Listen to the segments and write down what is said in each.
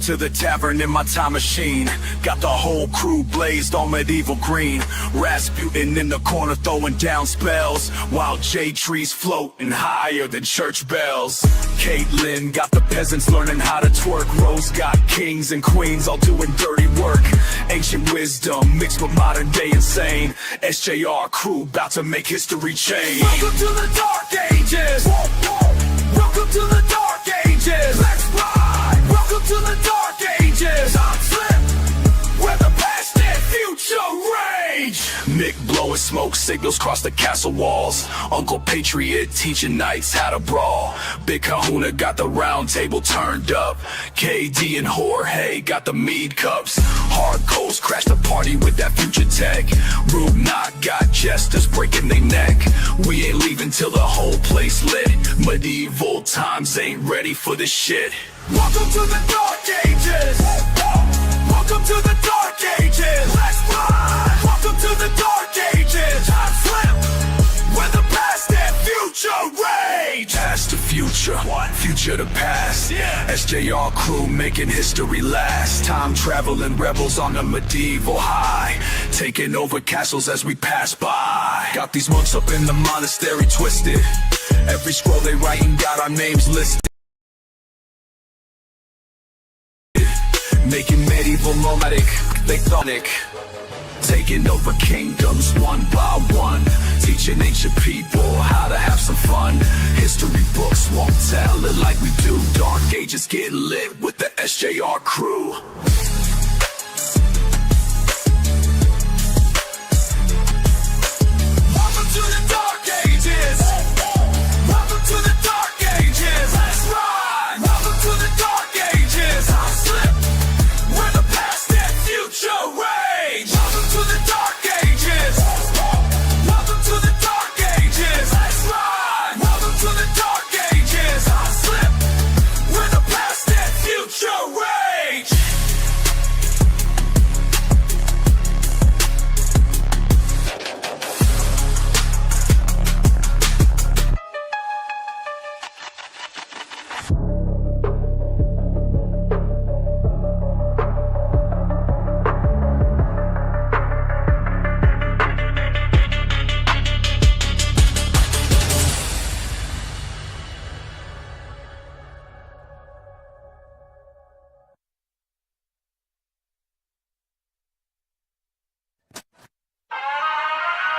to the tavern in my time machine. Got the whole crew blazed on medieval green. Rasputin in the corner throwing down spells, while jade trees floating higher than church bells. Caitlin got the peasants learning how to twerk. Rose got kings and queens all doing dirty work. Ancient wisdom mixed with modern day insane. SJR crew about to make history change. Welcome to the Dark Ages. Welcome to the Dark Ages. Let's ride. Welcome to the Dark Ages. Time slip where the past and future rage. Mick blowing smoke signals cross the castle walls. Uncle Patriot teaching knights how to brawl. Big Kahuna got the round table turned up. KD and Jorge got the mead cups. Harkos crashed the party with that future tech. Rube Knock got jesters breaking their neck. We ain't leaving till the whole place lit. Medieval times ain't ready for this shit. Welcome to the Dark Ages. Welcome to the Dark Ages. Let's ride. Welcome to the Dark Ages. Time slip where the past and future rage. Past to future, future to past. SJR crew making history last. Time traveling rebels on a medieval high, taking over castles as we pass by. Got these monks up in the monastery twisted. Every scroll they writing got our names listed. Making medieval nomadic, tectonic. Taking over kingdoms one by one. Teaching ancient people how to have some fun. History books won't tell it like we do. Dark Ages get lit with the SJR crew. Welcome to the Dark Ages. Welcome to the Dark Ages. Let's ride. Welcome to the Dark Ages. I'll slip where the past and future rage. Welcome to the Dark Ages. Welcome to the Dark Ages. Let's ride. Welcome to the Dark Ages. I'll slip where the past and future rage.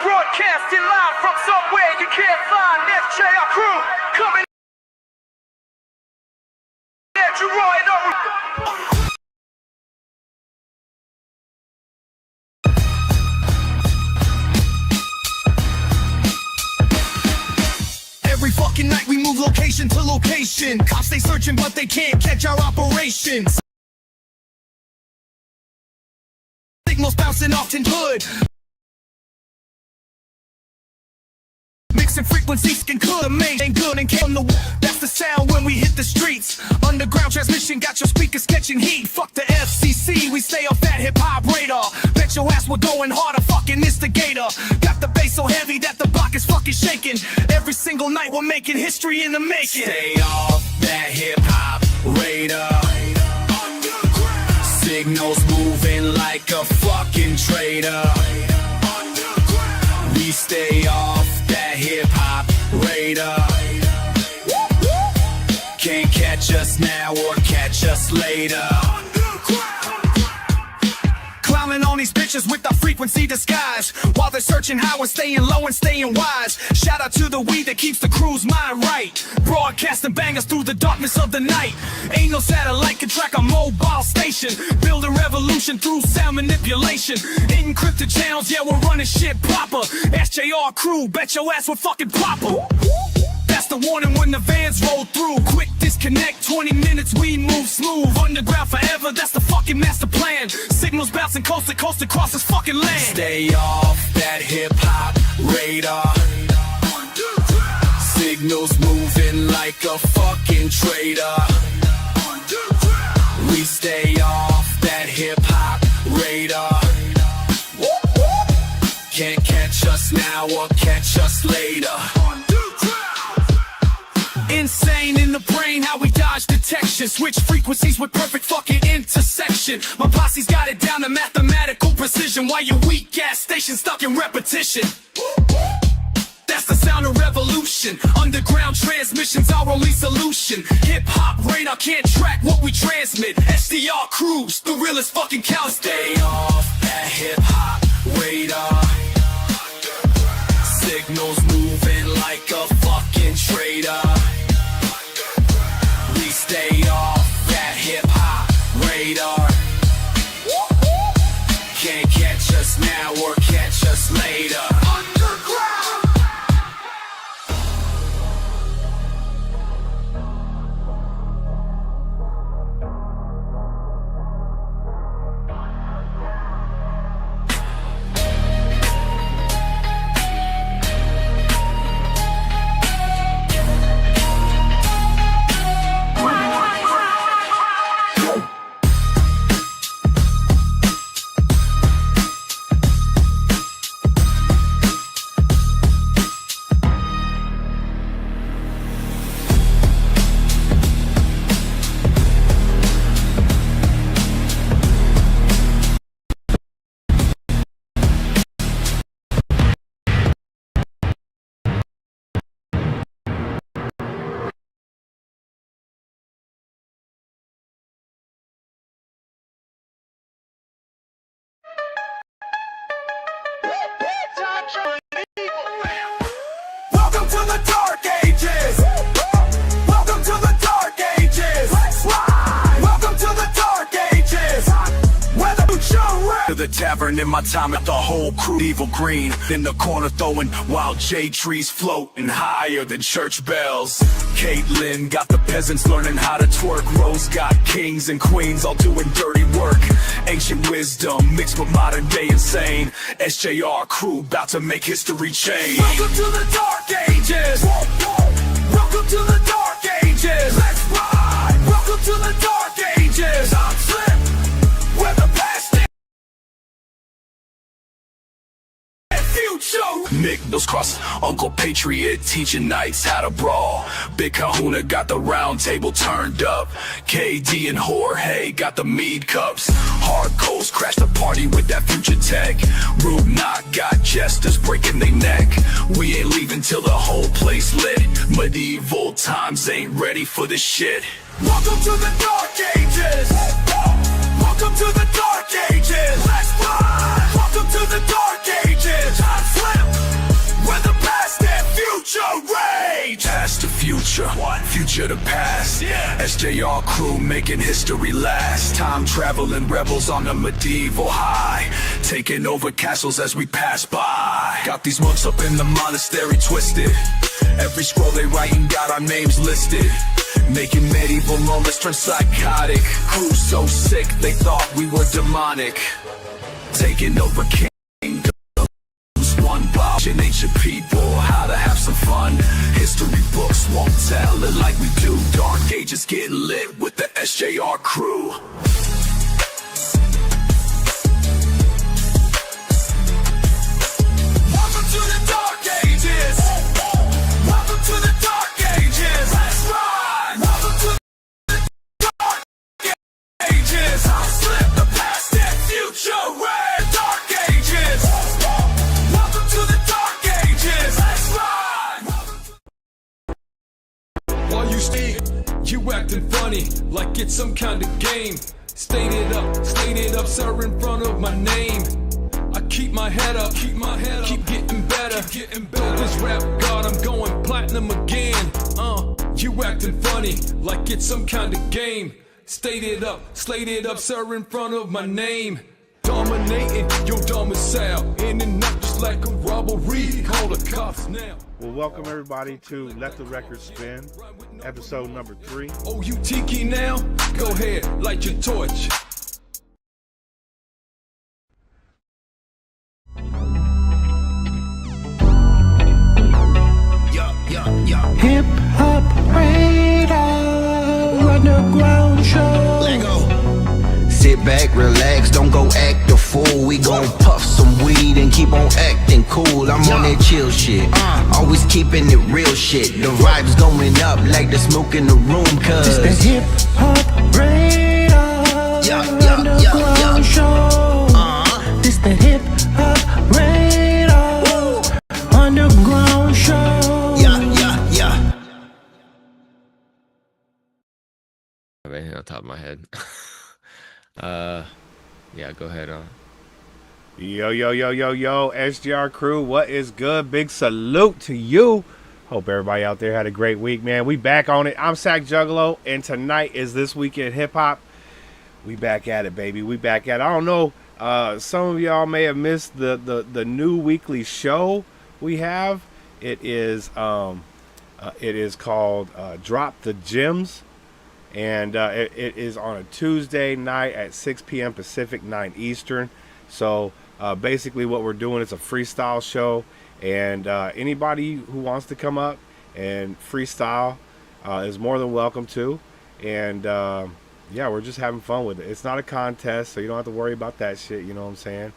Broadcasting live from somewhere you can't find. SJR crew coming at you right over. Every fucking night we move location to location. Cops they searching but they can't catch our operations. Signals bouncing off tin hood. Mixing frequencies can could the main ain't good and came the that's the sound when we hit the streets. Underground transmission got your speakers catching heat. Fuck the FCC, we stay off that hip hop radar. Bet your ass we're going harder, fucking instigator. Got the bass so heavy that the block is fucking shaking. Every single night we're making history in the making. Stay off that hip hop radar. Signals moving like a fucking traitor. We stay off that hip hop radar. Can't catch us now or catch us later. Clowning on these bitches with the frequency disguise, while they're searching high and staying low and staying wise. Shout out to the weed that keeps the crew's mind right. Broadcasting bangers through the darkness of the night. Ain't no satellite can track a mobile station. Build a revolution through sound manipulation. Encrypted channels, yeah, we're running shit proper. SJR crew, bet your ass we're fucking proper. That's the warning when the vans roll through. Quick disconnect, 20 minutes, we move smooth. Underground forever, that's the fucking master plan. Signals bouncing coast to coast across this fucking land. Stay off that hip hop radar. Signals moving like a fucking traitor. We stay off that hip hop radar. Can't catch us now or catch us later. Insane in the brain, how we dodge detection. Switch frequencies with perfect fucking intersection. My posse's got it down to mathematical precision, while your weak ass station stuck in repetition. That's the sound of revolution. Underground transmissions, our only solution. Hip hop radar can't track what we transmit. SJR crews, the realest fucking cow. Stay off that hip hop radar. Signals moving like a fucking traitor. We stay off that hip hop radar. Can't catch us now or catch us later. Welcome to the Dark Ages. Welcome to the Dark Ages. Let's ride. Welcome to the Dark Ages. Where the future To the tavern in my time at the whole crew evil green. In the corner throwing wild jade trees floating higher than church bells. Caitlin got the peasants learning how to twerk. Rose got kings and queens all doing dirty work. Ancient wisdom mixed with modern day insane. SJR crew about to make history change. Welcome to the Dark Ages. Welcome to the Dark Ages. Let's ride. Welcome to the Dark Ages. I'm Slim. Where the past is future. Nick's cross Uncle Patriot teaching knights how to brawl. Big Kahuna got the round table turned up. KD and Jorge got the mead cups. Harkos crashed the party with that future tech. Rude Knock got jesters breaking their neck. We ain't leaving till the whole place lit. Medieval times ain't ready for this shit. Welcome to the Dark Ages. Welcome to the Dark Ages. Let's ride. Welcome to the Dark Ages. I'm Slim. Where the past and future rage. Past to future, future to past. SJR crew making history last. Time traveling rebels on a medieval high. Taking over castles as we pass by. Got these monks up in the monastery twisted. Every scroll they writing got our names listed. Making medieval moments turn psychotic. Crew so sick they thought we were demonic. Taking over kingdoms one by teaching ancient people how to have some fun. History books won't tell it like we do. Dark Ages get lit with the SJR crew. Welcome to the Dark Ages. Welcome to the Dark Ages. Let's ride. Welcome to the Dark Ages. I'll slip the past and future way. Dark Ages. Welcome to the Dark Ages. Let's ride. While you stay, you acting funny like it's some kind of game. State it up, sir, in front of my name. I keep my head up, keep getting better. This rap god, I'm going platinum again. You acting funny like it's some kind of game. State it up, sir, in front of my name. Dominating your domicile, in and out just like a robbery. Call the cops now. Well, welcome everybody to Let the Record Spin, episode number 3. Oh, you tiki now? Go ahead, light your torch. Hip Hop Rad Show, underground show. Let go. Sit back, relax, don't go act a fool. We gon' puff some some weed and keep on acting cool. I'm on that chill shit, always keeping it real shit. The vibes going up like the smoke in the room, cause It's the Hip Hop Rad Underground Show. This the Hip Hop Rad Underground Show. I have anything on top of my head. Yeah, go ahead on. Yo, SJR crew, what is good? Big salute to you. Hope everybody out there had a great week, man. We back on it. I'm Sack Juggalo, and tonight is This Week in Hip Hop. We back at it, baby. We back at it. I don't know. Some of y'all may have missed the new weekly show we have. It is called Drop the Gems. And it is on a Tuesday night at 6 p.m. Pacific, 9 Eastern. So basically what we're doing is a freestyle show. And anybody who wants to come up and freestyle is more than welcome to. And yeah, we're just having fun with it. It's not a contest, so you don't have to worry about that shit. You know what I'm saying?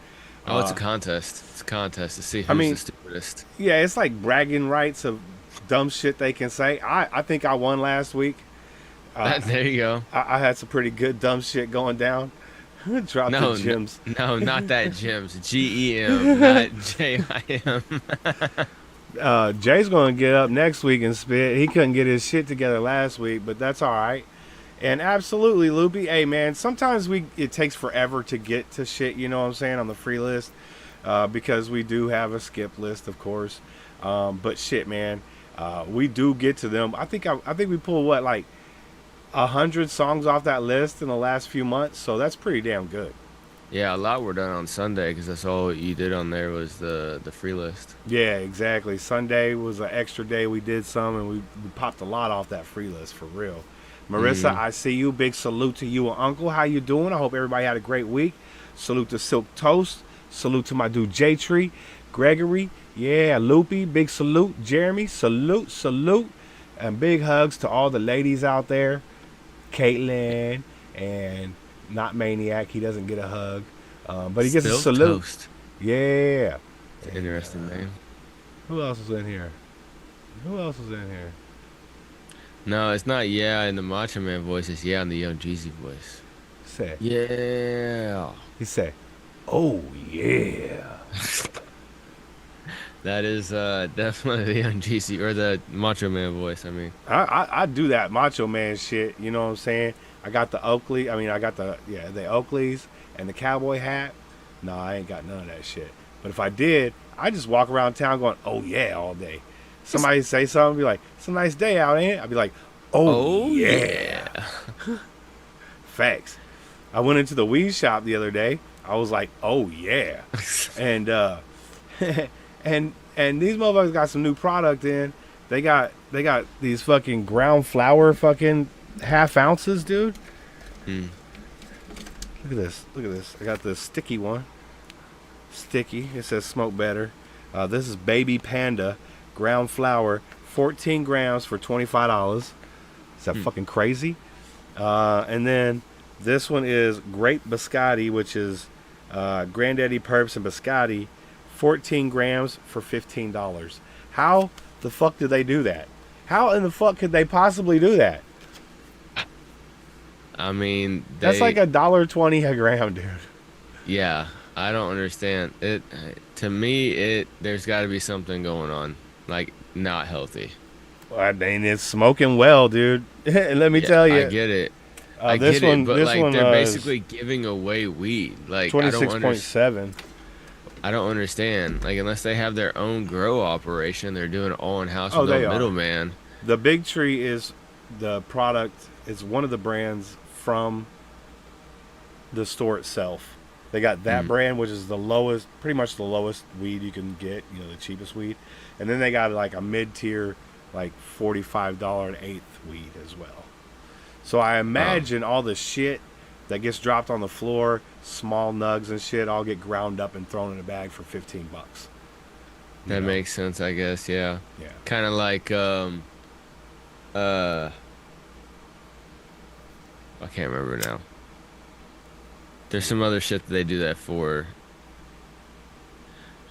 Oh, it's a contest. It's a contest to see who's the stupidest. Yeah, it's like bragging rights of dumb shit they can say. I think I won last week. There you go. I had some pretty good dumb shit going down. Drop the gems. No, not that gems. GEM, not JIM. Jay's going to get up next week and spit. He couldn't get his shit together last week, but that's all right. And absolutely, Loopy. Hey, man, sometimes it takes forever to get to shit, you know what I'm saying, on the free list. Because we do have a skip list, of course. But shit, man, we do get to them. I think we pulled, what, like 100 songs off that list in the last few months, so that's pretty damn good. Yeah, a lot were done on Sunday because that's all you did on there was the free list. Yeah, exactly. Sunday was an extra day. We did some, and we popped a lot off that free list for real. Marissa, I see you. Big salute to you and Uncle. How you doing? I hope everybody had a great week. Salute to Silk Toast. Salute to my dude J Tree, Gregory. Yeah, Loopy. Big salute. Jeremy. Salute. And big hugs to all the ladies out there. Caitlin and not Maniac. He doesn't get a hug, but he gets a salute. Toast. Yeah. Interesting name. Who else is in here? No, it's not yeah in the Macho Man voice. It's yeah in the Young Jeezy voice. Say yeah. He said, "Oh yeah." That is definitely the Young Jeezy or the Macho Man voice. I mean, I do that Macho Man shit. You know what I'm saying? I got the Oakley. I mean, I got the Oakleys and the cowboy hat. No, I ain't got none of that shit. But if I did, I just walk around town going, "Oh yeah," all day. Somebody say something, be like, "It's a nice day out, ain't it?" I'd be like, "Oh yeah." Facts. I went into the weed shop the other day. I was like, "Oh yeah," and and these motherfuckers got some new product in. They got these fucking ground flower fucking half ounces, dude. Look at this. I got this sticky one. Sticky. It says smoke better. This is Baby Panda ground flower, 14 grams for $25. Is that fucking crazy? And then this one is Grape Biscotti, which is Granddaddy Purps and Biscotti, 14 grams for $15. How the fuck did they do that? How in the fuck could they possibly do that? I mean, that's like $1.20 a gram, dude. Yeah, I don't understand it. To me, there's got to be something going on, like not healthy. Well, I mean, it's smoking well, dude. And let me tell you, I get it. This one, they're basically giving away weed. Like 26.7. I don't understand. Like, unless they have their own grow operation, they're doing it all in house with no no middleman. The Big Tree is the product. It's one of the brands from the store itself. They got that brand, which is the lowest, pretty much the lowest weed you can get. You know, the cheapest weed, and then they got like a mid-tier, like $45 an eighth weed as well. So I imagine all the shit that gets dropped on the floor, small nugs and shit, all get ground up and thrown in a bag for $15. That makes sense, I guess. Yeah. Yeah. Kind of like I can't remember now. There's some other shit that they do that for.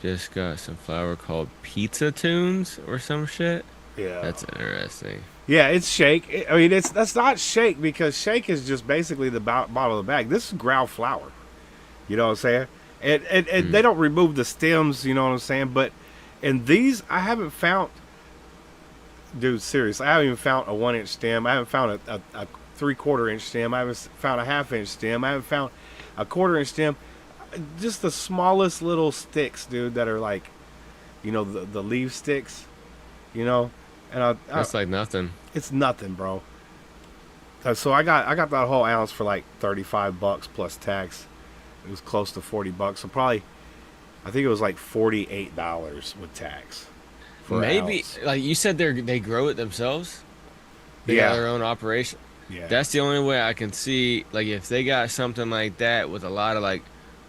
Just got some flower called Pizza Tunes or some shit. Yeah. That's interesting. Yeah, it's shake. I mean, that's not shake because shake is just basically the bottom of the bag. This is ground flour. You know what I'm saying? And they don't remove the stems. You know what I'm saying? But in these, I haven't found. Dude, seriously, I haven't even found a 1 inch stem. I haven't found a 3/4 inch stem. I haven't found a 1/2 inch stem. I haven't found a 1/4 inch stem. Just the smallest little sticks, dude, that are like, you know, the leaf sticks, you know, and That's like nothing. it's nothing, bro. So I got that whole ounce for like $35 plus tax. It was close to $40. So probably, I think it was like $48 with tax. For an Maybe ounce. like you said, they grow it themselves. They Yeah. got their own operation. Yeah. That's the only way I can see. Like if they got something like that with a lot of like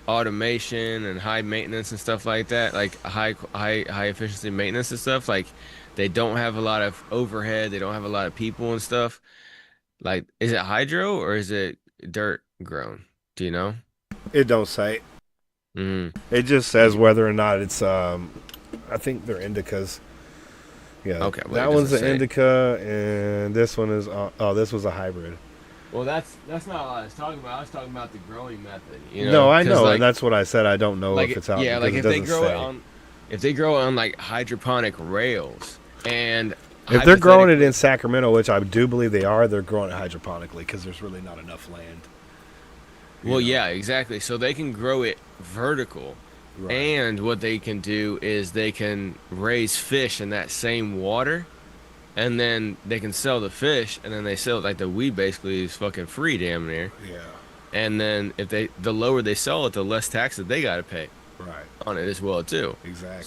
automation and high maintenance and stuff like that, like high efficiency maintenance and stuff, like they don't have a lot of overhead. They don't have a lot of people and stuff. Like, is it hydro or is it dirt grown? Do you know? It don't say. Mm. It just says whether or not it's I think they're indicas. Yeah. Okay, well, that it one's doesn't an say. indica, and this one is this was a hybrid. Well, that's not what I was talking about. I was talking about the growing method. You know? No, I 'Cause, know, like, and that's what I said. I don't know like if it's out. yeah, because like it if they doesn't grow say. it on, if they grow it on like hydroponic rails, and If they're growing it in Sacramento, which I do believe they are, they're growing it hydroponically because there's really not enough land. well, yeah, exactly. So they can grow it vertical, Right. and what they can do is they can raise fish in that same water, and then they can sell the fish, and then they sell it like the weed basically is fucking free damn near. Yeah. And then if the lower they sell it, the less tax that they got to pay Right. on it as well too. Exactly.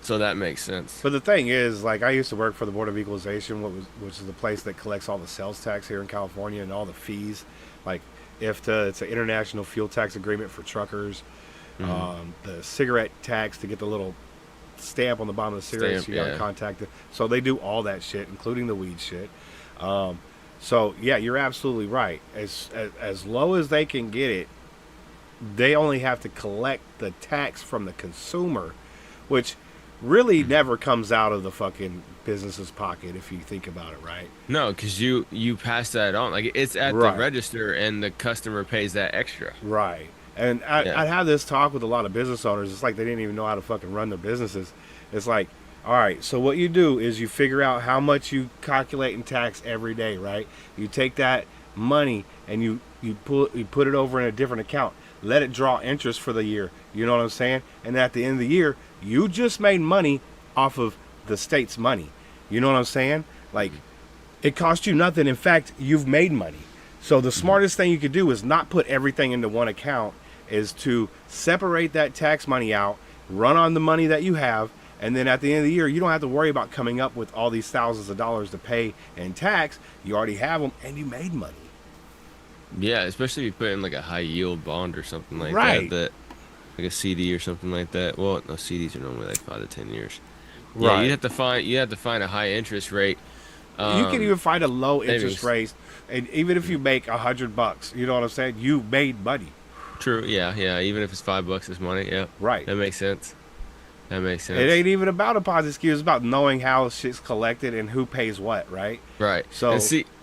So that makes sense. But the thing is, like, I used to work for the Board of Equalization, which is the place that collects all the sales tax here in California and all the fees. Like, IFTA, it's an international fuel tax agreement for truckers. The cigarette tax to get the little stamp on the bottom of the cigarettes, Stamp, you got to yeah. contact it. So they do all that shit, including the weed shit. So yeah, you're absolutely right. As low as they can get it, they only have to collect the tax from the consumer, which really never comes out of the fucking business's pocket if you think about it, right? No, because you pass that on. Like it's at Right. the register, and the customer pays that extra. Right. And Yeah. I'd have this talk with a lot of business owners. It's like they didn't even know how to fucking run their businesses. It's like, all right, so what you do is you figure out how much you calculate in tax every day, right? You take that money and you put it over in a different account. Let it draw interest for the year. You know what I'm saying? And at the end of the year, you just made money off of the state's money. You know what I'm saying? Like, it cost you nothing. In fact, you've made money. So the smartest thing you could do is not put everything into one account, is to separate that tax money out, run on the money that you have, and then at the end of the year, you don't have to worry about coming up with all these thousands of dollars to pay in tax. You already have them, and you made money. Yeah, especially if you put in like a high yield bond or something like Right. that, like a CD or something like that. Well, no, CDs are normally like 5 to 10 years. Right. Yeah, you have to find a high interest rate. You can even find a low interest savings. rate, and even if you make $100, you know what I'm saying? You made money. True. Yeah. Even if it's $5 is money. Yeah. Right. That makes sense. That makes sense. It ain't even about a Ponzi scheme. It's about knowing how shit's collected and who pays what, right? Right. So- and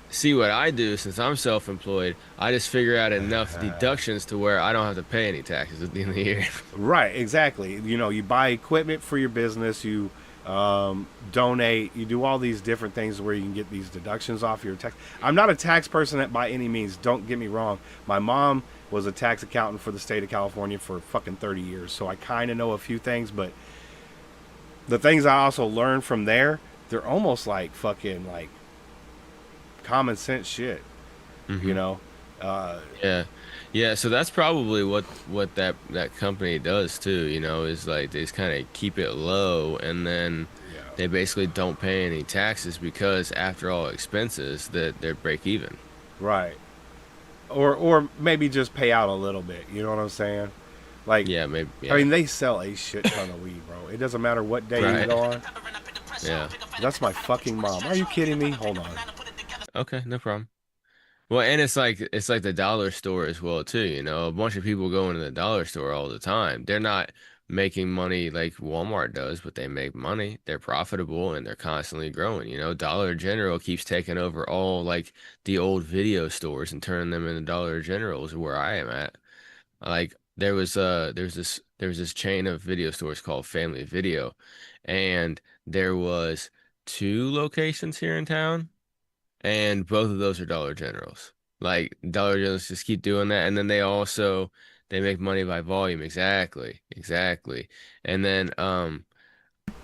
see what I do since I'm self-employed. I just figure out enough deductions to where I don't have to pay any taxes at the end of the year. Right, exactly. You know, you buy equipment for your business, you donate, you do all these different things where you can get these deductions off your tax. I'm not a tax person by any means, don't get me wrong. My mom was a tax accountant for the state of California for fucking 30 years, so I kind of know a few things, but the things I also learned from there, they're almost like fucking like common sense shit, you know? Yeah. So that's probably what that company does too. You know, is like they just kind of keep it low, and then they basically don't pay any taxes because after all expenses, that they're break even. Right. Or maybe just pay out a little bit, you know what I'm saying? Like, Yeah, maybe. Yeah. I mean, they sell a shit ton of weed, bro. It doesn't matter what day you Right. go on. Yeah. That's my fucking mom. Are you kidding me? Hold on. Okay, no problem. Well, and it's like the dollar store as well too. You know, a bunch of people go into the dollar store all the time. They're not making money like Walmart does, but they make money. They're profitable and they're constantly growing. You know, Dollar General keeps taking over all like the old video stores and turning them into Dollar Generals where I am at. Like there was this chain of video stores called Family Video, and there was two locations here in town, and both of those are Dollar Generals. Like Dollar Generals just keep doing that, and then they make money by volume. Exactly, exactly. And then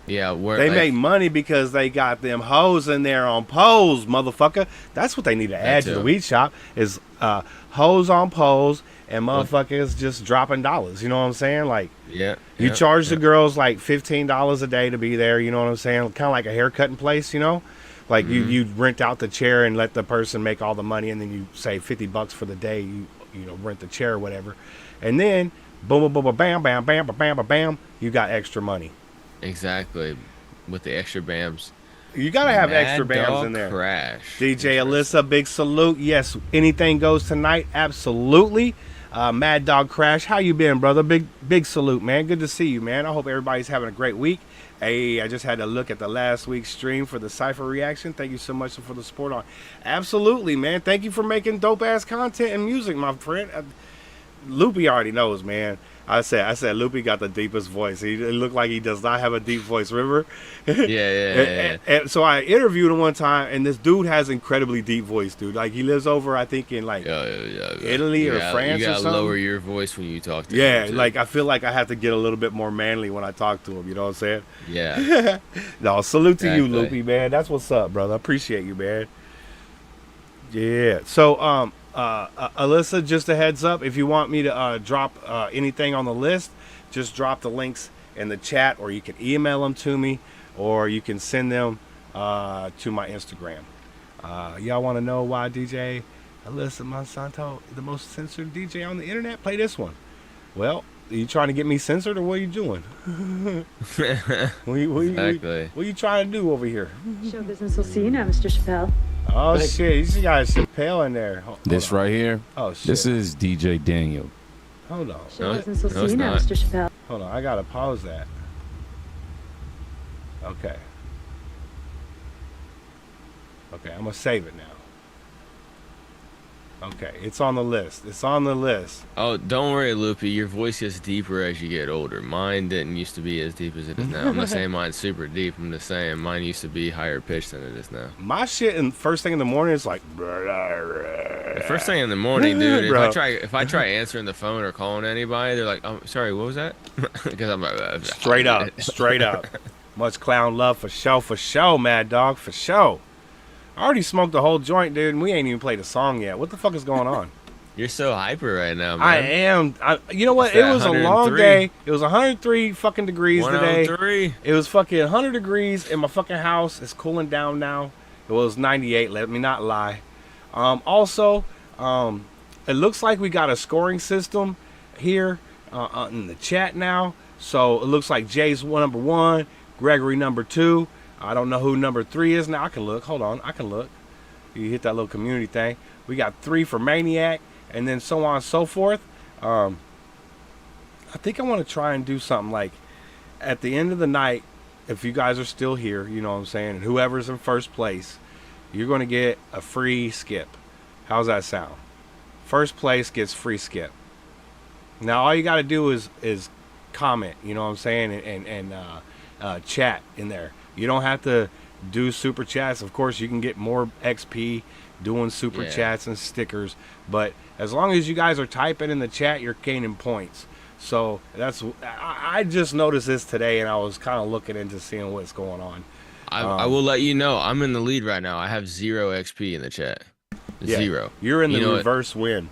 yeah, where They like make money because they got them hoes in there on poles, motherfucker. That's what they need to add to the too. weed shop is hoes on poles and motherfuckers just dropping dollars. You know what I'm saying? Like yeah, you yeah, charge the yeah. girls like $15 a day to be there. You know what I'm saying? Kind of like a haircutting place. You know, like you rent out the chair and let the person make all the money, and then you say $50 for the day. You know rent the chair or whatever, and then boom boom boom boom, bam bam bam bam bam bam bam. You got extra money. Exactly. With the extra bams. You gotta have extra Mad bands Dog in there. Crash. DJ Alyssa, big salute. Yes, anything goes tonight. Absolutely. Mad Dog Crash, how you been, brother? Big salute, man. Good to see you, man. I hope everybody's having a great week. Hey, I just had to look at the last week's stream for the Cypher reaction. Thank you so much for the support on. Absolutely, man. Thank you for making dope ass content and music, my friend. Loopy already knows, man. I said Loopy got the deepest voice. He looked like he does not have a deep voice, remember? Yeah. And so I interviewed him one time, and this dude has incredibly deep voice, dude. Like he lives over, I think, in like Italy or France you or gotta something. lower your voice when you talk to Yeah, him. too. like I feel like I have to get a little bit more manly when I talk to him. You know what I'm saying? Yeah. No, salute to you, Exactly. Loopy, man. That's what's up, brother. I appreciate you, man. Yeah. So, Alyssa, just a heads up, if you want me to drop anything on the list, just drop the links in the chat, or you can email them to me, or you can send them to my Instagram. Y'all want to know why DJ Alyssa Monsanto, the most censored DJ on the internet? Play this one. Well, are you trying to get me censored, or what are you doing? Exactly. What are you trying to do over here? Show business will see you now, Mr. Chappelle. Oh shit, you got Chappelle in there. Hold This on. right here, Oh shit. this is DJ Daniel. Hold on. Show No, business will no, see it's you now, not. Mr. Chappelle. Hold on. I gotta pause that. Okay. Okay, I'm gonna save it now. Okay, it's on the list. It's on the list. Oh, don't worry, Loopy. Your voice gets deeper as you get older. Mine didn't used to be as deep as it is now. I'm not saying mine's super deep. I'm just saying mine used to be higher pitched than it is now. My shit in first thing in the morning is like The first thing in the morning, dude. Bro. If I try answering the phone or calling anybody, they're like, "Oh, sorry, what was that?" Because I'm like, straight up, straight up. Much clown love for show, Mad Dog, for show. I already smoked the whole joint, dude, and we ain't even played a song yet. What the fuck is going on? You're so hyper right now, man. I am. You know what? It's It that was a long 103. day. It was 103 fucking degrees today. 103. It was fucking 100 degrees in my fucking house. It's cooling down now. It was 98. Let me not lie. Also, it looks like we got a scoring system here in the chat now. So it looks like Jay's number 1, Gregory number 2. I don't know who number 3 is now. I can look. Hold on. I can look. You hit that little community thing. We got 3 for Maniac, and then so on and so forth. I think I want to try and do something like at the end of the night, if you guys are still here, you know what I'm saying, and whoever's in first place, you're going to get a free skip. How's that sound? First place gets free skip. Now all you got to do is comment, you know what I'm saying, and chat in there. You don't have to do super chats. Of course, you can get more XP doing super chats and stickers, but as long as you guys are typing in the chat, you're gaining points. So that's, I just noticed this today, and I was kind of looking into seeing what's going on. I will let you know. I'm in the lead right now. I have 0 XP in the chat. Yeah, 0. You're in You the know what? reverse win.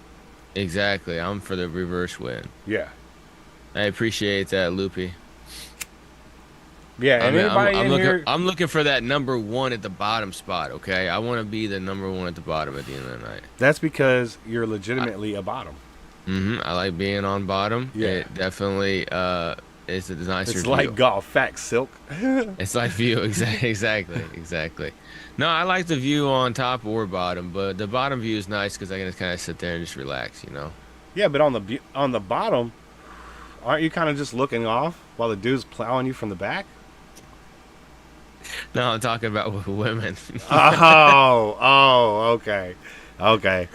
Exactly. I'm for the reverse win. Yeah. I appreciate that, Loopy. Yeah, I and mean, anybody in here, I'm looking for that number 1 at the bottom spot, okay? I want to be the number 1 at the bottom at the end of the night. that's because you're legitimately a bottom. I like being on bottom. Yeah. It definitely is a nicer It's view. like golf, facts, silk. It's like view, exactly. No, I like the view on top or bottom, but the bottom view is nice because I can just kind of sit there and just relax, you know? Yeah, but on the bottom, Aren't you kind of just looking off while the dude's plowing you from the back? No, I'm talking about with women. Okay.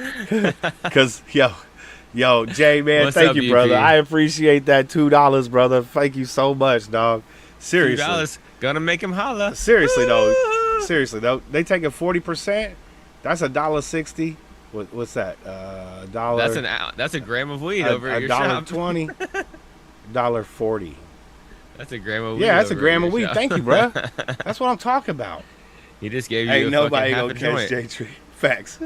Cause yo, Jay, man, What's thank up, you, brother. BP? I appreciate that $2, brother. Thank you so much, dog. Seriously. $2 gonna make him holla. Seriously though, they taking 40%. That's $1.60. What's that? Dollar. That's a gram of weed over at your shop. $1.20. $1.40. That's a gram of weed. Yeah, that's a over gram at of your weed. shop. Thank you, bro. That's what I'm talking about. He just gave you Ain't a nobody fucking gonna half a catch joint. J-Tree. Facts.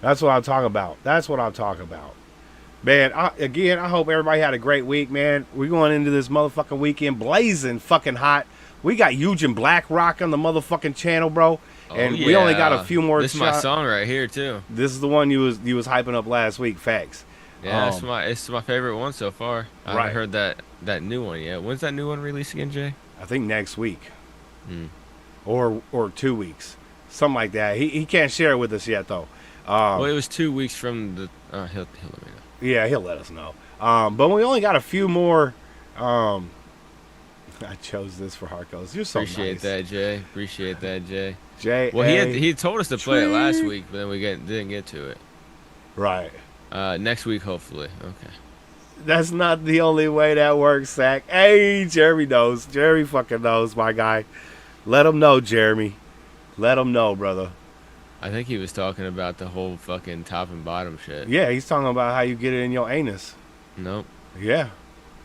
That's what I'm talking about. Man, I hope everybody had a great week, man. We're going into this motherfucking weekend blazing fucking hot. We got Huge and Black Rock on the motherfucking channel, bro. And we only got a few more This is my song right here too. This is the one you was hyping up last week, facts. Yeah, it's my favorite one so far. I Right. haven't heard that new one yet. When's that new one released again, Jay? I think next week. Or 2 weeks. Something like that. He can't share it with us yet though. Well, it was 2 weeks from the. He'll let me know. Yeah, he'll let us know. But we only got a few more. I chose this for Harkos. You're so Appreciate nice. that, Jay. Appreciate that, Jay. Jay. Well, he told us to play it last week, but then we didn't get to it. Right. Next week, hopefully. Okay. That's not the only way that works, Zach. Hey, Jeremy knows. Jeremy fucking knows, my guy. Let him know, Jeremy. Let him know, brother. I think he was talking about the whole fucking top and bottom shit. Yeah, he's talking about how you get it in your anus. Nope. Yeah.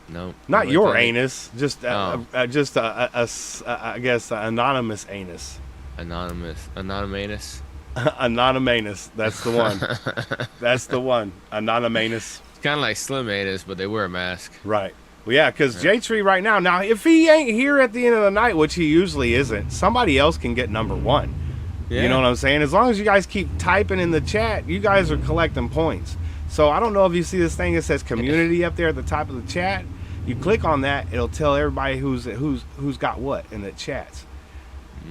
Nope. Not Only your thing- anus, just I guess anonymous anus. Anonymous. Anonymous. Anonymous. That's the one. That's the one. Anonymous. It's kind of like Slim Anus, but they wear a mask. Right. Well, yeah, because J-Tree right now, if he ain't here at the end of the night, which he usually isn't, somebody else can get number one. Yeah. You know what I'm saying? As long as you guys keep typing in the chat, you guys are collecting points. So I don't know if you see this thing that says community up there at the top of the chat. You click on that, it'll tell everybody who's got what in the chats.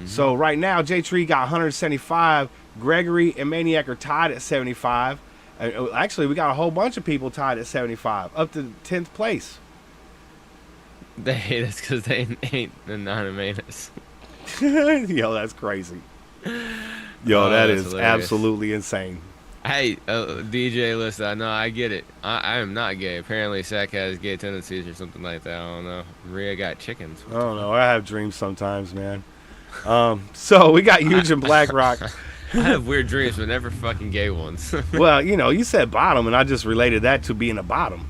So right now, J-Tree got 175. Gregory and Maniac are tied at 75. Actually, we got a whole bunch of people tied at 75, up to 10th place. They hate us because they ain't anonymous. Yo, that's crazy. Yo, that that's is hilarious. absolutely insane. Hey, DJ, listen, I know I get it. I am not gay. Apparently, Sack has gay tendencies or something like that. I don't know. Maria got chickens. I don't know. I have dreams sometimes, man. So we got Huge and Black Rock. I have weird dreams, but never fucking gay ones. Well, you said bottom, and I just related that to being a bottom.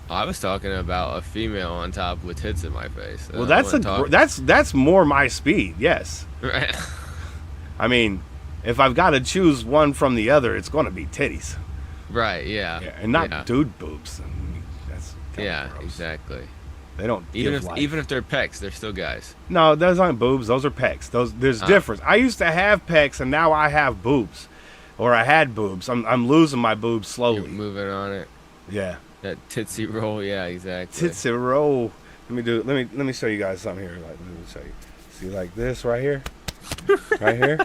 I was talking about a female on top with tits in my face. Well, that's more my speed. Yes. Right. I mean, if I've got to choose one from the other, it's going to be titties. Right. Yeah. And not dude boobs. I mean, that's kinda gross. Exactly. They don't Even give life. even if they're pecs, they're still guys. No, those aren't boobs. Those are pecs. There's difference. I used to have pecs, and now I have boobs, or I had boobs. I'm losing my boobs You're slowly. moving on it. Yeah. That titsy roll. Yeah. Exactly. Titsy roll. Let me show you guys something here. Let me show you. See, like this right here, right here.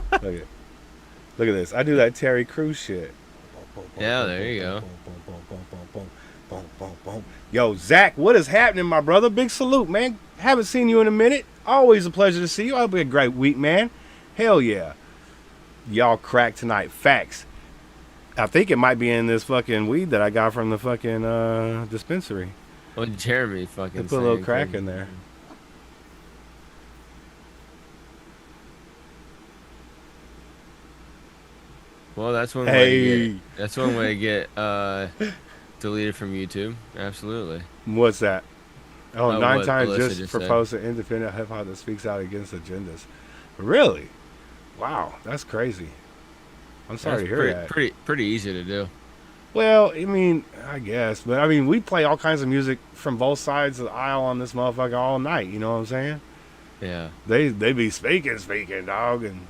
Look at this. I do that Terry Crews shit. Yeah, there you go. Yo, Zach, what is happening, my brother? Big salute, man. Haven't seen you in a minute. Always a pleasure to see you. It'll be a great week, man. Hell yeah. Y'all crack tonight. Facts. I think it might be in this fucking weed that I got from the fucking dispensary. Well, Jeremy They fucking put a little saying crack things. in there. Well, that's one way to get. That's one way to get deleted from YouTube. Absolutely. What's that? Oh, Oh, 9 what times Alyssa just just proposed an independent hip hop that speaks out against agendas. Really? Wow, that's crazy. I'm sorry to hear that. Pretty easy to do. Well, I mean, I guess, but I mean, we play all kinds of music from both sides of the aisle on this motherfucker all night. You know what I'm saying? Yeah. They be speaking, dog, and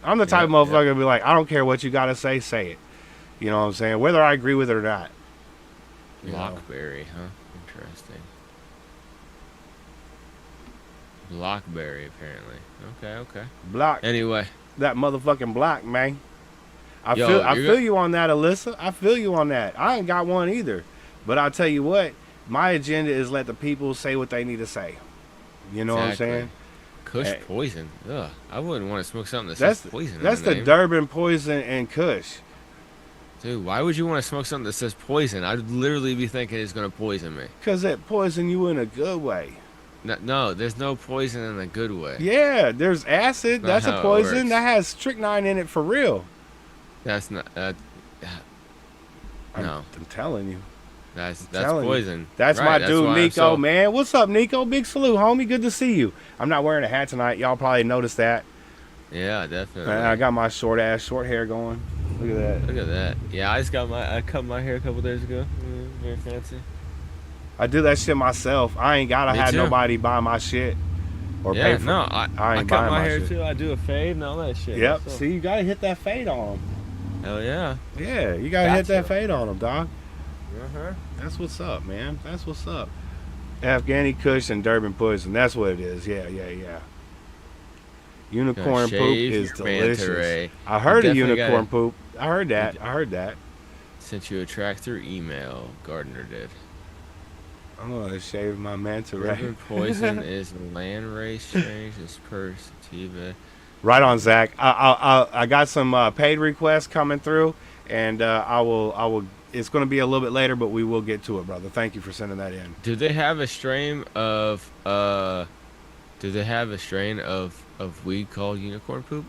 I'm the type of motherfucker to be like, I don't care what you gotta say it. You know what I'm saying? Whether I agree with it or not. You know? Blockberry, huh? Interesting. Blockberry, apparently. Okay. Block Anyway, that motherfucking block, man. I feel you on that, Alyssa. I feel you on that. I ain't got one either. But I'll tell you what, my agenda is let the people say what they need to say. You know what I'm saying? Kush poison. Ugh. I wouldn't want to smoke something that That's says poison. That's in the the name. Durban poison and Kush. Dude, why would you want to smoke something that says poison? I'd literally be thinking it's going to poison me. Because it poison you in a good way. No, there's no poison in a good way. Yeah, there's acid. That's a how it poison. works. That has strychnine in it for real. That's not. No, I'm telling you. that's telling you. poison. That's Right, my that's dude, why I'm Nico, so- man. What's up, Nico? Big salute, homie. Good to see you. I'm not wearing a hat tonight. Y'all probably noticed that. Yeah, definitely. I got my short hair going. Look at that. Look at that. Yeah, I cut my hair a couple days ago. Very fancy. I do that shit myself. I ain't gotta Me have too. nobody buy my shit or Yeah, pay for no, it. I ain't cut buying my hair shit. too. I do a fade and all that shit. Yep. myself. See, you gotta hit that fade on them. Hell yeah. Yeah, you gotta hit that fade on them, dog. Uh-huh. That's what's up, man. That's what's up. Afghani Kush and Durban Poison. That's what it is. Yeah. Unicorn poop shave is your manta delicious. ray. I heard of Definitely unicorn gotta- poop. I heard that. Sent you a track through email. Gardner did. I'm gonna shave my manta Urban ray. poison is land race strange as per sativa. Right on, Zach. I got some paid requests coming through, and I will. It's going to be a little bit later, but we will get to it, brother. Thank you for sending that in. Do they have a strain of weed called unicorn poop?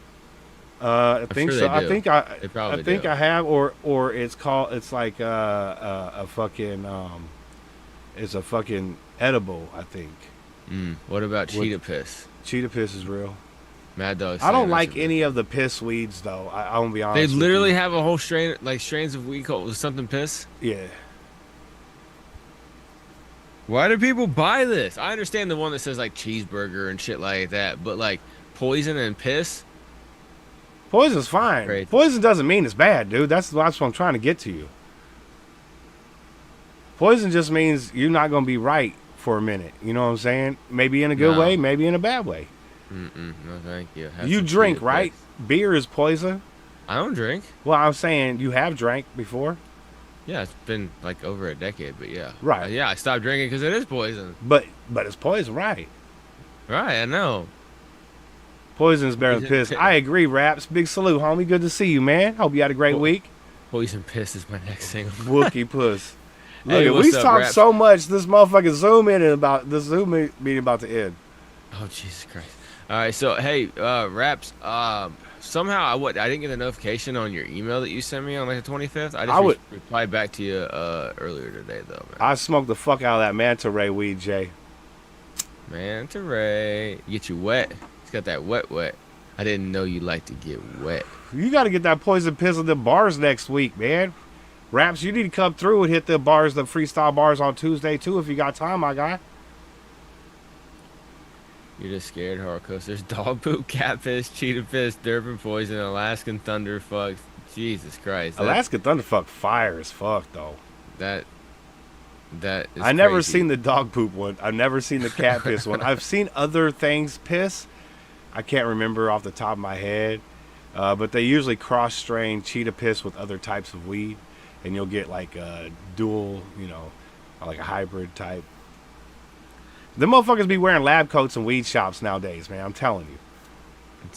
I think sure so. they I do. think They probably I think do. I have, or it's like a fucking it's a fucking edible. I think What about What- cheetah piss? cheetah piss is real. Mad Dog. I don't like any of the piss weeds though. I won't be honest. They with literally you. have a whole strains of weed called something piss. Yeah. Why do people buy this? I understand the one that says like cheeseburger and shit like that, but like poison and piss. Poison's fine. Great. Poison doesn't mean it's bad, dude. That's what I'm trying to get to you. Poison just means you're not going to be right for a minute. You know what I'm saying? Maybe in a good No. way, maybe in a bad way. No, thank you. Have You some drink, cheetah right? piss. Beer is poison. I don't drink. Well, I'm saying you have drank before. Yeah, it's been like over a decade, but yeah. Right. Yeah, I stopped drinking because it is poison. But it's poison, right? Right, I know. Poison is better than Poison piss. piss. I agree, Raps. Big salute, homie. Good to see you, man. Hope you had a great week. Poison piss is my next single. Wookie puss. Look, Hey, we what's up, talked Raps? so much. This motherfucking Zoom meeting about to end. Oh Jesus Christ! All right, so hey, Raps. Somehow I didn't get a notification on your email that you sent me on like the 25th. I just replied back to you earlier today though, man. I smoked the fuck out of that manta ray weed, Jay. Manta Ray, get you wet. It's got that wet. I didn't know you like to get wet. You got to get that poison piss at the bars next week, man. Raps, you need to come through and hit the bars, the freestyle bars on Tuesday too, if you got time, my guy. You're just scared, Harkos. There's dog poop, cat piss, cheetah piss, Durban poison, Alaskan thunderfuck. Jesus Christ. Alaska Thunderfuck fire as fuck though. That is I never crazy. seen the dog poop one. I've never seen the cat piss one. I've seen other things piss. I can't remember off the top of my head. But they usually cross strain cheetah piss with other types of weed, and you'll get like a dual, like a hybrid type. Them motherfuckers be wearing lab coats in weed shops nowadays, man. I'm telling you.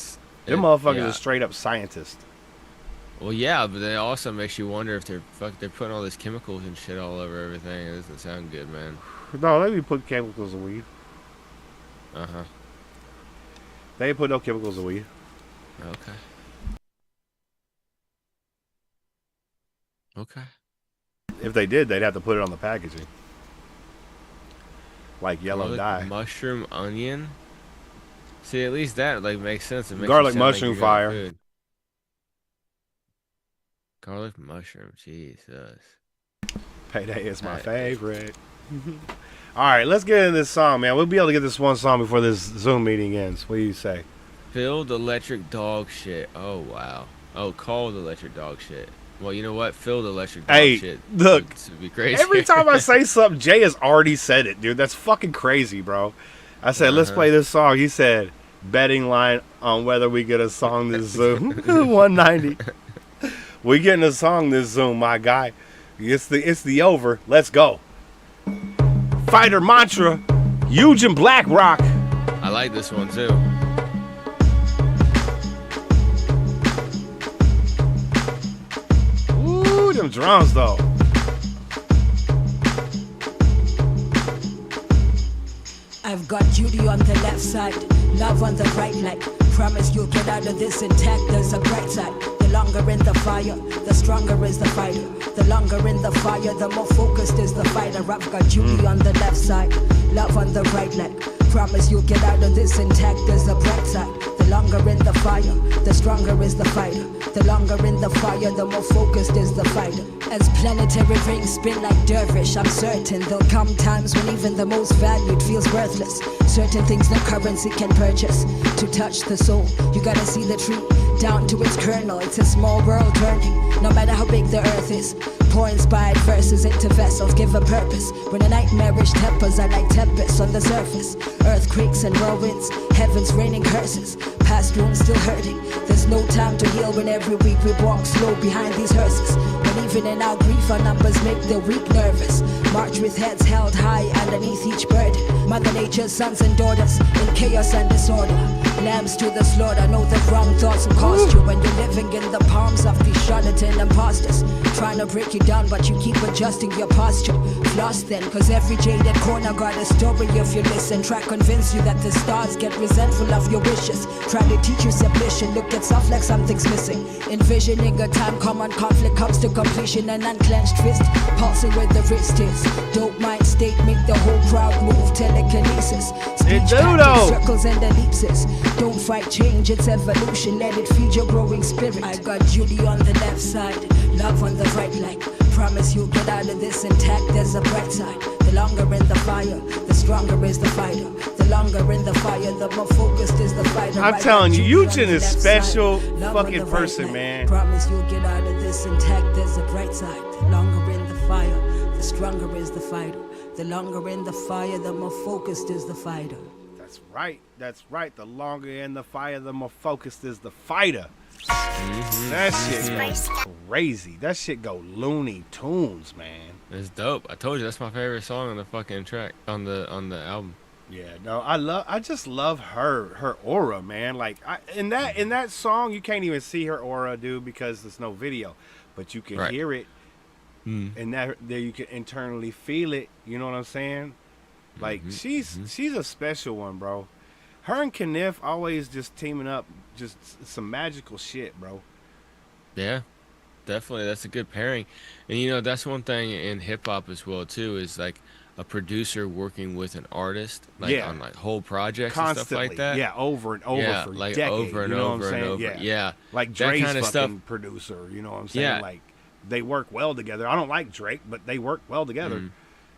Them motherfuckers yeah. are straight up scientists. Well, yeah, but it also makes you wonder if they're putting all these chemicals and shit all over everything. It doesn't sound good, man. No, they be putting chemicals in weed. Uh-huh. They ain't put no chemicals in weed. Okay. If they did, they'd have to put it on the packaging. Like yellow Garlic, dye. mushroom, onion. See, at least that like makes sense. It makes Garlic, you sound like mushroom, you're fire. good. Garlic, mushroom, Jesus. Payday is my Alright. favorite. All right, let's get into this song, man. We'll be able to get this one song before this Zoom meeting ends. What do you say? Filled electric dog shit. Oh wow. Oh, called electric dog shit. Well, you know what? Filled electric dog Hey, shit. look. Would be crazy. Every time I say something, Jay has already said it, dude. That's fucking crazy, bro. I said, let's play this song. He said, betting line on whether we get a song this Zoom. 190. We getting a song this Zoom, my guy. It's the over. Let's go. Fighter Mantra, Huge and Black Rock. I like this one too. Ooh, them drums though. I've got duty on the left side, love on the right leg. Promise you'll get out of this intact, there's a bright side. The longer in the fire, the stronger is the fighter. The longer in the fire, the more focused is the fighter. I've got duty on the left side, love on the right leg. Promise you'll get out of this intact, there's a bright side. The longer in the fire, the stronger is the fighter. The longer in the fire, the more focused is the fighter. As planetary rings spin like dervish, I'm certain there'll come times when even the most valued feels worthless. Certain things no currency can purchase. To touch the soul, you gotta see the tree down to its kernel. It's a small world turning, no matter how big the earth is. Pour inspired verses into vessels, give a purpose. When a nightmarish tempers are like tempests on the surface. Earthquakes and whirlwinds, heavens raining curses. Past wounds still hurting. There's no time to heal when every week we walk slow behind these hearses. When even in our grief our numbers make the weak nervous. March with heads held high underneath each burden. Mother Nature's sons and daughters in chaos and disorder. Lambs to the slaughter, know the wrong thoughts will cost you when you're living in the palms of these charlatan imposters. Trying to break you down, but you keep adjusting your posture. Floss then, cause every jaded corner got a story if you listen. Try convince you that the stars get resentful of your wishes. Try to teach you submission, look at stuff like something's missing. Envisioning a time common conflict comes to completion. An unclenched fist, pulsing where the wrist is. Dope mind state, make the whole crowd move. Telekinesis, speech patterns, circles and ellipses. Don't fight change, it's evolution. Let it feed your growing spirit. I got duty on the left side, love on the right leg. Promise you'll get out of this intact, there's a bright side. The longer in the fire, the stronger is the fighter. The longer in the fire, the more focused is the fighter. I'm telling you, Eugene is special fucking person, man. Promise you'll get out of this intact, there's a bright side. The longer in the fire, the stronger is the fighter. The longer in the fire, the more focused is the fighter. That's right. That's right. The longer in the fire, the more focused is the fighter. That shit go crazy. That shit go Looney Tunes, man. It's dope. I told you that's my favorite song on the fucking track on the album. Yeah, no, I just love her aura, man. Like in that song, you can't even see her aura, dude, because there's no video, but you can hear it, and there you can internally feel it. You know what I'm saying? Like she's a special one, bro. Her and Kniff always just teaming up, just some magical shit, bro. Yeah, definitely. That's a good pairing. And you know, that's one thing in hip hop as well too, is like a producer working with an artist, like on like whole projects constantly, and stuff like that. Yeah, over and over for like decades. over and you know over what I'm and saying? over. Yeah. Yeah. Like that Drake's kind of fucking stuff. producer. You know what I'm saying? Yeah. Like they work well together. I don't like Drake, but they work well together.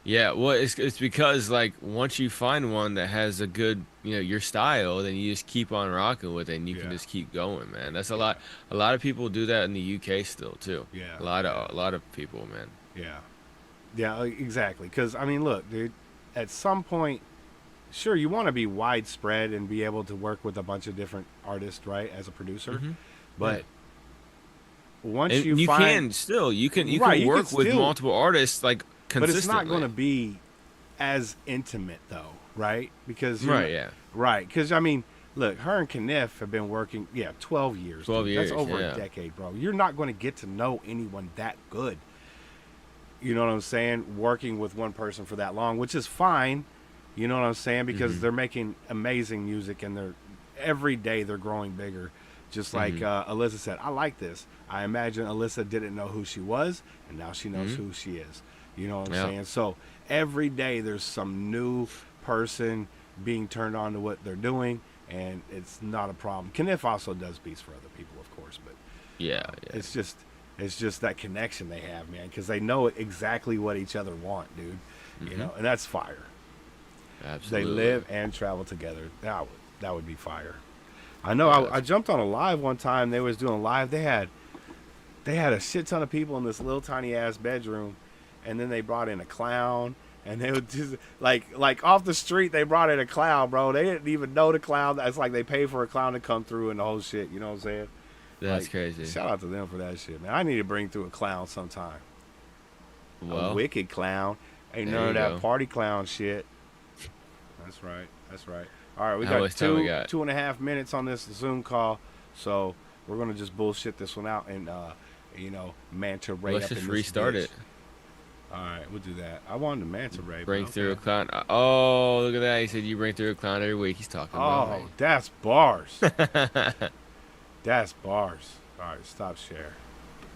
Yeah, well, it's because like once you find one that has a good, you know, your style, then you just keep on rocking with it, and you can just keep going, man. That's a lot. A lot of people do that in the UK still too. Yeah, a lot of people, man. Yeah, exactly. Because I mean, look, dude, at some point, sure, you want to be widespread and be able to work with a bunch of different artists, right, as a producer, but once and you can work with multiple artists like consistently. But it's not going to be as intimate though, right? Because because I mean, look, her and Kniff have been working 12 years. 12 years. That's over a decade, bro. You're not going to get to know anyone that good. You know what I'm saying? Working with one person for that long, which is fine. You know what I'm saying? Because they're making amazing music, and every day they're growing bigger. Just like Alyssa said, I like this. I imagine Alyssa didn't know who she was, and now she knows who she is. You know what I'm saying? So every day there's some new person being turned on to what they're doing, and it's not a problem. Kniff also does beats for other people, of course, but it's just that connection they have, man, because they know exactly what each other want, dude. You know, and that's fire. Absolutely. They live and travel together. That would be fire. I know. I jumped on a live one time. They was doing a live. They had a shit ton of people in this little tiny ass bedroom, and then they brought in a clown, and they would just like off the street. They brought in a clown, bro. They didn't even know the clown. It's like they paid for a clown to come through and the whole shit. You know what I'm saying? That's Like, crazy. Shout out to them for that shit, man. I need to bring through a clown sometime. Well, A wicked clown. Ain't there none of you that go. party clown shit. That's right. That's right. All right, we How got much time we got? 2.5 minutes on this Zoom call, so we're gonna just bullshit this one out and manta ray let's up just in this restart bitch. it. All right, we'll do that. I wanted to manta ray. Bring but through a okay. clown. Oh, look at that. He said you bring through a clown every week. He's talking about Oh, me. that's bars. That's bars. All right, stop share.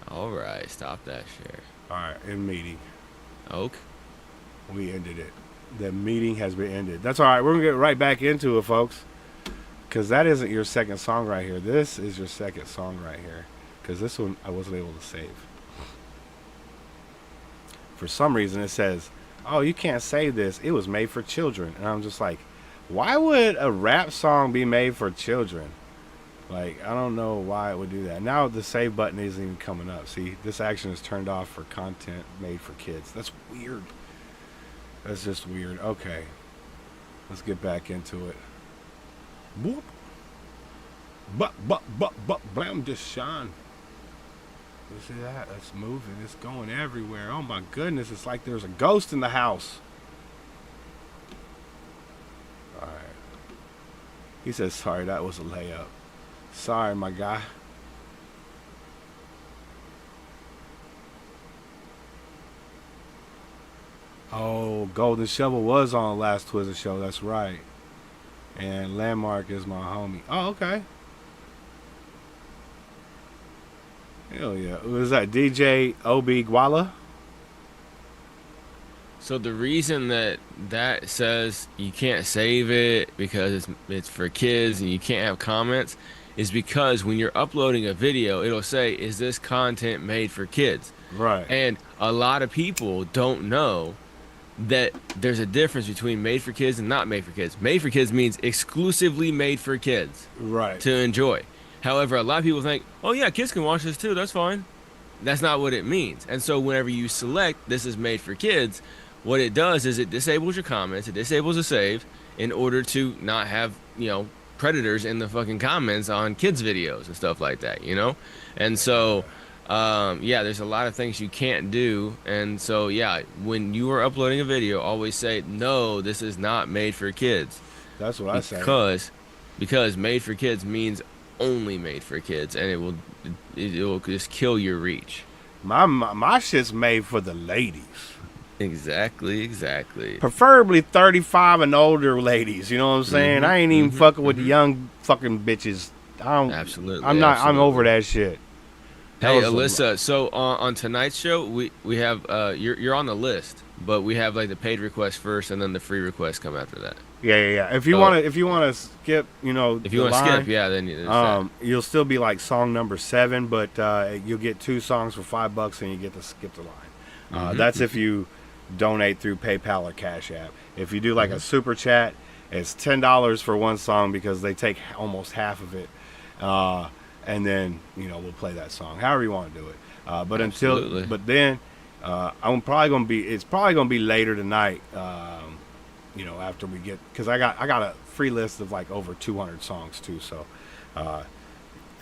All right, stop that share. All right, in meeting. Okay. We ended it. The meeting has been ended. That's all right. We're going to get right back into it, folks. Because that isn't your second song right here. This is your second song right here. Because this one I wasn't able to save. For some reason it says, oh, you can't save this. It was made for children. And I'm just like, why would a rap song be made for children? Like, I don't know why it would do that. Now the save button isn't even coming up. See, this action is turned off for content made for kids. That's weird. That's just weird. Okay. Let's get back into it. Whoop. Blam, just shine. You see that? It's moving. It's going everywhere. Oh my goodness. It's like there's a ghost in the house. Alright. He says, sorry, that was a layup. Sorry, my guy. Oh, Golden Shovel was on last Twizzler show. That's right. And Landmark is my homie. Oh, okay. Hell yeah. Who is that? DJ Obi Gwala? So the reason that says you can't save it because it's for kids and you can't have comments is because when you're uploading a video, it'll say, is this content made for kids? Right. And a lot of people don't know that there's a difference between made for kids and not made for kids. Made for kids means exclusively made for kids. Right. To enjoy. However, a lot of people think, oh yeah, kids can watch this too, that's fine. That's not what it means. And so whenever you select this is made for kids, what it does is it disables your comments, it disables the save in order to not have, predators in the fucking comments on kids videos and stuff like that, And so there's a lot of things you can't do. And so when you are uploading a video, always say, no, this is not made for kids. That's what I say. Because made for kids means only made for kids, and it will just kill your reach. My shit's made for the ladies. Exactly. Preferably 35 and older ladies. You know what I'm saying? I ain't even fucking with the young fucking bitches. Absolutely. I'm over that shit. Hey, Alyssa. So on tonight's show, we have you're on the list, but we have like the paid request first, and then the free requests come after that. Yeah. If you want to skip, if you want to skip, then you'll still be like song number 7, but you'll get 2 songs for $5, and you get to skip the line. That's if you donate through PayPal or Cash App. If you do like a super chat, it's $10 for one song because they take almost half of it, and then we'll play that song however you want to do it. But then it's probably gonna be later tonight. After we get, because I got a free list of like over 200 songs too. So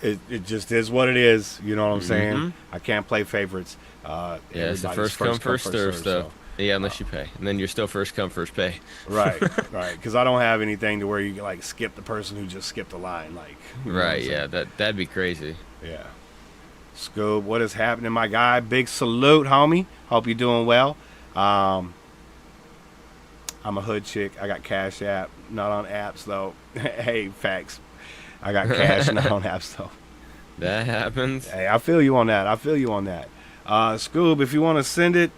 it just is what it is. You know what I'm saying? I can't play favorites. It's the first come first serve stuff. So. Yeah, unless you pay, and then you're still first come first pay. Right. Because I don't have anything to where you can like skip the person who just skipped the line. Like. Right. Yeah. That'd be crazy. Yeah. Scoob, what is happening, my guy? Big salute, homie. Hope you're doing well. I'm a hood chick. I got Cash App, not on apps though. Hey, facts. I got cash, not on apps though. That happens. Hey, I feel you on that. Scoob, if you want to send it,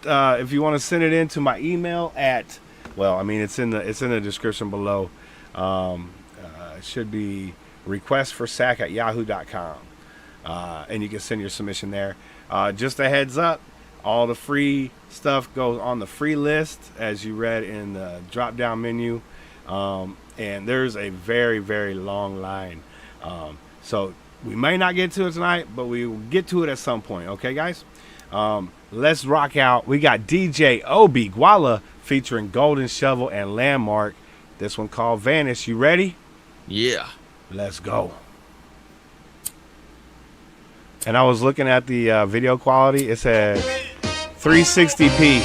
into my email at, it's in the description below. It should be requestforsack@yahoo.com, and you can send your submission there. Just a heads up, all the free stuff goes on the free list, as you read in the drop down menu, and there's a very, very long line. So we may not get to it tonight, but we will get to it at some point. Okay, guys? Let's rock out. We got DJ Obi Gwala featuring Golden Shovel and Landmark. This one called Vanish. You ready? Yeah. Let's go. And I was looking at the video quality. It said 360p.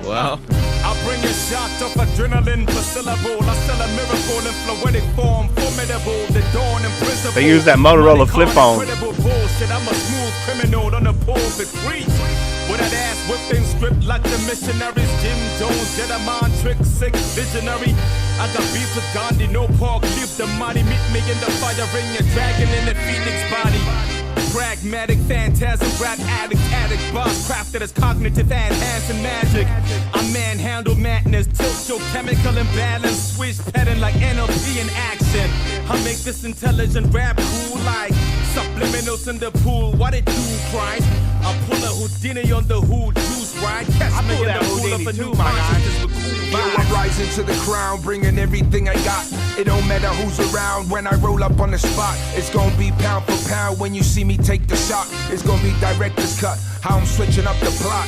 Wow. I bring a shot of adrenaline per syllable. I sell a miracle in fluidic form, formidable. The dawn and principle. They use that Motorola flip phone. Incredible bullshit. I'm a smooth criminal on the pulpit preach. With that ass whipped and stripped like the missionaries. Jim Jones, Jedi mind trick, sick visionary. I got beef with Gandhi, no pork, leave the money. Meet me in the fire ring, a dragon in the phoenix body. Pragmatic, phantasm, rat addict, boss crafted as cognitive enhancing magic. I manhandle madness, tilt your chemical imbalance, switch pattern like NLP in action. I make this intelligent rap cool like subliminals in the pool. What it do, Christ? I pull a Houdini on the hood juice, right? Catch me in the pool of a new consciousness with cool vibes. I'm rising to the crown, bringing everything I got. It don't matter who's around when I roll up on the spot. It's gonna be pound for pound when you see me take the shot. It's gonna be director's cut, how I'm switching up the plot.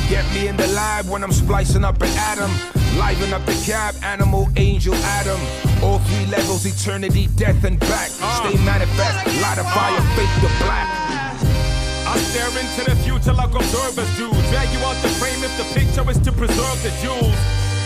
Get me in the lab when I'm splicing up an atom. Liven up the cab, animal, angel, Adam. All three levels, eternity, death, and back. Stay manifest, light a fire, fake the black. I stare into the future like observers do. Drag you out the frame if the picture is to preserve the jewels.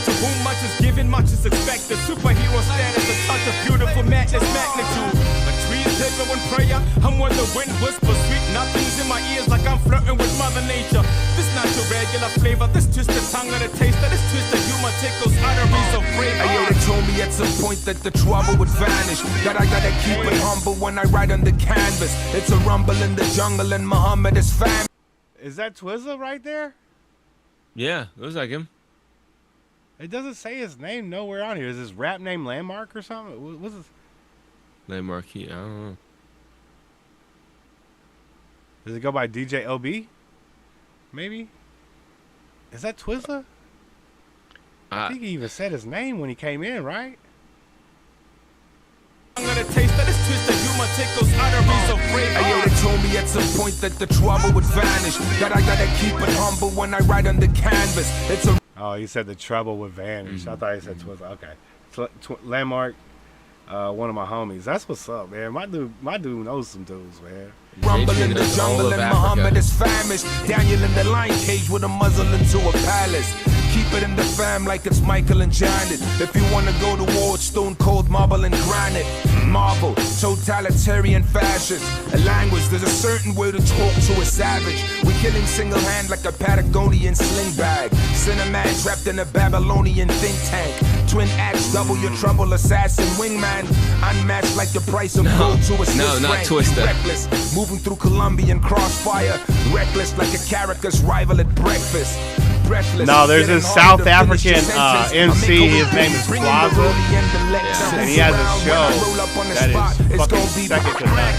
To whom much is given, much is expected. Superhero status, a touch of beautiful madness, magnitude. A tree's paper when prayer, I'm where the wind whispers. Sweet nothings in my ears like I'm flirting with Mother Nature. This not your regular flavor, this just the tongue of the taster. This twist of humor tickles utterance of brave. Hey, yo, they told me at some point that the trouble would vanish. That I gotta keep it humble when I write on the canvas. It's a rumble in the jungle and Muhammad is fam. Is that Twizzler right there? Yeah, looks like him. It doesn't say his name nowhere on here. Is his rap name Landmark or something? What's his? Landmark, I don't know. Does it go by DJ OB? Maybe? Is that Twizzler? I think he even said his name when he came in, right? Hey, yo, they told me at some point that the trouble would vanish. That I gotta keep it humble when I write on the canvas. It's a Oh, he said the trouble would vanish. I thought he said Twizzler. Okay. Landmark, one of my homies. That's what's up, man. My dude knows some dudes, man. rumble in the jungle and Muhammad is famished. Daniel in the lion cage with a muzzle into a palace. Keep it in the fam like it's Michael and Janet. If you wanna go to war, it's stone cold marble and granite. Marvel, totalitarian fascist. A language, there's a certain way to talk to a savage. We killing single hand like a Patagonian sling bag. Cinnamon trapped in a Babylonian think tank. Twin axe, double your trouble, assassin, wingman. Unmatched like the price of gold to a Swiss not franc. Twister. Reckless, moving through Colombian crossfire. Reckless like a Caracas rival at breakfast. No, there's this South African MC. His name is Plaza, and he has a show that is fucking second to none.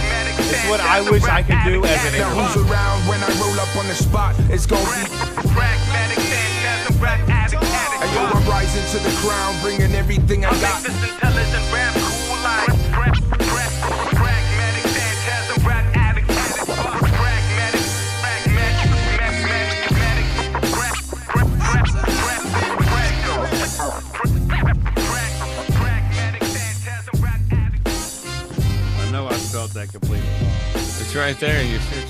It's what I wish I could do as an interviewer. Around when I roll up on the spot, it's gonna be pragmatic, phantasm, rap addict. Hey, yo, I'm rising to the crown, bringing everything I got. This intelligent rap cool like pragmatic, phantasm, rap addict. Pragmatic. I know I spelled that completely wrong. It's right there in your search.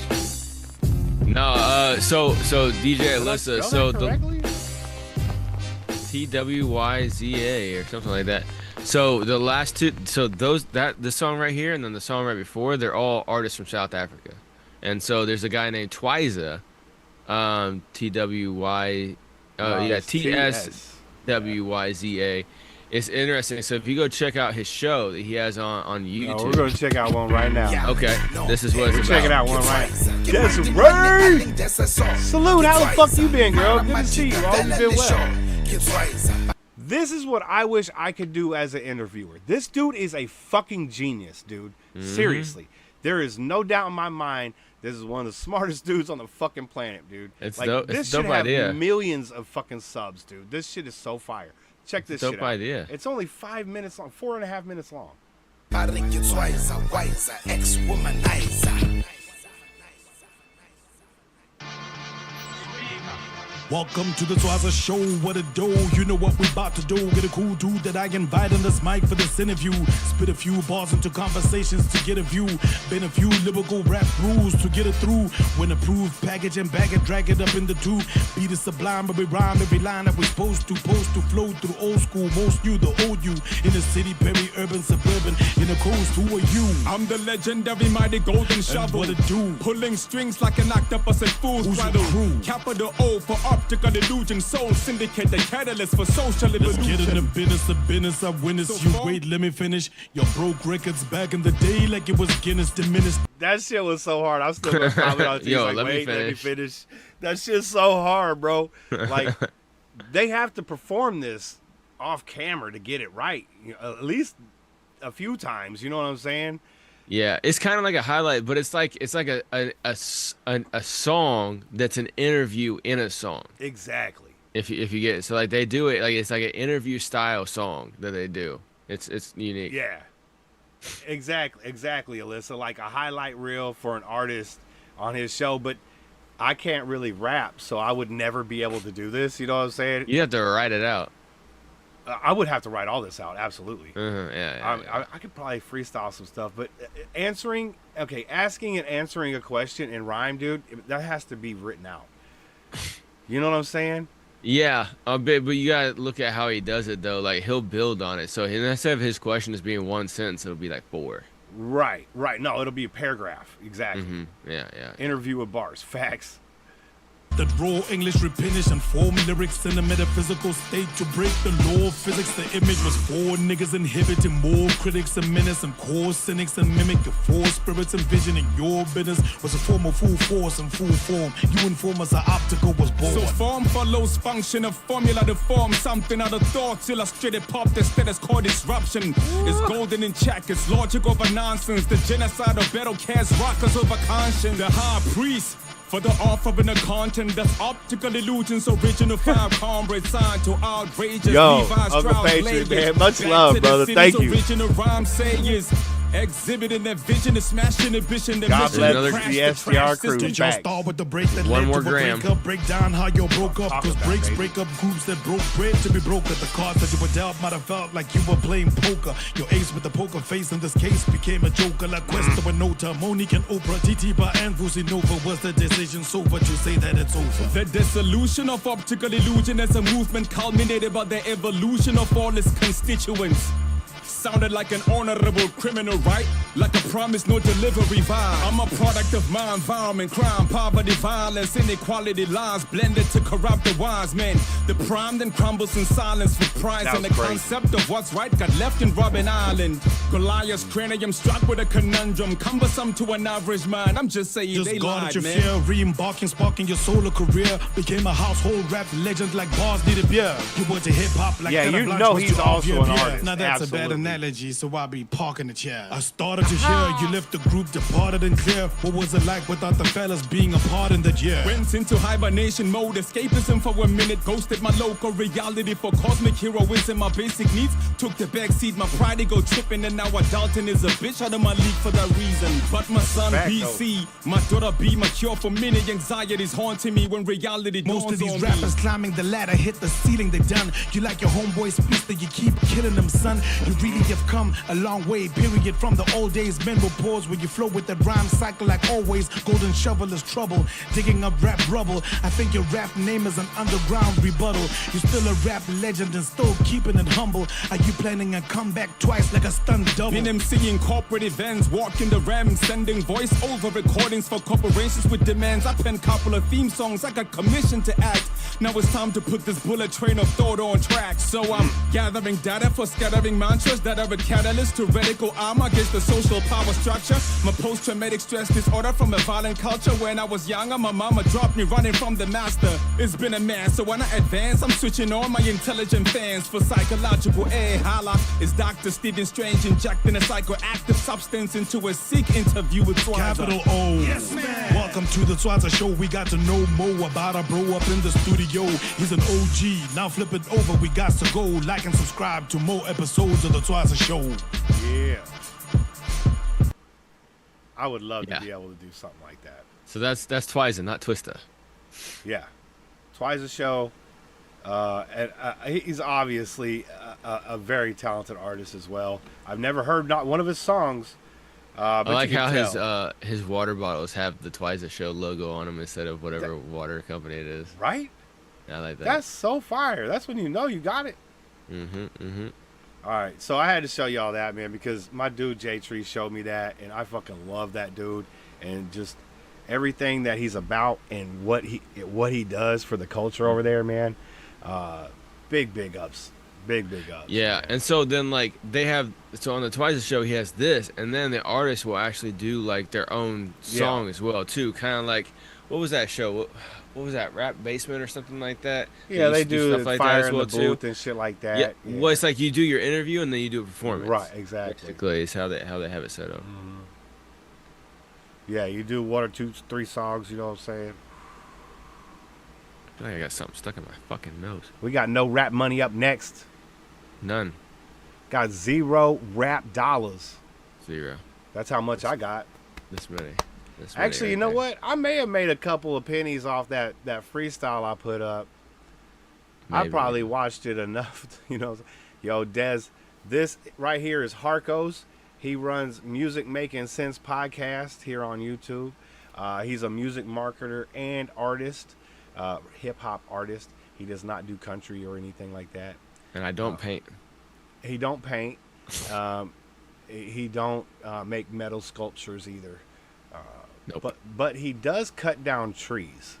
No, so DJ Alyssa, so the TWYZA or something like that. So the last two, so this song right here and then the song right before, they're all artists from South Africa, and so there's a guy named Twiza, TSWYZA. It's interesting. So if you go check out his show that he has on YouTube, we're gonna check out one right now. Okay, this is what it's about. Checking out one right now. Yes, Ray! Salute, how the fuck you been, girl? Good to see you. I hope you been well. This is what I wish I could do as an interviewer. This dude is a fucking genius, dude. Seriously. There is no doubt in my mind this is one of the smartest dudes on the fucking planet, dude. It's like, dope. This it's a dope should have idea. millions of fucking subs, dude. This shit is so fire. Check this shit out. Dope idea. It's only 5 minutes long, 4.5 minutes long. Welcome to the Swaza Show, what a do. You know what we about to do. Get a cool dude that I invite on this mic for this interview. Spit a few bars into conversations to get a view. Been a few lyrical rap rules to get it through. When approved, package and bag it, drag it up in the tube. Beat it sublime, but we rhyme every line that we're supposed to. Post to flow through old school, most new, the old you. In the city, peri-urban, suburban. In the coast, who are you? I'm the legendary mighty golden shovel. What it do? Pulling strings like an octopus and fool's Who's throttle. the crew? Capital O for optical illusion. Soul syndicate, the catalyst for social Let's evolution. get in the business, I witness So you. far? Wait, let me finish. Your broke records back in the day like it was Guinness diminished. That shit was so hard. I'm still gonna comment on it. Yo, Like, let me wait, let me finish. finish. That shit's so hard, bro. Like, they have to perform this off camera to get it right. You know, at least a few times. You know what I'm saying? Yeah, it's kind of like a highlight, but it's like a song that's an interview in a song. Exactly. If you get it, so like they do it like it's like an interview style song that they do. It's unique. Yeah. Exactly, Alyssa. Like a highlight reel for an artist on his show, but I can't really rap, so I would never be able to do this. You know what I'm saying? You have to write it out. I would have to write all this out, absolutely. Yeah. I could probably freestyle some stuff, but asking and answering a question in rhyme, dude, that has to be written out. You know what I'm saying? Yeah, a bit, but you gotta look at how he does it though. Like he'll build on it. So instead of his question as being one sentence, it'll be like 4. Right. No, it'll be a paragraph. Exactly. Yeah. Interview with bars. Facts. That raw English replenish and form lyrics in a metaphysical state to break the law of physics. The image was 4 niggas inhibiting more critics and menace and core cynics and mimic your 4 spirits and vision in your business was a form of full force and full form. You inform us our optical was born. So form follows function, a formula to form something out of thoughts. Illustrated pop, the status called disruption. It's golden in check, it's logic over nonsense. The genocide of battle cast rockers over conscience. The high priest for the offering of content that's optical illusions, original 5 comrades signed to outrageous. Yo, Levi's Uncle Strauss Patriot, labels. man, much Back love, to the brother. city's Thank you. Original rhyme sayers. Exhibiting that vision, the smashing ambition, the God mission, bless another crash the the SJR trash crew. system. Y'all Facts. start with the break that One led more to a gram. breakup. Break down how you broke up. Talk Cause about breaks that, break up groups that broke bread to be broke. At the cards that you were dealt might have felt like you were playing poker. Your ace with the poker face in this case became a joker. Like Questa with Nota, Monique and Oprah. TT by and Nova was the decision. So but you say that it's over. The dissolution of optical illusion as a movement culminated by the evolution of all its constituents. Sounded like an honorable criminal, right? Like a promise, no delivery vibe. I'm a product of my environment, crime, poverty, violence, inequality, lies blended to corrupt the wise men. The prime then crumbles in silence with pride, That and the was crazy. concept of what's right got left in Robben Island. Goliath's cranium struck with a conundrum, cumbersome to an average mind. I'm just saying Just they guarded lied, your man. fear, re-embarking, sparking your solo career. Became a household rap legend like bars need a beer. You went to hip-hop like Yeah, Carte you Blanche know was he's to also RVM. an Yeah, artist. Now that's a Absolutely. bad analogy, so I'll be parking the chair. I started to hear you left the group, departed and clear. What was it like without the fellas being a part in that year? Went into hibernation mode, escapism for a minute, ghosted my local reality for cosmic heroism. My basic needs took the backseat, my pride go tripping, and now adulting is a bitch out of my league for that reason. But my son Fact, BC, my daughter B, my cure for many anxieties haunting me when reality Most of dawns these on rappers me. climbing the ladder hit the ceiling, they done. You like your homeboys speech that you keep killing them, son. You really have come a long way, period. From the old days, men will pause where you flow with that rhyme cycle like always. Golden shovel is trouble, digging up rap rubble. I think your rap name is an underground rebuttal. You're still a rap legend and still keeping it humble. Are you planning a comeback twice like a stunt double? Been emceeing corporate events, walking the ram, sending voice over recordings for corporations with demands. I pen couple of theme songs, I got commissioned to act. Now it's time to put this bullet train of thought on track. So I'm gathering data for scattering mantras that are a catalyst to radical armor against the social power structure. My post-traumatic stress disorder from a violent culture. When I was younger, my mama dropped me running from the master. It's been a mess, so when I advance, I'm switching on my intelligent fans for psychological air. Holla, it's Dr. Stephen Strange injecting a psychoactive substance into a sick interview with Swaza. Capital O. Yes, man. Welcome to the Swaza Show. We got to know more about our bro up in the studio. He's an OG. Now flip it over. We got to go. Like and subscribe to more episodes of the Swaza Show. Yeah. I would love Yeah. to be able to do something like that. So that's Twiza, not Twista. Yeah. Twice a show. And he's obviously a very talented artist as well. I've never heard not one of his songs. But I like you can how tell. his water bottles have the Twice a Show logo on them instead of whatever water company it is. Right? I like that. That's so fire. That's when you know you got it. All right, so I had to show y'all that, man, because my dude J Tree showed me that, and I fucking love that dude, and just everything that he's about and what he does for the culture over there, man. Big ups. Big ups. Yeah, man. and so then like they have on the Twice show he has this, and then the artists will actually do like their own song as well too, kind of like what was that show? What was that, Rap Basement or something like that? Yeah, they do stuff like fire that as in well the booth and shit like that. Yeah. Yeah. Well, it's like you do your interview and then you do a performance. Right, exactly. Basically, is how they have it set up. Yeah, you do 1 or 2, 3 songs. You know what I'm saying? I feel like I got something stuck in my fucking nose. We got no rap money up next. None. Got 0 rap dollars. 0. That's how much I got. This many. Actually, you know what? I may have made a couple of pennies off that freestyle I put up. Maybe. I probably watched it enough, you know. Yo, Des, this right here is Harkos. He runs Music Making Sense podcast here on YouTube. He's a music marketer and artist, hip hop artist. He does not do country or anything like that. And I don't paint. He don't paint. He don't make metal sculptures either. Nope. But he does cut down trees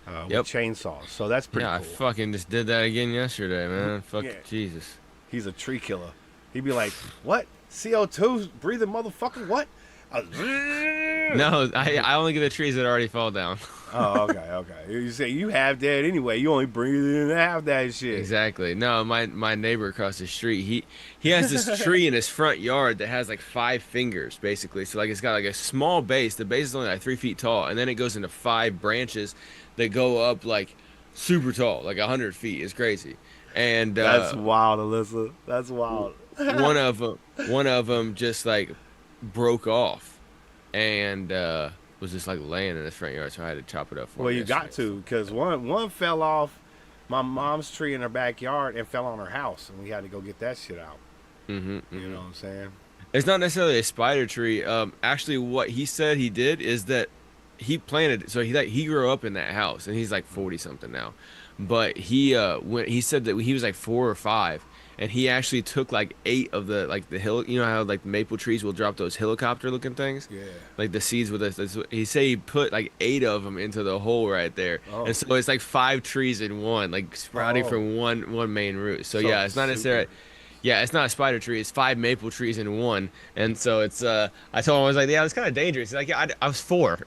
with chainsaws, so that's pretty cool. I fucking just did that again yesterday, man. Fuck Jesus. He's a tree killer. He'd be like, "What? CO2 breathing motherfucker? What?" No, I only get the trees that already fall down. Oh, okay. You say you have that anyway. You only breathe in half that shit. Exactly. No, my neighbor across the street, he has this tree in his front yard that has like 5 fingers basically. So like it's got like a small base. The base is only like 3 feet tall, and then it goes into 5 branches that go up like super tall, like 100 feet. It's crazy. And that's wild, Alyssa. That's wild. one of them just like broke off, and was just like laying in the front yard, so I had to chop it up for him. Well, you got to, because one fell off my mom's tree in her backyard and fell on her house, and we had to go get that shit out. You know what I'm saying? It's not necessarily a spider tree. Actually, what he said he did is that he planted. So he grew up in that house, and he's like 40 something now. But he said that he was like 4 or 5. And he actually took like 8 of the hill. You know how like maple trees will drop those helicopter looking things? Yeah. Like the seeds with this. He said he put like 8 of them into the hole right there. Oh. And so it's like 5 trees in one, like sprouting from one main root. So yeah, it's not necessarily. Yeah, it's not a spider tree. It's 5 maple trees in one. And so it's. I told him, I was like, yeah, it's kind of dangerous. He's like, yeah, I was 4.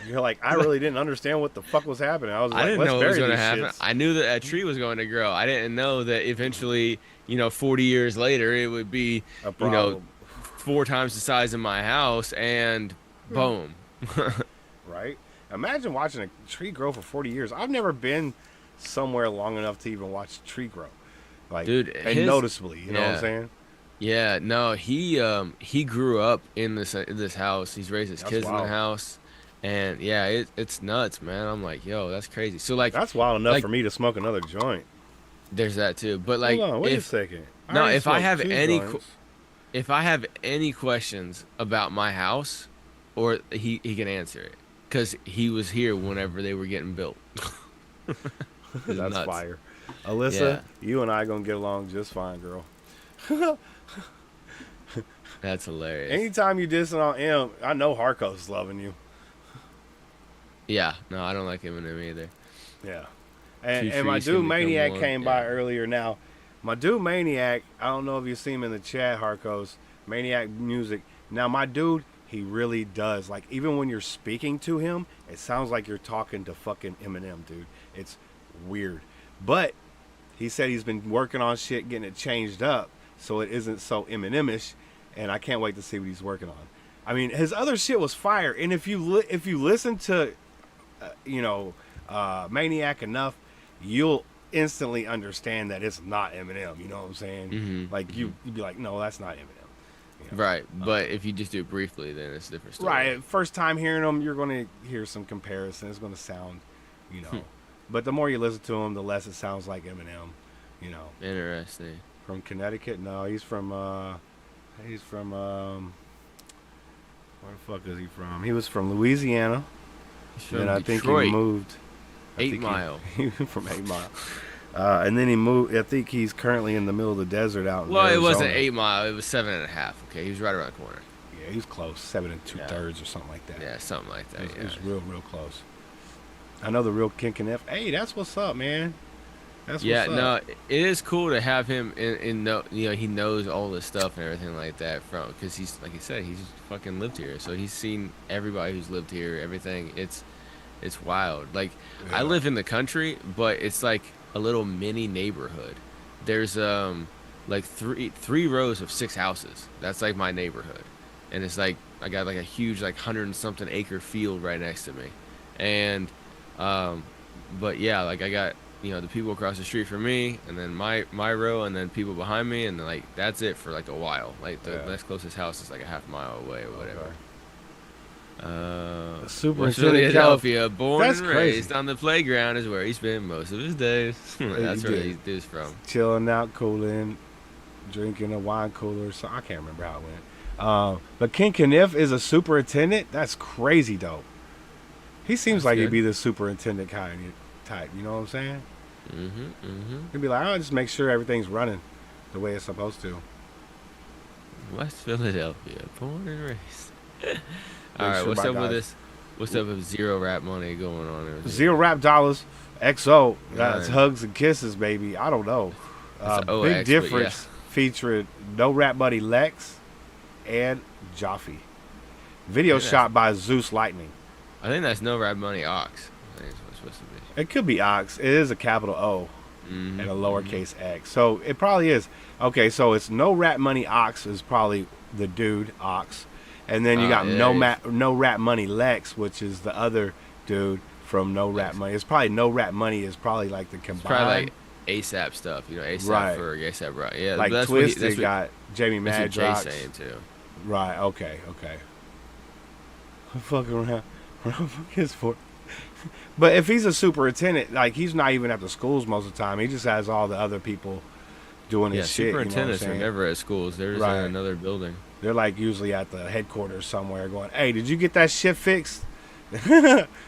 You're like, I really didn't understand what the fuck was happening. I was like, I didn't know what was going to happen. Shits. I knew that a tree was going to grow. I didn't know that eventually, 40 years later, it would be, 4 times the size of my house, and boom. Right? Imagine watching a tree grow for 40 years. I've never been somewhere long enough to even watch a tree grow. Like, dude, and noticeably, you know what I'm saying? Yeah, no, he grew up in this house. He's raised his kids in the house, and yeah, it's nuts, man. I'm like, yo, that's crazy. So like, that's wild enough for me to smoke another joint. There's that too, but like, hold on, wait a second. No, if I have any questions about my house, or he can answer it, because he was here whenever they were getting built. That's nuts. Fire. Alyssa, you and I gonna get along just fine, girl. That's hilarious. Anytime you dissing on M, I know Harkos is loving you. Yeah, no, I don't like Eminem either. Yeah, and my dude Maniac came by earlier. Now, my dude Maniac, I don't know if you see him in the chat, Harkos, Maniac Music. Now, my dude, he really does. Like, even when you're speaking to him, it sounds like you're talking to fucking Eminem, dude. It's weird. But he said he's been working on shit, getting it changed up so it isn't so Eminem-ish, and I can't wait to see what he's working on. I mean, his other shit was fire, and if you listen to, Maniac enough, you'll instantly understand that it's not Eminem. You know what I'm saying? Like you'd be like, no, that's not Eminem. Right, but if you just do it briefly, then it's a different story. Right, first time hearing him, you're going to hear some comparison. It's going to sound, But the more you listen to him, the less it sounds like Eminem. You know. Interesting. From Connecticut? No, he's from where the fuck is he from? He was from Louisiana. He's from and I Detroit. think he moved. 8 Mile. He from 8 Mile. And then he moved. I think he's currently in the middle of the desert out in Arizona. It wasn't 8 Mile. It was 7.5. Okay, he was right around the corner. Yeah, he was close. 7 2/3 or something like that. Yeah, something like that. It was real close. I know the real King Kniff. Hey, that's what's up, man. That's what's up. No, it is cool to have him in he knows all this stuff and everything like that because he's, like you said, he's fucking lived here. So he's seen everybody who's lived here, everything. It's wild. Like, yeah. I live in the country, but it's like a little mini neighborhood. There's like three rows of 6 houses. That's like my neighborhood. And it's like I got like a huge like 100-something acre field right next to me. And but yeah, like I got the people across the street from me, and then my row, and then people behind me, and like that's it for like a while. Like the next closest house is like a half mile away or whatever. Super Philadelphia, born that's and crazy. raised on the playground is where he spent most of his days. That's where he's from. Chilling out, cooling, drinking a wine cooler. So I can't remember how it went. But King Kniff is a superintendent. That's crazy dope. He seems like he'd be the superintendent kind of type. You know what I'm saying? He'd be like, I'll just make sure everything's running the way it's supposed to. West Philadelphia, born and raised. All right, what's up with this? What's up with Zero Rap Money going on? Zero Rap Dollars, XO. That's Hugs and Kisses, baby. I don't know. Big difference featuring No Rap Money Lex and Jaffe. Video shot by Zeus Lightning. I think that's No Rap Money Ox. I think it's supposed to be. It could be Ox. It is a capital O and a lowercase X. So it probably is. Okay, so it's No Rap Money Ox is probably the dude, Ox. And then you got No Rap Money Lex, which is the other dude from No Rap Money. It's probably No Rap Money is probably like the combined. It's probably like ASAP stuff, ASAP right. for ASAP, right? Yeah, like that's Twisted got Jamie Madrox. That's what Jay's saying too. Right. Okay. I'm fucking around. His for. But if he's a superintendent, like he's not even at the schools most of the time. He just has all the other people doing his shit. Superintendents are never at schools. They're just in another building. They're like usually at the headquarters somewhere going, hey, did you get that shit fixed?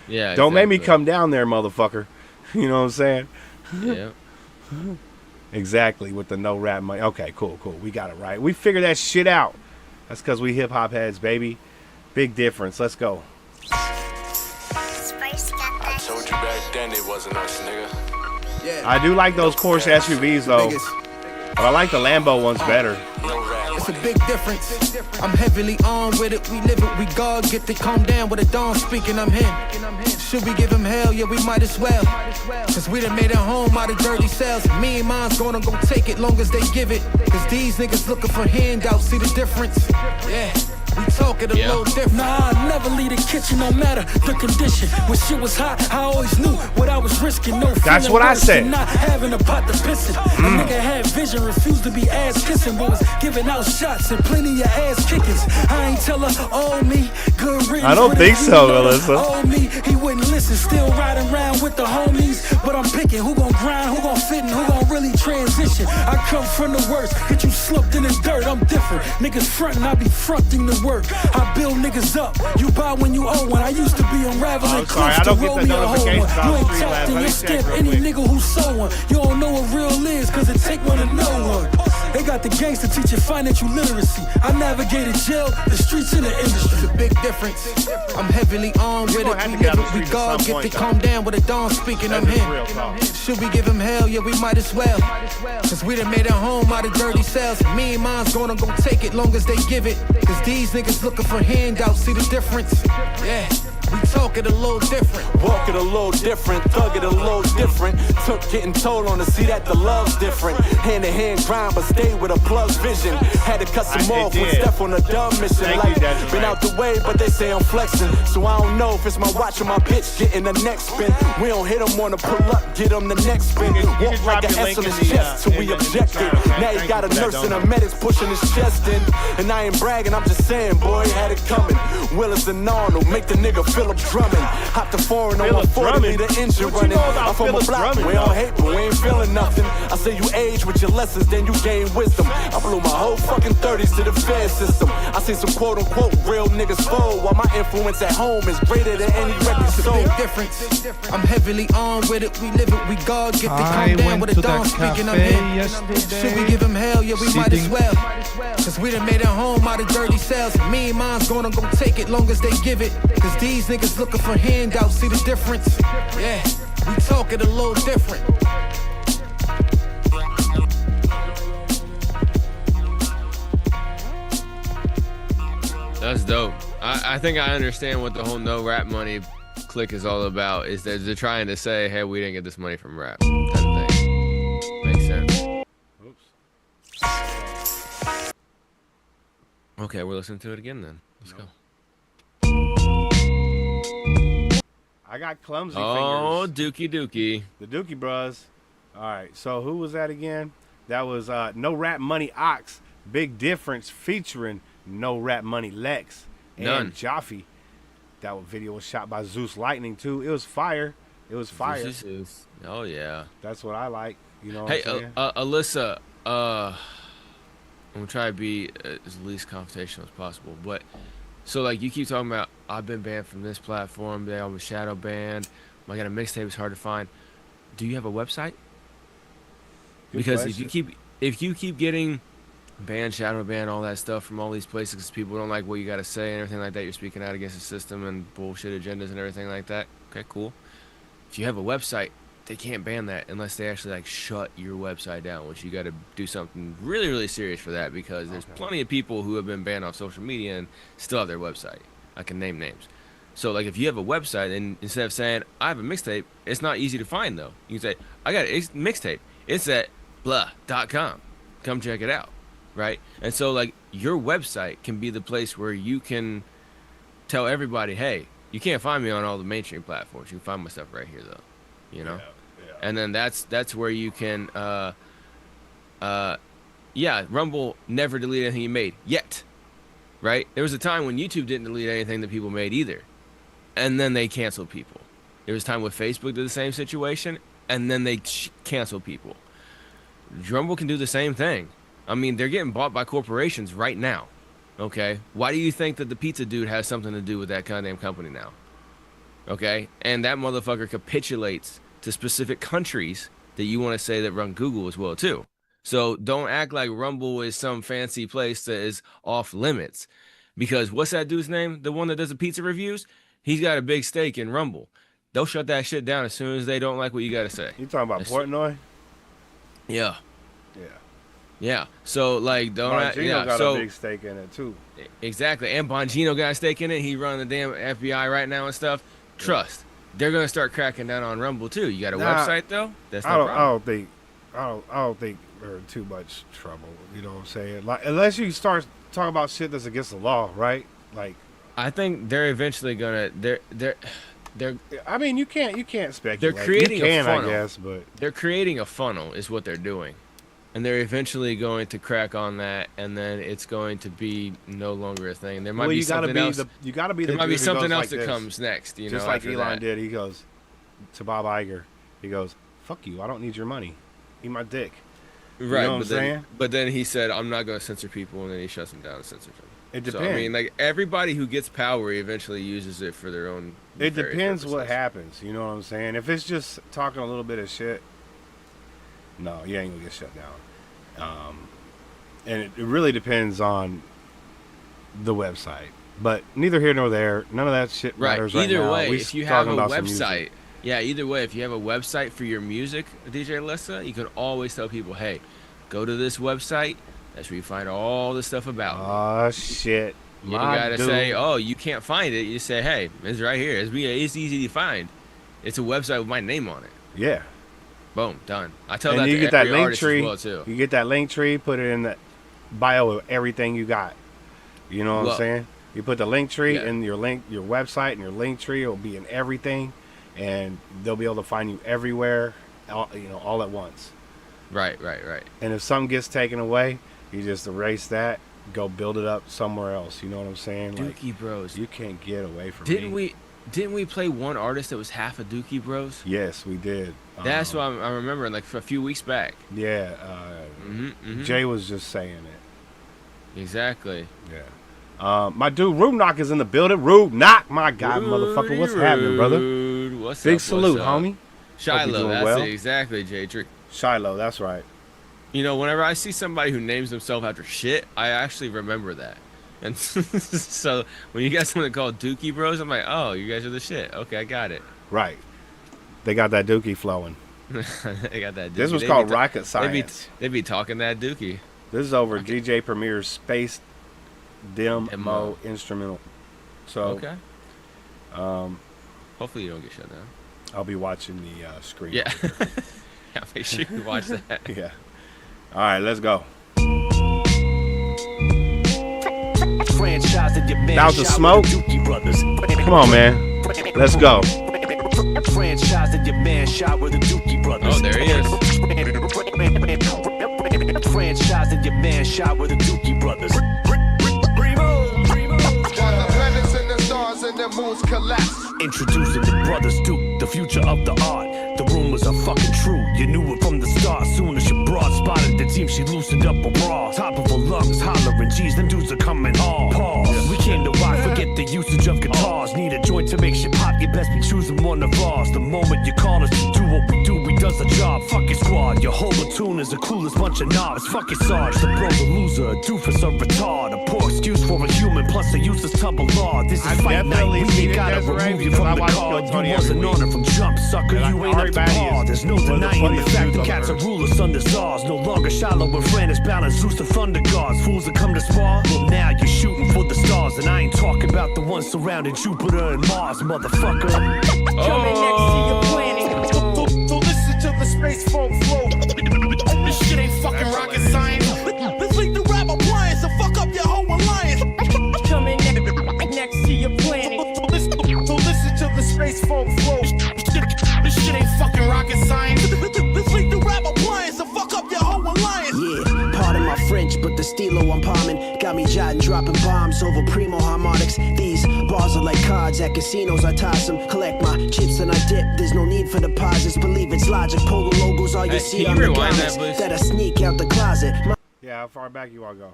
Yeah. Don't make me come down there, motherfucker. You know what I'm saying? Yeah. Exactly, with the No Rap Money. Okay, cool. We got it right. We figured that shit out. That's because we hip hop heads, baby. Big difference. Let's go. I told you back then it wasn't us, nigga. Yeah. I do like those Porsche SUVs though, but I like the Lambo ones better. It's a big difference. I'm heavily armed with it. We live it, we God get to calm down with a dawn speaking. I'm him. Should we give him hell? Yeah, we might as well. Cause we done made it home out of dirty cells. Me and mine's gonna go take it long as they give it. Cause these niggas looking for handouts. See the difference? Yeah. We talk it a little different. Nah, I never leave the kitchen, no matter the condition. When shit was hot, I always knew what I was risking. No, that's what I said. Not having a pot to piss it. A nigga had vision, refused to be ass kissing, but was giving out shots and plenty of ass kickings. I ain't tell her, oh me, good riddance. I don't think so, Melissa. Oh me, he wouldn't listen. Still riding around with the homies, but I'm picking who gon' grind, who gon' fit, and who gon' really transition. I come from the worst, get you slipped in the dirt. I'm different. Niggas frontin', I be fronting the work. I build niggas up. You buy when you owe one. I used to be unraveling clips to roll me a whole one. You ain't tapped in your skip any nigga who sold one. You don't know what real is, cause it take one to know one. They got the gangster teaching financial literacy. I navigated jail, the streets in the industry. It's a big difference. I'm heavily armed with it. We live it, we God get to calm down with a dawn speaking. I'm him. Should we give him hell? Yeah, we might as well. Cause we done made it home out of dirty cells. Me and mine's gonna go take it long as they give it. Cause these niggas looking for handouts. See the difference? Yeah. We talk it a little different. Walk it a little different, thug it a little different. Took getting told on to see that the love's different. Hand to hand grind, but stay with a plug's vision. Had to cut some off with Steph on a dumb mission. Like, been out the way, but they say I'm flexing. So I don't know if it's my watch or my bitch getting the next spin. We don't hit them on the pull up, get them the next spin. Walk like an S on his chest till we objected. Now he got a nurse and a medics pushing his chest in. And I ain't bragging, I'm just saying, boy, had it coming. Willis and Arnold, make the nigga Philip Drummond. Hop the foreign on my 40, lead the engine running. I'm from a block, we don't hate, but we ain't feeling nothing. I say you age with your lessons, then you gain wisdom. I blew my whole fucking 30s to the Fed system. I seen some quote unquote real niggas fold, while my influence at home is greater than any record sold. Big difference. I'm heavily armed with it. We live it. We God get the calm down with a dawn speaking. I'm in. Should we give him hell? Yeah, we might as well. Cause we done made a home out of dirty cells. Me and mine's gonna go take it long as they give it. Cause these niggas looking for handouts. See the difference? Yeah, we talk it a little different. That's dope. I think I understand what the whole no rap money clique is all about. Is that they're trying to say, hey, we didn't get this money from rap. Kind of thing. Makes sense. Oops. Okay, we're listening to it again then. Let's go. I got clumsy fingers. Oh, Dookie. The Dookie Bros. All right, so who was that again? That was No Rap Money Ox. Big Difference featuring No Rap Money Lex and Jaffe. That video was shot by Zeus Lightning too. It was fire. It was fire. Zeus. Oh yeah. That's what I like. You know. Hey, what I'm Alyssa. I'm gonna try to be as least confrontational as possible. But so like you keep talking about, I've been banned from this platform. They almost shadow banned. I got a mixtape. It's hard to find. Do you have a website? Because if you keep getting banned, shadow banned, all that stuff from all these places because people don't like what you got to say and everything like that, you're speaking out against the system and bullshit agendas and everything like that. Okay, cool. If you have a website, they can't ban that unless they actually like shut your website down, which you got to do something really, really serious for that, because there's plenty of people who have been banned off social media and still have their website. I can name names. So like if you have a website, and instead of saying I have a mixtape, it's not easy to find though. You can say I got a mixtape. It's at blah.com. Come check it out. Right? And so like your website can be the place where you can tell everybody, hey, you can't find me on all the mainstream platforms. You can find my stuff right here though. You know? Yeah. And then that's where you can Rumble never deleted anything you made yet. Right? There was a time when YouTube didn't delete anything that people made either. And then they canceled people. There was a time when Facebook did the same situation, and then they canceled people. Rumble can do the same thing. I mean, they're getting bought by corporations right now. Okay? Why do you think that the pizza dude has something to do with that goddamn company now? Okay? And that motherfucker capitulates to specific countries that you want to say that run Google as well, too. So don't act like Rumble is some fancy place that is off limits. Because what's that dude's name? The one that does the pizza reviews? He's got a big stake in Rumble. They'll shut that shit down as soon as they don't like what you got to say. You talking about Portnoy? Yeah. Yeah. Yeah. So, like, don't... Bongino got a big stake in it, too. Exactly. And Bongino got a stake in it. He run the damn FBI right now and stuff. Trust. They're going to start cracking down on Rumble, too. You got a website, though? That's no problem. I don't think they're in too much trouble. You know what I'm saying? Like, unless you start talking about shit that's against the law, right? Like, I think they're eventually gonna. They're. I mean, you can't speculate. They're creating a funnel. I guess, but they're creating a funnel is what they're doing, and they're eventually going to crack on that, and then it's going to be no longer a thing. There might be something else. You got to be. There might be something else that comes next. You just know, like Elon did. He goes to Bob Iger. He goes, "Fuck you! I don't need your money. Eat my dick." Right, you know what I'm saying? But then he said, "I'm not going to censor people," and then he shuts them down and censors them. It depends. So, I mean, like everybody who gets power eventually uses it for their own. It depends what happens. You know what I'm saying? If it's just talking a little bit of shit, no, you ain't gonna get shut down. And it really depends on the website. But neither here nor there. None of that shit matters right now. Either way, if you have a website, either way, if you have a website for your music, DJ Lessa, you can always tell people, hey, go to this website. That's where you find all the stuff about me. Oh, shit. You gotta say, oh, you can't find it. You say, hey, it's right here. It's easy to find. It's a website with my name on it. Yeah. Boom, done. I tell and that you to get that every link artist tree, as well, too. You get that link tree, put it in the bio of everything you got. You know what I'm saying? You put the link tree in your website, and your link tree will be in everything, and they'll be able to find you everywhere, all at once. Right. And if something gets taken away, you just erase that, go build it up somewhere else. You know what I'm saying? Dookie like, Bros. You can't get away from me. Didn't we play one artist that was half a Dookie Bros? Yes, we did. That's what I'm remembering, like for a few weeks back. Yeah. Jay was just saying it. Exactly. Yeah. My dude, Rude Knock is in the building. Rude Knock, my God, motherfucker. What's happening, brother? What's Big up, salute, what's up? homie. Shiloh, that's it, exactly, J-Trick. Shiloh, that's right. You know, whenever I see somebody who names themselves after shit, I actually remember that. And so when you got someone called Dookie Bros, I'm like, oh, you guys are the shit. Okay, I got it. Right. They got that Dookie flowing. They got that Dookie. This was called Rocket Science. They be talking that Dookie. This is over DJ Premier's Space Demo Instrumental. So, okay. Hopefully you don't get shut down. I'll be watching the screen. Yeah. Yeah, make sure you watch that. Yeah. All right, let's go. Out the smoke. Come on, man. Let's go. Oh, there he is. Franchise and your man shot with the Dookie Brothers. Introducing the Brothers Duke, the future of the art. The rumors are fucking true. You knew it from the start. Soon as your broad spotted the team, she loosened up a bra. Top of her lungs, hollering, geez, them dudes are coming hard. Pause. We came to rock, forget the usage of guitars. Need a joint to make shit pop, you best be choosing one of ours. The moment you call us to do what we do, we does the job. Fuck your squad, your whole platoon is a clueless bunch of knobs. Fuck your Sarge, the bro's a loser, a doofus, a retard. A poor excuse for a human, plus a useless tub of law. This is fight night, we ain't gotta remove you from the card. You wasn't on it from jump, sucker, you ain't up to par. There's no denying the fact the cats are rulers under czars. No longer Shiloh and Fran is balanced, Zeus the thunder gods. Fools that come to spar, well now you're shooting for the stars. And I ain't talking about the ones surrounding Jupiter and Mars, motherfucker. Coming next to your planet. So listen to the space folk flow. This shit ain't fucking rocket science. Let's leave the rap appliance and fuck up your whole alliance. Coming next to your planet. So listen to the space folk flow. This shit ain't fucking rocket science. Let's leave the rap appliance and fuck up your whole alliance. Yeah, pardon my French, but the stilo I'm palming got me jotting, dropping bombs over primo harmonics. These bars are like cards at casinos. I toss them, collect my chips and I dip. There's no need for deposits. Believe it's logic. Polo logos, all you see on the garments that I sneak out the closet. Yeah, how far back you want to go?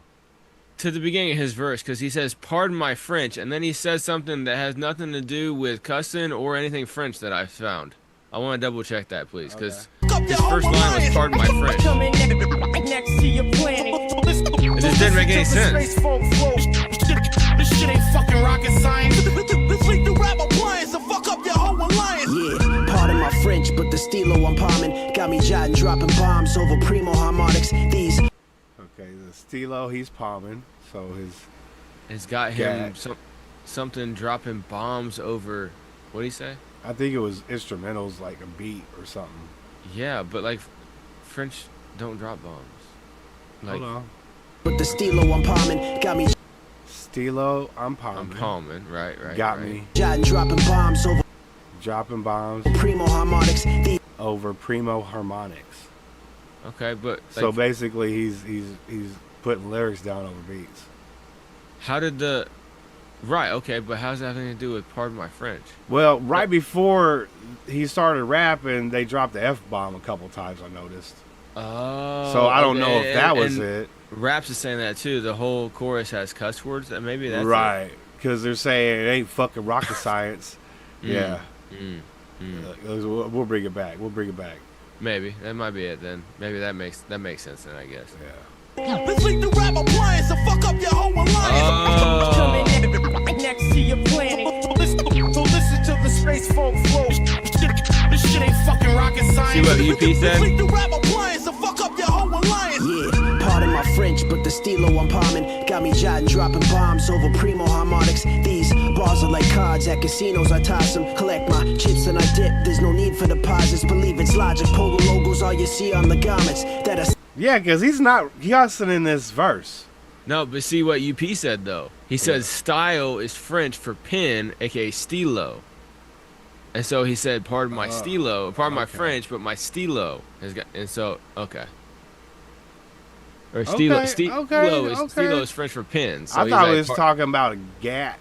To the beginning of his verse, because he says, pardon my French, and then he says something that has nothing to do with cussing or anything French that I found. I want to double check that, please, because his first line was pardon my French. Next to your planet. It just didn't make any sense. This shit ain't fucking rocket science. Let's leave the rap appliance and fuck up your whole alliance. Yeah, pardon my French, but the stilo I'm palming got me jotting, dropping bombs over primo harmonics. These. Okay, the stilo he's palming, so it's got him something dropping bombs over. What did he say? I think it was instrumentals, like a beat or something. Yeah, but like French don't drop bombs. Like, hold on. But the stilo I'm palming got me. Stilo I'm palming. I'm palming, right. Got me. Jotting, dropping bombs over. Dropping bombs. Primo harmonics. Over primo harmonics. Okay, but like, so basically he's putting lyrics down over beats. How did the right? Okay, but how's that having to do with pardon my French? Well, right before he started rapping, they dropped the F-bomb a couple times. I noticed. Oh. So I don't know if that was it. Raps is saying that too. The whole chorus has cuss words. And maybe that's right, because they're saying it ain't fucking rocket science. Yeah. We'll bring it back. Maybe that might be it then. Maybe that makes sense then, I guess. Yeah. Let's leave the rap appliance and fuck up your whole alliance. Coming next to your planet. So listen to the space folk flow. This shit ain't fucking rocket science. See what UP said? Let's leave the rap appliance and fuck up your whole alliance. Yeah, pardon my French, but the stilo I'm palming got me jotting, dropping bombs over primo harmonics. These bars are like cards at casinos. I toss them, collect my chips and I dip. There's no need for deposits. Believe it's logic. Polo logos, all you see on the garments that are. Yeah, because he's not cussing in this verse. No, but see what UP said though. He says style is French for pen, aka stilo. And so he said, pardon my stilo, pardon my French, but my stilo has got, and so okay. Or stilo, stilo is French for pen. So I thought he was talking about a gat.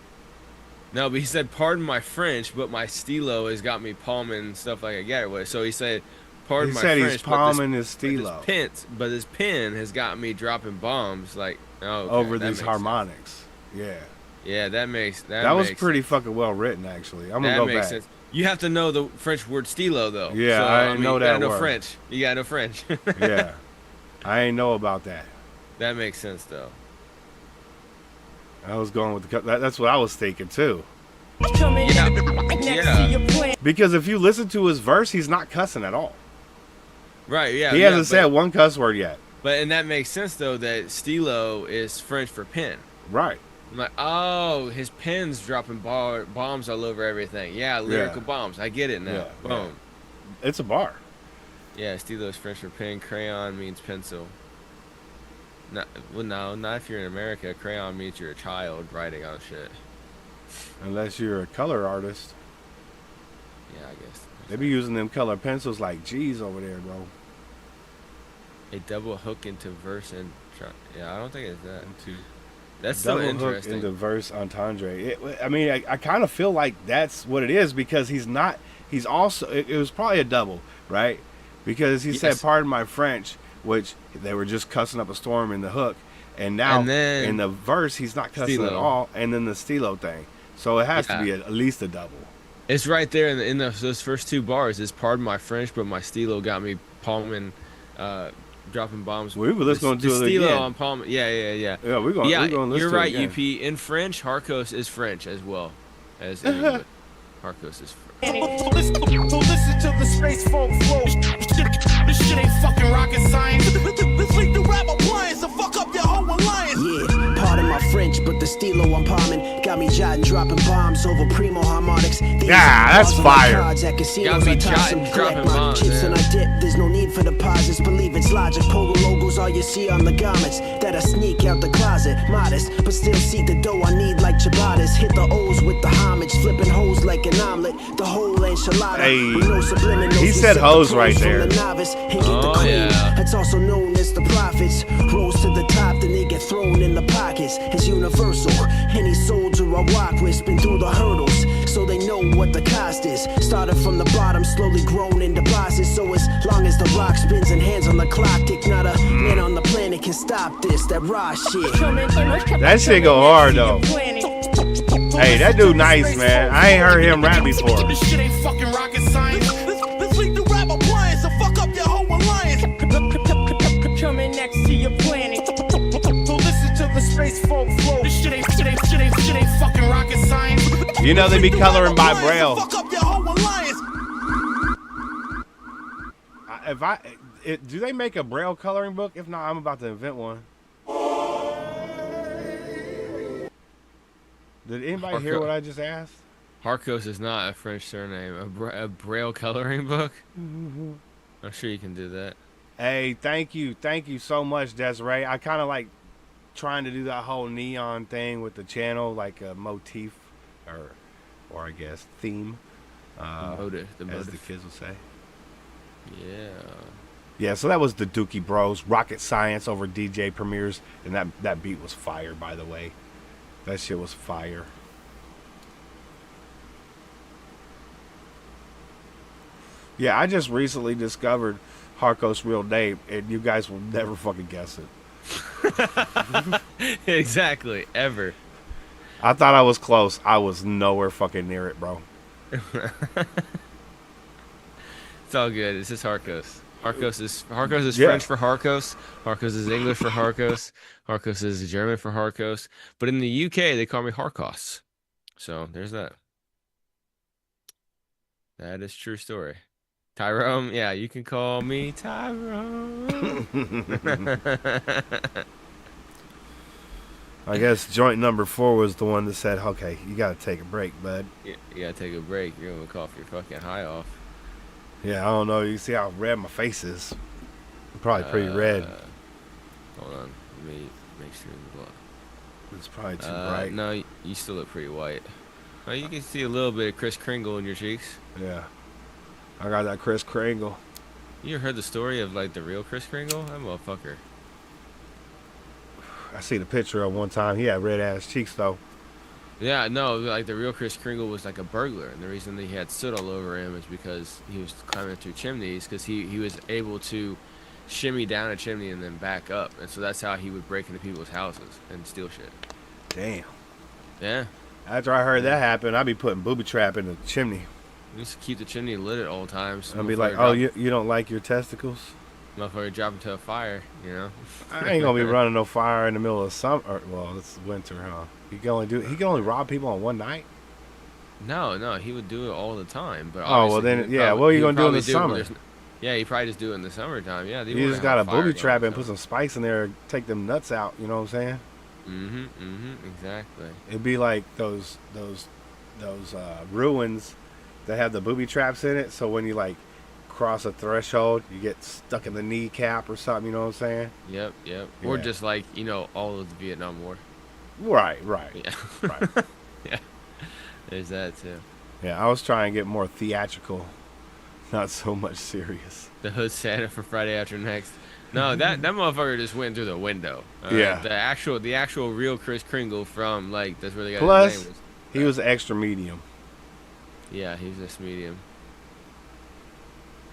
No, but he said, pardon my French, but my stilo has got me palming stuff like I get it with. So he said, pardon my French, he's palming his stilo. But his pen has got me dropping bombs like over these harmonics. Sense. Yeah. Yeah, that makes that was pretty fucking well written, actually. I'm gonna go back. Sense. You have to know the French word stilo, though. Yeah, so, I know that you gotta word. know French. You gotta know French. Yeah, I ain't know about that. That makes sense, though. I was going with that's what I was thinking too. Yeah. Because if you listen to his verse, he's not cussing at all. Right. Yeah. He hasn't said one cuss word yet. And that makes sense though that stilo is French for pen. Right. I'm like, oh, his pen's dropping bombs all over everything. Yeah, lyrical bombs. I get it now. Yeah, Boom. Yeah. It's a bar. Yeah, stilo is French for pen. Crayon means pencil. No, not if you're in America. Crayon means you're a child writing on shit. Unless you're a color artist. Yeah, I guess. They be using them color pencils like G's over there, bro. A double hook into verse and... Yeah, I don't think it's that. That's double so interesting. Hook into verse entendre. I mean, I kind of feel like that's what it is because he's not... He's also... It was probably a double, right? Because he said, pardon my French, which they were just cussing up a storm in the hook. And now in the verse, he's not cussing at all. And then the stilo thing. So it has to be at least a double. It's right there in those first two bars. It's pardon my French, but my stilo got me palming, dropping bombs. Let's go do it stilo again. on palm. Yeah. Yeah, we're going to listen you're to right, it again. UP. In French, Harkos is French as well as in English. Harkos is French. So listen to the space folk flow. This shit ain't fucking rocket science. Let's leave the rap appliance and fuck up your whole alliance. Yeah, pardon my French, but the stilo I'm palming got me jotting, dropping bombs over primo harmonics. Yeah, that's fire. Got me jotting, dropping bombs. Chips and I dip, there's no need for deposits. Believe it's logic. Polo logos, all you see on the garments. That I sneak out the closet, modest, but still seek the dough I need like ciabattas. Hit the O's with the homage, flipping hoes like an omelet. The whole enchilada. Hey, with no subliminals. he said hoes right there. That's also known as the prophets. Rose to the top, then they get thrown in the pockets. It's universal. Any soldier I walk with been through the hurdles, so they know what the cost is. Started from the bottom, slowly grown into bosses. So as long as the rock spins and hands on the clock tick, not a man on the planet can stop this. That raw shit. That shit go hard though. Hey, that dude nice, man. I ain't heard him rap before. This shit ain't fucking rocket science. Let's leave the rap appliance and fuck up your whole alliance. Coming next to your planet. So listen to the space folk flow. This shit ain't fucking rocket science. You know they be coloring by Braille. Fuck up your whole alliance. Do they make a Braille coloring book? If not, I'm about to invent one. Did anybody hear what I just asked? Harkos is not a French surname. A Braille coloring book? I'm sure you can do that. Hey, thank you so much, Desiree. I kind of like trying to do that whole neon thing with the channel, like a motif, or I guess theme, the as the kids will say. Yeah. So that was the Dookie Bros, Rocket Science over DJ Premiers, and that beat was fire, by the way. That shit was fire. Yeah, I just recently discovered Harkos' real name, and you guys will never fucking guess it. Exactly, ever. I thought I was close. I was nowhere fucking near it, bro. It's all good. It's just Harkos. Harkos is French for Harkos. Harkos is English for Harkos. Harkos is German for Harkos. But in the UK, they call me Harkos. So there's that. That is true story. Tyrone, yeah, you can call me Tyrone. I guess joint number 4 was the one that said, okay, you got to take a break, bud. Yeah, you got to take a break. You're going to cough your fucking high off. Yeah, I don't know. You see how red my face is? I'm probably pretty red. Hold on. Let me make sure it's probably too bright. No, you still look pretty white. Oh, you can see a little bit of Kris Kringle in your cheeks. Yeah. I got that Kris Kringle. You ever heard the story of, like, the real Kris Kringle? That motherfucker. I seen a picture of one time. He had red-ass cheeks, though. Yeah, no, like the real Kris Kringle was like a burglar, and the reason that he had soot all over him is because he was climbing through chimneys, because he was able to shimmy down a chimney and then back up, and so that's how he would break into people's houses and steal shit. Damn. Yeah. After I heard that happen, I'd be putting booby trap in the chimney. Just keep the chimney lit at all times. I'd be like, oh, you don't like your testicles? Motherfucker drop into a fire, you know? I ain't gonna be running no fire in the middle of summer. Well, it's winter, huh? He can only rob people on one night. No, he would do it all the time. But oh well, then yeah. What are you gonna do in the summer? Yeah, he probably just do it in the summertime. Yeah, you just got a booby trap and put some spikes in there, take them nuts out. You know what I'm saying? Exactly. It'd be like those ruins that have the booby traps in it. So when you like cross a threshold, you get stuck in the kneecap or something. You know what I'm saying? Yep. Or just like all of the Vietnam War. Right. Yeah. Right. Yeah. There's that too. Yeah, I was trying to get more theatrical, not so much serious. The Hood Santa for Friday After Next. No, that motherfucker just went through the window. Yeah. The actual real Kris Kringle from that's where they got Plus, his name. He was extra medium. Yeah, he was this medium.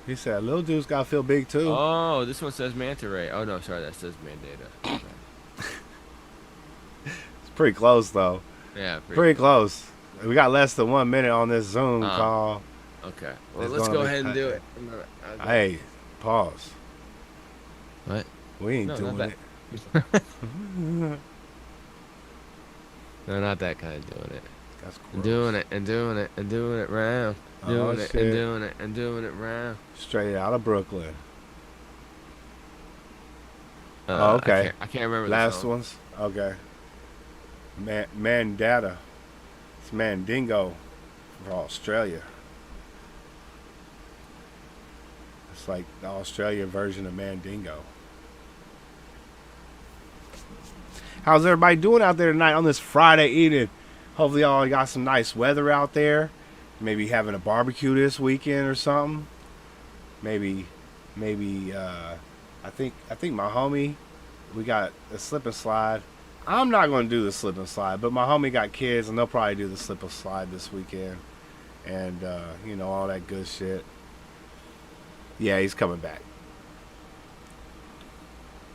He said, little dude's got to feel big, too. Oh, this one says manta ray. Oh, no, sorry, that says mandata. It's pretty close, though. Yeah, pretty close. We got less than 1 minute on this Zoom call. Okay. Well, let's go ahead and do it. Hey, pause. What? We ain't doing it. No, not that kind of doing it. That's gross. Doing it round. Doing it round. Straight out of Brooklyn. Okay. I can't remember last the song. ones. Okay. Mandata. It's Mandingo for Australia. It's like the Australian version of Mandingo. How's everybody doing out there tonight on this Friday evening? Hopefully y'all got some nice weather out there. Maybe having a barbecue this weekend or something. Maybe I think my homie, we got a slip and slide. I'm not going to do the slip and slide, but my homie got kids and they'll probably do the slip and slide this weekend. And all that good shit. Yeah, he's coming back.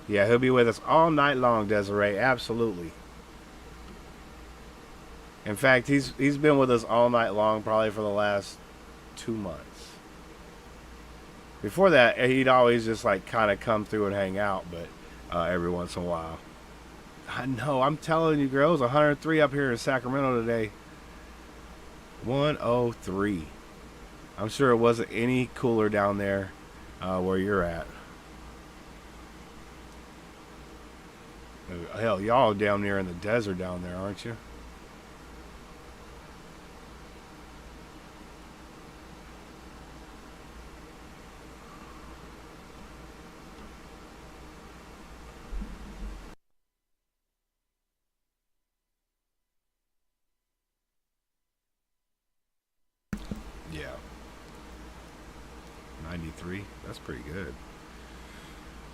Yeah, he'll be with us all night long, Desiree. Absolutely. In fact, he's been with us all night long, probably for the last 2 months. Before that, he'd always just like kind of come through and hang out, but every once in a while. I know, I'm telling you, girl, it was 103 up here in Sacramento today. 103. I'm sure it wasn't any cooler down there where you're at. Hell, y'all down there in the desert down there, aren't you? Yeah. 93. That's pretty good.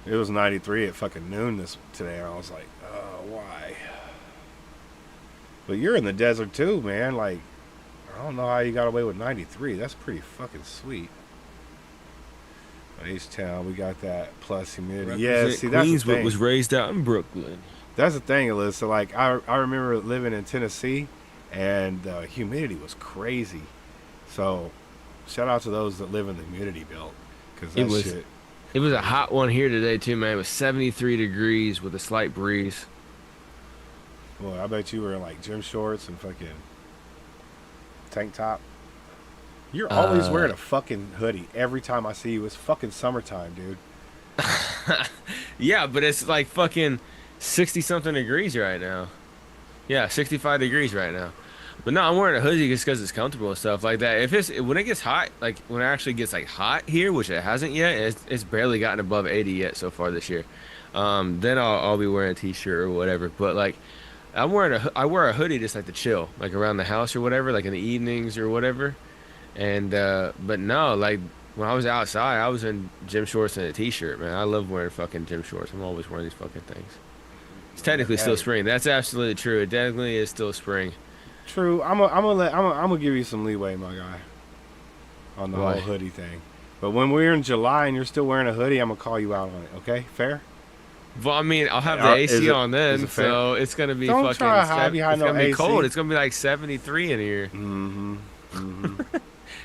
It was 93 at fucking noon today. I was like, why? But you're in the desert too, man. Like, I don't know how you got away with 93. That's pretty fucking sweet. H-Town, we got that plus humidity. Yeah, see, that's the thing. Was raised out in Brooklyn. That's the thing, Alyssa. Like, I remember living in Tennessee, and the humidity was crazy. So, shout out to those that live in the humidity belt, because that shit. It was a hot one here today too, man. It was 73 degrees with a slight breeze. Well, I bet you were in like gym shorts and fucking tank top. You're always wearing a fucking hoodie every time I see you. It's fucking summertime, dude. Yeah, but it's like fucking 60-something degrees right now. Yeah, 65 degrees right now. But no, I'm wearing a hoodie just because it's comfortable and stuff like that. When it gets hot, like when it actually gets like hot here, which it hasn't yet, it's barely gotten above 80 yet so far this year. Then I'll be wearing a t-shirt or whatever. But like, I wear a hoodie just like to chill, like around the house or whatever, like in the evenings or whatever. And but no, like when I was outside, I was in gym shorts and a t-shirt, man. I love wearing fucking gym shorts. I'm always wearing these fucking things. It's technically still spring. That's absolutely true. It definitely is still spring. True. I'm gonna give you some leeway, my guy, on the Why? whole hoodie thing. But when we're in July and you're still wearing a hoodie, I'm gonna call you out on it. Okay, fair? Well, I mean, I'll have the AC on then, it fair? so it's gonna be Don't fucking. try to hide behind it's no gonna be AC. cold. It's gonna be like 73 in here. Mm-hmm.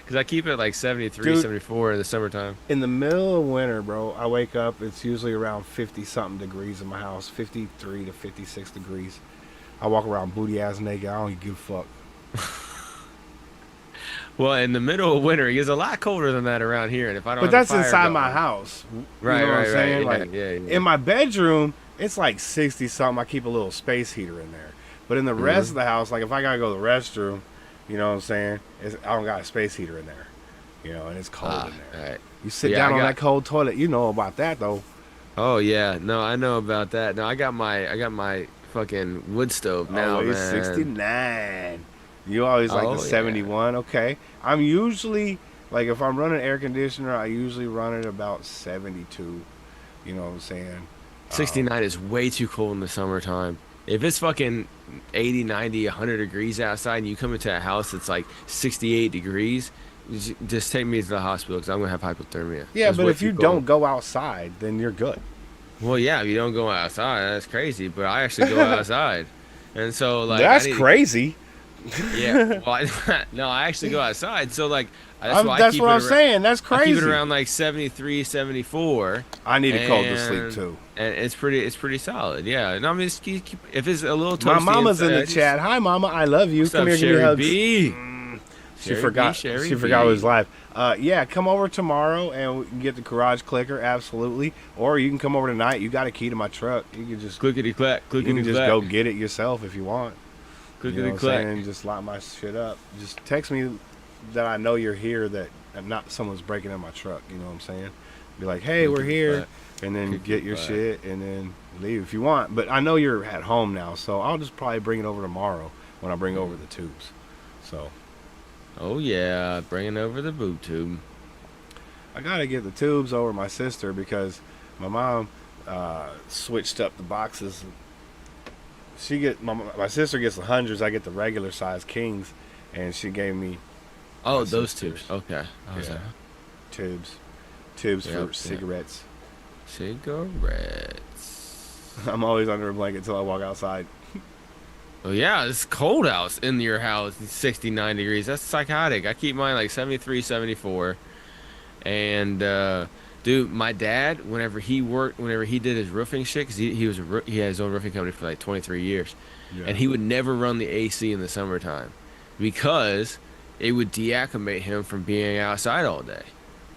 Because I keep it like 73, Dude, 74 in the summertime. In the middle of winter, bro, I wake up. It's usually around 50-something degrees in my house, 53 to 56 degrees. I walk around booty ass naked. I don't give a fuck. Well, in the middle of winter, it gets a lot colder than that around here. And if I don't, But have that's a fire inside going, my house. Right, You know what I'm right, saying? right. Like, Yeah. in my bedroom, it's like 60-something. I keep a little space heater in there. But in the rest of the house, like if I gotta go to the restroom, you know what I'm saying? I don't got a space heater in there. You know, and it's cold in there. Right. You sit down on that cold toilet. You know about that though. Oh yeah, no, I know about that. No, I got my fucking wood stove now, Always man. 69. You always like the 71. Okay. I'm usually like if I'm running air conditioner, I usually run it about 72. You know what I'm saying? 69 is way too cold in the summertime. If it's fucking 80, 90, 100 degrees outside and you come into a house that's like 68 degrees, just take me to the hospital because I'm going to have hypothermia. Yeah, It's but way if you too don't cold. go outside, then you're good. Well, yeah, if you don't go outside, that's crazy. But I actually go outside. And so, like. That's crazy. Yeah. Well, no, I actually go outside. So, like. That's what I'm saying. That's crazy. I keep it around like 73, 74. I need a cold to sleep too. And it's pretty solid. Yeah. No, I mean, if it's a little toasty. My mama's in the inside, chat. Hi, mama. I love you. What's Come up, here, give me Sherry hugs. B? She forgot. She forgot it was live. Yeah, come over tomorrow and we can get the garage clicker. Absolutely. Or you can come over tonight. You got a key to my truck. You can just clickety clack. You can just go get it yourself if you want. Clickety clack. And just lock my shit up. Just text me that I know you're here. That not someone's breaking in my truck. You know what I'm saying? Be like, hey, we're here, and then get your shit and then leave if you want. But I know you're at home now, so I'll just probably bring it over tomorrow when I bring over the tubes. So. Oh yeah, bringing over the boob tube. I gotta get the tubes over my sister because my mom switched up the boxes. My sister gets the hundreds. I get the regular size kings, and she gave me. Oh, those tubes. Okay. Yeah. Tubes for cigarettes. Cigarettes. I'm always under a blanket till I walk outside. Well, yeah, it's cold out in your house. It's 69 degrees. That's psychotic. I keep mine like 73, 74. And, dude, my dad, whenever he did his roofing shit, because he had his own roofing company for like 23 years. Yeah. And he would never run the AC in the summertime because it would deacclimate him from being outside all day.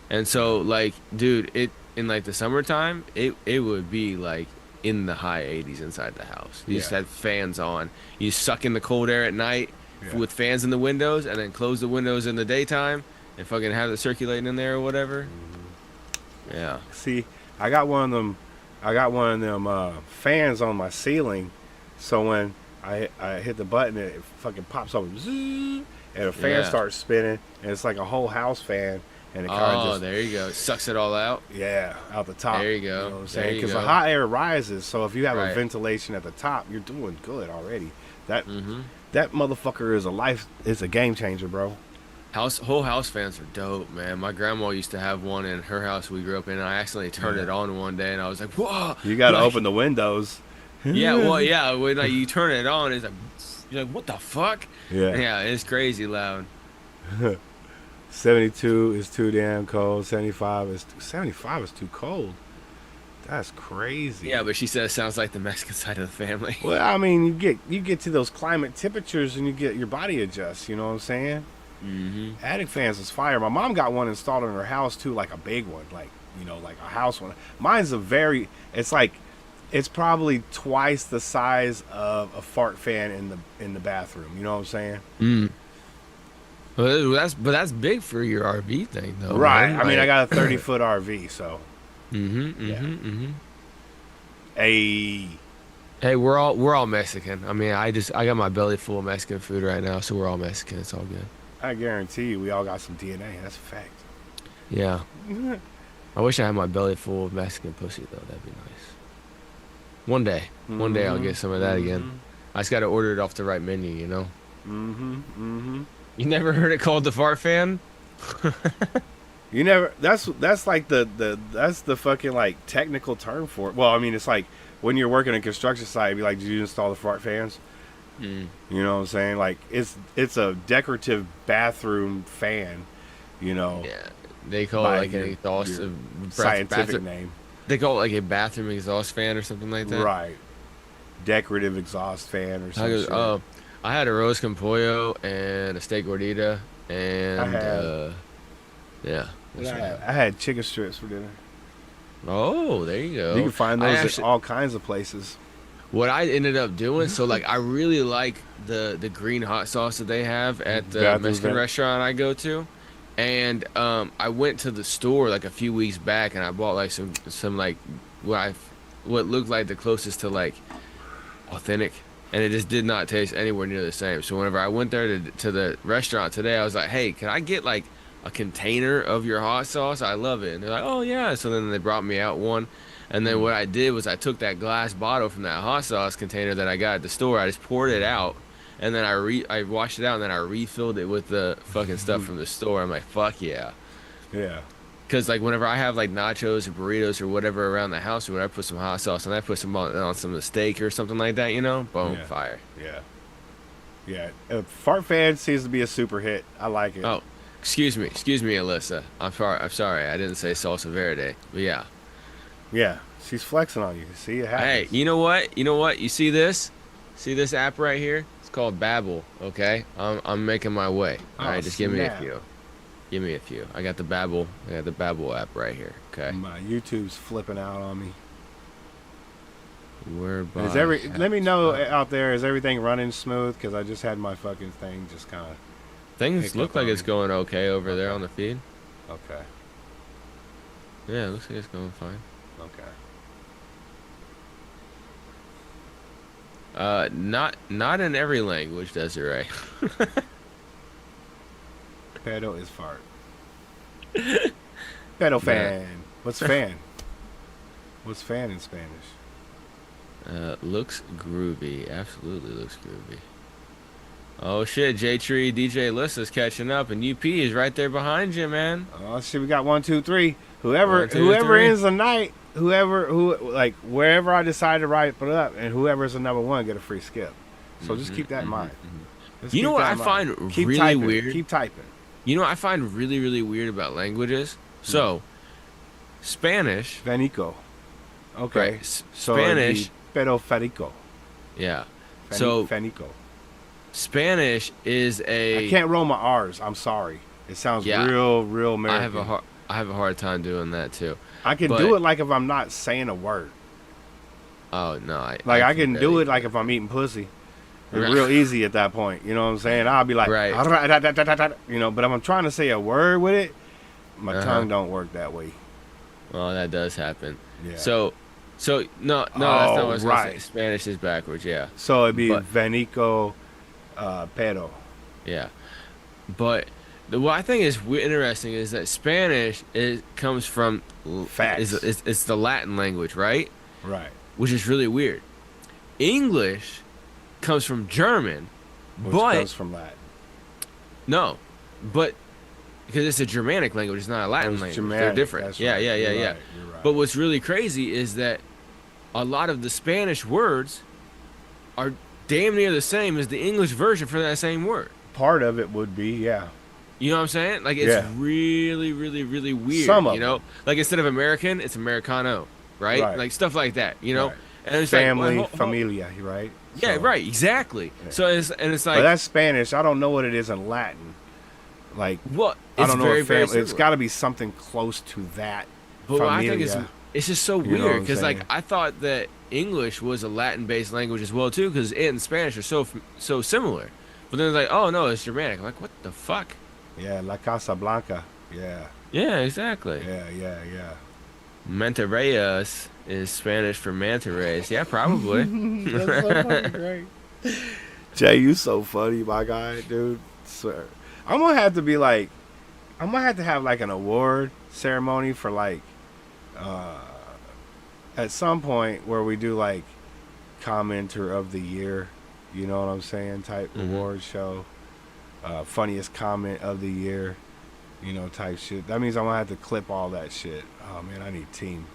And so, like, dude, in like the summertime, it would be like in the high 80s inside the house. You just had fans on. You suck in the cold air at night with fans in the windows, and then close the windows in the daytime and fucking have it circulating in there or whatever. Mm-hmm. Yeah. See, I got one of them fans on my ceiling, so when I hit the button, it fucking pops up, and the fan starts spinning, and it's like a whole house fan. And it kind of there you go. It sucks it all out. Yeah, out the top. There you go. You know what I'm saying? Because the hot air rises, so if you have a ventilation at the top, you're doing good already. That motherfucker is a game changer, bro. Whole house fans are dope, man. My grandma used to have one in her house we grew up in, and I accidentally turned it on one day, and I was like, whoa. You got to open the windows. Yeah, well, yeah. When you turn it on, it's like, you're like, what the fuck? Yeah. Yeah, it's crazy loud. 72 is too damn cold. 75 is too cold. That's crazy. Yeah, but she said it sounds like the Mexican side of the family. Well, I mean, you get to those climate temperatures and you get your body adjusts. You know what I'm saying? Mm-hmm. Attic fans is fire. My mom got one installed in her house too, like a big one, like a house one. Mine's it's probably twice the size of a fart fan in the bathroom. You know what I'm saying? Mm. But that's big for your RV thing, though. Right. Man. I mean, I got a 30-foot RV, so. Hey, we're all Mexican. I mean, I got my belly full of Mexican food right now, so we're all Mexican. It's all good. I guarantee you, we all got some DNA. That's a fact. Yeah. I wish I had my belly full of Mexican pussy, though. That'd be nice. One day I'll get some of that again. I just got to order it off the right menu, you know? You never heard it called the fart fan? You never. That's like that's the fucking like technical term for it. Well, I mean, it's like when you're working in a construction site, it'd be like, did you install the fart fans? You know what I'm saying? Like it's a decorative bathroom fan. You know. Yeah. They call it like an exhaust. Scientific name. They call it like a bathroom exhaust fan or something like that. Right. Decorative exhaust fan or something. I had a roast con pollo and a steak gordita and yeah. I had chicken strips for dinner. Oh, there you go. You can find those at all kinds of places. What I ended up doing, so like I really like the green hot sauce that they have at the Mexican restaurant I go to. And I went to the store like a few weeks back and I bought like some like what looked like the closest to like authentic, and it just did not taste anywhere near the same. So whenever I went there to the restaurant today, I was like, hey, can I get like a container of your hot sauce? I love it. And they're like, oh yeah. So then they brought me out one, and then what I did was I took that glass bottle from that hot sauce container that I got at the store, I just poured it out, and then I washed it out, and then I refilled it with the fucking stuff from the store. I'm like, fuck yeah. Yeah. Because like whenever I have like nachos or burritos or whatever around the house, or when I put some hot sauce and I put some on some of the steak or something like that, you know, boom, fire. Yeah. Fart fan seems to be a super hit. I like it. Oh, excuse me, Alyssa. I'm sorry. I didn't say salsa verde, but yeah. Yeah, she's flexing on you. See, it happens. Hey, you know what? You see this? See this app right here? It's called Babbel. Okay, I'm making my way. All right, just give me a few. Give me a few. I got the Babbel. App right here. Okay. My YouTube's flipping out on me. Whereby let me know out there, is everything running smooth? Because I just had my fucking thing just kind of. Things look like it's going okay over there on the feed. Okay. Yeah, it looks like it's going fine. Okay. Not in every language, Desiree. Pedo is fart. Pedo fan. What's fan? What's fan in Spanish? Looks groovy. Absolutely looks groovy. Oh shit, J Tree DJ Lissa's catching up, and UP is right there behind you, man. Oh shit, we got 1, 2, 3. Whoever ends the night, wherever I decide to write it up, and whoever's the number one get a free skip. So just keep that in mind. You know what I find really typing, weird? Keep typing. You know what I find really, really weird about languages? So, Spanish. Fenico. Okay. Right. Spanish. Pero fenico. Yeah. Fenico. Spanish is I can't roll my R's. I'm sorry. It sounds real American. I have a hard time doing that too. I can do it like if I'm not saying a word. Oh no! I can do it like if I'm eating pussy. It's real easy at that point. You know what I'm saying? I'll be like, you know, but if I'm trying to say a word with it, my tongue don't work that way. Well, that does happen. Yeah. So no, that's not what I was going to say. Spanish is backwards, yeah. So it'd be Venico, pero. Yeah, but what I think is interesting is that Spanish comes from facts. It's the Latin language, right? Right. Which is really weird. English comes from German, which but comes from Latin. No, but because it's a Germanic language, it's not a Latin language. Germanic, they're different. That's Yeah. Right. You're right. But what's really crazy is that a lot of the Spanish words are damn near the same as the English version for that same word. Part of it would be, yeah. You know what I'm saying? Like, it's really, really, really weird. Some of you know, like instead of American, it's Americano, right? Like stuff like that. You know, and it's family, like, familia, right? Yeah, right, exactly. Yeah. So it's like, but that's Spanish. I don't know what it is in Latin. Like, what? I don't know. It's got to be something close to that. But what I think it's just so weird because like saying? I thought that English was a Latin-based language as well too, because it and Spanish are so similar. But then it's like, oh no, it's Germanic. I'm like, what the fuck? Yeah, La Casa Blanca. Yeah. Yeah, exactly. Yeah. Manta Reyes is Spanish for manta rays. Yeah, probably. That's so fucking great. Jay, you so funny, my guy, dude. Swear. I'm gonna have to have like an award ceremony for like at some point where we do like commenter of the year, you know what I'm saying, type award show. Funniest comment of the year, you know, type shit. That means I'm gonna have to clip all that shit. Oh man, I need team.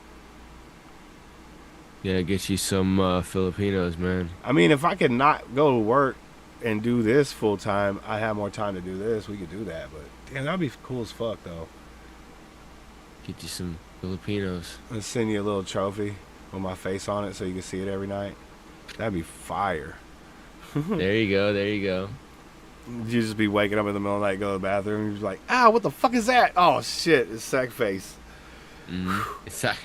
Yeah, get you some Filipinos, man. I mean, if I could not go to work and do this full time, I have more time to do this. We could do that, but damn, that'd be cool as fuck though. Get you some Filipinos. Let's send you a little trophy with my face on it so you can see it every night. That'd be fire. There you go. There you go. You just be waking up in the middle of the night, go to the bathroom, and you're like, what the fuck is that? Oh shit, it's sack face. It's sack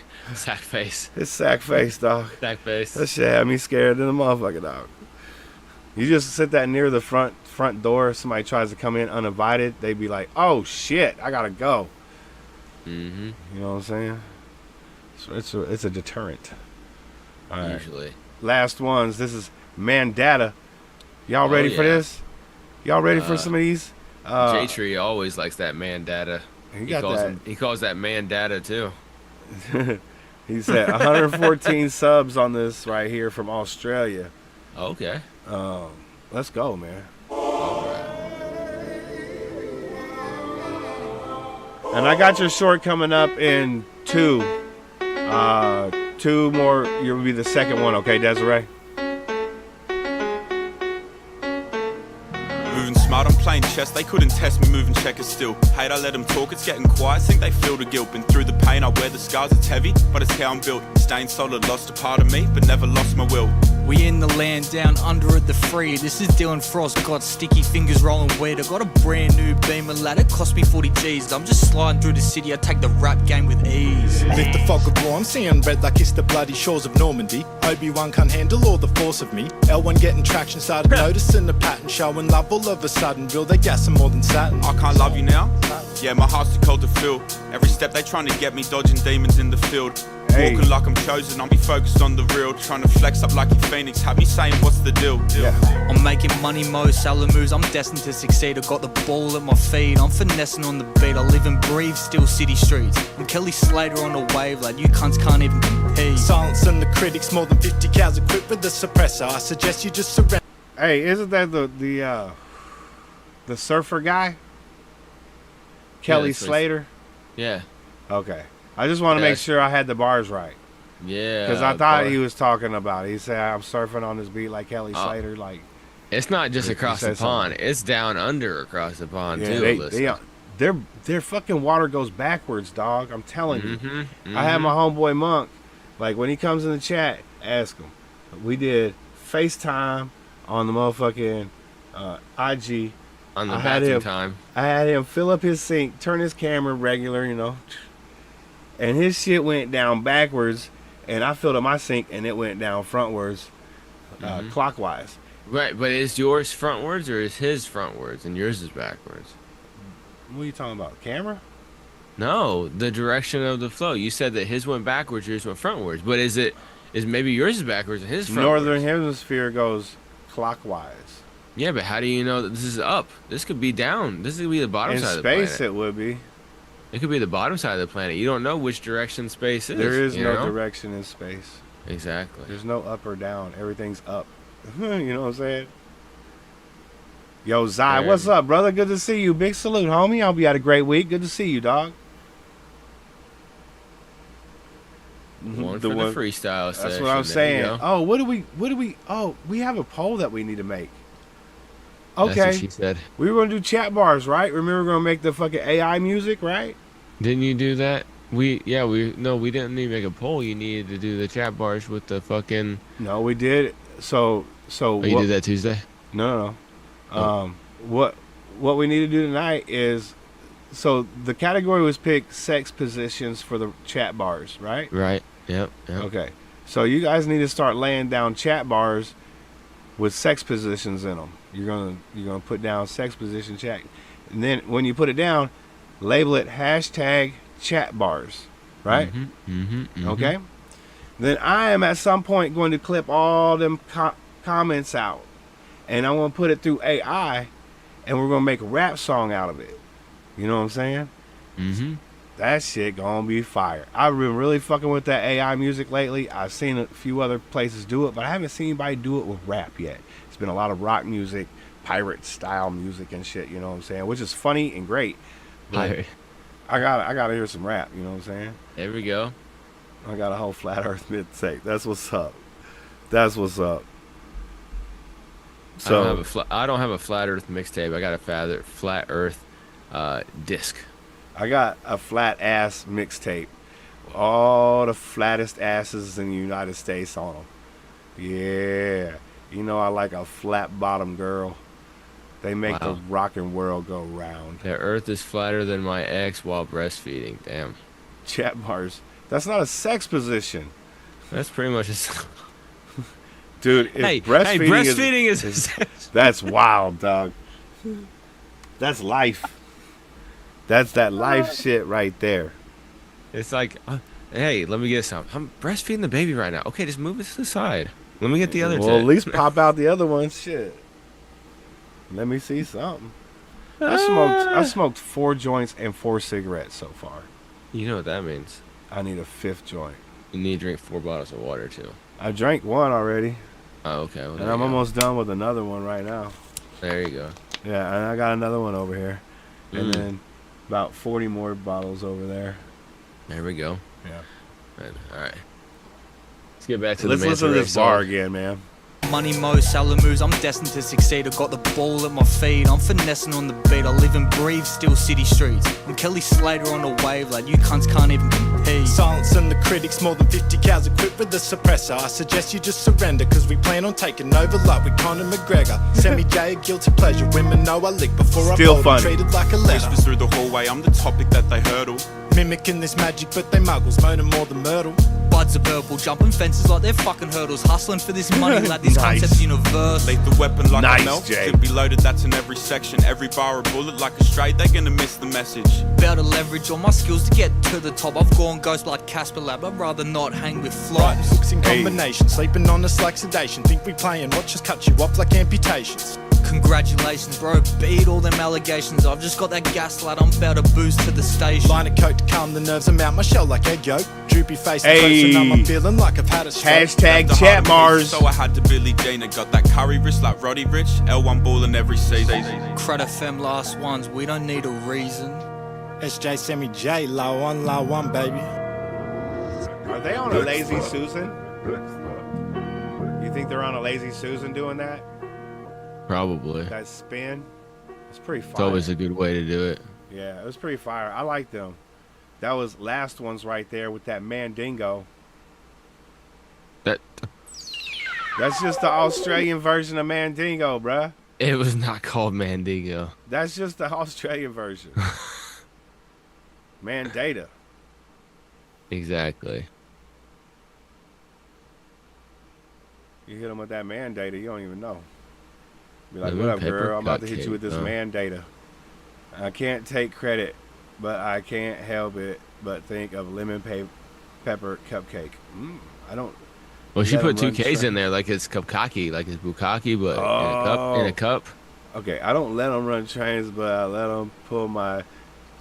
face. It's sack face, dog. Sack face. That shit had me scared than a motherfucker, dog. You just sit that near the front door. If somebody tries to come in uninvited, they'd be like, "Oh shit, I gotta go." You know what I'm saying? So it's a deterrent. All right. Usually. Last ones. This is Mandata. Y'all ready for this? Y'all ready for some of these? J-Tree always likes that man data. He calls that man data too. He said 114 subs on this right here from Australia. Okay. Let's go, man. And I got your short coming up in 2 more. You'll be the second one, okay, Desiree? Moving smart, I'm playing chess. They couldn't test me moving checkers still. Hate, I let them talk, it's getting quiet. Think they feel the guilt. Been through the pain, I wear the scars. It's heavy, but it's how I'm built. Staying solid, lost a part of me, but never lost my will. We in the land down under at the free. This is Dylan Frost, got sticky fingers rolling weed. I got a brand new Beamer ladder, cost me 40 G's. I'm just sliding through the city, I take the rap game with ease. Lift the fog of war, I'm seeing red like it's the bloody shores of Normandy. Obi-Wan can't handle all the force of me. L1 getting traction, started noticing the pattern. Showing love all of a sudden, real they gassing more than Saturn. I can't love you now? Yeah, my heart's too cold to feel. Every step they trying to get me, dodging demons in the field. Walking like I'm chosen, I'll be focused on the real. Trying to flex up like a phoenix, have me saying what's the deal? I'm making money, Mo Salah moves, I'm destined to succeed. I got the ball at my feet, I'm finessing on the beat. I live and breathe, still city streets. I'm Kelly Slater on a wave, like you cunts can't even compete. Silencing the critics, more than 50 cows equipped with the suppressor. I suggest you just surrender. Hey, isn't that the surfer guy? Kelly Slater? Yeah. Okay. I just want to make sure I had the bars right. Yeah. Because I thought he was talking about it. He said, I'm surfing on this beat like Kelly Slater. Like, it's not just across the pond. Something. It's down under across the pond, too. Their fucking water goes backwards, dog. I'm telling you. I had my homeboy Monk. Like, when he comes in the chat, ask him. We did FaceTime on the motherfucking IG. On the bathroom time. I had him fill up his sink, turn his camera regular, you know. And his shit went down backwards, and I filled up my sink, and it went down frontwards, clockwise. Right, but is yours frontwards or is his frontwards, and yours is backwards? What are you talking about, camera? No, the direction of the flow. You said that his went backwards, yours went frontwards. But is maybe yours is backwards and his frontwards? Northern hemisphere goes clockwise. Yeah, but how do you know that this is up? This could be down. This could be the bottom side of the planet. In space, it would be. It could be the bottom side of the planet. You don't know which direction space is. There is no direction in space. Exactly. There's no up or down. Everything's up. You know what I'm saying? Yo, Zai, what's up, brother? Good to see you. Big salute, homie. I'll be had a great week. Good to see you, dog. One for the freestyle session. That's what I'm saying. Oh, what do we? Oh, we have a poll that we need to make. Okay. That's what she said. We were gonna do chat bars, right? Remember, we're gonna make the fucking AI music, right? Didn't you do that? We didn't need to make a poll. You needed to do the chat bars with the fucking. No, we did. So. You did that Tuesday? No. What we need to do tonight is, so the category was pick sex positions for the chat bars, right? Right. Yep. Okay. So you guys need to start laying down chat bars with sex positions in them. You're gonna put down sex position chat, and then when you put it down, label it hashtag chat bars, right? Okay. Then I am at some point going to clip all them comments out, and I'm gonna put it through AI, and we're gonna make a rap song out of it. You know what I'm saying? That shit gonna be fire. I've been really fucking with that AI music lately. I've seen a few other places do it, but I haven't seen anybody do it with rap yet. It's been a lot of rock music, pirate style music and shit. You know what I'm saying? Which is funny and great. But I gotta hear some rap. You know what I'm saying? There we go. I got a whole flat Earth mixtape. That's what's up. That's what's up. So I don't have a flat Earth mixtape. I got a flat Earth disc. I got a flat ass mixtape. All the flattest asses in the United States on them. Yeah. You know I like a flat bottom girl. They make the rockin' world go round. The earth is flatter than my ex while breastfeeding. Damn. Chat bars. That's not a sex position. That's pretty much Dude, if breastfeeding is that's wild, dog. That's life. That's that life shit right there. It's like, hey, let me get some. I'm breastfeeding the baby right now. Okay, just move it to the side. Let me get the other. Well, at least pop out the other one. Shit. Let me see something. I smoked 4 joints and 4 cigarettes so far. You know what that means? I need a 5th joint. You need to drink 4 bottles of water too. I drank 1 already. Oh, okay. Well, and I'm almost done with another one right now. There you go. Yeah, and I got another one over here. And then about 40 more bottles over there. There we go. Yeah. All right. Let's get back to Let's listen to this bar again, man. Money, mo, salad moves, I'm destined to succeed. I got the ball at my feet, I'm finessing on the beat. I live and breathe still city streets. I'm Kelly Slater on a wave, like you cunts can't even compete. Silencing the critics, more than 50 cows equipped with the suppressor. I suggest you just surrender, cause we plan on taking over like with Conor McGregor. Semi J, a guilty pleasure, women know I lick before still I funny. Treated like a letter. Whispers through the hallway, I'm the topic that they hurdle. Mimicking this magic, but they muggles, moaning more than Myrtle. Buds are purple, jumping fences like they're fucking hurdles. Hustling for this money like this concept's universal. Lethal weapon like Nice, a milk. Jay. Could be loaded, that's in every section. Every bar a bullet like a straight, they're gonna miss the message. Better leverage on my skills to get to the top. I've gone ghost like Casper Lab, I'd rather not hang with Writing flops. hooks in combination, sleeping on us like sedation. Think we playing, watch us cut you off like amputations. Congratulations, bro, beat all them allegations. I've just got that gaslight, I'm about to boost to the station. Line of coke to calm the nerves, I'm out my shell like egg yolk. Droopy face and close and I'm feeling like I've had a stroke. Hashtag chat bars. So I had to Billy Jean and got that curry wrist like Roddy Rich. L1 balling every season. Credit fem last ones, we don't need a reason. SJ Semi J, law one, baby. Are they on a Lazy Susan? You think they're on a Lazy Susan doing that? Probably. That spin? It's pretty fire. It's always a good way to do it. Yeah, it was pretty fire. I like them. That was last one's right there with that Mandingo. That's just the Australian version of Mandingo, bruh. It was not called Mandingo. That's just the Australian version. Mandata. Exactly. You hit them with that Mandata, you don't even know. Be like, Lemon what up, pepper girl? I'm about to hit you with this cupcake, Mandata. I can't take credit, but I can't help it but think of lemon pepper cupcake. I don't. Well, she let put 'em 2 run Ks train. in there like it's Cupcaki, like it's Bukkake, but in a cup. Okay, I don't let them run trains, but I let them pull my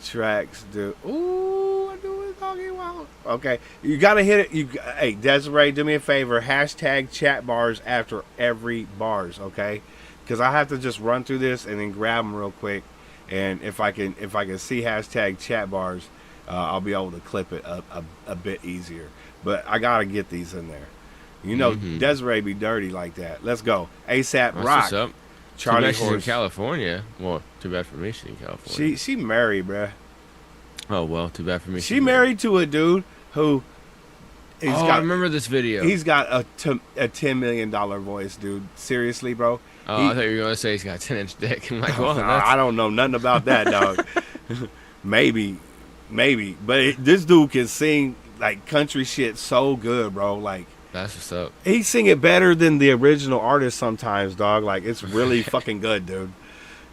tracks. Do ooh, I do what talking about. Okay, you gotta hit it. Hey, Desiree, do me a favor. Hashtag chat bars after every bars, okay? Because I have to just run through this and then grab them real quick. And if I can see hashtag chat bars, I'll be able to clip it a bit easier. But I gotta get these in there. You know, Desiree be dirty like that. Let's go. ASAP That's Rock. what's up. Charlie too bad she's in Horse. California. Well, too bad for me she's in California. She married, bruh. Oh, well, too bad for me. She married to a dude who. I remember this video. He's got a $10 million voice, dude. Seriously, bro. Oh, I thought you were going to say he's got a 10-inch dick. I'm like, well, I don't know nothing about that, dog. maybe. But this dude can sing, like, country shit so good, bro. Like, that's what's up. He sing it better than the original artist sometimes, dog. Like, it's really fucking good, dude.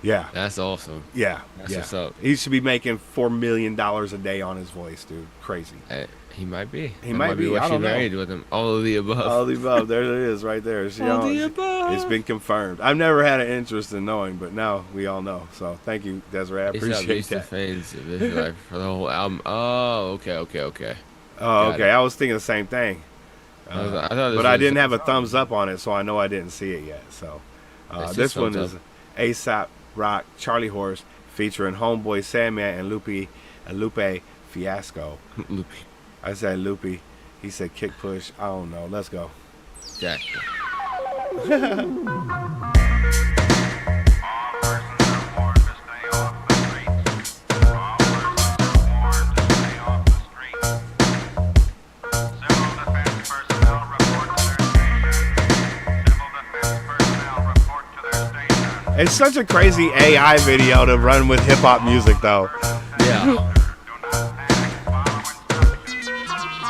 Yeah. That's awesome. Yeah. That's what's up. He should be making $4 million a day on his voice, dude. Crazy. He might be. He might be. What I she don't know. married with him. All of the above. All of the above. There it is, right there. All the above. It's been confirmed. I've never had an interest in knowing, but now we all know. So thank you, Desiree. I appreciate that. Fans for the whole album. Oh, okay. Oh, Got okay. it. I was thinking the same thing. I thought but I didn't have a thumbs up on it, so I know I didn't see it yet. So This one is ASAP Rock Charlie Horse featuring Homeboy Sandman and Lupe Fiasco. Lupe. I said Lupe. He said kick push. I don't know. Let's go. Jack. It's such a crazy AI video to run with hip hop music, though. Yeah.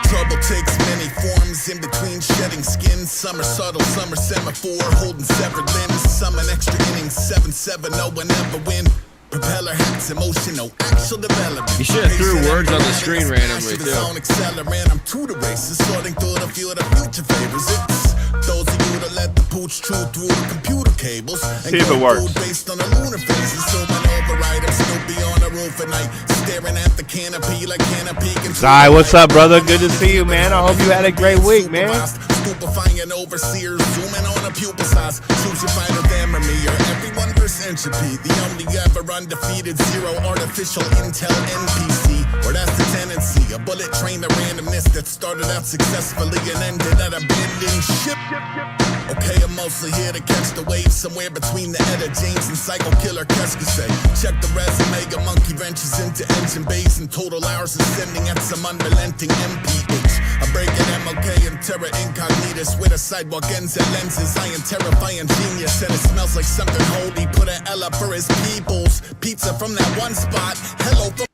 Trouble takes many forms in between shedding skin. Some are subtle, some are semaphore, holding severed limbs. Some an extra innings, 7-7, no one ever win. Propeller hats, emotional, actual development. You should have threw words on the screen randomly, too. I'm to the races, sorting through the field of future favors. It's those of you that let the pooch chew through the computer cables. See if it works. Based on the lunar phases, so my override, I'm still be on the roof at night, staring at the canopy like canopy. Zai, what's up, brother? Good to see you, man. I hope you had a great week, man. Stupefying overseers, zooming on a pupil size. Choose your fighter, them or me, or everyone versus entropy. The only ever undefeated, zero artificial intel NPC. Or that's the tendency, a bullet train of randomness that started out successfully and ended at a bending ship. Okay, I'm mostly here to catch the wave somewhere between the Etta James and Psycho Killer Keskase. Check the resume, a monkey ventures into engine bays and total hours ascending at some unrelenting MPH. I break an MLK and terra incognitus with a sidewalk ends and lenses. I am terrifying genius and it smells like something holy. Put an L up for his peoples. Pizza from that one spot. Hello from...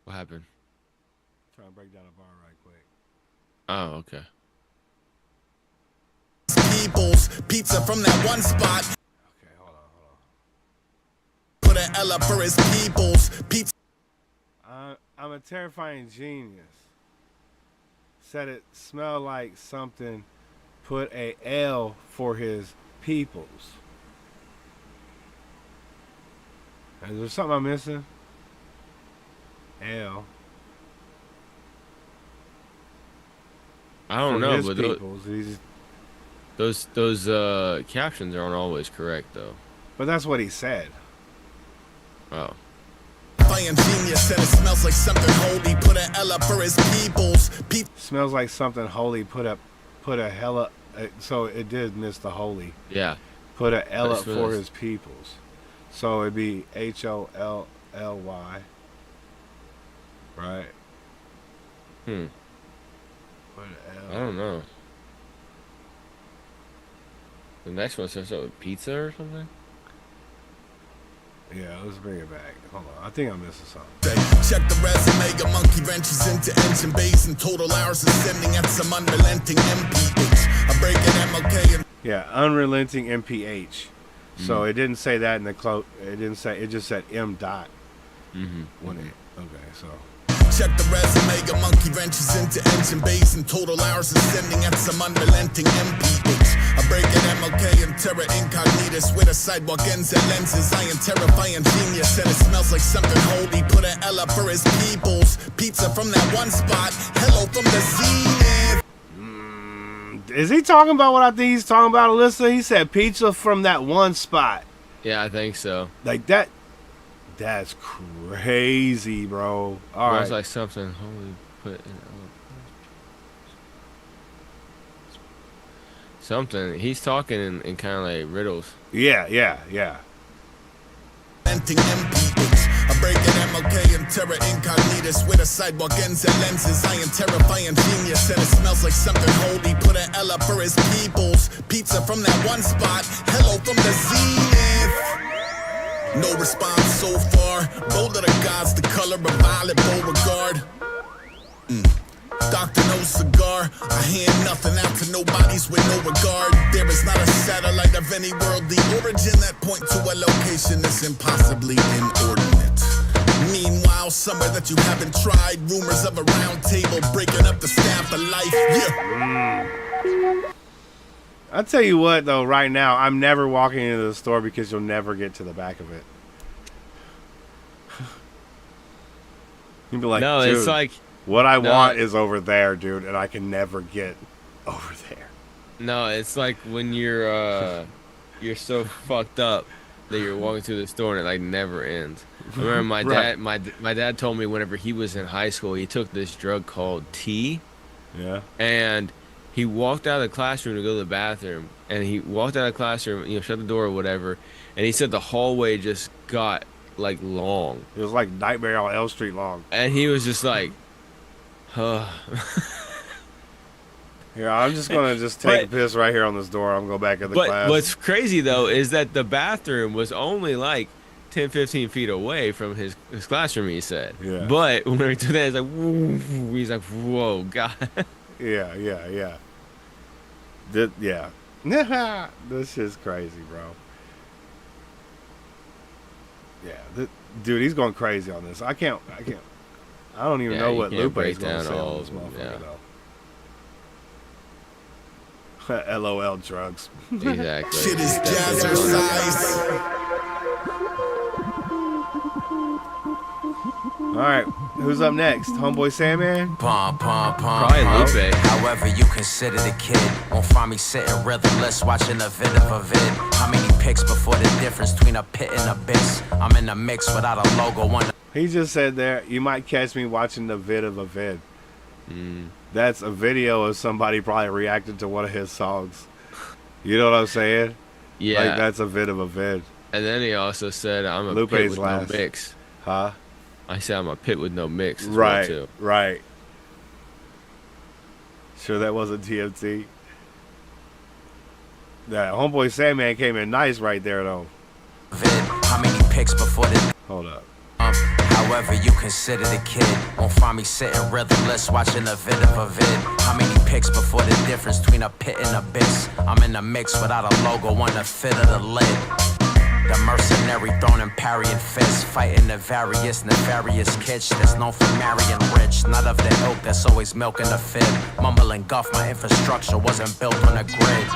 What happened? Trying to break down a bar right quick. Oh, okay. Peoples, pizza from that one spot. Okay, hold on. Put an L up for his peoples. Pizza. I'm a terrifying genius. Said it smelled like something. Put a L for his peoples. Is there something I'm missing? L. I don't know, but those captions aren't always correct, though. But that's what he said. Oh. Genius and it smells like something holy. Put an L up for his peoples. Smells like something holy. Put a hella. So it did miss the holy. Yeah. Put a L up for his peoples. So it'd be HOLLY. Right. Put an L. I don't know. The next one starts out with pizza or something? Yeah, let's bring it back. Hold on. I think I'm missing something. Check the resume, a monkey ventures into engine bays and total hours ascending at some unrelenting MPH. I break an MLK and... Yeah, unrelenting MPH. So it didn't say that in the quote. It didn't say. It just said M dot. When it. Okay, so. Check the resume, a monkey ventures into engine bays and total hours ascending at some unrelenting MPH. I break an MLK and terra incognitus with a sidewalk ends and lenses. I am terrifying genius and it smells like something holy. Put an L up for his peoples. Pizza from that one spot. Hello from the zenith. Is he talking about what I think he's talking about, Alyssa? He said pizza from that one spot. Yeah, I think so. Like that. That's crazy, bro. All right. It's like something holy put in something. He's talking in kind of like riddles. Yeah. I break an MLK and terra incognitus with a sidewalk ends and lenses. I am terrifying genius and it smells like something holy. Put an L up for his peoples. Pizza from that one spot. Hello from the zenith. No response so far. Bold of the gods, the color of violet Beauregard. Dr. No cigar. I hand nothing out to nobodies with no regard. There is not a satellite of any worldly origin that point to a location that's impossibly inordinate. Meanwhile, somewhere that you haven't tried, rumors of a round table breaking up the staff of life. Yeah. I'll tell you what, though, right now, I'm never walking into the store because you'll never get to the back of it. You'd be like, no, dude, it's like what I want is over there, dude, and I can never get over there. No, it's like when you're so fucked up that you're walking through the store and it like never ends. I remember my dad. My dad told me whenever he was in high school, he took this drug called tea. Yeah. And he walked out of the classroom to go to the bathroom, and he walked out of the classroom, shut the door or whatever, and he said the hallway just got like long. It was like Nightmare on Elm Street long. And he was just like, huh. Yeah, I'm just gonna take a piss right here on this door. I'm gonna go back in the class. But what's crazy though is that the bathroom was only like 10, 15 feet away from his classroom, he said. Yeah. But when we took that, it's like, woo, he's like, whoa, God. Yeah. Yeah. This shit's crazy, bro. Yeah, dude, he's going crazy on this. I don't even know what Lupe's going to say on this motherfucker, though. LOL drugs. Exactly. Shit is jazzercise. All right, who's up next? Homeboy Sandman? Probably Lupe. However you consider the kid, won't find me sitting rhythmless, watching a vid of a vid. How many pics before the difference between a pit and abyss? I'm in a mix without a logo. He just said there, you might catch me watching the vid of a vid. That's a video of somebody probably reacting to one of his songs. You know what I'm saying? Yeah. Like, that's a vid of a vid. And then he also said, I'm a Lupe's pit with last. no mix. Huh? I said I'm a pit with no mix as Right, well, too. right. Sure that wasn't TMT? That Homeboy Sandman came in nice right there, though. How many pics before the... Hold up. However you consider the kid, won't find me sitting rhythmless, watching a vid of a vid. How many pics before the difference between a pit and abyss? I'm in a mix without a logo on the fit of the lid. The mercenary thrown and parrying fists, fighting the various nefarious kitsch that's known for marrying rich. Not of the ilk that's always milking the fib. Mumbling guff, my infrastructure wasn't built on a grid.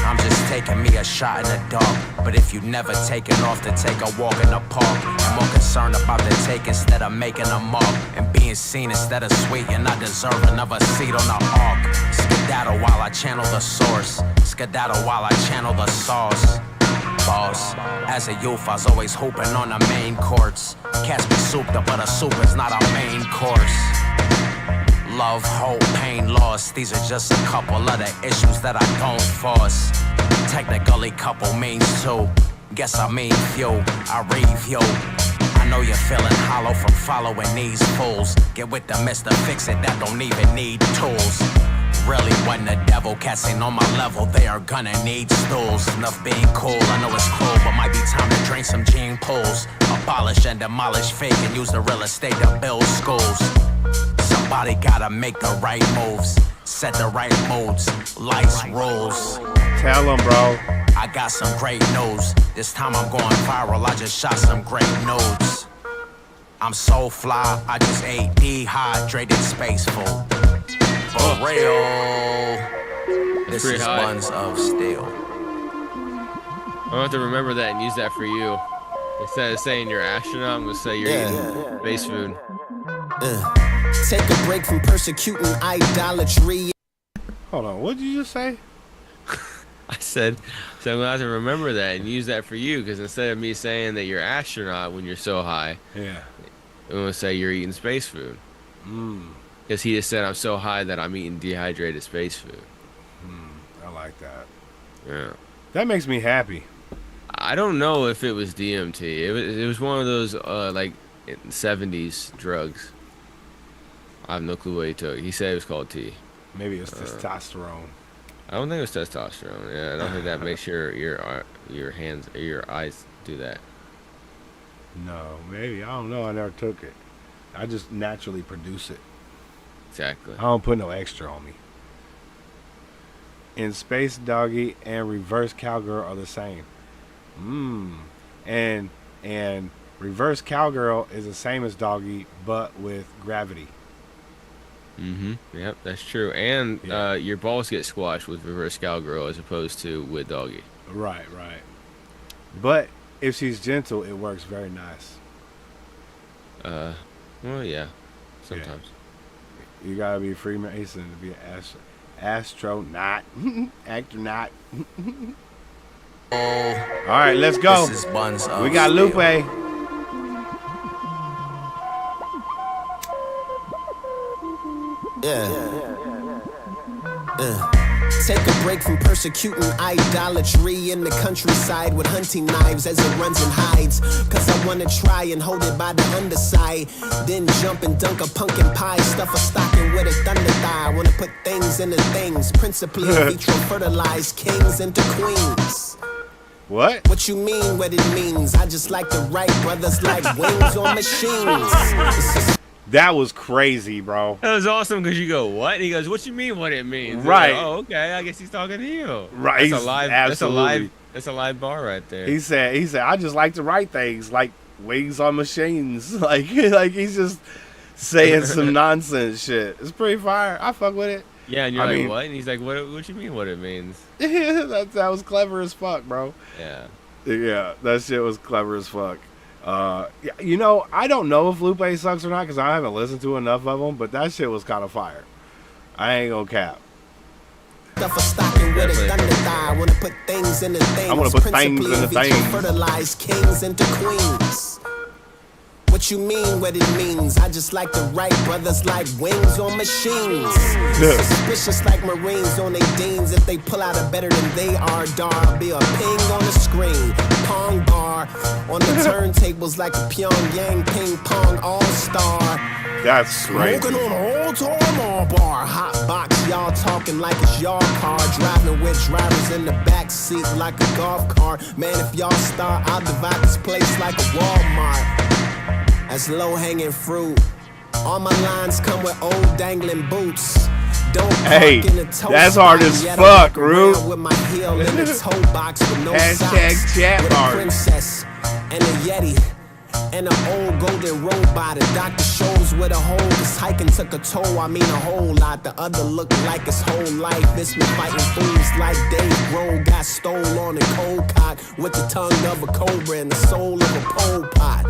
I'm just taking me a shot in the dark. But if you never taken off to take a walk in the park, I'm more concerned about the take instead of making a mark. And being seen instead of sweet, and not deserving of a seat on the ark. Skedaddle while I channel the source. Skedaddle while I channel the sauce. Boss. As a youth, I was always hooping on the main courts. Cats be souped up, but a soup is not a main course. Love, hope, pain, loss. These are just a couple of the issues that I don't force. Technically, couple means two. Guess I mean few. I review. I know you're feeling hollow from following these fools. Get with the Mr. Fix It that don't even need tools. Really when the devil cats ain't on my level, they are gonna need stools. Enough being cool, I know it's cool, but might be time to drink some gene pools. Abolish and demolish fake and use the real estate to build schools. Somebody gotta make the right moves, set the right moods, lights, rules. Tell them, bro. I got some great news. This time I'm going viral, I just shot some great nudes. I'm so fly, I just ate dehydrated space food. For real, this is buns of steel. I'm going to have to remember that and use that for you. Instead of saying you're astronaut, I'm going to say you're eating space food. Take a break from persecuting idolatry. Hold on, what did you just say? I said, so I'm going to have to remember that and use that for you, because instead of me saying that you're astronaut when you're so high, yeah, I'm going to say you're eating space food. Because he just said I'm so high that I'm eating dehydrated space food. I like that. Yeah. That makes me happy. I don't know if it was DMT. It was one of those like 70s drugs. I have no clue what he took. He said it was called T. Maybe it was testosterone. I don't think it was testosterone. Yeah, I don't think that makes your hands or your eyes do that. No, maybe. I don't know. I never took it. I just naturally produce it. Exactly. I don't put no extra on me. In Space Doggy and Reverse Cowgirl are the same. And Reverse Cowgirl is the same as Doggy, but with gravity. Yep, that's true. And your balls get squashed with Reverse Cowgirl as opposed to with Doggy. Right. But if she's gentle, it works very nice. Well, yeah. Sometimes. You gotta be Freemason to be an astronaut. Astronaut. Actor-naut. Alright, let's go. This is Buns of We got Steel. Lupe. Take a break from persecuting idolatry in the countryside with hunting knives as it runs and hides. Cause I wanna try and hold it by the underside. Then jump and dunk a pumpkin pie, stuff a stocking with a thunder thigh. Wanna put things into things, principally in vitro fertilize kings into queens. What? What you mean, what it means? I just like to write brothers like wings on machines. That was crazy, bro. That was awesome because you go, what? And he goes, what you mean what it means? Right. Like, oh, okay. I guess he's talking to you. Right. That's a live, Absolutely. that's a live bar right there. He said, I just like to write things like wings on machines. Like he's just saying some nonsense shit. It's pretty fire. I fuck with it. Yeah, and you're like, what? And he's like, what you mean what it means? that was clever as fuck, bro. Yeah. Yeah, that shit was clever as fuck. You know, I don't know if Lupe sucks or not because I haven't listened to enough of them, but that shit was kind of fire. I ain't gonna cap. Stuff a stocking with a thunder thigh. Wanna put things into things. I wanna put things principally into things. Fertilize kings into queens. What you mean, what it means? I just like to write brothers like wings on machines. Suspicious like Marines on their deans. If they pull out a better than they are, dar be a ping on the screen. Pong bar on the turntables like a Pyongyang ping pong all-star. That's crazy. Smoking on an all-time bar. Hot box, y'all talking like it's your car. Driving with drivers in the back seat like a golf cart. Man, if y'all start, I'll divide this place like a Walmart. That's low-hanging fruit. All my lines come with old dangling boots. Don't hey, park in the toe that's spot hard as yet. fuck, I walk around Root. with my heel in the toe box with no Hashtag socks. chat with bar. a princess and a Yeti and an old golden robot. A doctor shows with a hole. This hiking took a toll. I mean a whole lot. The other look like his whole life. It's been fighting fools like Dave Grohl. Got stole on a cold cock with the tongue of a cobra and the soul of a pole pot.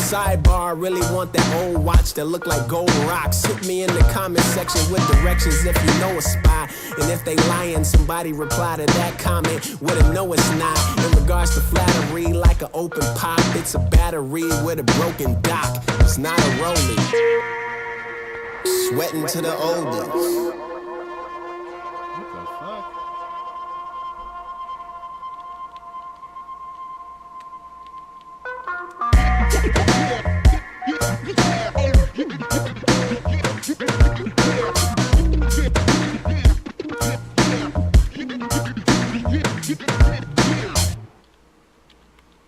Sidebar, really want that old watch that look like gold rocks. Hit me in the comment section with directions if you know a spot. And if they lying, somebody reply to that comment with a no it's not. In regards to flattery, like an open pop, it's a battery with a broken dock. It's not a rolling. Sweating to the oldies.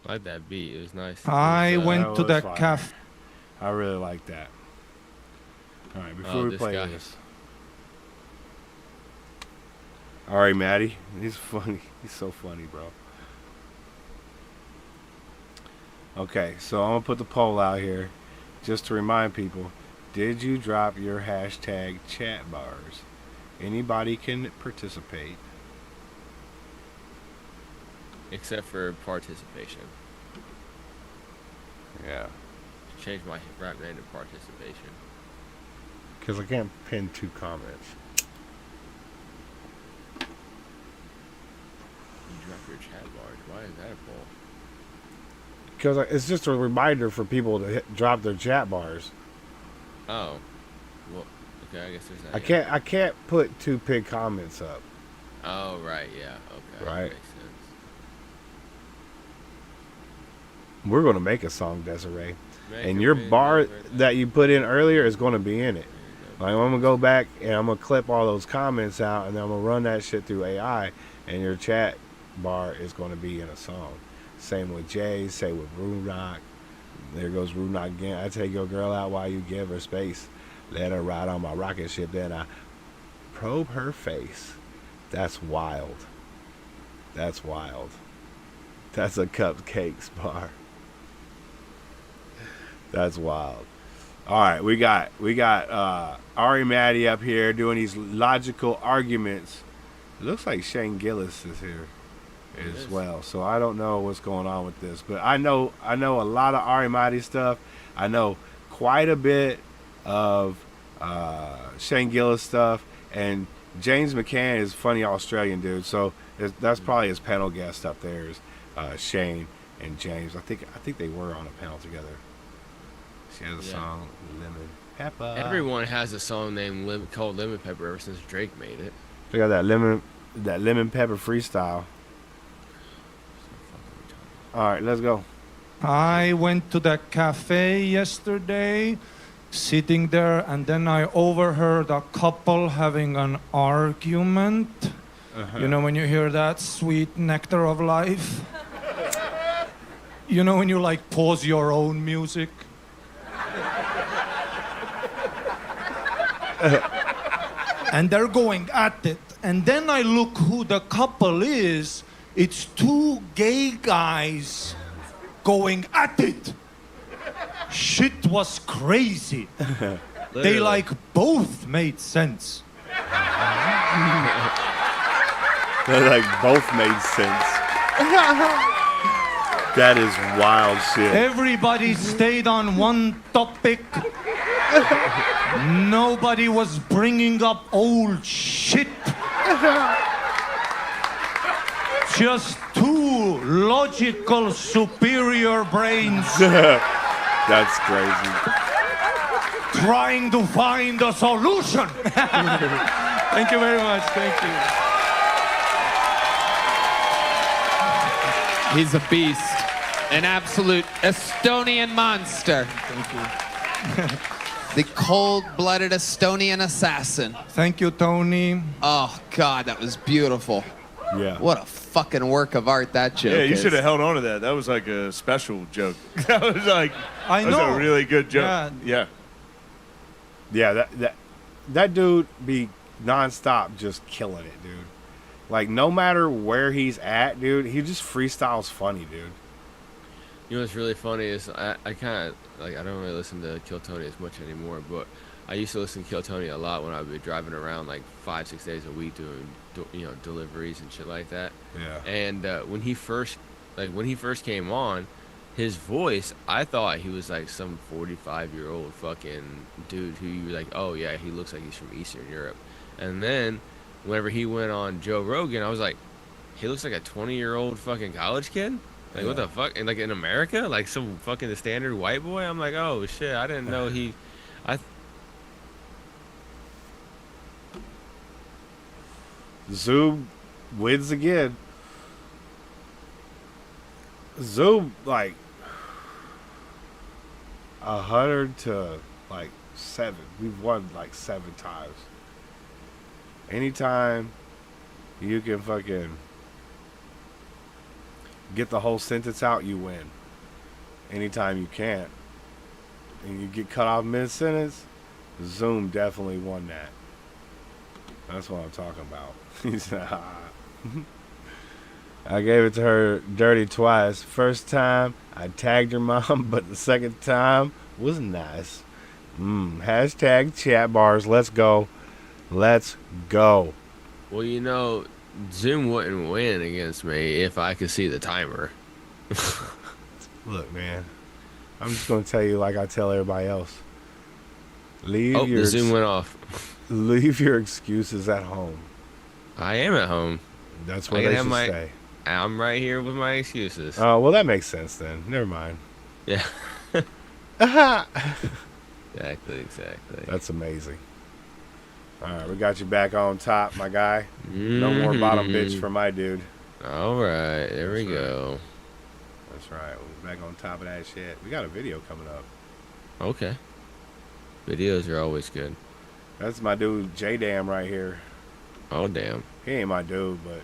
I like that beat. It was nice. I went to the fire. cafe. I really like that. All right, before we this play guy. this. All right, Maddie. He's funny. He's so funny, bro. Okay, so I'm going to put the poll out here just to remind people. Did you drop your hashtag chat bars? Anybody can participate. Except for participation. Yeah. Change my rap name to participation. Because I can't pin 2 comments. You drop your chat bars. Why is that a poll? Because it's just a reminder for people to drop their chat bars. Oh. Well, okay, I guess there's that. I can't put 2 pig comments up. Oh, right, yeah. Okay. Right. Makes sense. We're going to make a song, Desiree. Make And a your big bar number. that you put in earlier is going to be in it. Like, I'm going to go back and I'm going to clip all those comments out and then I'm going to run that shit through AI and your chat bar is going to be in a song. Same with Jay, same with Rock. There goes Rock again. I take your girl out while you give her space. Let her ride on my rocket ship, then I probe her face. That's wild. That's wild. That's a Cupcakes bar. That's wild. All right, we got Ari Maddie up here doing these logical arguments. It looks like Shane Gillis is here as well. So I don't know what's going on with this, but I know a lot of Ari Maddie stuff. I know quite a bit of Shane Gillis stuff, and James McCann is funny Australian dude. So that's probably his panel guest up there is Shane and James. I think they were on a panel together. She has a song, Lemon Pepper. Everyone has a song called Lemon Pepper ever since Drake made it. They got that lemon pepper freestyle. All right, let's go. I went to the cafe yesterday, sitting there, and then I overheard a couple having an argument. You know when you hear that sweet nectar of life? You know when you like pause your own music? And they're going at it. And then I look who the couple is. It's two gay guys going at it. Shit was crazy. They like both made sense. They like both made sense. That is wild shit. Everybody stayed on one topic. Nobody was bringing up old shit. Just two logical, superior brains. That's crazy. Trying to find a solution. Thank you very much. Thank you. He's a beast. An absolute Estonian monster. Thank you. The cold-blooded Estonian assassin. Thank you, Tony. Oh, God, that was beautiful. Yeah. What a fucking work of art that joke Yeah, you is. should have held on to that. That was like a special joke. That was like I that was know. a really good joke. Yeah, that dude be nonstop just killing it, dude. Like no matter where he's at, dude, he just freestyles funny, dude. You know what's really funny is I kind of like I don't really listen to Kill Tony as much anymore, but I used to listen to Kill Tony a lot when I would be driving around like 5-6 days a week doing deliveries and shit like that. Yeah. And when he first came on, his voice, I thought he was like some 45-year-old fucking dude who you were like, oh yeah, he looks like he's from Eastern Europe. And then whenever he went on Joe Rogan, I was like, he looks like a 20-year-old fucking college kid. Like what the fuck? And like in America, like some fucking the standard white boy. I'm like, oh shit, I didn't know he. Zoom wins again. Zoom like 100 to like 7. We've won like 7 times. Anytime you can fucking get the whole sentence out, you win. Anytime you can't, and you get cut off mid-sentence, Zoom definitely won that. That's what I'm talking about. He said, I gave it to her dirty twice. First time, I tagged her mom, but the second time was nice. Hashtag chat bars. Let's go. Let's go. Well, you know, Zoom wouldn't win against me if I could see the timer. Look, man, I'm just going to tell you like I tell everybody else. The Zoom went off. Leave your excuses at home. I am at home. That's where they should stay. I'm right here with my excuses. Oh, well, that makes sense then. Never mind. Yeah. Exactly. That's amazing. All right, we got you back on top, my guy. No more bottom bitch for my dude. All right, there we go. That's right. We're back on top of that shit. We got a video coming up. Okay. Videos are always good. That's my dude, J-Dam, right here. Oh, damn. He ain't my dude, but,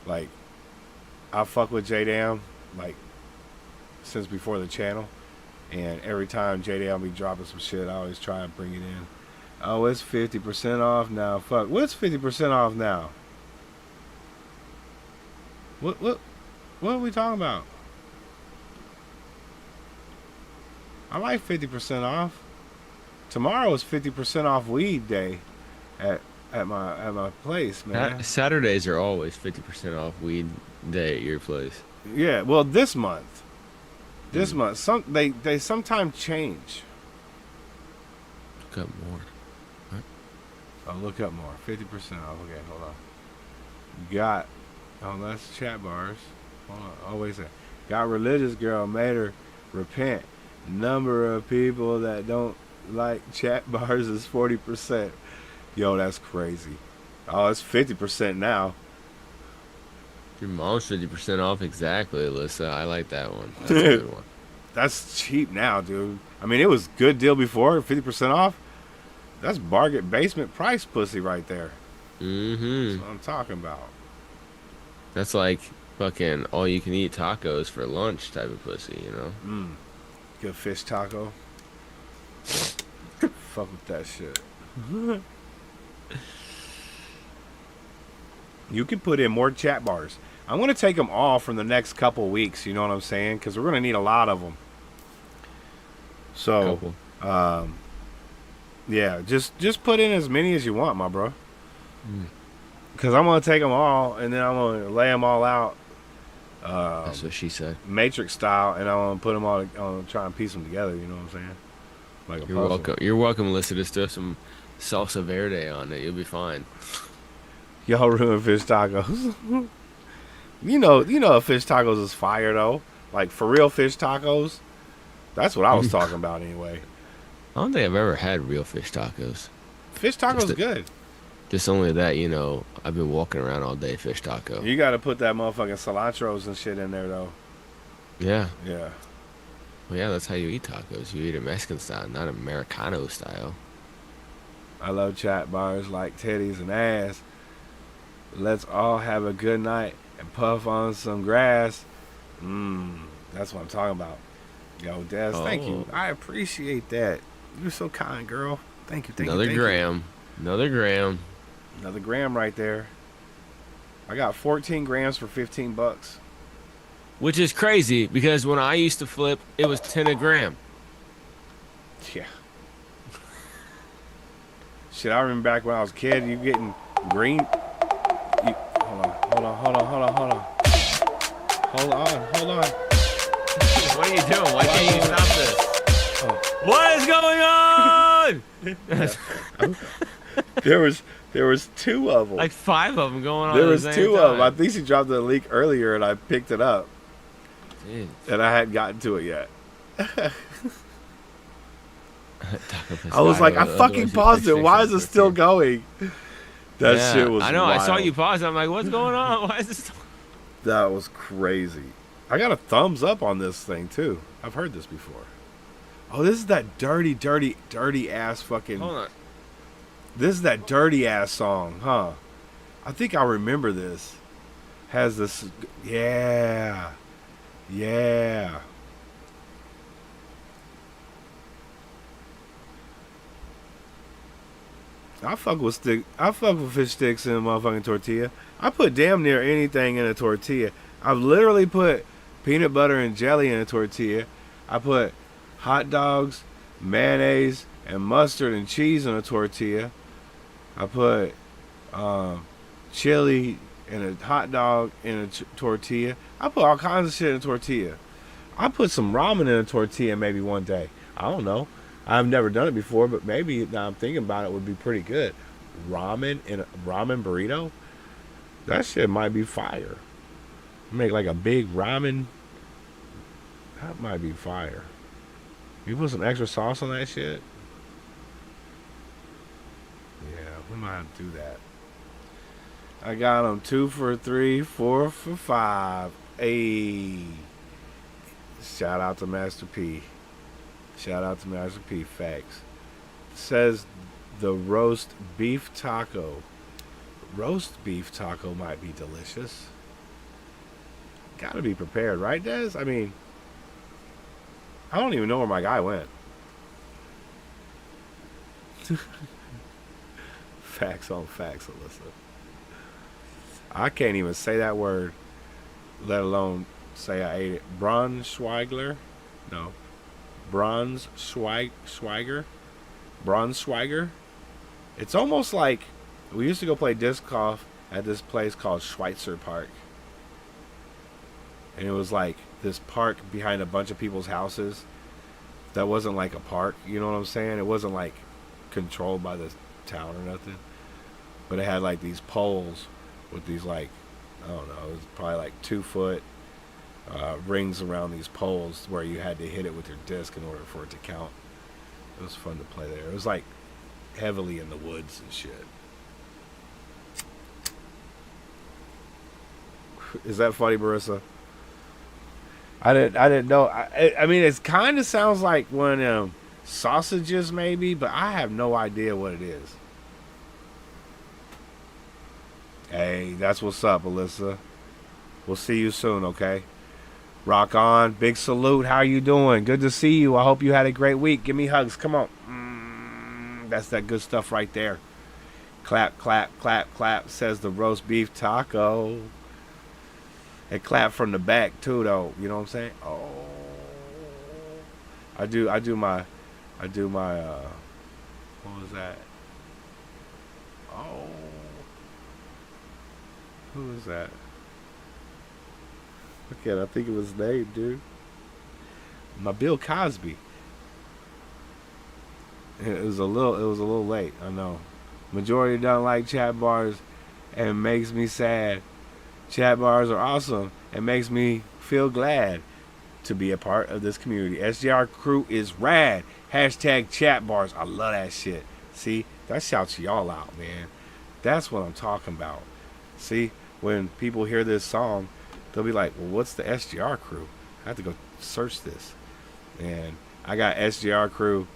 like, I fuck with J-Dam, like, since before the channel. And every time J-Dam be dropping some shit, I always try and bring it in. Oh, it's 50% off now. Fuck, what's 50% off now? What are we talking about? I like 50% off. Tomorrow is 50% off weed day at my place, man. Saturdays are always 50% off weed day at your place. Yeah, well, this month. This month, they sometimes change. Got more. Oh, look up more. 50% off. Okay, hold on. Got, oh, that's chat bars. Hold on. Oh, wait a second. Got religious girl, made her repent. Number of people that don't like chat bars is 40%. Yo, that's crazy. Oh, it's 50% now. Your mom's 50% off. Exactly, Alyssa. I like that one. That's a good one. That's cheap now, dude. I mean, it was good deal before, 50% off. That's bargain basement price pussy right there. Mm-hmm. That's what I'm talking about. That's like fucking all you can eat tacos for lunch type of pussy, you know? Good fish taco. Fuck with that shit. You can put in more chat bars. I'm going to take them all from the next couple weeks, you know what I'm saying? Because we're going to need a lot of them. So, yeah, just put in as many as you want, my bro. Because I'm going to take them all, and then I'm going to lay them all out. That's what she said. Matrix style, and I'm going to put them all, on try and piece them together, you know what I'm saying? Like a You're puzzle. welcome. You're welcome, Alyssa. Just throw some salsa verde on it. You'll be fine. Y'all ruin fish tacos. You know fish tacos is fire though. Like for real fish tacos. That's what I was talking about anyway. I don't think I've ever had real fish tacos. Fish tacos good. Just only that, you know, I've been walking around all day fish taco. You gotta put that motherfucking cilantros and shit in there though. Yeah. Yeah. Well, yeah, that's how you eat tacos. You eat it Mexican style, not Americano style. I love chat bars like titties and ass. Let's all have a good night and puff on some grass. That's what I'm talking about. Yo, Des, thank you. I appreciate that. You're so kind, girl. Thank you. Another gram. Another gram. Another gram right there. I got 14 grams for $15. Which is crazy because when I used to flip, it was 10 a gram. Yeah. Shit, I remember back when I was a kid, you getting green. Hold on. What are you doing? Why can't you stop this? What is going on? There was two of them. Like 5 of them going on. There at was the 2 same of them. I time. think she dropped the leak earlier, and I picked it up. Dude. And I hadn't gotten to it yet. I was like, I fucking paused it. Why is it still going? That shit was I know. wild. I saw you pause. I'm like, what's going on? Why is this? That was crazy. I got a thumbs up on this thing, too. I've heard this before. Oh, this is that dirty ass fucking... Hold on. This is that dirty ass song, huh? I think I remember this. Has this... Yeah. I fuck with fish sticks in a motherfucking tortilla. I put damn near anything in a tortilla. I've literally put peanut butter and jelly in a tortilla. I put hot dogs, mayonnaise, and mustard and cheese in a tortilla. I put chili and a hot dog in a tortilla. I put all kinds of shit in a tortilla. I put some ramen in a tortilla maybe one day. I don't know. I've never done it before, but maybe now I'm thinking about it would be pretty good. Ramen in a ramen burrito? That shit might be fire. Make like a big ramen. That might be fire. You put some extra sauce on that shit? Yeah, we might have to do that. I got them 2 for $3, 4 for $5. Ayy. Shout out to Master P. Facts. Says the roast beef taco. Roast beef taco might be delicious. Gotta be prepared, right, Des? I mean, I don't even know where my guy went. Facts on facts, Alyssa. I can't even say that word, let alone say I ate it. Braunschweiger? No. Braunschweiger? It's almost like we used to go play disc golf at this place called Schweitzer Park. And it was like this park behind a bunch of people's houses that wasn't like a park, you know what I'm saying? It wasn't like controlled by the town or nothing. but it had like these poles with these like, I don't know, it was probably like 2-foot rings around these poles where you had to hit it with your disc in order for it to count. It was fun to play there. It was like heavily in the woods and shit. Is that funny, Marissa? I didn't know. I mean, it kind of sounds like one of them sausages, maybe, but I have no idea what it is. Hey, that's what's up, Alyssa. We'll see you soon, okay? Rock on. Big salute. How you doing? Good to see you. I hope you had a great week. Give me hugs. Come on. That's that good stuff right there. Clap, clap, clap, clap, says the roast beef taco. And clap from the back too, though. You know what I'm saying? Oh, I do my what was that? Oh, who was that? Okay, I think it was his name, dude. My Bill Cosby. It was a little late. I know. Majority don't like chat bars, and makes me sad. Chat bars are awesome and makes me feel glad to be a part of this community. SJR crew is rad. Hashtag chat bars. I love that shit. See, that shouts y'all out, man. That's what I'm talking about. See, when people hear this song, they'll be like, well, what's the SJR crew? I have to go search this. And I got SJR crew,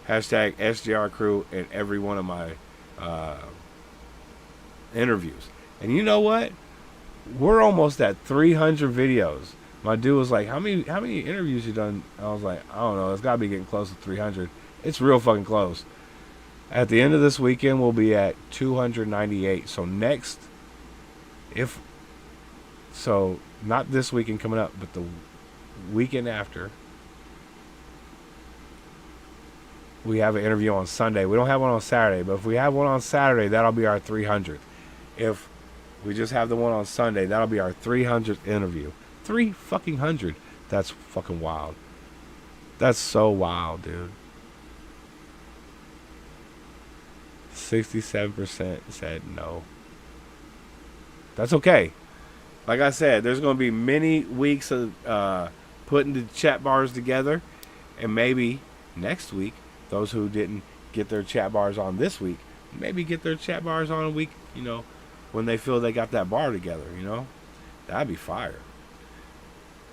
hashtag SJR crew in every one of my interviews. And you know what? We're almost at 300 videos. My dude was like, how many interviews you done? I was like, I don't know. It's got to be getting close to 300. It's real fucking close. At the end of this weekend, we'll be at 298. So next, not this weekend coming up, but the weekend after, we have an interview on Sunday. We don't have one on Saturday, but if we have one on Saturday, that'll be our 300th. If we just have the one on Sunday, that'll be our 300th interview. 300. That's fucking wild. That's so wild, dude. 67% said no. That's okay. Like I said, there's going to be many weeks of putting the chat bars together, and maybe next week, those who didn't get their chat bars on this week, maybe get their chat bars on a week, when they feel they got that bar together, That'd be fire.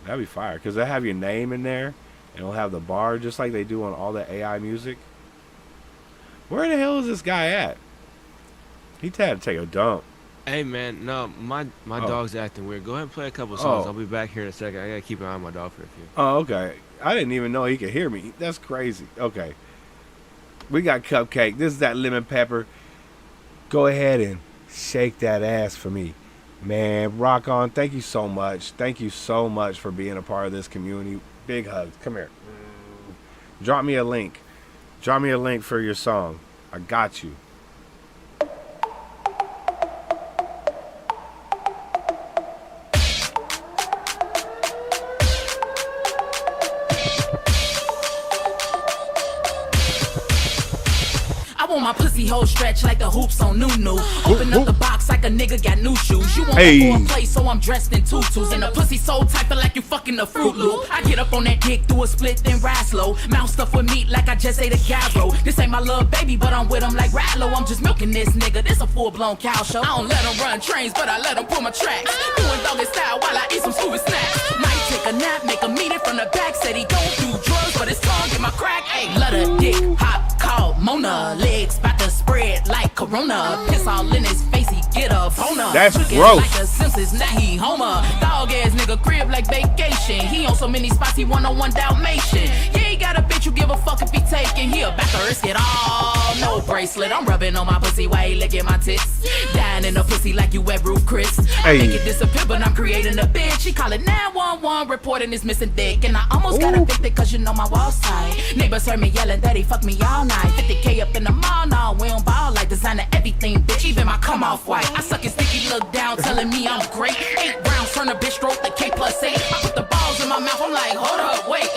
That'd be fire, because they'll have your name in there, and it'll have the bar just like they do on all the AI music. Where the hell is this guy at? He had to take a dump. Hey, man, no, my dog's acting weird. Go ahead and play a couple songs. I'll be back here in a second. I got to keep an eye on my dog for a few. Oh, okay. I didn't even know he could hear me. That's crazy. Okay. We got Cupcake. This is that lemon pepper. Go ahead and shake that ass for me. Man, rock on. Thank you so much. Thank you so much for being a part of this community. Big hugs. Come here. Drop me a link. Drop me a link for your song. I got you. My pussy hole stretch like the hoops on Nunu. Open up the box like a nigga got new shoes. You want a play, so I'm dressed in tutus. And the pussy so tight, feel like you fucking a Fruit Loop. I get up on that dick, do a split, then ride slow. Mouth stuffed with meat like I just ate a gyro. This ain't my little baby, but I'm with him like Ratlow. I'm just milking this nigga, this a full-blown cow show. I don't let him run trains, but I let him pull my tracks. Doing doggy style while I eat some stupid snacks. Might take a nap, make a meet it from the back. Said he don't do drugs, but his tongue get my crack. Ayy, let her dick hop, call Mona. Legs bout to spread like Corona. Piss all in his face, he get a boner. That's looking gross. Like the Simpsons, now he Homer. Dog ass nigga crib like vacation. He on so many spots, he 101 Dalmatian. Yeah, he got a bitch, you give a fuck if he taking. He about to risk it all. No bracelet, I'm rubbing on my pussy while he licking my tits. Dying in the pussy like you wet roof Chris. I make it disappear, but I'm creating a bitch. She call it 911, reporting his missing dick. And I almost got evicted cause you know my wall side. Neighbors heard me yelling that he fucked me all night. 50K up in the mall, nah, we don't ball like designer everything, bitch. Even my come off white. I suck his dick, he look down, telling me I'm great. 8 rounds, turn a bitch, stroke the K+8. I put the balls in my mouth, I'm like, hold up, wait.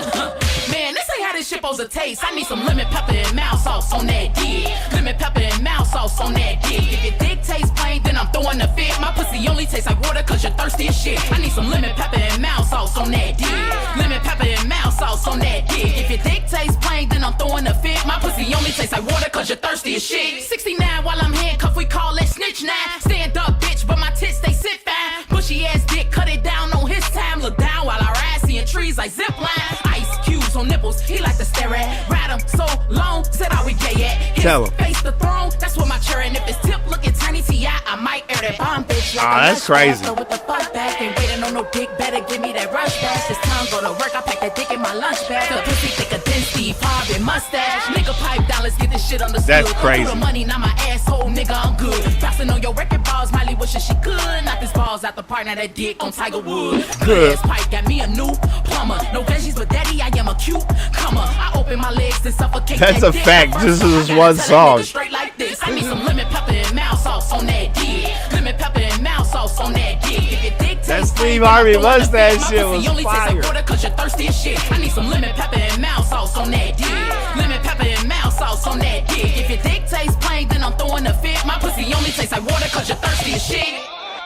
Man, this ain't how this shit supposed to taste. I need some lemon pepper and mild sauce on that dick. Lemon pepper and mild sauce on that dick. If your dick tastes plain, then I'm throwing a fit. My pussy only tastes like water cause you're thirsty as shit. I need some lemon pepper and mild sauce on that dick. Lemon pepper and mild sauce on that dick. If your dick tastes plain, then I'm throwing a fit. My pussy only tastes like water cause you're thirsty as shit. 69 while I'm handcuffed, we call it snitch 9. Stand up, bitch, but my tits they sit fine. Bushy ass dick, cut it down on his time. Look down while I ride, seeing trees like zipline. Ice cubes on nipples, he like to stare at. Ride him so long, said I would gay at. His Tell him. face the throne, that's what my chair. And if it's tip looking tiny T.I., I might air that bomb bitch. Like that's crazy. With the fuck back, ain't waiting on no dick, better give me that rush back. This time go to work, I pack that dick in my lunch bag. The pussy thicker than Steve Harvey mustache. Nigga pipe down, let's get this shit on the That's crazy. The money, not my asshole, nigga, I'm good. Bouncing on your record balls, Miley wishing she could. Knock this balls out the park, now that dick on Tiger Woods. Good. Ass pipe got me a new plumber. No veggies, but daddy, I am a cute comer. I open my legs to suffocate. That's that a dick. fact. First This time is I one gotta tell that song. nigga straight like this. I need some lemon pepper and mild sauce on that dick. Lemon pepper and mild sauce on that dick. If your dick That tastes Steve plain, Harvey then I'm throwing a mustache fit. My shit pussy was only tastes fire. like water cause you're thirsty as shit. I need some lemon pepper and mild sauce on that dick. Lemon pepper and mild sauce on that dick. If your dick tastes plain, then I'm throwing a fit. My pussy only tastes like water cause you're thirsty as shit.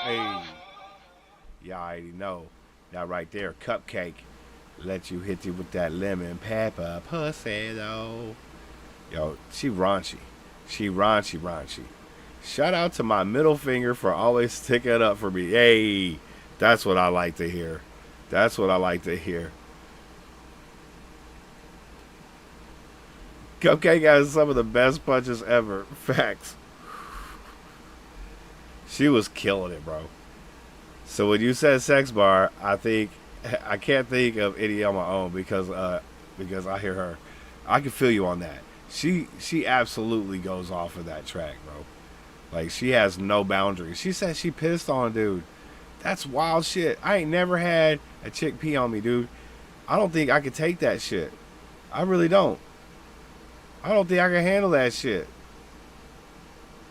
Hey, y'all already know that right there, Cupcake. Let you hit you with that lemon pepper pussy though. Yo, she raunchy. She raunchy. Shout out to my middle finger for always sticking up for me. Hey, that's what I like to hear. That's what I like to hear. Cupcake has some of the best punches ever. Facts. She was killing it, bro. So when you said sex bar, I can't think of any on my own because I hear her. I can feel you on that. She absolutely goes off of that track, bro. Like, she has no boundaries. She said she pissed on dude. That's wild shit. I ain't never had a chick pee on me, dude. I don't think I could take that shit. I really don't. I don't think I can handle that shit.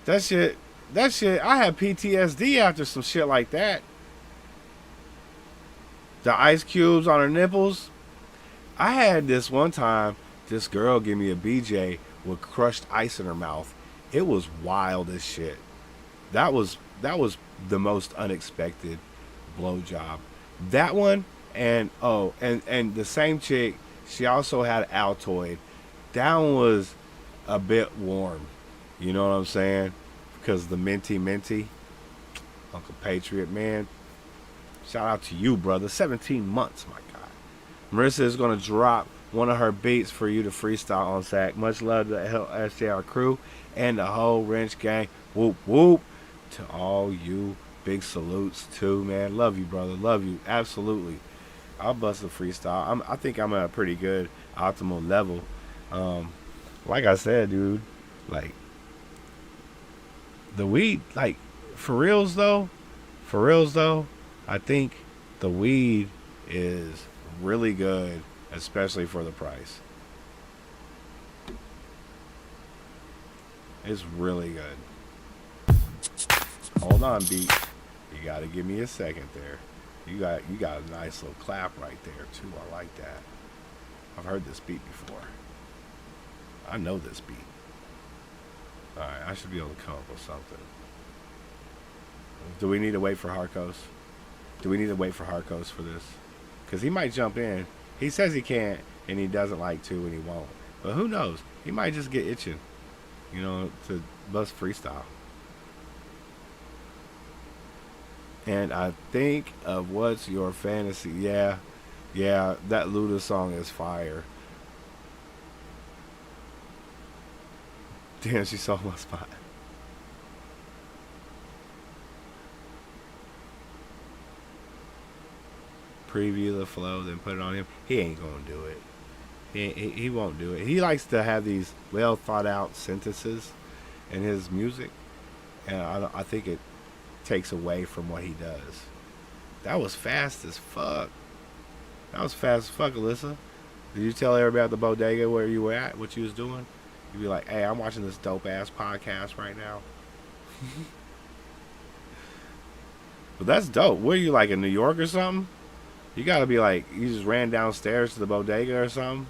That shit, I have PTSD after some shit like that. The ice cubes on her nipples. I had this one time, this girl give me a BJ with crushed ice in her mouth. It was wild as shit. That was the most unexpected blowjob. That one and the same chick, she also had Altoid. That one was a bit warm. You know what I'm saying? Because the minty, Uncle Patriot, man. Shout out to you, brother. 17 months, my God. Marissa is going to drop one of her beats for you to freestyle on Zach. Much love to the SJR crew and the whole Wrench gang. Whoop, whoop. To all you, big salutes too, man. Love you, brother. Love you. Absolutely. I'll bust a freestyle. I think I'm at a pretty good optimal level. Like I said, dude, like, the weed, like, for reals though, I think the weed is really good, especially for the price. It's really good. Hold on, beat. You gotta give me a second there. You got a nice little clap right there too. I like that. I've heard this beat before. I know this beat. Alright, I should be able to come up with something. Do we need to wait for Harkos? Do we need to wait for Harkos for this? Because he might jump in. He says he can't, and he doesn't like to, and he won't. But who knows? He might just get itching, you know, to bust freestyle. And I think of What's Your Fantasy. Yeah, that Luda song is fire. Damn, she saw my spot. Preview the flow, then put it on him. He ain't gonna do it. He won't do it. He likes to have these well thought out sentences in his music, and I think it takes away from what he does. That was fast as fuck. Alyssa. Did you tell everybody at the bodega where you were at, what you was doing? You'd be like, hey, I'm watching this dope ass podcast right now. But that's dope. Where you, like, in New York or something? You gotta be like, you just ran downstairs to the bodega or something?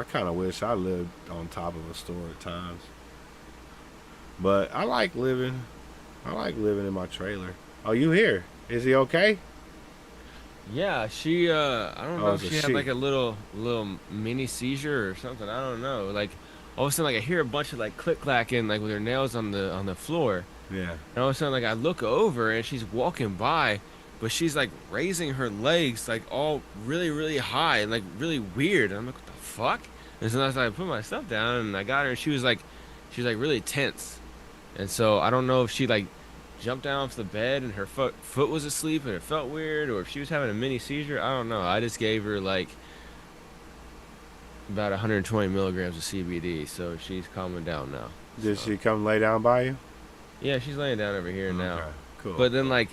I kind of wish I lived on top of a store at times. But I like living in my trailer. Oh, you here? Is he okay? Yeah, she I don't know if she had she. like a little mini seizure or something. I don't know. Like all of a sudden, like I hear a bunch of like click clacking like with her nails on the floor. Yeah. And all of a sudden, like I look over and she's walking by, but she's like raising her legs like all really high and like really weird. And I'm like, what the fuck? And so I put my stuff down and I got her and she was like really tense. And so I don't know if she like jumped down off the bed and her foot was asleep and it felt weird, or if she was having a mini seizure. I don't know. I just gave her like about 120 milligrams of CBD, so she's calming down now. Did she come lay down by you? Yeah, she's laying down over here now. Okay, cool. But then like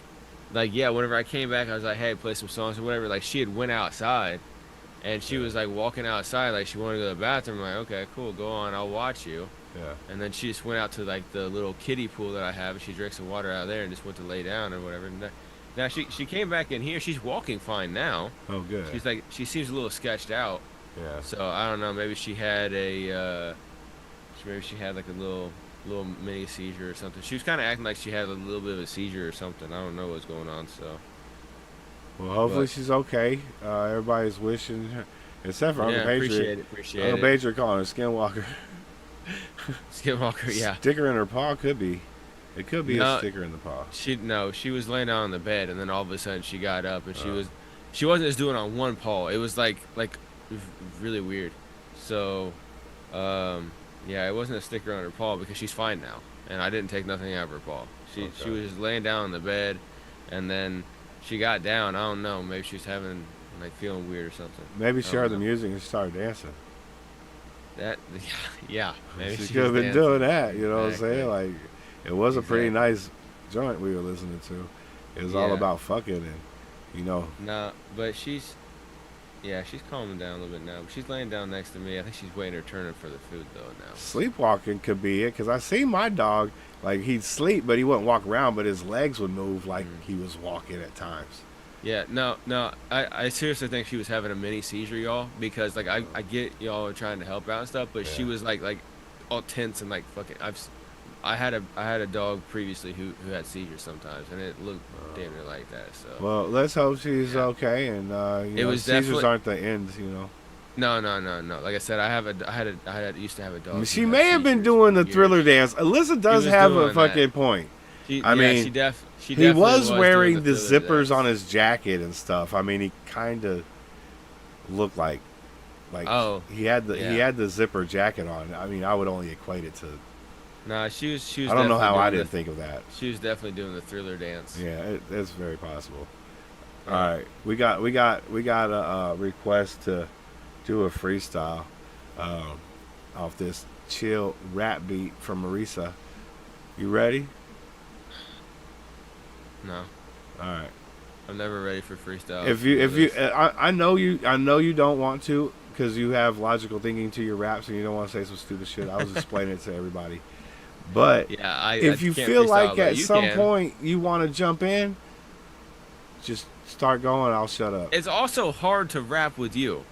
yeah, whenever I came back, I was like, hey, play some songs or whatever. Like she had went outside and she was like walking outside like she wanted to go to the bathroom. I'm like, okay, cool, go on, I'll watch you. Yeah. And then she just went out to like the little kiddie pool that I have, and she drank some water out there and just went to lay down or whatever. And now she came back in here. She's walking fine now. Oh, good. She's like, she seems a little sketched out. Yeah. So I don't know. Maybe she had like a little mini seizure or something. She was kind of acting like she had a little bit of a seizure or something. I don't know what's going on. So. Well, hopefully she's okay. Everybody's wishing her, except for Uncle Patriot. Appreciate it. Uncle Patriot calling her Skinwalker. Skinwalker, yeah. Sticker in her paw could be. It could be a sticker in the paw. She was laying down on the bed, and then all of a sudden she got up, and she wasn't just doing it on one paw. It was like really weird. So, yeah, it wasn't a sticker on her paw because she's fine now, and I didn't take nothing out of her paw. She was just laying down on the bed, and then she got down. I don't know. Maybe she was having like feeling weird or something. Maybe she heard the music and started dancing. Yeah, maybe she could have been doing that. You know what I'm saying? Like, it was a pretty Exactly. nice joint we were listening to. It was all about fucking and, you know. No, but she's calming down a little bit now. But she's laying down next to me. I think she's waiting her turn for the food though now. Sleepwalking could be it, because I seen my dog, like, he'd sleep, but he wouldn't walk around, but his legs would move like he was walking at times. Yeah, no, I seriously think she was having a mini seizure, y'all, because like I get y'all are trying to help out and stuff, but she was like all tense and like fucking. I had a dog previously who had seizures sometimes, and it looked damn near like that. So. Well, let's hope she's okay, and you know, seizures aren't the ends, you know. No. Like I said, I used to have a dog. She may have been doing the Thriller dance. Alyssa does have a fucking point. I mean, he was wearing the zippers on his jacket and stuff. I mean, he kind of looked like he had the zipper jacket on. I mean, I would only equate it to. Nah, she was. I don't know how I didn't think of that. She was definitely doing the Thriller dance. Yeah, it's very possible. All right, we got a request to do a freestyle off this chill rap beat from Marisa. You ready? No. All right. I'm never ready for freestyle. I know you don't want to, because you have logical thinking to your raps and you don't want to say some stupid shit. I was explaining it to everybody. But yeah, if you feel like at some point you want to jump in, just start going. I'll shut up. It's also hard to rap with you.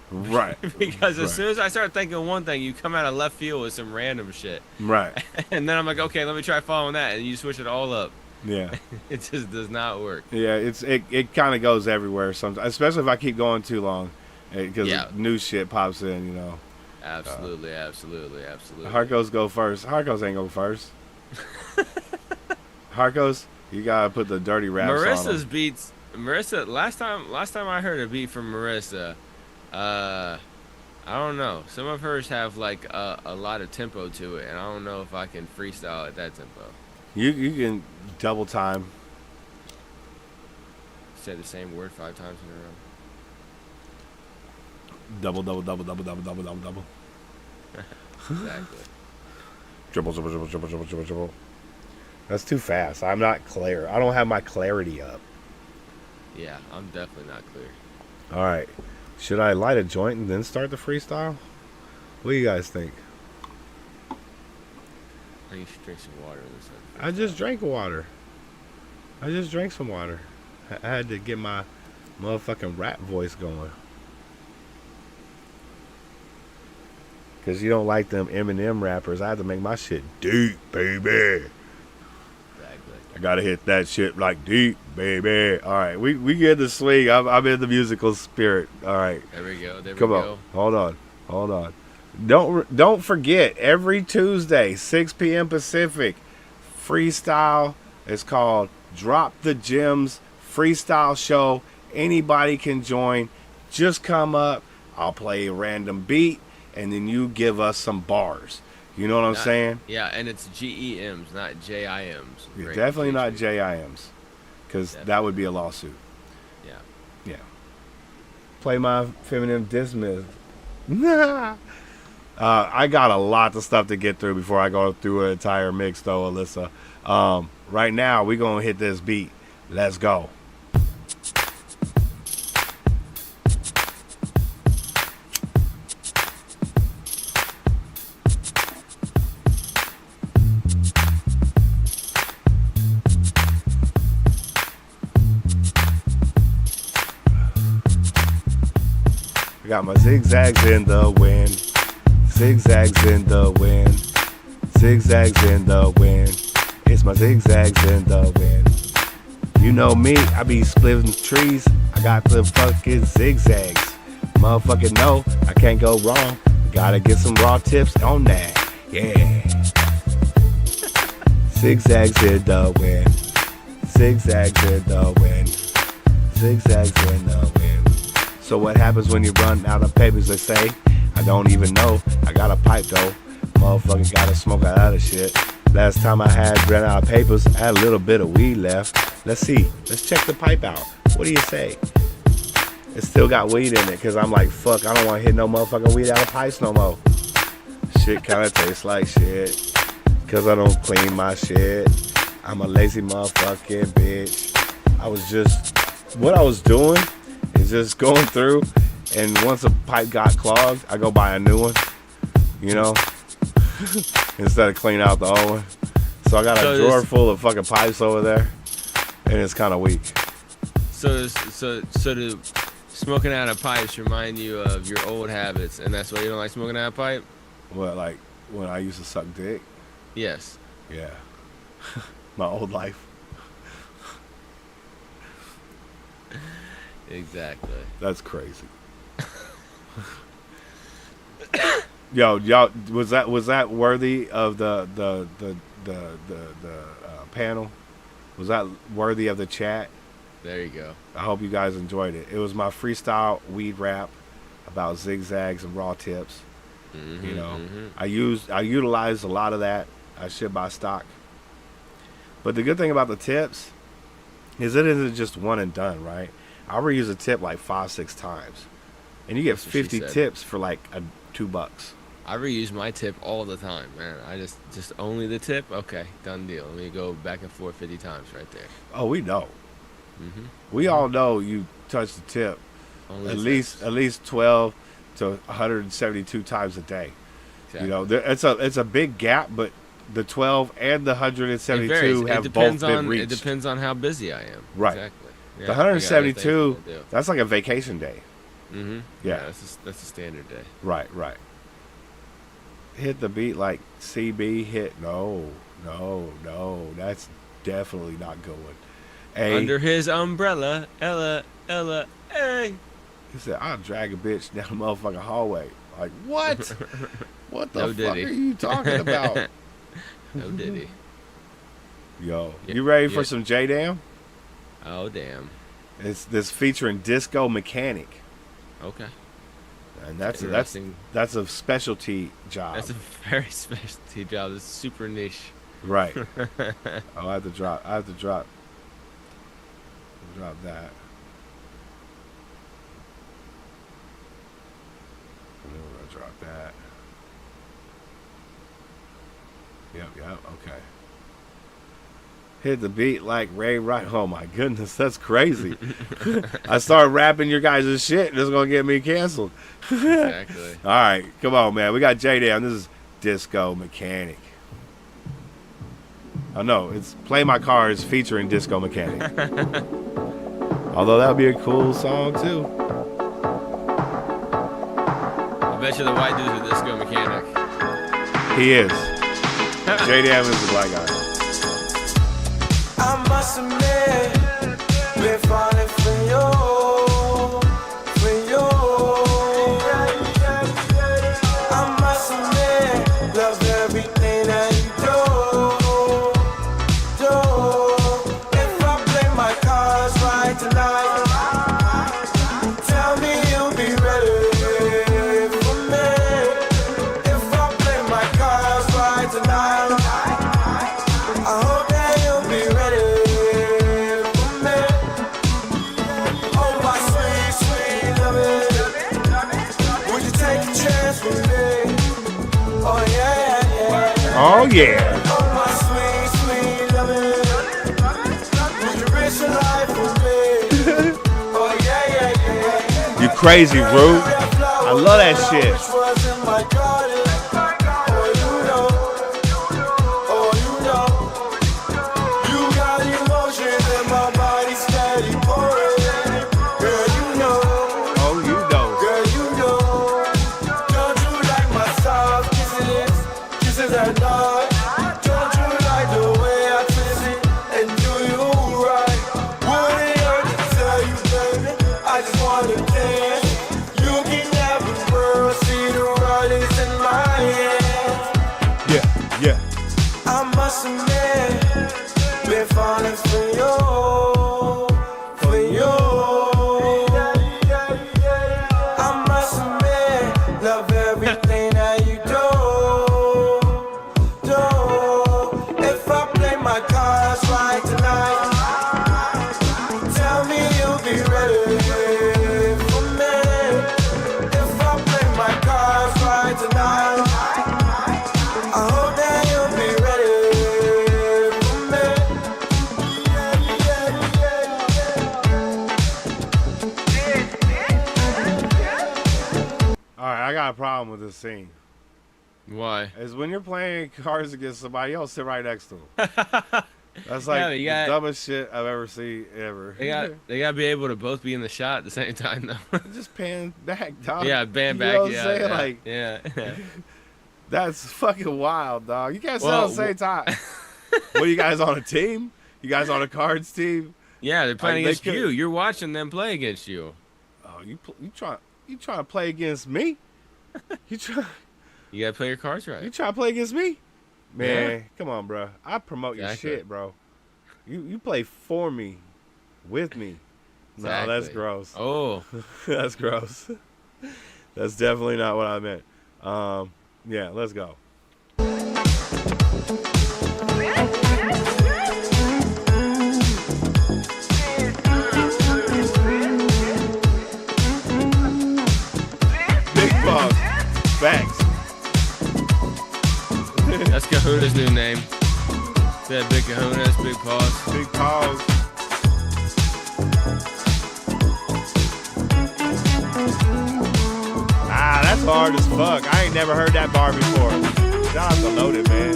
Right. Because as soon as I start thinking one thing, you come out of left field with some random shit. Right. And then I'm like, okay, let me try following that, and you switch it all up. Yeah. It just does not work. Yeah, it kind of goes everywhere sometimes, especially if I keep going too long, because new shit pops in, you know. Absolutely. Harkos go first. Harkos ain't go first. Harkos, you gotta put the dirty raps on Marissa's them. beats. Marissa, last time I heard a beat from Marissa, I don't know. Some of hers have like a lot of tempo to it, and I don't know if I can freestyle at that tempo. You can double time. Say the same word 5 times in a row. Double. Exactly. Triple. That's too fast. I'm not clear. I don't have my clarity up. Yeah, I'm definitely not clear. All right. Should I light a joint and then start the freestyle? What do you guys think? I think you should drink some water this time. I just drank water. I just drank some water. I had to get my motherfucking rap voice going. Because you don't like them Eminem rappers. I have to make my shit deep, baby. I gotta hit that shit like deep, baby. All right, we get the swing. I'm in the musical spirit. All right. There we go. Come on. Hold on. Don't forget, every Tuesday, 6 p.m. Pacific, freestyle. It's called Drop the Gems Freestyle Show. Anybody can join. Just come up. I'll play a random beat, and then you give us some bars. You know what I'm saying? Yeah, and it's GEMs, not JIMs. Yeah, definitely not JIMs, because that would be a lawsuit. Yeah. Play my feminine dismiss. I got a lot of stuff to get through before I go through an entire mix, though, Alyssa. Right now, we're going to hit this beat. Let's go. Got my zigzags in the wind, zigzags in the wind, zigzags in the wind. It's my zigzags in the wind. You know me, I be splitting trees. I got the fucking zigzags. Motherfucking know I can't go wrong. Gotta get some raw tips on that. Yeah. Zigzags in the wind, zigzags in the wind, zigzags in the wind. So what happens when you run out of papers, they say? I don't even know. I got a pipe though. Motherfucker gotta smoke out of shit. Last time I had ran out of papers, I had a little bit of weed left. Let's see. Let's check the pipe out. What do you say? It still got weed in it, because I'm like, fuck, I don't want to hit no motherfucking weed out of pipes no more. Shit kind of tastes like shit, because I don't clean my shit. I'm a lazy motherfucking bitch. What I was doing is just going through, and once a pipe got clogged, I go buy a new one, you know, instead of cleaning out the old one. So I got a drawer full of fucking pipes over there, and it's kind of weak. So the smoking out of pipes remind you of your old habits, and that's why you don't like smoking out of pipe? What, like when I used to suck dick? Yes. Yeah. My old life. Exactly. That's crazy. Yo, y'all, was that worthy of the panel? Was that worthy of the chat? There you go. I hope you guys enjoyed it. It was my freestyle weed rap about zigzags and raw tips. Mm-hmm, you know, I utilized a lot of that. I should buy stock. But the good thing about the tips is it isn't just one and done, right? I reuse a tip like 5-6 times, and you get 50 tips for like $2. I reuse my tip all the time, man. I just only the tip. Okay, done deal. Let me go back and forth 50 times right there. Oh, we know. We all know you touch the tip at least 12 to 172 times a day. Exactly. You know, it's a big gap, but the 12 and the 172 have both been reached. It depends on how busy I am. Right. Exactly. Yeah, the 172, that's like a vacation day. Yeah, that's a standard day. Right. Hit the beat like CB hit. No, that's definitely not going. Under his umbrella, Ella, hey. He said, I'll drag a bitch down the motherfucking hallway. Like, what? What the fuck are you talking about? No diddy. Yo, you ready for some J-Dam? Oh, damn. It's this featuring Disco Mechanic. Okay. And that's a specialty job. That's a very specialty job. It's super niche. Right. Oh, I have to drop that. We're gonna drop that. Yep, okay. Hit the beat like Ray Right. Oh my goodness, that's crazy. I start rapping your guys' shit, and it's gonna get me canceled. Exactly. All right, come on, man. We got J-Dam. This is Disco Mechanic. Oh no, it's Play My Cards featuring Disco Mechanic. Although that would be a cool song too. I bet you the white dude's a disco mechanic. He is. JDM is the black guy. I must admit, been falling for you, for you. I must admit, love everything that you do. If I play my cards right tonight, tell me you'll be ready for me. If I play my cards right tonight, I hope that you'll be ready for me. Oh my sweet, sweet loving, would you take a chance with me? Oh yeah, yeah. Oh yeah. Oh my sweet, sweet loving, would you risk your life for me? Oh yeah, yeah, yeah. You crazy, Rue. I love that shit. Which was in my garden. Oh, you know. Oh, you know. You got emotions in my body steady pouring. Girl, you know. Oh, you know. Girl, you know. Don't you like my soft kisses? Kisses at night. Don't you like the way I twist it and do you right? Wouldn't hurt to tell you, baby, I just wanna dance. You can have the world, see the world is in my hands. Yeah, yeah. I must admit, been falling for you, for you. I must admit, love everything that you do. If I play my cards right tonight, tell me you'll be ready for me. If I play my cards right tonight, I hope that you'll be ready for me. All right, I got a problem with this scene. Why? Is when you're playing cards against somebody else, sit right next to them. That's like Yeah, the you got- dumbest shit I've ever seen ever. They gotta be able to both be in the shot at the same time though. Just pan back, dog. Yeah, pan You back. know what I'm Yeah, saying? yeah, Like, yeah. that's fucking wild, dog. You can't sit Well, at the same time. What, you guys on a team? You guys on a cards team? Yeah, they're playing Like, against they could- you. You're watching them play against you. Oh, you trying to play against me? You gotta play your cards right. You trying to play against me? Man, Yeah. come on, bro. I promote Exactly. your shit, bro. You play for me, with me. No, that's Exactly. gross. Oh. That's gross. That's definitely not what I meant. Yeah, let's go. Big Boss. Facts. That's Kahuna's new name. That Big Kahuna's Big Paws. Big Paws. Ah, that's hard as fuck. I ain't never heard that bar before. Shout out to Loaded, man.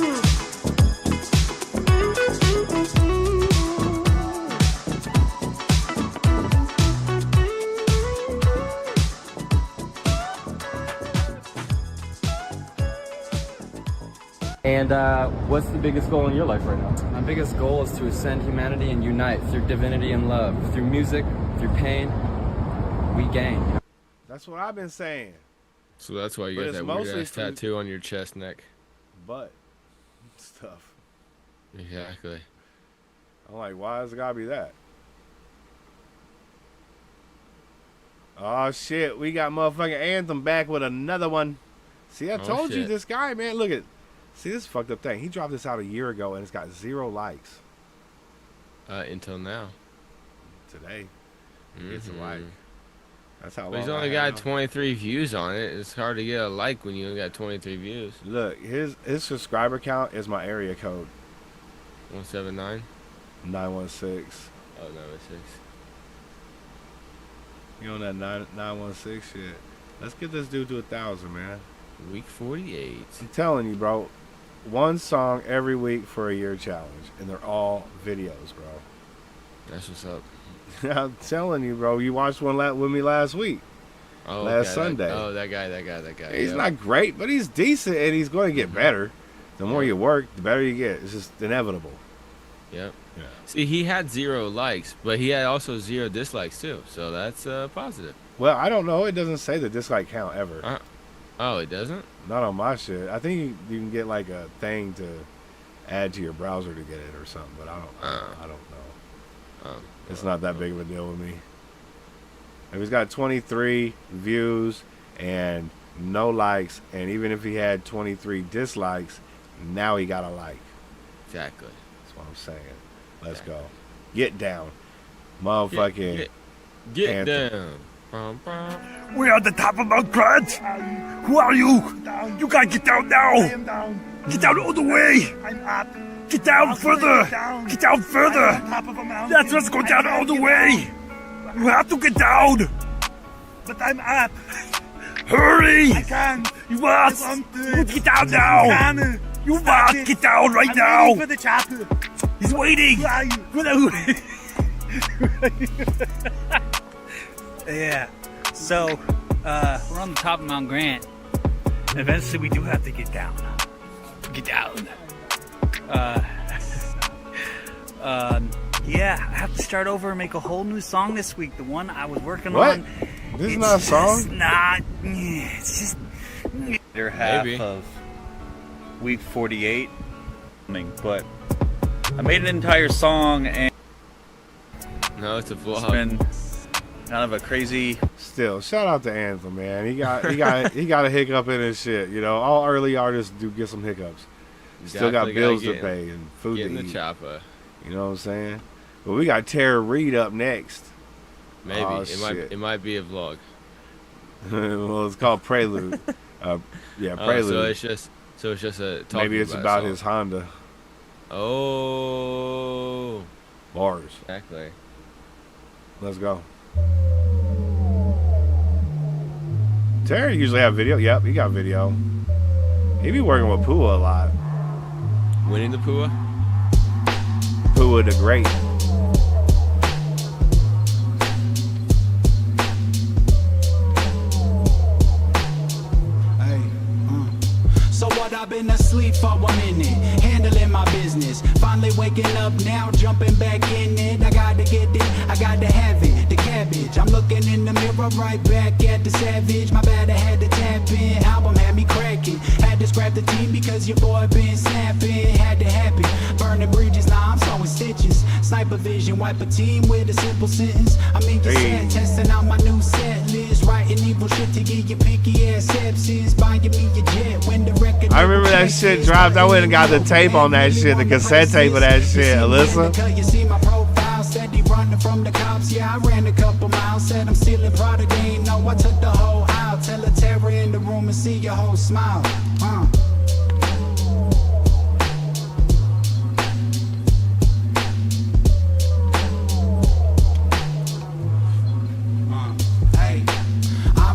And what's the biggest goal in your life right now? My biggest goal is to ascend humanity and unite through divinity and love. Through music, through pain, we gain. That's what I've been saying. So that's why you But got it's that weird mostly ass through- tattoo on your chest neck. Butt stuff. Exactly. I'm like, why does it gotta be that? Oh shit, we got motherfucking Anthem back with another one. See, I Oh, told you shit. this guy, man. Look at, see this fucked up thing. He dropped this out a year ago and it's got 0 likes Until now. today. He gets a like. That's how But he's long only I got have. 23 views on it. It's hard to get a like when you only got 23 views. Look, his subscriber count is my area code. 179? 916. Oh, 916. You on that 916 shit? Let's get this dude to 1,000, man. Week 48. I'm telling you, bro. One song every week for a year challenge, and they're all videos, bro. That's what's up. I'm telling you, bro. You watched one with me last week. last Sunday. That guy. He's not great, but he's decent, and he's going to get better. The more you work, the better you get. It's just inevitable. Yep. Yeah. See, he had 0 likes, but he had also 0 dislikes too. So that's positive. Well, I don't know. It doesn't say the dislike count ever. Oh, it doesn't? Not on my shit. I think you can get like a thing to add to your browser to get it or something, but I don't know. It's not that big of a deal with me. If he's got 23 views and no likes, and even if he had 23 dislikes, now he got a like. Exactly. That's what I'm saying. Let's go. Get down. Motherfucking Get down. We're at the top of Mount Grant. Who are you? You gotta get down now. Get down all the way. I'm up. Get down further. Get down further. That's what's going down all the way. You have to get down. But I'm up. Hurry. I can. You must. Get down now. You must get down right now. For the chapel. He's waiting. Yeah, so we're on the top of Mount Grant. Eventually we do have to get down. Get down. Yeah, I have to start over and make a whole new song this week. The one I was working on. This is not a song? It's just... They're half of week 48. But I made an entire song and... No, it's a vlog. It's been kind of a crazy... Still, shout out to Anthem, man. He got a hiccup in his shit. You know, all early artists do get some hiccups. Still got bills to pay and food to eat. Get in the chopper. You know what I'm saying? But we got Tara Reid up next. Maybe it might be a vlog. Well, it's called Prelude. Prelude. So it's just a. Maybe it's about his Honda. Oh. Bars. Exactly. Let's go. Terry usually have video. Yep, he got video. He be working with Pua a lot. Winnie the Pooh? Pua the Great. So what, I've been asleep for a minute, handling my business. Finally waking up now, jumping back in it. I gotta get it, I gotta have it, the cabbage. I'm looking in the mirror right back at the savage. My bad, I had to tap in, album had me cracking. Had to scrap the team because your boy been snapping. Had to happen, burning bridges, now I'm sewing stitches. Sniper vision, wipe a team with a simple sentence. I'm in your set, testing out my new set list. Writing evil shit to get your pinky ass sepsis. Buying me a jet when the record. I remember that shit dropped. I went and got the tape on that shit, the cassette tape of that shit, Alyssa. You see my profile, steady running from the cops. Yeah, I ran a couple miles, said I'm stealing product. They ain't know I took the whole aisle. Tell a terror in the room and see your whole smile.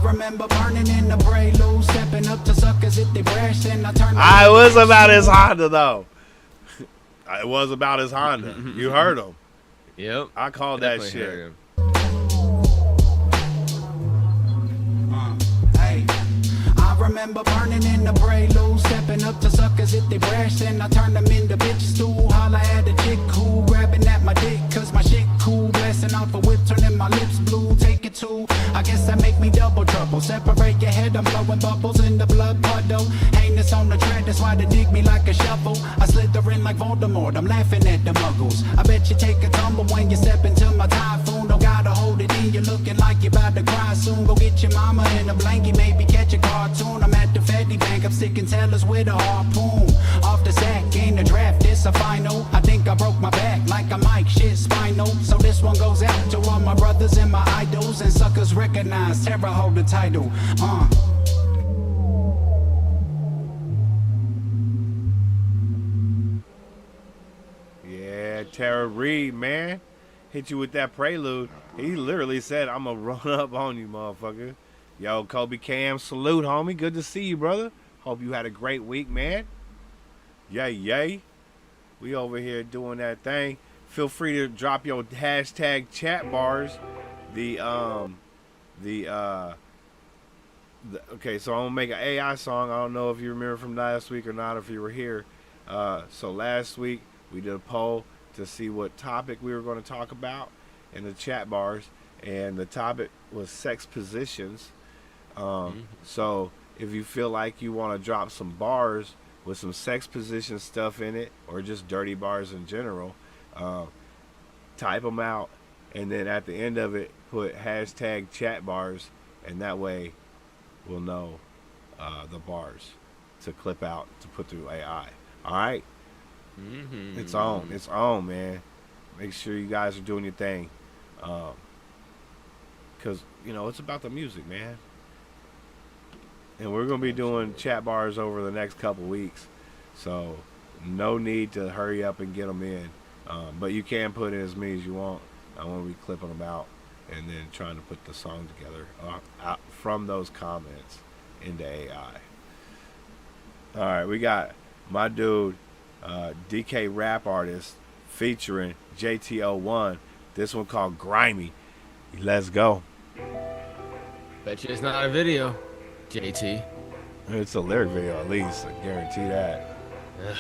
Remember burning in the prelude, stepping up to suckers if they brash, and I turned. It was about his Honda though. It was about his Honda. You heard him. Yep. I called that shit. I remember burning in the prelude, stepping up to suckers if they brash, and I turned them into bitches too. Holla at a chick who grabbing at my dick, cause my shit cool, blasting off a whip, turning my lips blue. Take it to, I guess that make me double trouble. Separate your head, I'm blowing bubbles in the blood puddle. Heinous on the track, that's why they dig me like a shovel. I slither in like Voldemort, I'm laughing at the muggles. I bet you take a tumble when you step into my typhoon. Don't gotta hold it in, you're looking like you're about to cry soon. Go get your mama in a blanket, maybe catch a cartoon. I'm at the Fetty Bank, I'm sticking tellers with a harpoon. Off the sack, in the draft, this a final. I think I broke my back like a mic, shit spinal. So this one goes out to all my brothers and my idols. And suckers recognize, terror hold the title. Yeah, Tara Reid, man. Hit you with that prelude. He literally said, I'm going to run up on you, motherfucker. Yo, Kobe Cam, salute, homie. Good to see you, brother. Hope you had a great week, man. Yay, yay. We over here doing that thing. Feel free to drop your hashtag chat bars. The Okay, so I'm gonna make an AI song. I don't know if you remember from last week or not, if you were here. So last week we did a poll to see what topic we were going to talk about in the chat bars, and the topic was sex positions. So if you feel like you want to drop some bars with some sex position stuff in it, or just dirty bars in general, type them out, and then at the end of it put hashtag chat bars, and that way we'll know the bars to clip out to put through AI. All right? It's on, man. Make sure you guys are doing your thing, because it's about the music, man. And we're gonna be doing chat bars over the next couple weeks, so no need to hurry up and get them in. But you can put in as many as you want. I want to be clipping them out and then trying to put the song together out from those comments into AI. All right, we got my dude, DK Rap Artist, featuring JT01. This one called Grimy. Let's go. Bet you it's not a video, JT. It's a lyric video at least, I guarantee that. Ugh.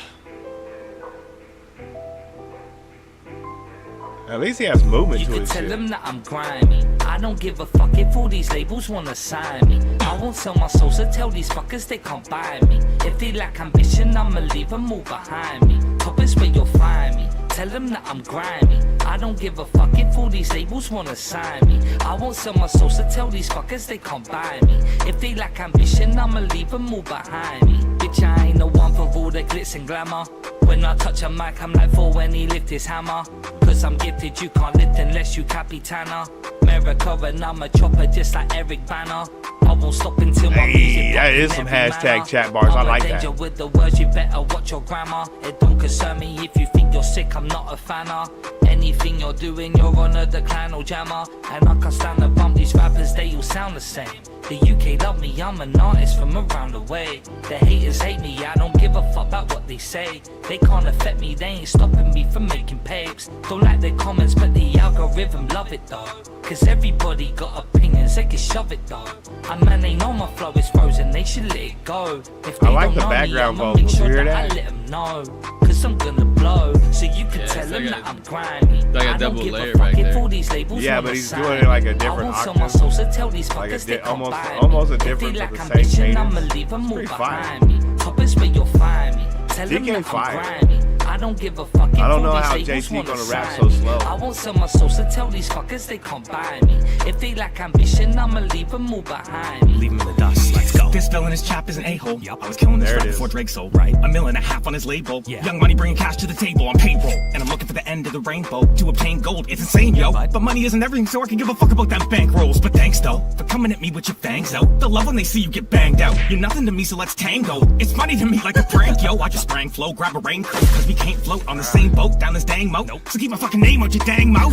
At least he has movement to You his can tell shit. them that I'm grimy. I don't give a fuck if all these labels wanna sign me. I won't sell my soul, so tell these fuckers they can't buy me. If they lack ambition, I'ma leave them all behind me. Top is where you'll find me. Tell them that I'm grimy. I don't give a fuck if all these labels wanna sign me. I won't sell my soul, so tell these fuckers they can't buy me. If they lack ambition, I'ma leave them all behind me. Bitch, I ain't the one for all the glitz and glamour. When I touch a mic, I'm like Thor when he lift his hammer. Cause I'm gifted, you can't lift unless you Capitana. America and I'm a chopper just like Eric Banner. I won't stop until my music that is some hashtag chat bars. I like that. With the words, you better watch your grammar. It don't concern me if you think you're sick, I'm not a fanner. Anything you're doing, you're on a decline or jammer. And I can't stand to bump these rappers, they all sound the same. The UK love me, I'm an artist from around the way. The haters hate me, I don't give a fuck about what they say. They can't affect me, they ain't stopping me from making papes. Don't like their comments, but the algorithm love it though. Cause everybody got opinions, they can shove it though. And man, they know my flow is frozen, they should let it go. If they I like don't the know background me, I'ma vocals, make sure you hear that I that? let them know. Cause I'm gonna blow, so you can tell them that I'm grimy. like a I don't double give layer a fuck right if there. all these labels Yeah, wanna but he's sign doing it like a me. different I won't sell my octave. soul, so tell these Like a fuckers they can't almost buy me. a If they difference lack of the same ambition, cadence. I'ma leave them all Pretty fire. behind me. Top is where you'll find me. Tell them DK that fire. I'm grimy. I don't give a fuck if I don't all know these how labels JT wanna gonna rap sign so me. slow. I won't sell my soul, so tell these fuckers they can't buy me. If they lack ambition, I'ma leave them all behind me. Leave him in the dust, let's go. This villain is chap is an a-hole. Yup, I was killing this There it rap is. before Drake sold. Right, $1.5 million on his label. Yeah. Young money bringing cash to the table on payroll. And I'm looking for the end of the rainbow. To obtain gold, it's insane, yo. But money isn't everything, so I can give a fuck about them bankrolls. But thanks, though, for coming at me with your fangs out. They'll love when they see you get banged out. You're nothing to me, so let's tango. It's funny to me like a prank, yo. I just sprang flow, grab a raincoat. Cause we can't float on the same boat down this dang moat. So keep my fucking name out your dang mouth.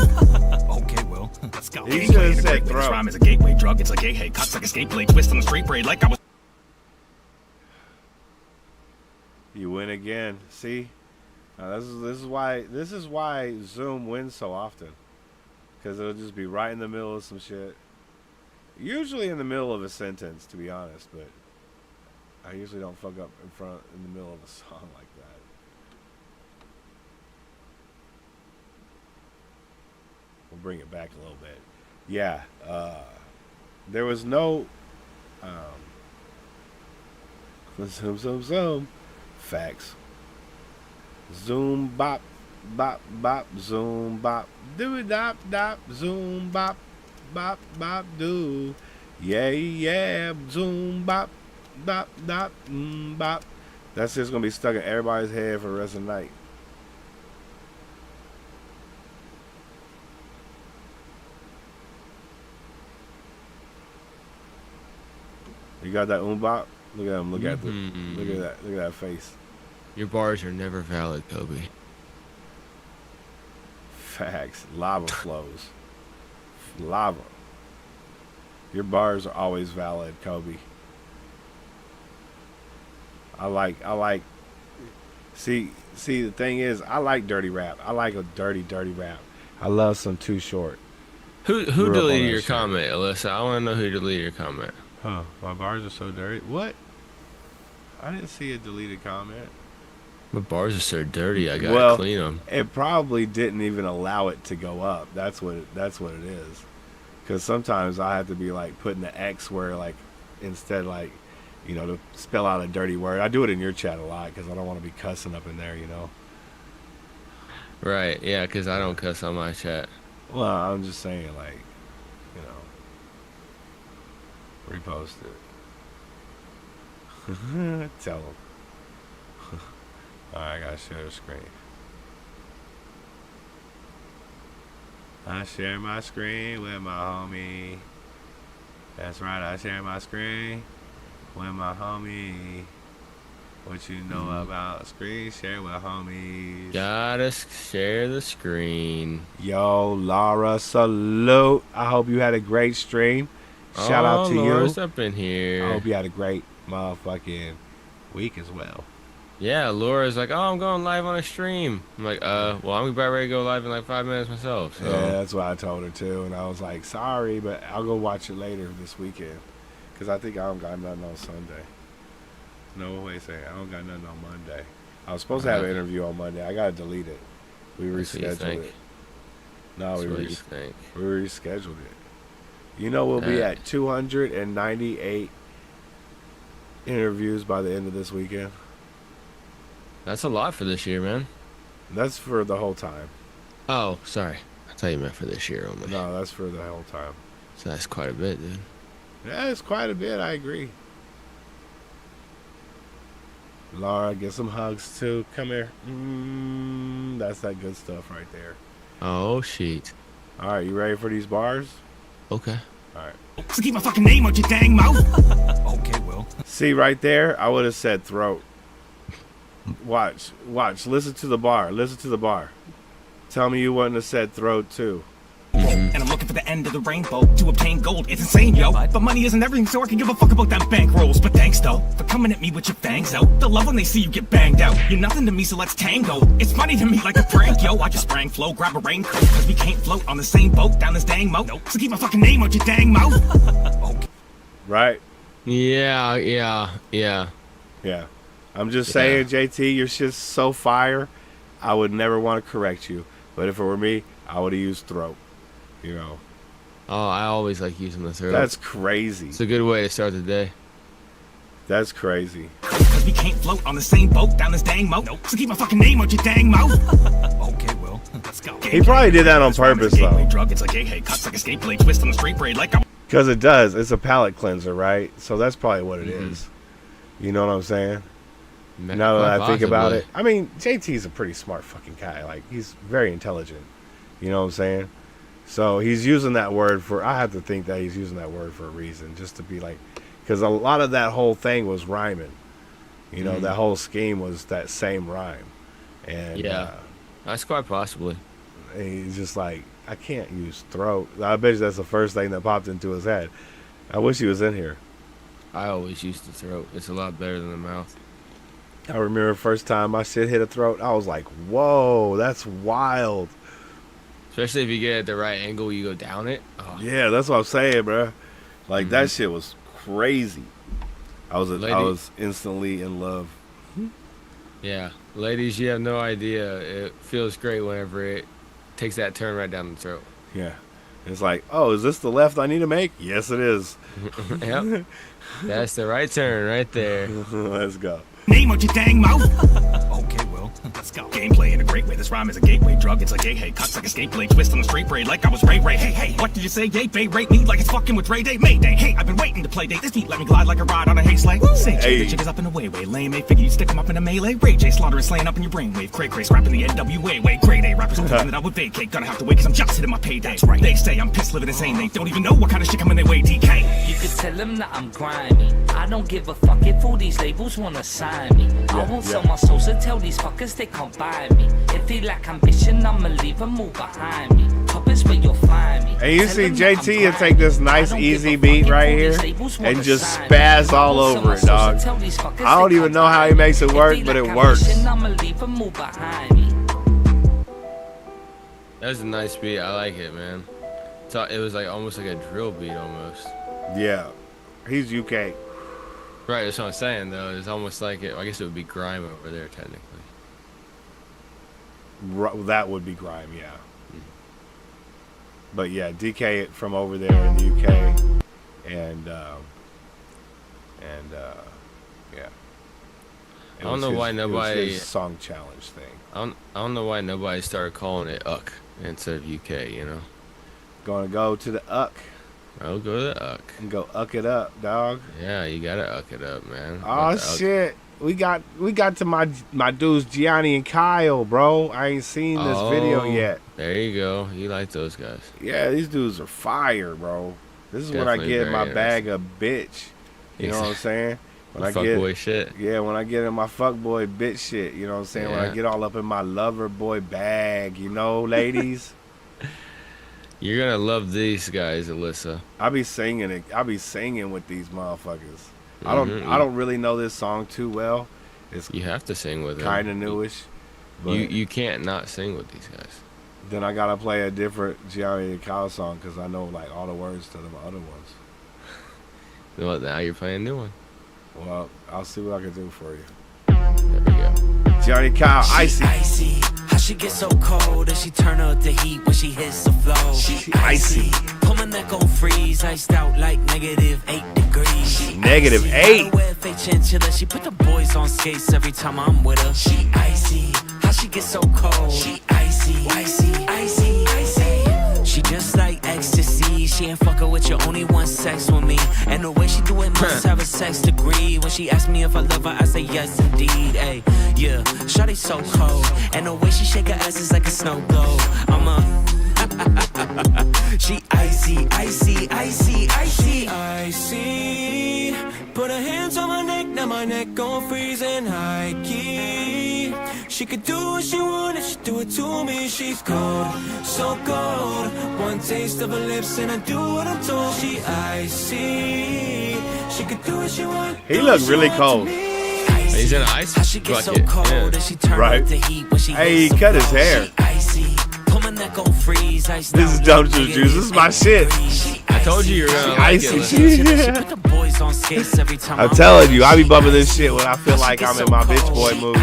Okay, Will, let's go. He Anyway, should've the said great way throw. this rhyme is a gateway drug. It's like a hey, cuts like a skate blade, twist on the straight braid like I was. You win again. See, this is why Zoom wins so often, because it'll just be right in the middle of some shit. Usually in the middle of a sentence, to be honest, but I usually don't fuck up in the middle of a song like that. We'll bring it back a little bit. Yeah, there was no zoom. Facts. Zoom bop, bop, bop, zoom bop, doo dop, dop, zoom bop, bop, bop, doo. Yeah, zoom bop, bop, dop, bop. That's just gonna be stuck in everybody's head for the rest of the night. You got that bop? Look at him. Look at that face. Your bars are never valid, Kobe. Facts. Lava flows. Lava. Your bars are always valid, Kobe. I like. See, the thing is, I like dirty rap. I like a dirty rap. I love some Too Short. Who Grew up on deleted that your shit. comment, Alyssa? I want to know who deleted your comment. Huh? My bars are so dirty. What? I didn't see a deleted comment. My bars are so dirty. I gotta clean them. It probably didn't even allow it to go up. That's what it is. Because sometimes I have to be like putting the X where like instead like, you know, to spell out a dirty word. I do it in your chat a lot because I don't want to be cussing up in there, you know. Right. Yeah. Because I don't cuss on my chat. Well, I'm just saying, like, you know, repost it. Tell them. Alright, I gotta share the screen. I share my screen with my homie. That's right, I share my screen with my homie. What you know about screen share with homies. Gotta share the screen. Yo, Laura, salute. I hope you had a great stream. Shout out to Laura's you. Up in here. I hope you had a great motherfucking week as well. Yeah, Laura's like, oh, I'm going live on a stream. I'm like, well, I'm about ready to go live in like 5 minutes myself. So. Yeah, that's what I told her too. And I was like, sorry, but I'll go watch it later this weekend. Because I think I don't got nothing on Sunday. No way saying I don't got nothing on Monday. I was supposed to have an interview on Monday. I got to delete it. We rescheduled it. No, we rescheduled it. You know, we'll be at 298 interviews by the end of this weekend. That's a lot for this year, man. That's for the whole time. Oh, sorry. I thought you meant for this year only. No, that's for the whole time. So that's quite a bit, dude. Yeah, it's quite a bit. I agree. Laura, get some hugs too. Come here. That's that good stuff right there. Oh, shit. All right, you ready for these bars? Okay. All right. So keep my fucking name out your dang mouth. Okay, Will. See right there, I would have said throat. Watch. Listen to the bar. Tell me you wouldn't have said throat too. And I'm looking for the end of the rainbow to obtain gold. It's insane, yo. But money isn't everything, so I can give a fuck about them bankrolls. But thanks, though, for coming at me with your fangs out. They'll love when they see you get banged out. You're nothing to me, so let's tango. It's funny to me like a prank, yo. I just sprang flow, grab a raincoat, cause we can't float on the same boat down this dang moat. So keep my fucking name out your dang mouth. Okay. Right? Yeah. I'm just saying, JT, your shit's so fire. I would never want to correct you. But if it were me, I would have used throat. You know. Oh, I always like using the throat. That's crazy. It's a good way to start the day. That's crazy. Cause we can't float on the same boat down this dang moat. So keep my fucking name out your dang mouth. Okay, Will. Let's go. He probably did that on purpose, though. Drug, it's like hey, cuts like a skate blade, twist on the straight braid like I'm... Because it does. It's a palate cleanser, right? So that's probably what it is. You know what I'm saying? Now that I think about it. I mean, JT's a pretty smart fucking guy. Like, he's very intelligent. You know what I'm saying? So he's using that word for, I have to think that he's using that word for a reason, just to be like, because a lot of that whole thing was rhyming. You know, that whole scheme was that same rhyme. And yeah, that's quite possibly. And he's just like, I can't use throat. I bet you that's the first thing that popped into his head. I wish he was in here. I always use the throat. It's a lot better than the mouth. I remember the first time my shit hit a throat, I was like, whoa, that's wild. Especially if you get it at the right angle, you go down it. Oh. Yeah, that's what I'm saying, bro. Like, that shit was crazy. I was instantly in love. Yeah. Ladies, you have no idea. It feels great whenever it takes that turn right down the throat. Yeah. It's like, oh, is this the left I need to make? Yes, it is. Yep. That's the right turn right there. Let's go. Name out your dang mouth. Okay, Will. Let's go. Gameplay in a great way. This rhyme is a gateway drug. It's like hey, cuts like a skate blade, twist on the straight braid like I was Ray. Hey, what did you say? Yay, babe, rate me like it's fucking with Ray Day. Mayday. Hey, I've been waiting to play date. This beat let me glide like a ride on a hay sleigh. Say, hey. The chick is up in the way. Lame, figure you stick 'em up in a melee. Ray J, slaughter and slaying up in your brainwave. Cray, scrapping the NWA way. Grade A, rappers don't that I would vacate. Gonna have to wait cause I'm just hitting my payday. That's right. They say I'm pissed living insane. They don't even know what kind of shit coming their way. DK. You could tell them that I'm grimy. I don't give a fuck if all these labels wanna sign me. I won't sell my soul, so tell these fuckers they can't buy me. If they lack ambition, I'ma leave them all behind me. Top is where you'll find me. And you see JT will take this nice easy beat right here and just spaz all over it, dog. I don't even know how he makes it work, but it works. That was a nice beat. I like it, man. So it was like almost like a drill beat almost. Yeah. He's UK. Right, that's what I'm saying though. It's almost like I guess it would be grime over there technically. That would be grime, yeah. But yeah, DK from over there in the UK, and yeah. I don't know why nobody. It was his song challenge thing. I don't know why nobody started calling it UK instead of UK. You know. Gonna go to the UK. I'll go to the UK. And go UK it up, dog. Yeah, you gotta UK it up, man. Oh shit. We got to my dudes Gianni and Kyle, bro. I ain't seen this video yet. There you go. You like those guys? Yeah, these dudes are fire, bro. This is when I get in my bag of bitch. You know what I'm saying? When I get fuckboy shit. Yeah, when I get in my fuckboy bitch shit. You know what I'm saying? When I get all up in my lover boy bag. You know, ladies. You're gonna love these guys, Alyssa. I be singing with these motherfuckers. I don't really know this song too well. You have to sing with them. Kind of newish. But You can't not sing with these guys. Then I gotta play a different Gianni and Kyle song because I know like all the words to the other ones. Well, now you're playing a new one. Well, I'll see what I can do for you. There we go. Gianni Kyle, icy. Icy. How she get so cold and she turn up the heat when she hits the flow. She icy. Put my neck on freeze, iced out like -8 degrees. -8. Wear fake chinchilla. She put the boys on skates every time I'm with her. She icy. How she get so cold? She icy, icy, icy, icy. She just like ecstasy. She ain't fucking with you, only want sex with me. And the way she do it must have a sex degree. When she asks me if I love her, I say yes indeed. Ay, yeah, shawty so cold. And the way she shake her ass is like a snow globe. I'm a she icy, icy, icy, icy, icy. Put her hands on my neck, now my neck gon' freeze and high key. She could do what she want, if she do it to me. She's cold, so cold. One taste of her lips and I do what I'm told. She icy. She could do what she want. He looked really cold. He's in an ice bucket. Yeah. Right. Hey, he cut his hair. This is Dumb Juice. This is my shit. I told you you're gonna like icy. it. I'm telling you, I be bumping this shit when I feel like I'm in my bitch boy mood.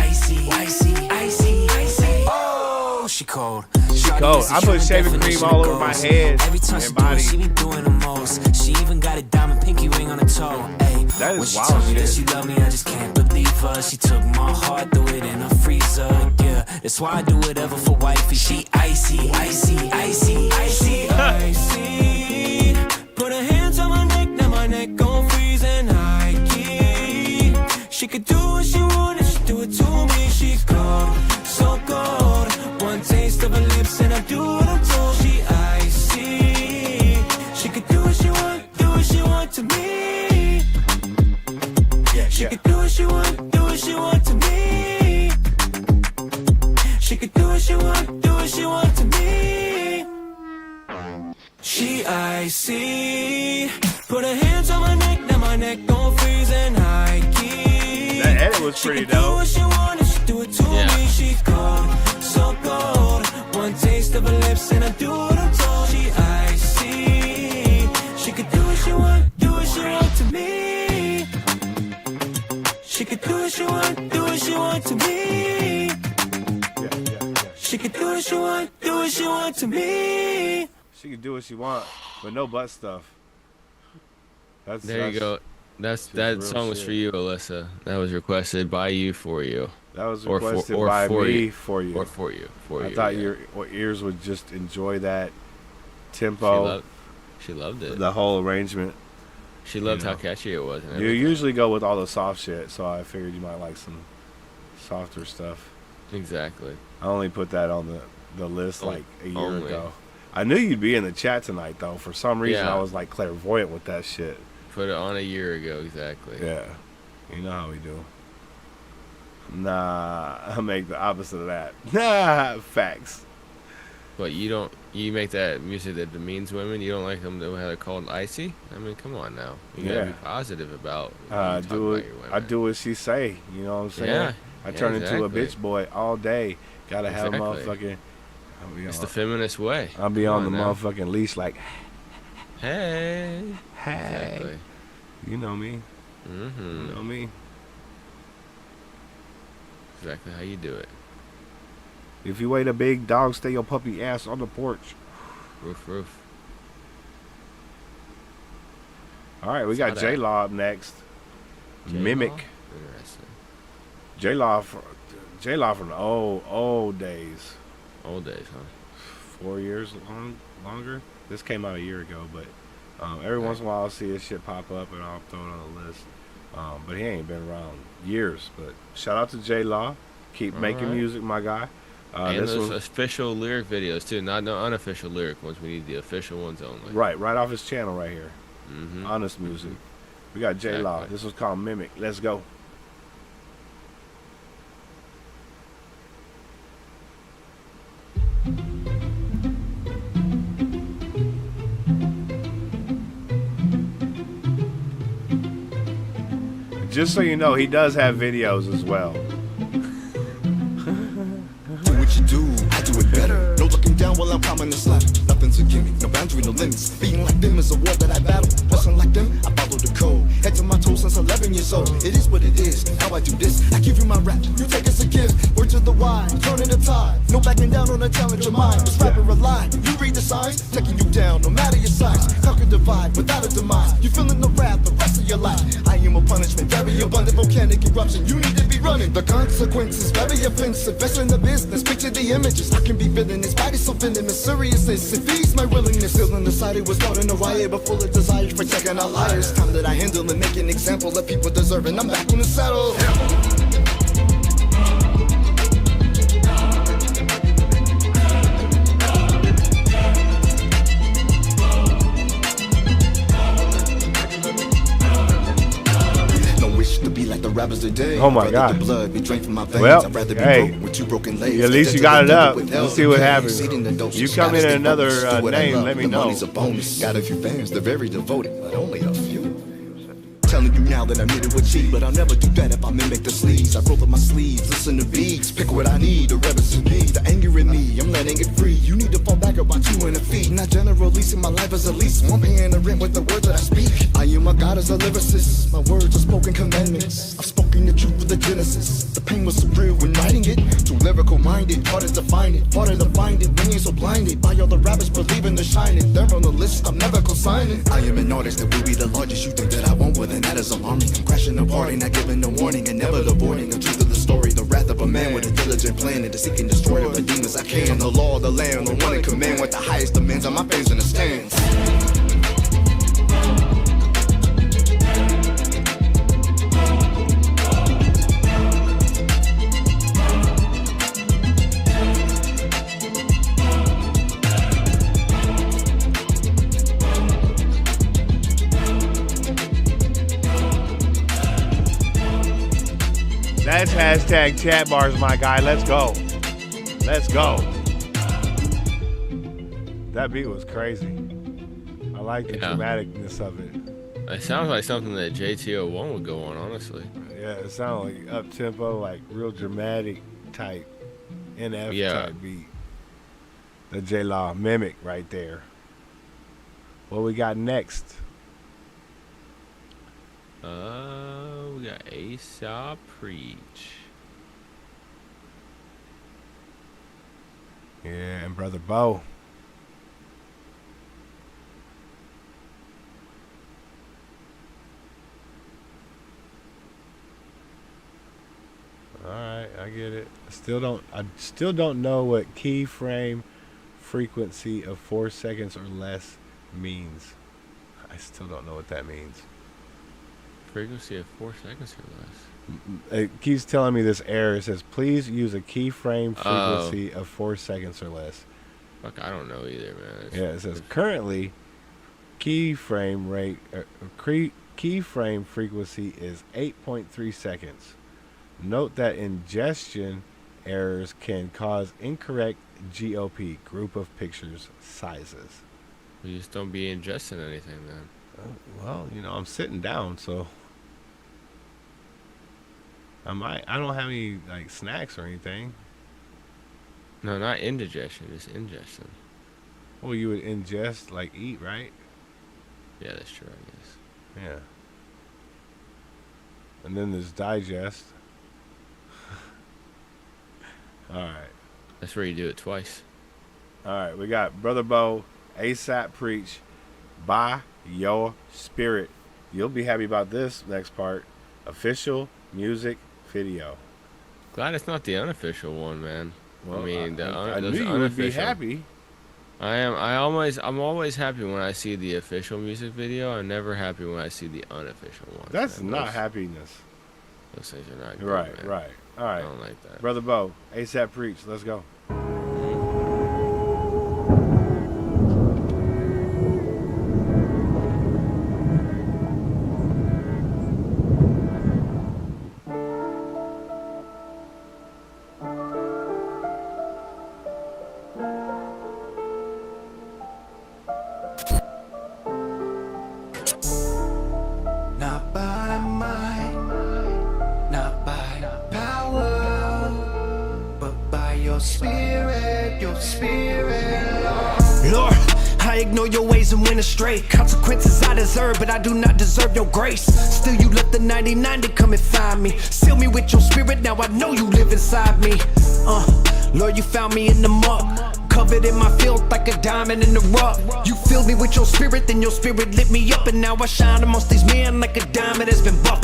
Oh, she cold. She cold. I put shaving cream all over my head and body. She be doing the most. She even got a diamond pinky ring on her toe. Ay, that is when she wild told me shit. that she loved me, I just can't believe her. She took my heart, threw it in a freezer. Yeah, that's why I do whatever for wifey. She icy, icy, icy, icy, icy. Put her hands on my neck, now my neck gon' freeze and high key. She could do what she want, if she do it to me. She's cold, so cold. One taste of her lips and I do what I'm told. She icy. She could do what she want to me. She could do what she want to me. She could do what she want to me. She icy. Put her hands on my neck, now my neck gon' freeze and high key. That edit was pretty dope. She do it to me. She's cold, so cold. One taste of her lips and I do what I'm told. She icy. She could do what she want to me. She could do what she want to me. She could do what she want to me. She can do what she want, but no butt stuff. There you go. That song was for you, Alyssa. That was requested by you for you. That was requested by me for you. Or for you. I thought your ears would just enjoy that tempo. She loved it. The whole arrangement. She loved how catchy it was. You usually go with all the soft shit, so I figured you might like some softer stuff. Exactly. I only put that on the list like a year ago. I knew you'd be in the chat tonight, though. For some reason, I was like clairvoyant with that shit. Put it on a year ago, exactly. Yeah. You know how we do. Nah, I make the opposite of that. Nah, facts. But you make that music that demeans women. You don't like them to have it called icy. I mean, come on now. You gotta be positive about. I do what she say. You know what I'm saying? Yeah. I turn into a bitch boy all day. Gotta have a motherfucking. It's the feminist way. I'll be on the motherfucking leash like. Hey. Exactly. You know me. Mm-hmm. You know me. Exactly how you do it. If you wait a big dog, stay your puppy ass on the porch. Roof, roof. All right, we got J-Law up next. Mimic. Interesting. J-Law from the old days. Old days, huh? 4 years longer. This came out a year ago, but every once in a while I'll see his shit pop up and I'll throw it on the list. But he ain't been around years. But shout out to J-Law. Keep making music, my guy. And those official lyric videos too, not no unofficial lyric ones. We need the official ones only. Right off his channel right here. Mm-hmm. Honest music. We got J-Law. Exactly. This was called Mimic. Let's go. Just so you know, he does have videos as well. Do what you do, I do it better. No looking down while I'm climbing the ladder. Nothing's a gimmick, no boundary, no limits. Being like them is a war that I battle. Wasn't like them, I follow the code. Head to my toes since 11 years old. It is what it is, how I do this. I give you my rap, you take as a gift. Word to the wide, turning the tide. No backing down on a challenge of mine. This rapper alive, you read the signs. Taking you down, no matter your size. Conquer divide without a demise. You feeling the wrath the rest of your life. I am a punishment, very abundant volcanic eruption. You need to be running. The consequences, very offensive. Best in the business, picture the images. I can be villainous, body so venomous, seriousness. It feeds my willingness. Feeling the side it was starting a riot, but full of desire for taking our liars. Time that I handle and make an example of people deserving. I'm back on the saddle. Rappers today. Oh my God. The blood be drained from my veins. Well, I'd rather be hey, broke with 2 broken legs. at least you got it up. Let's see what happens. You come in another name, let me know. Money's a bonus. Got a few fans, they're very devoted, but only a few. Telling you now that I'm here to achieve, but I'll never do that if I mimic the sleeves. I roll up my sleeves, listen to beats, pick what I need, the rebels in me, the anger in me, I'm letting it free. You need to fall back about 2 in a feet. Not generally see my life as a lease. I'm paying the rent with the words that I speak. I am a god as a lyricist. My words are spoken commandments. I've spoken the truth with the genesis. The pain was so real when writing it. Too lyrical minded, harder to find it, harder to find it. When you're so blinded by all the rappers believing they're shining. They're on the list, I'm never consigning. I am an artist that will be the largest. You think that I won't, well then that is alarming. I'm crashing the party, not giving no warning, and never avoiding the truth of the story. The wrath of a man with a diligent plan, and to seek and destroy all the demons I can. The law of the land, the one in command with the highest demands on my fans in the stands. That's hashtag chat bars, my guy. Let's go. Let's go. That beat was crazy. I like the dramaticness of it. It sounds like something that JT01 would go on, honestly. Yeah, it sounded like up tempo, like real dramatic type NF type beat. The J-Law Mimic right there. What we got next? We got Aesop Preach. Yeah, and Brother Bo. All right, I get it. I still don't know what keyframe frequency of 4 seconds or less means. I still don't know what that means. Frequency of 4 seconds or less. It keeps telling me this error. It says, please use a keyframe frequency of 4 seconds or less. Fuck, I don't know either, man. Yeah, it says currently keyframe rate, keyframe frequency is 8.3 seconds. Note that ingestion errors can cause incorrect GOP, group of pictures sizes. You just don't be ingesting anything, then. Well, you know, I'm sitting down, so I don't have any like snacks or anything. No, not indigestion, just ingestion. Well, you would ingest like eat, right? Yeah, that's true, I guess. Yeah. And then there's digest. All right. That's where you do it twice. All right, we got Brother Bo, ASAP Preach, By Your Spirit. You'll be happy about this next part. Official music video. Glad it's not the unofficial one, man. Well, I mean, I knew you would be happy. I'm always happy when I see the official music video. I'm never happy when I see the unofficial one. That's not happiness. Those things are not good, Right, man. right. All right. I don't like that. Brother Bo, ASAP Preach. Let's go. Not by might, not by power, but by your spirit, Lord, I ignore your ways and went astray. Consequences I deserve, but I do not deserve your grace. Still you left the 99 to come and find me. Seal me with your spirit, now I know you live inside me. Lord, you found me in the muck, covered in my filth like a diamond in the rough. You filled me with your spirit, then your spirit lit me up, and now I shine amongst these men like a diamond that's been buffed.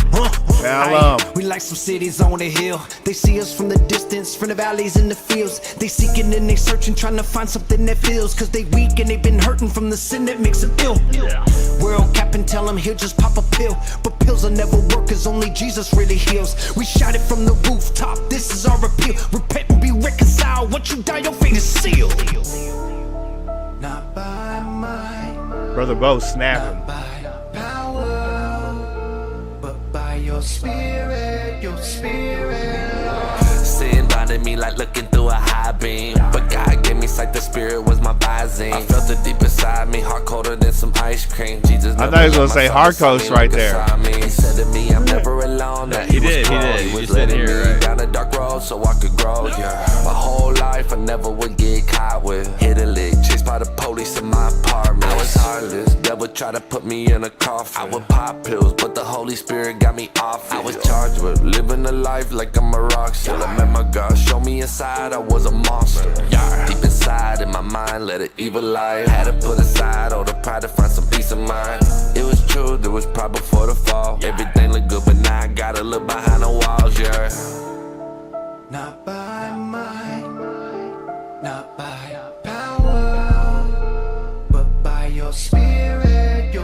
We like some cities on the hill. They see us from the distance, from the valleys and the fields. They seeking and they searching, trying to find something that feels. Cause they weak and they been hurting from the sin that makes them ill. World cap and tell him he'll just pop a pill, but pills will never work cause only Jesus really heals. We shout it from the rooftop, this is our appeal. Repent and be reconciled, once you die your fate is sealed. Not by might, Brother Bo snapping. not by power, but by your spirit, Sin blinded me like looking through a high beam, but God gave me sight, the spirit was my visine. I felt it deep inside me, heart colder than some ice cream. Jesus, I thought he was gonna say Harkos right there. He said to me, I'm never alone. That He did. He You was just didn't letting hear me it right. down a dark road so I could grow. Yeah, my whole life I never would get caught with. Hit a lick, chased by the police in my apartment. I was heartless, devil tried to put me in a coffin. I would pop pills, but the Holy Spirit got me off it. I was charged with living a life like I'm a rock star. I met my God, show me inside I was a monster. Deep inside in my mind, let an evil life. Had to put aside all the pride to find some peace of mind. It was true, there was pride before the fall. Everything looked good, but now I gotta look behind the walls, yeah. not by might, not by power, but by your spirit,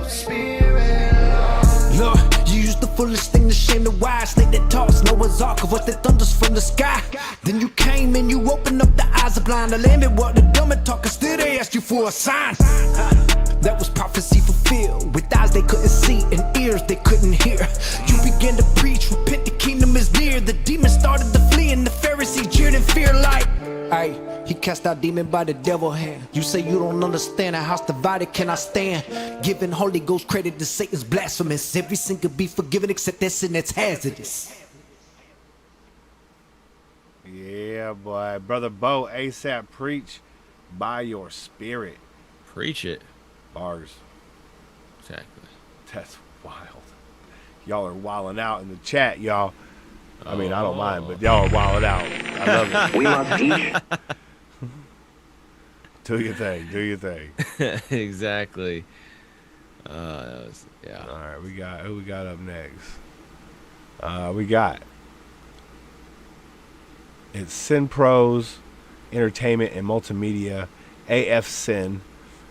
Lord, you used the foolish thing to shame the wise. They that toss Noah's ark of what that thunders from the sky. Then you came and you opened up the eyes of blind. The land what the dumb and talk, still they asked you for a sign. That was prophecy fulfilled. With eyes they couldn't see and ears they couldn't hear. You began to preach, repent, the kingdom is near. The demons started to flee and the Pharisees jeered in fear like, hey, he cast out demon by the devil hand. You say you don't understand, a house divided cannot stand. Giving Holy Ghost credit to Satan's blasphemous. Every sin could be forgiven except that sin that's hazardous. Yeah, boy. Brother Bo, ASAP Preach, By Your Spirit. Preach it. Bars. Exactly. That's wild. Y'all are wilding out in the chat, y'all. I mean, I don't mind, but y'all are wilding out. I love it. We must each. Do your thing. Do your thing. Exactly. Yeah. All right, who we got up next? It's Sin Pros, Entertainment and Multimedia, AF Sin,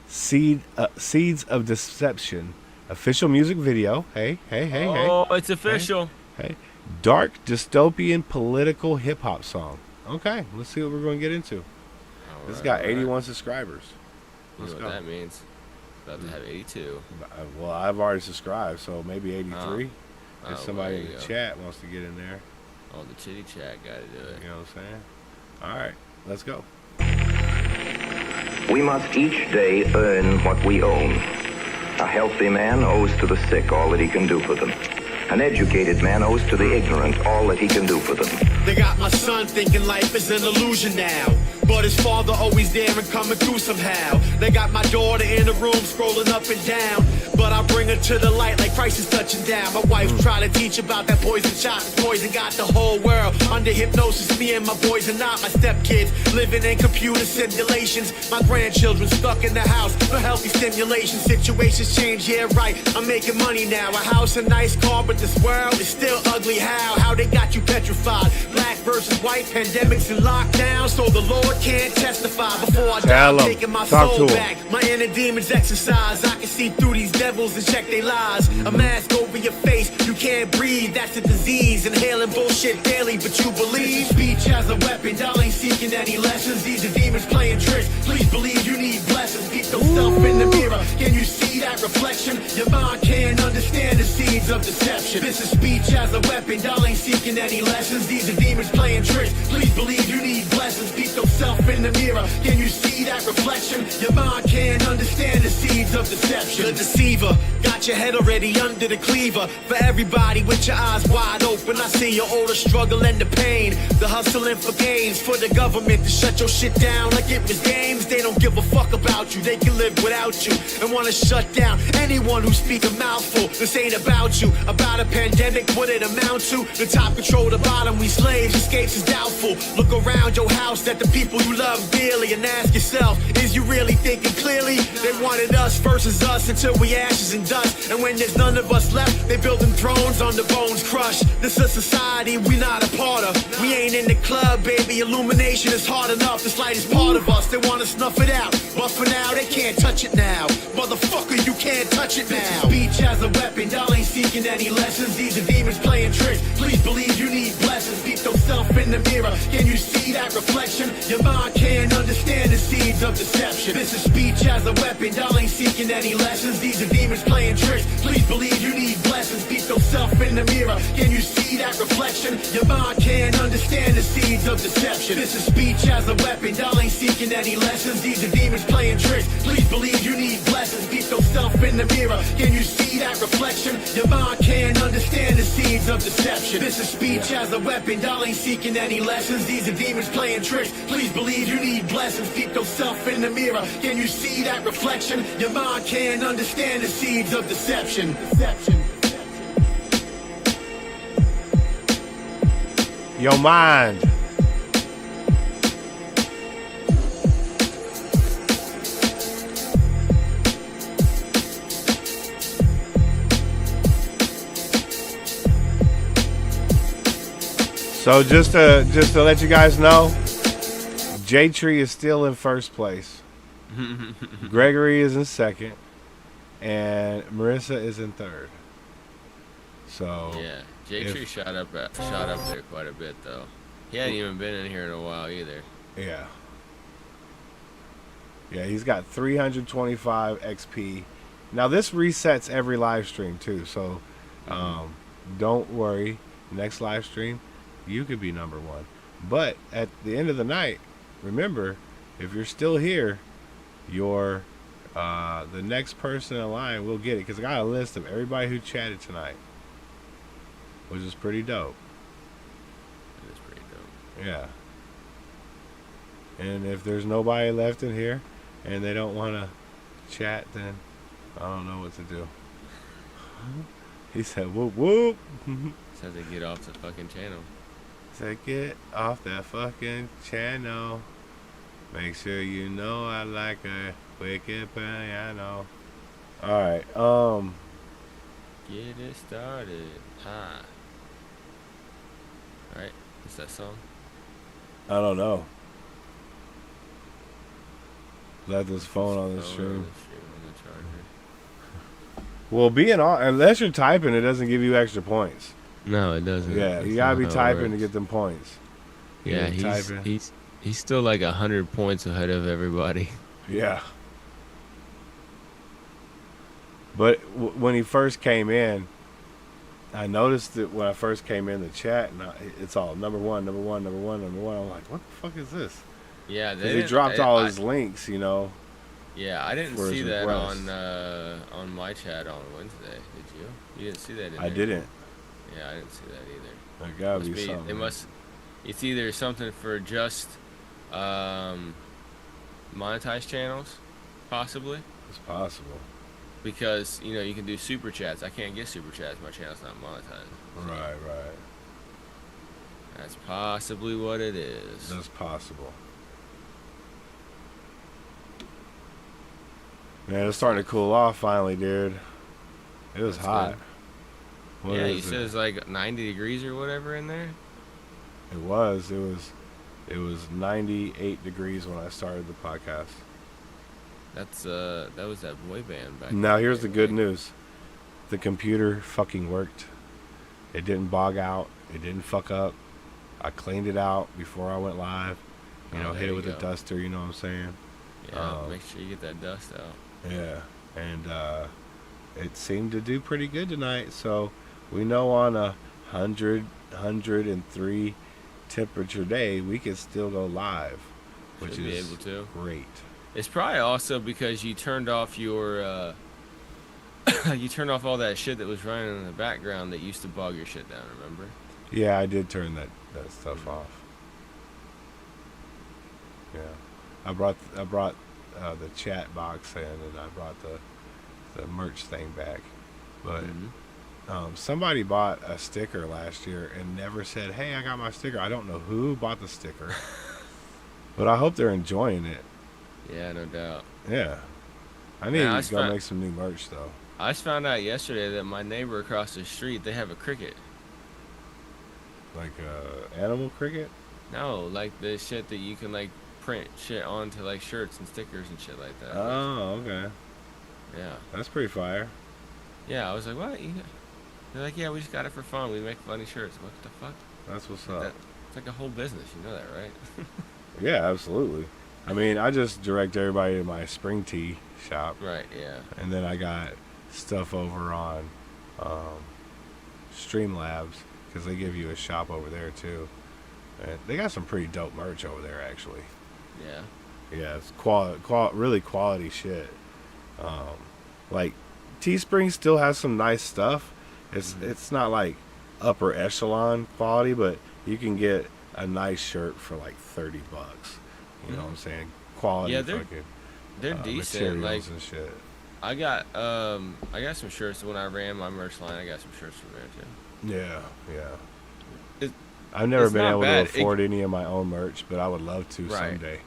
Seeds of Deception, official music video. Hey. Oh, it's official. Hey. Dark dystopian political hip hop song. Okay, let's see what we're going to get into. This got 81 subscribers. You know what that means? About to have 82. Well, I've already subscribed, so maybe 83. Oh, If somebody there in you the go. chat wants to get in there. Oh, the chitty chat got to do it. You know what I'm saying? All right, let's go. We must each day earn what we own. A healthy man owes to the sick all that he can do for them. An educated man owes to the ignorant all that he can do for them. They got my son thinking life is an illusion now, but his father always there and coming through somehow. They got my daughter in the room scrolling up and down, but I bring her to the light like Christ is touching down. My wife's trying to teach about that poison shot. Poison got the whole world under hypnosis. Me and my boys are not my stepkids, living in computer simulations. My grandchildren stuck in the house for healthy stimulation. Situations change, yeah, right. I'm making money now. A house, a nice car, but this world is still ugly. How they got you petrified? Black versus white, pandemics and lockdown, so the Lord can't testify. Before I die, I'm taking my soul back. My inner demons exercise. I can see through these devils and check their lies. A mask over your face, you can't breathe. That's a disease. Inhaling bullshit daily, but you believe. Speech as a weapon, y'all ain't seeking any lessons. These are demons playing tricks. Please believe you need blessings. Beat yourself in the mirror. Can you see that reflection? Your mind can't understand the seeds of deception. This is speech as a weapon, y'all ain't seeking any lessons. These are demons playing tricks. Please believe you need blessings. Beat yourself in the mirror. Can you see that reflection? Your mind can't understand the seeds of deception. The deceiver got your head already under the cleaver. For everybody with your eyes wide open, I see your older struggle and the pain. The hustling for gains, for the government to shut your shit down like it was games. They don't give a fuck about you, they can live without you, and wanna shut down anyone who speak a mouthful. This ain't about you, about a pandemic, what it amount to. The top control the bottom, we slaves, escapes is doubtful. Look around your house at the people you love dearly and ask yourself, is you really thinking clearly? They wanted us versus us until we ashes and dust, and when there's none of us left, they building thrones on the bones crushed. This is society we not a part of. We ain't in the club, baby. Illumination is hard enough. This light is part of us. They want to snuff it out, but for now they can't touch it now. Motherfucker, you can't touch it now. Speech as a weapon, y'all ain't seeking any lessons. These are demons playing tricks. Please believe you need blessings. Beat yourself in the mirror. Can you see that reflection? Your mind can't understand the seeds of deception. This is speech as a weapon, y'all ain't seeking any lessons. These are demons playing tricks. Please believe you need blessings. Beat yourself in the mirror. Can you see that reflection? Your mind can't understand the seeds of deception. This is speech as a weapon, y'all ain't seeking any lessons. These are demons playing tricks. Please believe you need blessings. Beat yourself in the mirror. Can you see that reflection? Your mind can't understand the seeds of deception. This is speech as a weapon, y'all ain't seeking any lessons. These are demons playing tricks. Please believe you need blessings. Beat yourself in the mirror. Can you see that reflection? Your mind can't understand the seeds of deception. Your mind. So just to let you guys know, J Tree is still in first place. Gregory is in second, and Marissa is in third. So yeah, J Tree shot up there quite a bit though. He hadn't even been in here in a while either. Yeah. Yeah, he's got 325 XP. Now this resets every live stream too, so don't worry. Next live stream, you could be number one. But at the end of the night, remember, if you're still here, you're the next person in line will get it, because I got a list of everybody who chatted tonight, which is pretty dope. It is pretty dope. Yeah. And if there's nobody left in here and they don't want to chat, then I don't know what to do. He said, whoop, whoop. Said to get off the fucking channel. Said, get off that fucking channel. Make sure you know I like a wicked piano. Alright, Get it started. Ha. Alright, what's that song? I don't know. Left this phone on the stream. Well, being on, unless you're typing, it doesn't give you extra points. No, it doesn't. Yeah, you gotta be typing to get them points. Yeah, he's still like 100 points ahead of everybody. Yeah. But when he first came in, I noticed that when I first came in the chat, and it's all number one, number one, number one, number one. I'm like, what the fuck is this? Yeah, they dropped all his links, you know. Yeah, I didn't see that on my chat on Wednesday. Did you? You didn't see that in there? I didn't. Yeah, I didn't see that either. There gotta be something. It must. It's either something for just monetized channels, possibly. It's possible. because you can do super chats. I can't get super chats. My channel's not monetized. Right. That's possibly what it is. That's possible. Man, it's starting to cool off finally, dude. It was hot. Good. Yeah, you said it's like 90 degrees or whatever in there. It was 98 degrees when I started the podcast. That was that boy band back. Now here's the good news. The computer fucking worked. It didn't bog out. It didn't fuck up. I cleaned it out before I went live. Hit it with a duster, you know what I'm saying? Yeah, make sure you get that dust out. Yeah, and it seemed to do pretty good tonight. So we know on a 103 temperature day, we could still go live, which Should be is able to. Great. It's probably also because you turned off your you turned off all that shit that was running in the background that used to bog your shit down. Remember? Yeah, I did turn that stuff off. Yeah, I brought the chat box in, and I brought the merch thing back, but somebody bought a sticker last year and never said, "Hey, I got my sticker." I don't know who bought the sticker, but I hope they're enjoying it. Yeah, no doubt. Yeah, I need to go make some new merch though. I just found out yesterday that my neighbor across the street, they have a cricket. Like animal cricket? No, like the shit that you can like print shit onto like shirts and stickers and shit like that. Oh, okay. Yeah. That's pretty fire. Yeah, I was like, what? They're like, yeah, we just got it for fun. We make funny shirts. What the fuck? That's what's up. It's like a whole business. You know that, right? Yeah, absolutely. I mean, I just direct everybody to my Spring Tea shop. Right, yeah. And then I got stuff over on Streamlabs, because they give you a shop over there too. And they got some pretty dope merch over there, actually. Yeah. Yeah, it's really quality shit. Like Teespring still has some nice stuff. It's not like upper echelon quality, but you can get a nice shirt for like $30. You know what I'm saying? Quality. Yeah, fucking they're decent. materials Like and shit. I got some shirts when I ran my merch line. I got some shirts from there too. Yeah. It, I've never been able bad. to afford any of my own merch, but I would love to someday.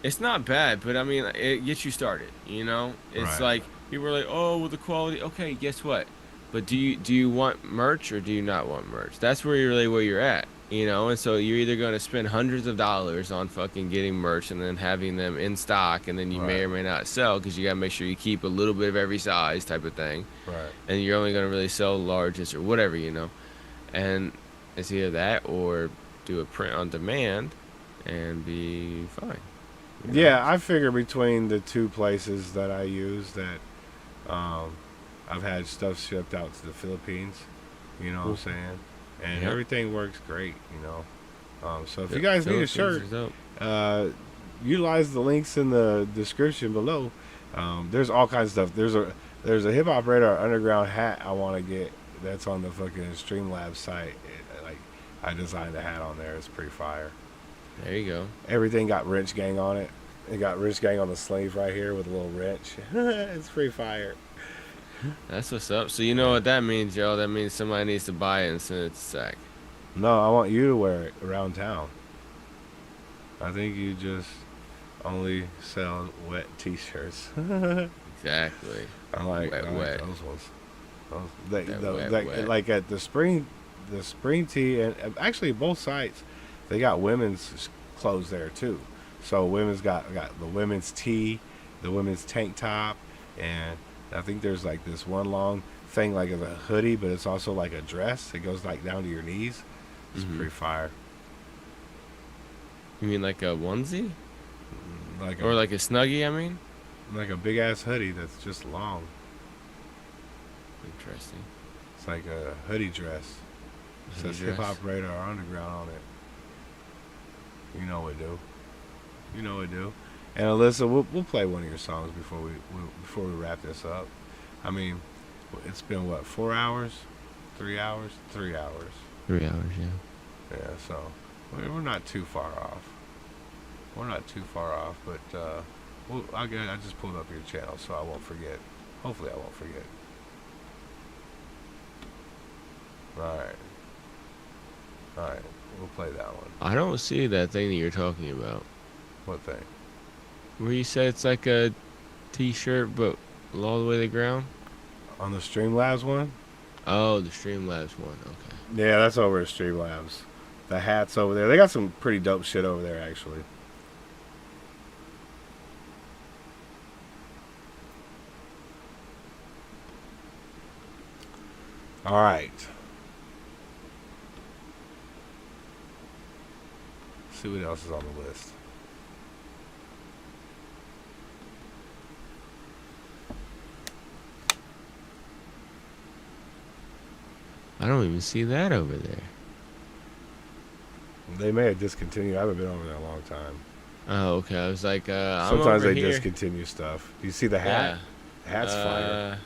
It's not bad, but I mean, it gets you started. It's like people are like, "Oh, well, the quality." Okay, guess what? But do you want merch or do you not want merch? That's where you're at. And so you're either going to spend hundreds of dollars on fucking getting merch and then having them in stock, and then you may or may not sell because you got to make sure you keep a little bit of every size type of thing. Right. And you're only going to really sell larges or whatever, And it's either that or do a print on demand and be fine. Yeah, I figure between the two places that I use that I've had stuff shipped out to the Philippines, you know what I'm saying? And everything works great, So if you guys need a shirt, utilize the links in the description below. There's all kinds of stuff. There's a Hip Hop Radar Underground hat I want to get that's on the fucking Streamlabs site. I designed a hat on there. It's pretty fire. There you go. Everything got Wrench Gang on it. It got Wrench Gang on the sleeve right here with a little wrench. It's pretty fire. That's what's up. So you know what that means, Joe? That means somebody needs to buy it and send it to Zach. No, I want you to wear it around town. I think you just only sell wet T-shirts. Exactly. I like wet. those ones. Wet. Like at the spring tea, and actually both sites, they got women's clothes there too. So women's got the women's tee, the women's tank top, and I think there's like this one long thing like a hoodie, but it's also like a dress. It goes like down to your knees. It's pretty fire. You mean like a onesie? Like a snuggie, I mean? Like a big ass hoodie that's just long. Interesting. It's like a hoodie dress. It says Hip Hop Radar Underground on it. You know what we do. And Alyssa, we'll play one of your songs before we wrap this up. I mean, it's been what, 4 hours? 3 hours? 3 hours. 3 hours, yeah. Yeah, so we're not too far off. But I just pulled up your channel, so I won't forget Hopefully I won't forget. Alright. Alright, we'll play that one. I don't see that thing that you're talking about. What thing? Where you said it's like a t-shirt, but all the way to the ground? On the Streamlabs one? Oh, the Streamlabs one, okay. Yeah, that's over at Streamlabs. The hats over there. They got some pretty dope shit over there, actually. All right. See what else is on the list. I don't even see that over there. They may have discontinued. I haven't been over there in a long time. Oh, okay. I was like, I'm sometimes over they here. discontinue stuff. Do you see the hat? The hat's fire.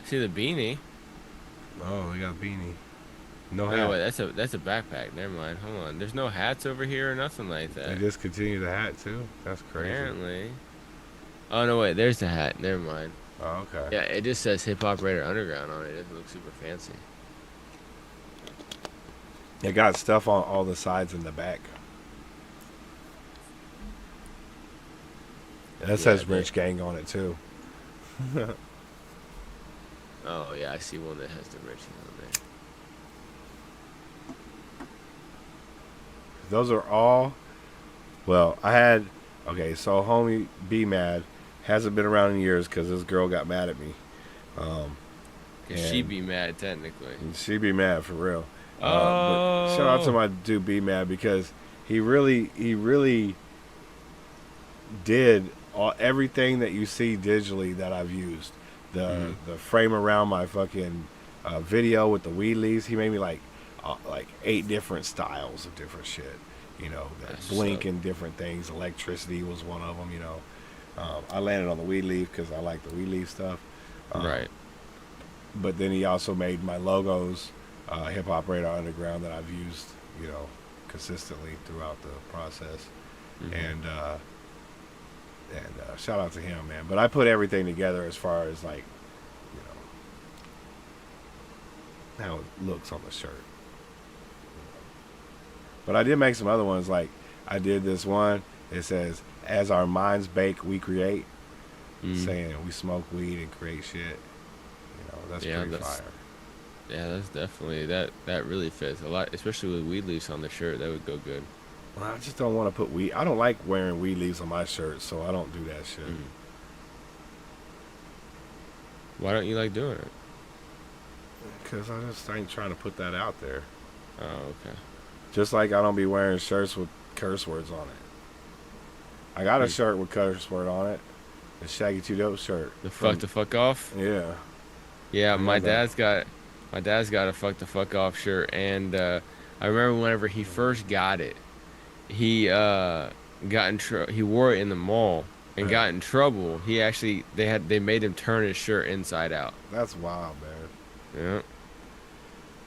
See the beanie. Oh, they got a beanie. No Wait, hat. wait, that's a backpack. Never mind. Hold on. There's no hats over here or nothing like that. They discontinued the hat too. That's crazy. Apparently. Oh no, wait. There's the hat. Never mind. Oh, okay. Yeah, it just says Hip Hop Rad Underground on it. It doesn't look super fancy. It got stuff on all the sides and the back. That says Rich Gang on it too. Oh yeah, I see one that has the Rich on there. Those are all. Well, I had. Okay, so homie B Mad hasn't been around in years because this girl got mad at me. She be mad technically. She be mad for real. But shout out to my dude B Mad because he really did everything that you see digitally that I've used. The frame around my fucking video with the weed leaves. He made me like 8 different styles of different shit. You know, that blink and different things. Electricity was one of them. You know, I landed on the weed leaf because I like the weed leaf stuff. Right. But then he also made my logos, Hip Hop Rad Underground, that I've used, you know, consistently throughout the process. And shout out to him, man. But I put everything together as far as like, you know, how it looks on the shirt. But I did make some other ones. Like I did this one. It says, "As our minds bake, we create." Saying we smoke weed and create shit. You know, that's pretty fire. Yeah, that's definitely that really fits a lot, especially with weed leaves on the shirt. That would go good. Well, I just don't want to put weed. I don't like wearing weed leaves on my shirt, so I don't do that shit. Why don't you like doing it? Because I just ain't trying to put that out there. Oh, okay. Just like I don't be wearing shirts with curse words on it. I got a shirt with curse word on it. The Shaggy 2 Dope shirt. The fuck off? Yeah. Yeah, my dad's got a fuck the fuck off shirt, and I remember whenever he first got it, he got in he wore it in the mall and got in trouble. He actually they made him turn his shirt inside out. That's wild, man. Yeah.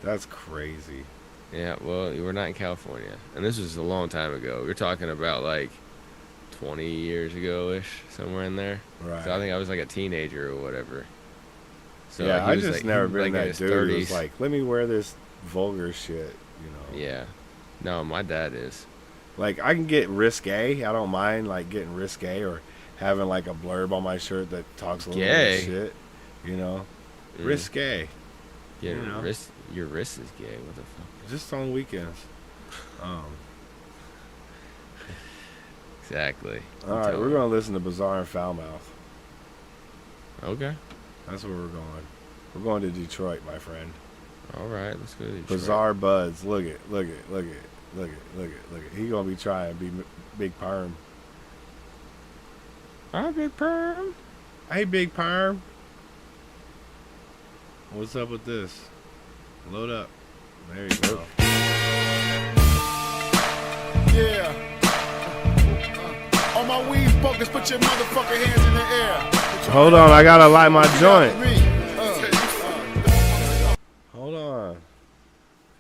That's crazy. Yeah, well, we're not in California, and this was a long time ago. We're talking about like 20 years ago-ish, somewhere in there. Right. So I think I was like a teenager or whatever. So yeah, I just like, never been like that dude who's like, let me wear this vulgar shit, you know. Yeah. No, my dad is. Like, I can get risque. I don't mind, like, getting risque or having, like, a blurb on my shirt that talks a little bit of shit, you know. Risque. Yeah, you know? Your wrist is gay. What the fuck? Just on weekends. Exactly. All right, we're going to listen to Bizarre and Foulmouth. Okay. That's where we're going. We're going to Detroit, my friend. All right, let's go to Detroit. Bizarre Buds. Look it. He going to be trying to be Big Perm. Hi, Big Perm. Hey, Big Perm. What's up with this? Load up. There you go. Yeah. All my weed focus, put your motherfucking hands in the air. Hold on, I gotta light my joint. Hold on.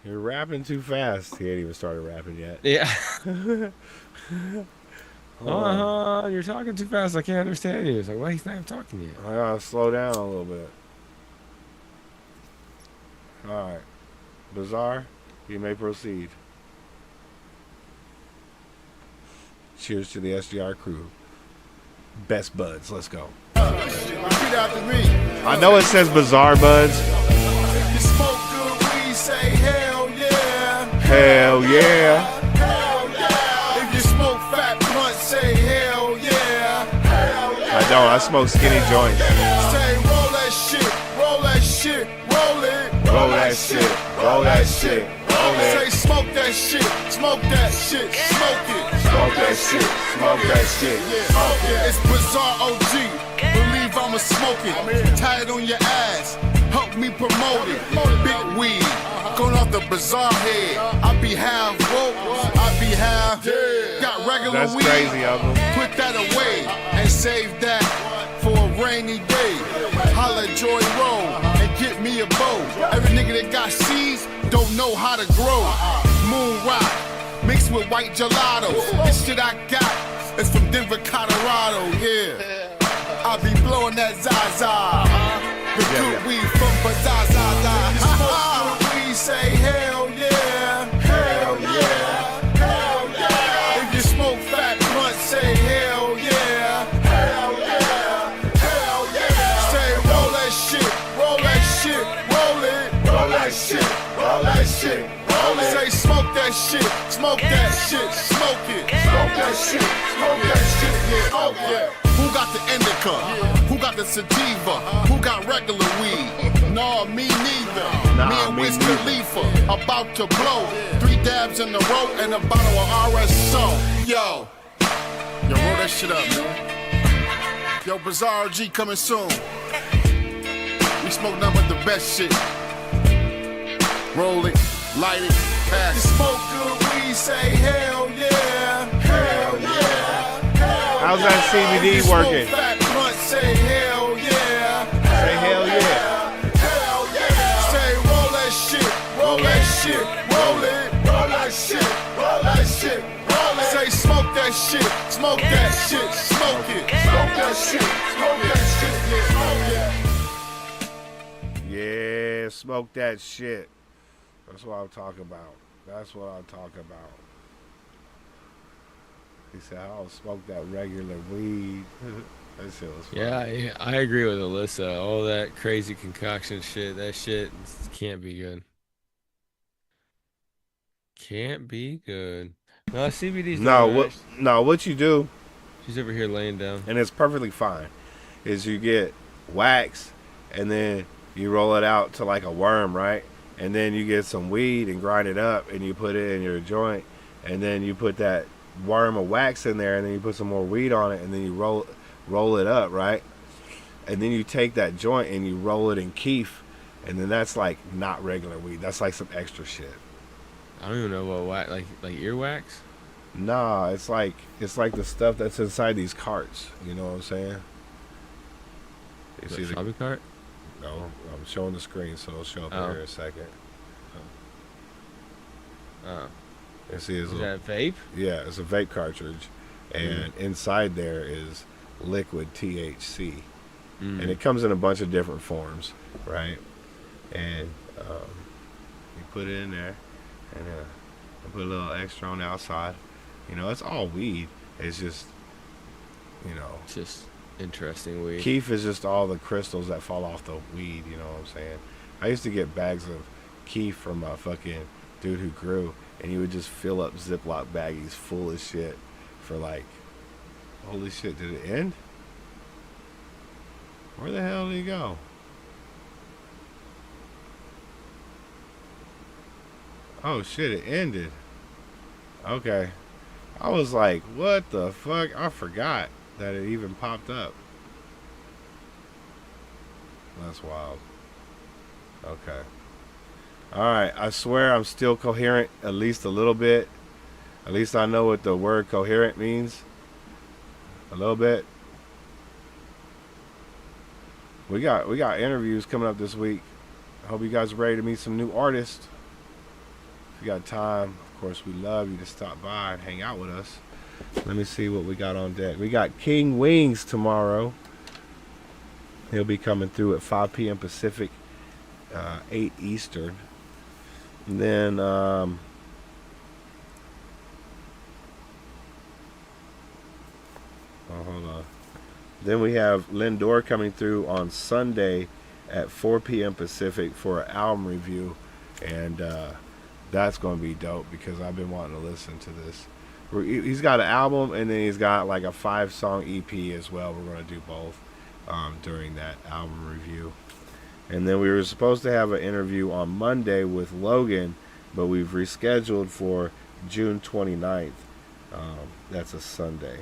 You're rapping too fast. He ain't even started rapping yet. Yeah. You're talking too fast. I can't understand you. It's like, why he's not even talking to you? I gotta slow down a little bit. All right, Bizarre, you may proceed. Cheers to the SJR crew. Best buds. Let's go. Repeat after me. I know it says Bizarre buds. If you smoke good weed, say hell yeah. Hell yeah. Hell yeah. If you smoke fat blunt, say hell yeah. Hell yeah. I don't. I smoke skinny joints. Say roll that shit, roll that shit, roll it. Roll that shit, roll that shit, roll Say it. smoke that shit, smoke that shit, smoke it. Smoke that shit, smoke that shit. Yeah. It's Bizarre OG. Believe I'ma smoke it. Tie it on your ass. Help me promote it. Big weed. Going off the Bizarre head. I be half woke. I be half. Got regular That's weed. crazy, Uncle. Put that away and save that for a rainy day. Holla Joy Roll and get me a bow. Every nigga that got seeds don't know how to grow. Moon rock mixed with white gelato. This shit I got is from Denver, Colorado. Yeah, I be blowing that Zaza. The good weed from Bazaza. Smoke good weed, say hell yeah. Hell yeah. Hell yeah. If you smoke fat blunt, say hell yeah. Hell yeah. Hell yeah. Say roll that shit, roll that shit, roll it. Roll that shit, roll that shit, roll it. Say smoke that shit, smoke that shit, smoke it. Smoke that shit, smoke that shit, yeah. Smoke it. Who got the indica? Who got the sativa? Who got regular weed? No, me neither. Me and Wiz Khalifa about to blow. 3 dabs in a row and a bottle of RSO. Yo, roll that shit up, man. Yo, Bizarre G coming soon. We smoke nothing but the best shit. Roll it, light it, pass it. Smoke good weed, say hell yeah. Hell yeah. How's that CBD working? Fat blunt, say hell yeah. Say hell yeah. Hell yeah. Say roll that shit, roll that shit, roll it. Roll that shit, roll that shit, roll it. Say smoke that shit, smoke that shit, smoke it. Smoke that shit, smoke that shit, yeah. Yeah, smoke that shit. That's what I'm talking about. That's what I'm talking about. He said, I'll smoke that regular weed. That shit was fun. Yeah, I agree with Alyssa. All that crazy concoction shit, that shit can't be good. Can't be good. No, CBD's what you do. She's over here laying down. And it's perfectly fine. Is you get wax and then you roll it out to like a worm, right? And then you get some weed and grind it up and you put it in your joint. And then you put that worm of wax in there and then you put some more weed on it and then you roll it up, right? And then you take that joint and you roll it in keef, and then that's like not regular weed. That's like some extra shit. I don't even know what wax, like earwax? Nah, it's like the stuff that's inside these carts. You know what I'm saying? You see the shopping cart? No, I'm showing the screen, so it'll show up here in a second. Oh. You see, Is that vape? Yeah, it's a vape cartridge, and inside there is liquid THC, and it comes in a bunch of different forms, right? And you put it in there, and I put a little extra on the outside. You know, it's all weed. It's just, you know, it's just interesting weed. Keef is just all the crystals that fall off the weed. You know what I'm saying? I used to get bags of keef from a fucking dude who grew, and he would just fill up Ziploc baggies full of shit for like, holy shit, did it end? Where the hell did he go? Oh shit, it ended. Okay. I was like, what the fuck? I forgot that it even popped up. That's wild. Okay. Alright, I swear I'm still coherent at least a little bit. At least I know what the word coherent means. A little bit. We got interviews coming up this week. I hope you guys are ready to meet some new artists. If you got time, of course, we love you to stop by and hang out with us. Let me see what we got on deck. We got King Wings tomorrow. He'll be coming through at 5 p.m. Pacific, 8 Eastern. And then oh, hold on. Then we have Lindor coming through on Sunday at 4 p.m. Pacific for an album review, and that's going to be dope because I've been wanting to listen to this. He's got an album, and then he's got like a 5-song EP as well. We're going to do both during that album review. And then we were supposed to have an interview on Monday with Logan, but we've rescheduled for June 29th. That's a Sunday.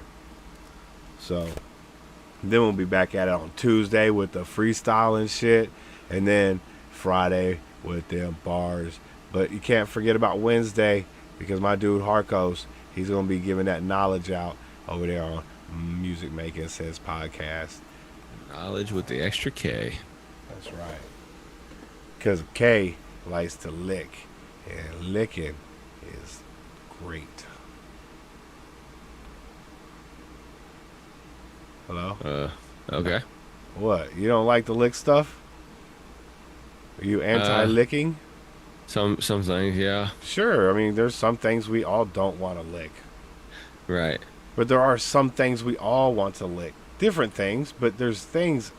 So then we'll be back at it on Tuesday with the freestyle and shit, and then Friday with them bars. But you can't forget about Wednesday because my dude Harkos, he's going to be giving that knowledge out over there on Music Making Sense podcast. Knowledge with the extra K. That's right. Because K likes to lick, and licking is great. Hello? Okay. What? You don't like to lick stuff? Are you anti-licking? Some things, yeah. Sure. I mean, there's some things we all don't want to lick. Right. But there are some things we all want to lick. Different things, but there's things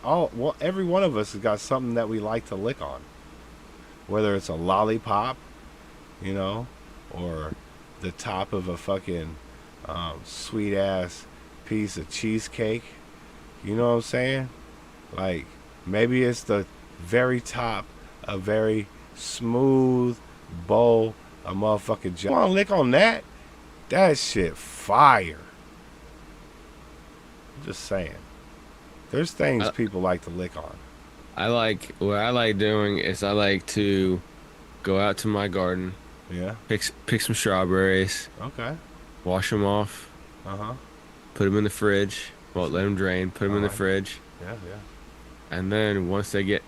every one of us has got something that we like to lick on. Whether it's a lollipop, you know, or the top of a fucking sweet ass piece of cheesecake. You know what I'm saying? Like, maybe it's the very top, a very smooth bowl of motherfucking you want to lick on that? That shit fire. I'm just saying. There's things people like to lick on. What I like doing is I like to go out to my garden. Yeah. Pick some strawberries. Okay. Wash them off. Uh-huh. Put them in the fridge. Well, let them drain. Put them in the fridge. Yeah. And then once they get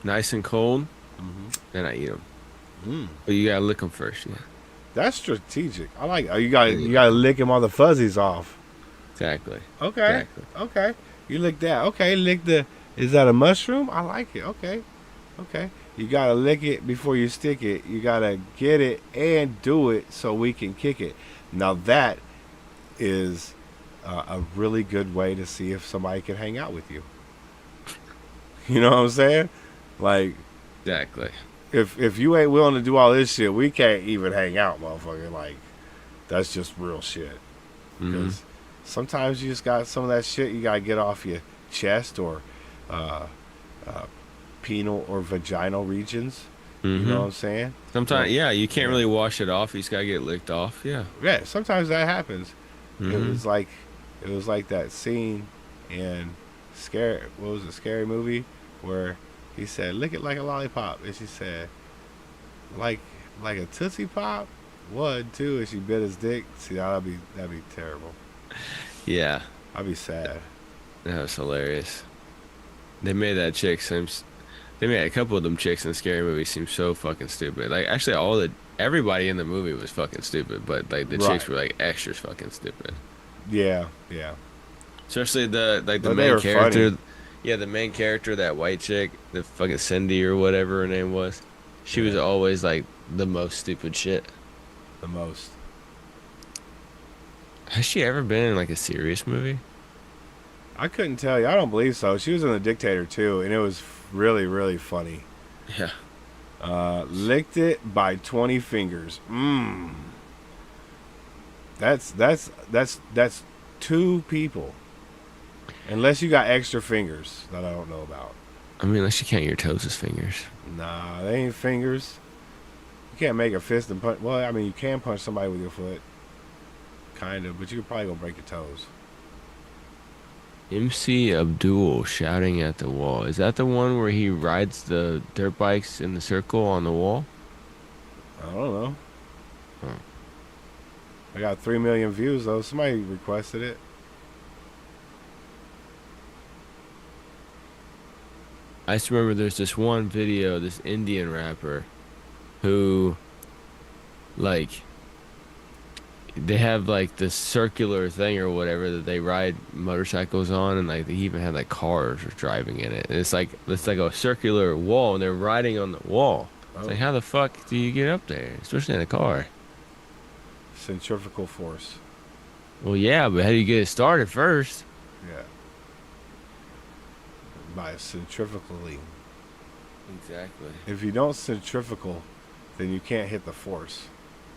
nice and cold, then I eat them. But you gotta lick them first, yeah. That's strategic. I like. You gotta lick them all the fuzzies off. Exactly. Okay. Exactly. Okay. You lick that. Okay. Lick the. Is that a mushroom? I like it. Okay. Okay. You gotta lick it before you stick it. You gotta get it and do it so we can kick it. Now that is a really good way to see if somebody can hang out with you. You know what I'm saying? Like. Exactly. If you ain't willing to do all this shit, we can't even hang out, motherfucker. Like, that's just real shit. Because sometimes you just got some of that shit you gotta get off your chest or penile or vaginal regions. You know what I'm saying? Sometimes, yeah, you can't really wash it off. You just gotta get licked off. Yeah. Yeah. Sometimes that happens. It was like that scene in Scary Movie where he said, "Lick it like a lollipop," and she said, "Like a Tootsie Pop." 1, 2, and she bit his dick. See, that'd be terrible. Yeah. I'd be sad. That was hilarious. They made that chick they made a couple of them chicks in the Scary Movie seem so fucking stupid. Like, actually, everybody in the movie was fucking stupid, but like the chicks were like extra fucking stupid. Yeah. Especially the main character. Funny. Yeah, the main character, that white chick, the fucking Cindy or whatever her name was. She was always like the most stupid shit. The most. Has she ever been in like a serious movie? I couldn't tell you. I don't believe so. She was in The Dictator too, and it was really, really funny. Yeah. Licked it by 20 fingers. That's 2 people. Unless you got extra fingers that I don't know about. I mean, unless you count your toes as fingers. Nah, they ain't fingers. You can't make a fist and punch. Well, I mean, you can punch somebody with your foot. Kind of, but you're probably going to break your toes. MC Abdul shouting at the wall. Is that the one where he rides the dirt bikes in the circle on the wall? I don't know. I got 3 million views, though. Somebody requested it. I just remember there's this one video, this Indian rapper, who like they have like this circular thing or whatever that they ride motorcycles on, and like they even have like cars driving in it. And it's like a circular wall, and they're riding on the wall. It's like, how the fuck do you get up there, especially in a car? Centrifugal force. Well, yeah, but how do you get it started first? Yeah. By centrifugally. Exactly. If you don't centrifugal, then you can't hit the force.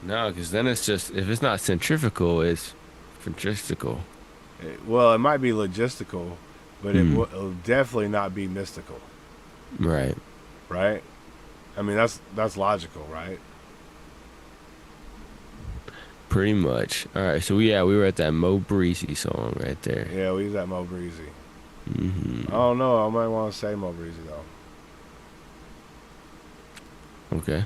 No, because then it's just, if it's not centrifugal, it's centrifugal. Well, it might be logistical, but it'll definitely not be mystical. Right. Right? I mean, that's logical, right? Pretty much. All right, so we were at that Mo Breezy song right there. Yeah, we was at Mo Breezy. Mm-hmm. I don't know. I might want to say Mo Breezy, though. Okay.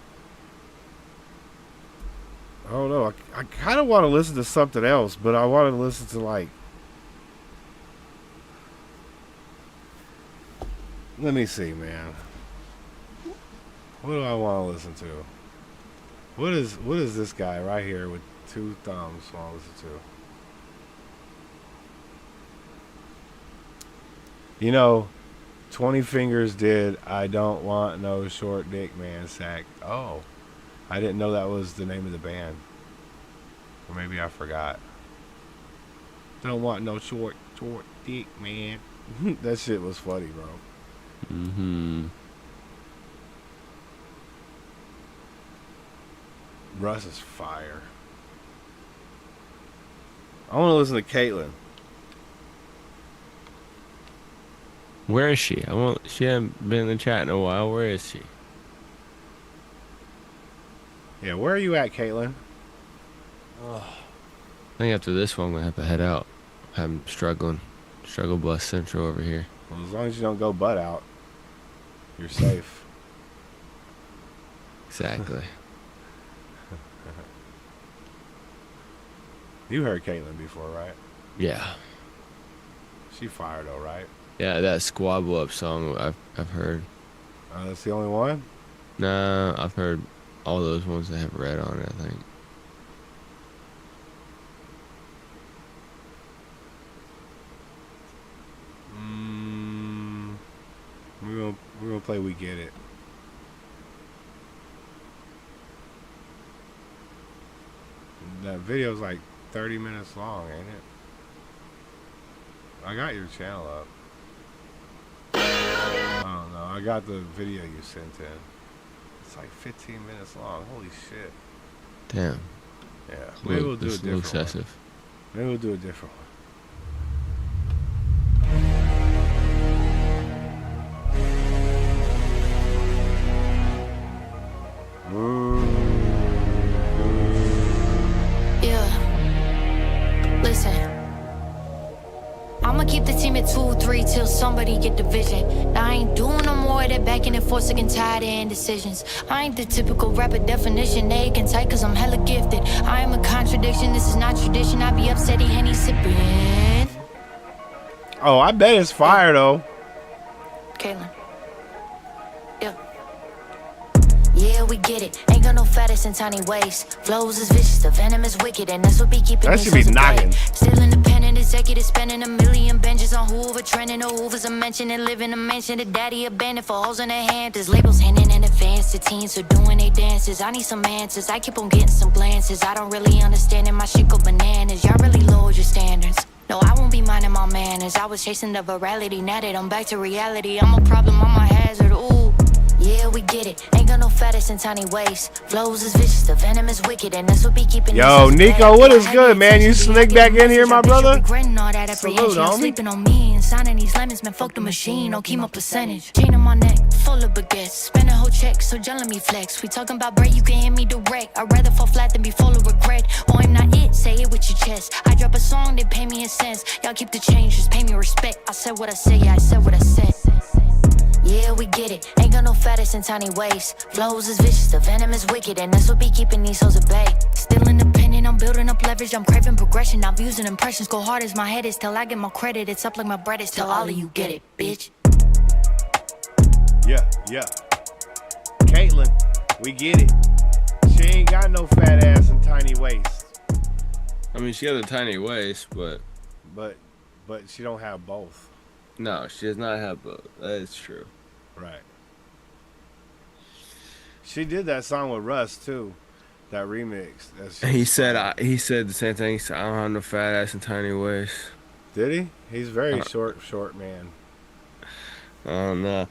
I don't know. I kind of want to listen to something else, but I want to listen to, like... Let me see, man. What do I want to listen to? What is this guy right here with 2 thumbs want to listen to? You know, 20 Fingers did I Don't Want No Short Dick Man Sack. Oh, I didn't know that was the name of the band. Or maybe I forgot. Don't want no short dick, man. That shit was funny, bro. Mm-hmm. Russ is fire. I want to listen to Caitlyn. Where is she? She hasn't been in the chat in a while. Where is she? Yeah, where are you at, Caitlyn? I think after this one, I'm going to have to head out. I'm struggling. Struggle bus central over here. Well, as long as you don't go butt out, you're safe. Exactly. You heard Caitlyn before, right? Yeah. She fired though, right? Yeah, that Squabble Up song I've heard. That's the only one? Nah, I've heard all those ones that have red on it, I think. We're gonna play We Get It. That video's like 30 minutes long, ain't it? I got your channel up. I don't know. I got the video you sent in. It's like 15 minutes long. Holy shit. Damn. Yeah. Maybe we'll do a That's different excessive. one. Maybe we'll do a different one. Yeah. Listen. I'ma keep the team at 2-3 till somebody get the vision. Now I ain't doing no more of that backing and forth, sick and tired of indecisions. I ain't the typical rapper definition, egg and tight cause I'm hella gifted. I am a contradiction, this is not tradition. I be upset, Henny sipping. Oh, I bet it's fire though. Caitlyn. Yeah. Yeah, we get it. Ain't got no fattest in tiny ways. Flows is vicious, the venom is wicked, and that's what be keeping that me should be knocking. Still independent executive, spending a million benches on Hoover, trending no Hoovers. I'm mentioning, live in a mansion, the daddy abandoned for holes in their hand. There's labels handing in advance to teens who doing they dances. I need some answers, I keep on getting some glances. I don't really understand it, my shit go bananas. Y'all really lowered your standards. No, I won't be minding my manners. I was chasing the virality, now that I'm back to reality. I'm a problem, I'm a hazard, ooh. Yeah, we get it. Ain't got no fattest in tiny ways. Flows is vicious, the venom is wicked, and that's what be keeping. Yo, Nico, what is good, man? You sneak back in here, my brother? Salute, homie. Sleeping on me and signing these lemons, man. Fuck the machine, don't keep my percentage. Chain on my neck, full of baguettes. Spend a whole check, so jelly me flex. We talking about bread, you can hit me direct. I'd rather fall flat than be full of regret. Oh, I'm not it, say it with your chest. I drop a song, they pay me in cents. Y'all keep the change, just pay me respect. I said what I said, yeah, I said what I said. Yeah, we get it. Ain't got no fattest in tiny ways. Flows is vicious, the venom is wicked, and that's what be keeping these hoes at bay. Still independent, I'm building up leverage, I'm craving progression. Now views and impressions go hard as my head is till I get my credit. It's up like my bread is till all of you get it, bitch. Yeah. Caitlyn, we get it. She ain't got no fat ass and tiny waist. I mean, she has a tiny waist, but she don't have both. No, she does not have both. That is true. Right. She did that song with Russ too, that remix. He said the same thing. He said, I don't have no fat ass and tiny waist. Did he? He's very short man. I don't know.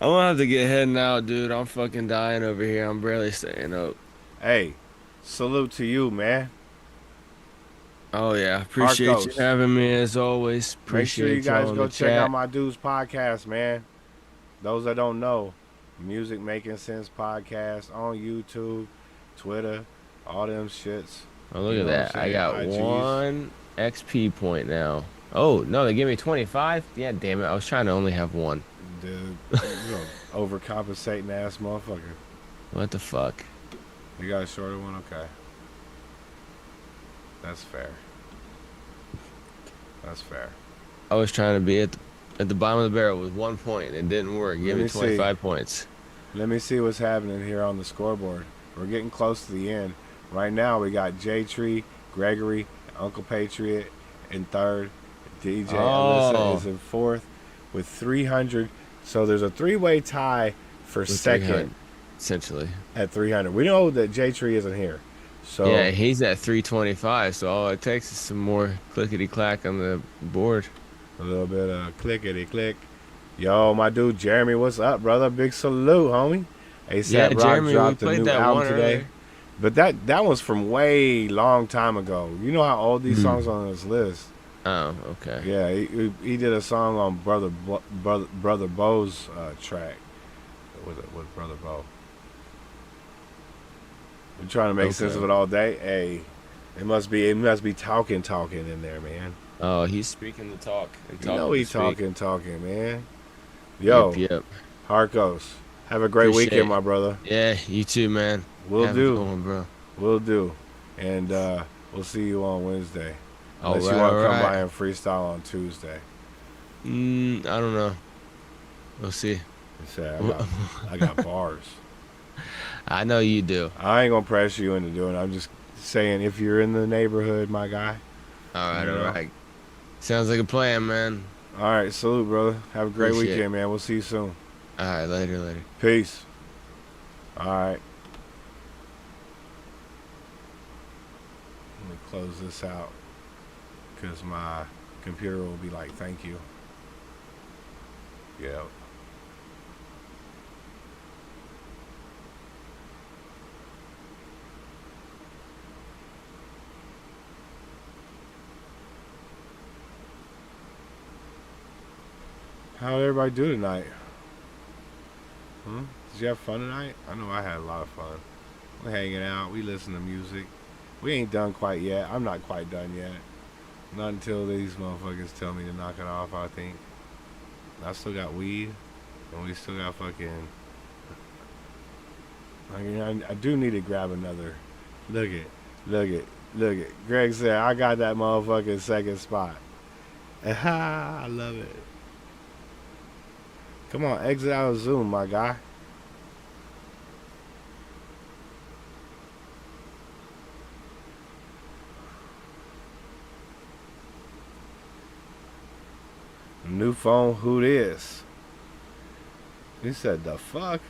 I'm gonna have to get heading out, dude. I'm fucking dying over here. I'm barely staying up. Hey, salute to you, man. Oh yeah, appreciate Harkos. you having me as always. Appreciate Make sure you guys on go the check chat. out my dude's podcast, man. Those that don't know, Music Making Sense podcast on YouTube, Twitter, all them shits. Oh, look You at know that. what I'm I got saying? IGs. 1 XP point now. Oh, no, they gave me 25? Yeah, damn it. I was trying to only have 1. Dude, you overcompensating ass motherfucker. What the fuck? You got a shorter one? Okay. That's fair. That's fair. I was trying to be at the bottom of the barrel with 1 point. It didn't work. Give me 25 points. Let me see what's happening here on the scoreboard. We're getting close to the end. Right now, we got J-Tree, Gregory, Uncle Patriot in third. DJ Alyssa is in fourth with 300. So there's a three-way tie for With second. 300, essentially. At 300. We know that J-Tree isn't here. So Yeah, he's at 325, so all it takes is some more clickety-clack on the board. A little bit of clickety-click. Yo, my dude Jeremy, what's up, brother? Big salute, homie. ASAP Yeah, Rock Jeremy, dropped we a played new that album one today. earlier. But that was from way long time ago. You know how old these songs on this list. Oh, okay. Yeah, he did a song on Brother Bo's track with Brother Bo. We're trying to make sense of it all day. Hey, it must be talking in there, man. Oh, he's speaking the talk. You know he's talking, man. Yo, Yep. Harkos, have a great Appreciate weekend, it. my brother. Yeah, you too, man. We'll Have a do. good one, bro. We'll do. And we'll see you on Wednesday. All Unless right, you want to all come right. by and freestyle on Tuesday. I don't know. We'll see. I got bars. I know you do. I ain't gonna press you into doing it. I'm just saying, if you're in the neighborhood, my guy. All right, you know. all right. Sounds like a plan, man. All right, salute, brother. Have a great Appreciate weekend, it. man. We'll see you soon. All right, later. Peace. All right. Let me close this out because my computer will be like, thank you. Yeah. How did everybody do tonight? Did you have fun tonight? I know I had a lot of fun. We're hanging out. We listen to music. We ain't done quite yet. I'm not quite done yet. Not until these motherfuckers tell me to knock it off, I think. I still got weed. And we still got fucking... I mean, I do need to grab another. Look it. Greg said, I got that motherfucking second spot. I love it. Come on, exit out of Zoom, my guy. New phone, who this? He said, the fuck?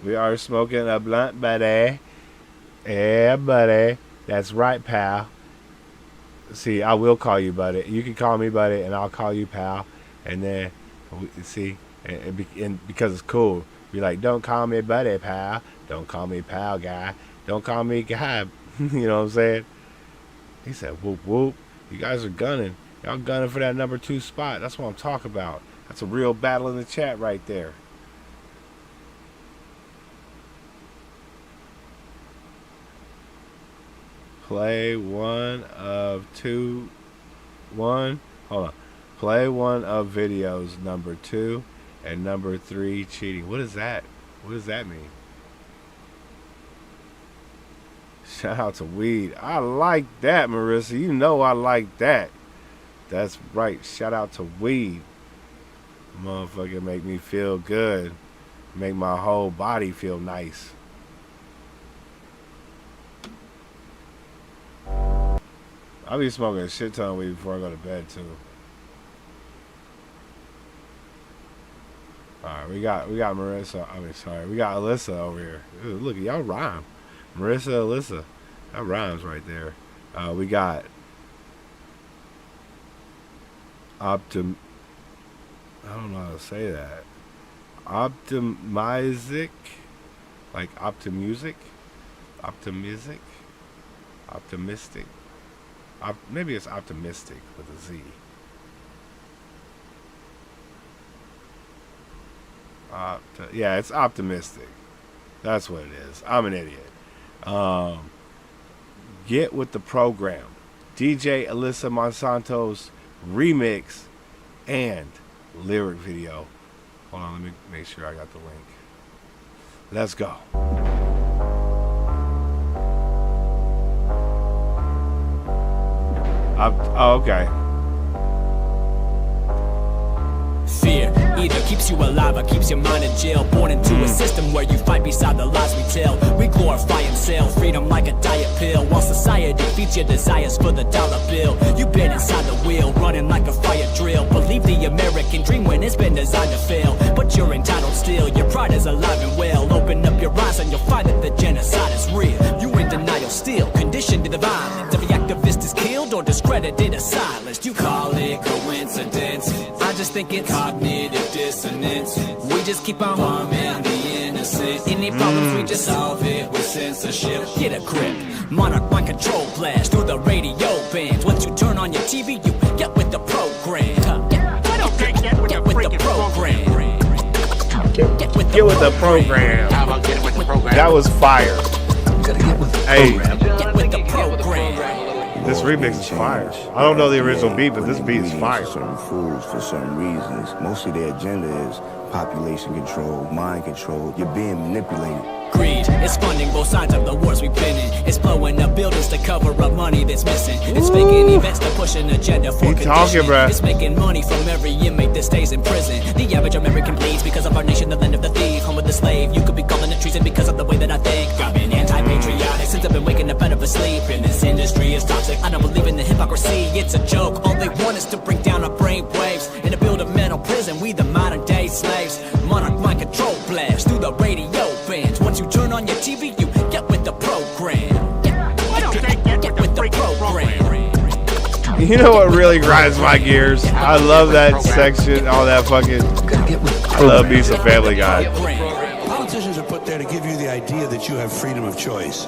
We are smoking a blunt, buddy. Yeah, buddy. That's right, pal. See, I will call you buddy. You can call me buddy, and I'll call you pal. And then, see, and because it's cool, be like, don't call me buddy, pal. Don't call me pal, guy. Don't call me guy. You know what I'm saying? He said, whoop, whoop. You guys are gunning. Y'all gunning for that number 2 spot. That's what I'm talking about. That's a real battle in the chat right there. Play one of 2. Hold on. Play one of videos number 2 and number 3 cheating. What is that? What does that mean? Shout out to weed. I like that, Marissa. You know I like that. That's right. Shout out to weed. Motherfucker make me feel good. Make my whole body feel nice. I'll be smoking a shit ton of weed before I go to bed too. Alright, we got Marissa. We got Alyssa over here. Ooh, look, y'all rhyme. Marissa, Alyssa. That rhymes right there. We got I don't know how to say that. Optimizic, like optimistic. Maybe it's optimistic with a Z. Yeah, it's optimistic. That's what it is. I'm an idiot. Get with the program. DJ Alyssa Monsanto's remix and lyric video. Hold on, let me make sure I got the link. Let's go. Oh, okay. Fear either keeps you alive or keeps your mind in jail. Born into a system where you fight beside the lies we tell. We glorify and sell freedom like a diet pill, while society feeds your desires for the dollar bill. You've been inside the wheel, running like a fire drill. Believe the American dream when it's been designed to fail. But you're entitled still, your pride is alive and well. Open up your eyes and you'll find that the genocide is real. You in denial still, conditioned to the violence. Every activist is killed or discredited or silenced. You call it coincidence, I just think it's cognitive dissonance. We just keep on harming the innocent. Any problems, we just solve it with censorship. Get a grip. Monarch mind control blast through the radio bands. Once you turn on your TV, you get with the program. Get with the program. Get with the program. That was fire. Hey, Get with the program. this remix is fire. I don't know the original beat, but this beat is fire. Certain fools for certain reasons. Mostly their agenda is population control, mind control. You're being manipulated. Greed is funding both sides of the wars we've been in. It's blowing up buildings to cover up money that's missing. It's faking events to push an agenda for conditioning. It's making money from every inmate that stays in prison. The average American bleeds because of our nation, the land of the thief, home of the slave. You could be calling it treason because of the way that I think. I've been anti-patriotic since I've been waking up out of a sleep. And this industry is toxic. I don't believe in the hypocrisy. It's a joke. All they want is to bring down our brain waves and to build a mental prison. We the modern day slaves. Monarch mind control blast through the radio bands. Once you turn on your TV, you get with the program. Get with the program. You know what really grinds my gears? I love that section, all that fucking. I love me some Family Guy. Politicians are put there to give you the idea that you have freedom of choice.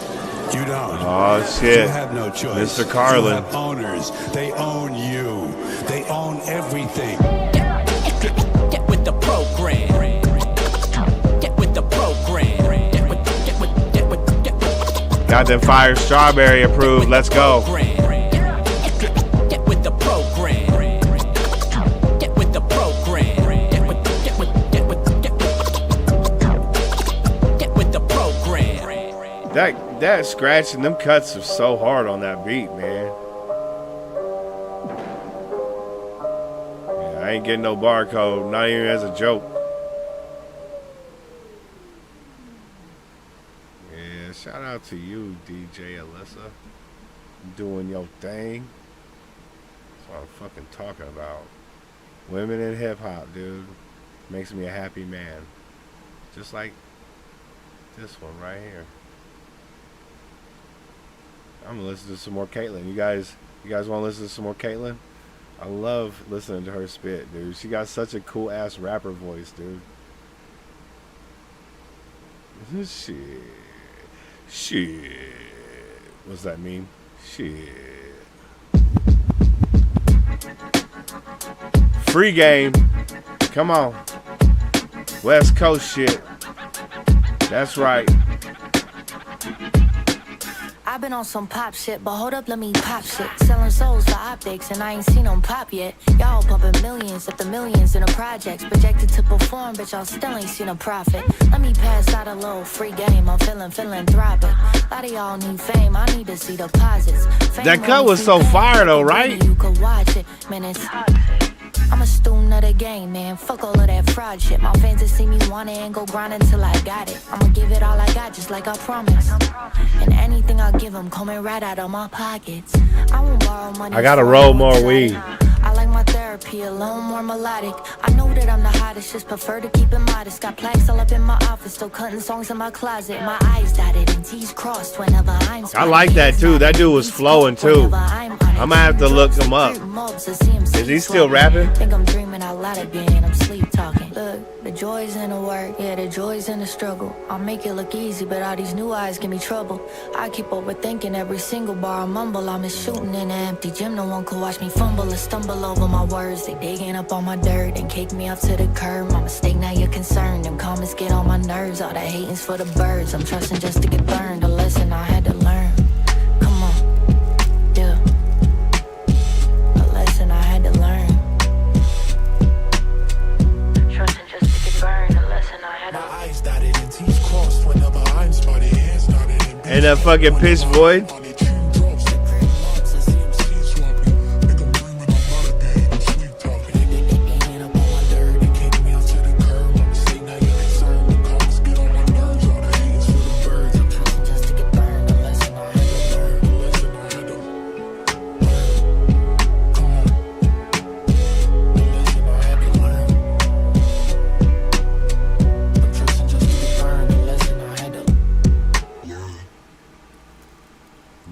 You don't. Oh shit. You have no choice. Mr. Carlin. You have owners. They own you. They own everything. Get with the program. Get with the program. Got them fire strawberry approved. Let's go. Get with the program. Get with the program. Get with the program. That scratch and them cuts are so hard on that beat, man. Yeah, I ain't getting no barcode, not even as a joke. Yeah, shout out to you, DJ Alyssa. Doing your thing. That's what I'm fucking talking about. Women in hip hop, dude. Makes me a happy man. Just like this one right here. I'm gonna listen to some more Caitlyn. You guys want to listen to some more Caitlyn? I love listening to her spit, dude. She got such a cool ass rapper voice, dude. Shit. What's that mean? Shit. Free game. Come on. West Coast shit. That's right. I've been on some pop shit, but hold up, let me pop shit. Selling souls for optics, and I ain't seen them pop yet. Y'all pumping millions after millions in the projects. Projected to perform, but y'all still ain't seen a profit. Let me pass out a little free game. I'm feeling philanthropic. A lot of y'all need fame, I need to see deposits. That cut was so fire though, right? You could watch it, man, it's I'm a student of the game, man. Fuck all of that fraud shit. My fans that see me want it and go grind until I got it. I'ma give it all I got, just like I promised. And anything I give them coming right out of my pockets. I won't borrow money. I gotta roll more weed. I like my therapy a little more melodic. I know that I'm the hottest, just prefer to keep it modest. Got plaques all up in my office, still cutting songs in my closet. My eyes dotted and T's crossed whenever I'm I like that too. That dude was flowing too. I'm gonna have to look him up. Is he still rapping? Think I'm dreaming out loud again. I'm sleep talking. Look, the joy's in the work, yeah, the joy's in the struggle. I'll make it look easy, but all these new eyes give me trouble. I keep overthinking every single bar I mumble. I'm just shooting in an empty gym. No one could watch me fumble or stumble over my words. They digging up on my dirt and kick me up to the curb. My mistake, now you're concerned. Them comments get on my nerves. All that hating's for the birds. I'm trusting just to get burned. A lesson I had to learn. Come on, yeah. A lesson I had to learn. Trusting just to get burned. A lesson I had to learn. My eyes dotted and T's crossed whenever I'm spotted. Hands dotted and And that fucking pitch void.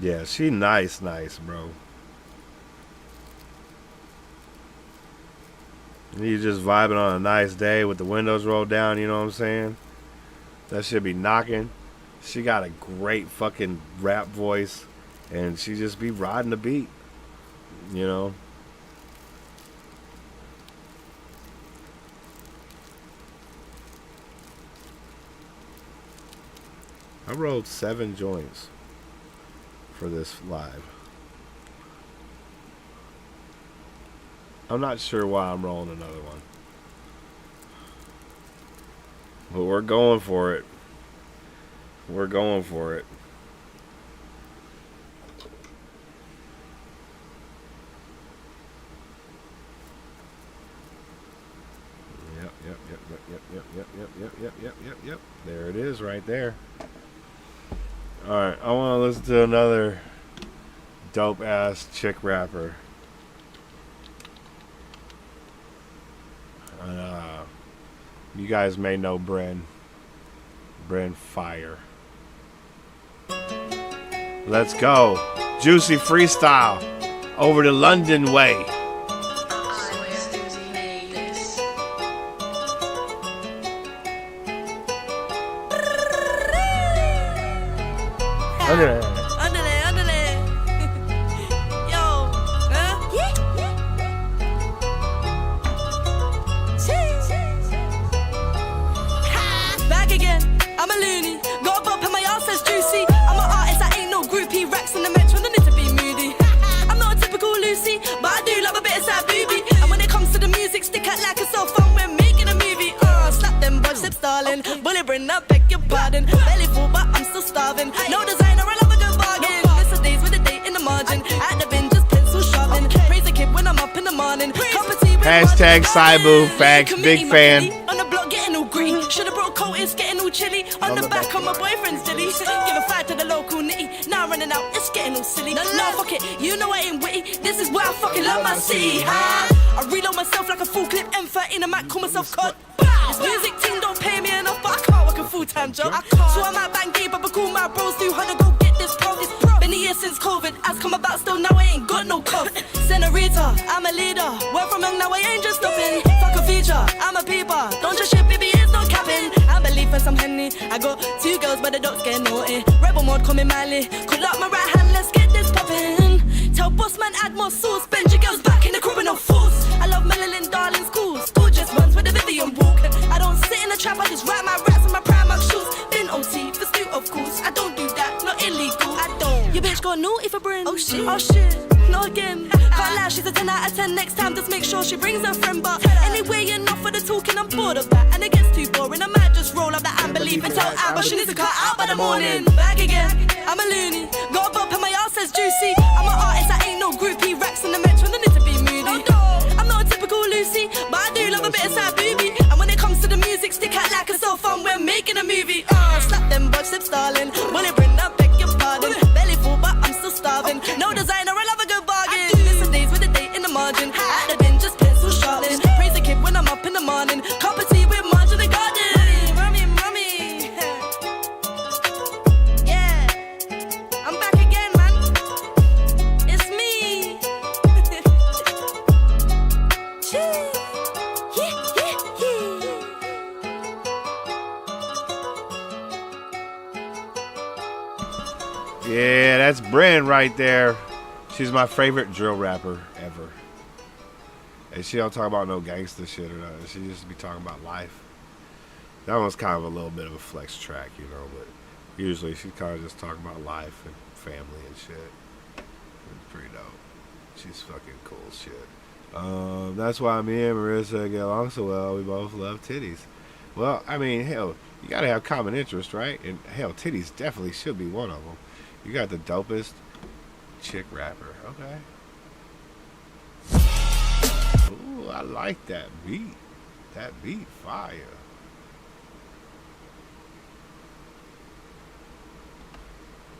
Yeah, she nice, bro. You just vibing on a nice day with the windows rolled down, you know what I'm saying? That should be knocking. She got a great fucking rap voice, and she just be riding the beat, you know? I rolled 7 joints for this live. I'm not sure why I'm rolling another one, but we're going for it. We're going for it. Yep. There it is right there. Alright, I want to listen to another dope ass chick rapper. You guys may know Bren Fire. Let's go. Juicy freestyle over the London way. Underlay. Yo, back again. I'm a loony. Got a bump and my ass says juicy. I'm an artist, I ain't no groupie. Racks in the metro, no need to be moody. I'm not a typical Lucy, but I do love a bit of sad booby. And when it comes to the music, stick out like it's so fun when making a movie. Slap them biceps, darling. Bullet bring up, beg your pardon. Belly full, but I'm still starving. No designer, I love a good bargain. Miss the days with the date in the margin. At the bin, just pencil sharpen. Praise the kid when I'm up in the morning. Hashtag Saibu, facts, big fan. On the block, getting all green. Should've brought coat, it's getting all chilly. On the back of my boyfriend's dilly. Give a fight to the local nitty. Now I'm running out, it's getting all silly. No, fuck it, you know I ain't witty. This is why I fucking love my city. I reload myself like a full clip M13. I might call myself COD. This music team don't pay me enough, but I can't work a full-time job. So I might bang deep, but call my bros 200, go get this pro. Been a year since COVID, as come about still, now I ain't got no cough. Senorita, I'm a leader, where from young, now I ain't just stopping. Fuck a feature, I'm a peeper, don't just shit, baby, it's not capping. I'm a leaf for some Henny, I got 2 girls, but the dogs get naughty. Rebel mode coming Miley, call up my right hand, let's get this poppin'. Tell boss man add more sauce, bend your girls back in the crib with no force. I love Marilyn, darling, school just runs with the Vivian walk. I don't sit in the trap, I just write my raps in my Primark shoes. Been OT, for still of course, I don't do that, not illegal. I don't. Your bitch got naughty for Bryn. Oh shit, not again. Can't lie, she's a 10 out of 10. Next time, just make sure she brings her friend. But anyway, enough for the talking, I'm bored of that. And it gets too boring, I might just roll up that Amber Leaf and tell Amber she needs to cut out by the morning. Back again, I'm a loony. Got a bump and my ass says juicy. I'm an artist, I ain't no groupie. Racks in the metro, no need to be moody. I'm not a typical Lucy. in a movie. Slap them boys, slip stalling. Bully bring up, beg your pardon. Belly full, but I'm still starving. No designer, I love a good bargain. Listen days with a date in the margin. At the bin, just pencil sharpening. Praise the kid when I'm up in the morning. Cup of tea with Marge in the garden. Rummy. Yeah, I'm back again, man. It's me. Yeah, that's Bryn right there. She's my favorite drill rapper ever. And she don't talk about no gangster shit or nothing. She just be talking about life. That one's kind of a little bit of a flex track, you know, but usually she's kind of just talking about life and family and shit. It's pretty dope. She's fucking cool as shit. That's why me and Marissa get along so well. We both love titties. Well, I mean, hell, you gotta have common interest, right? And hell, titties definitely should be one of them. You got the dopest chick rapper. Okay. Ooh, I like that beat. That beat fire.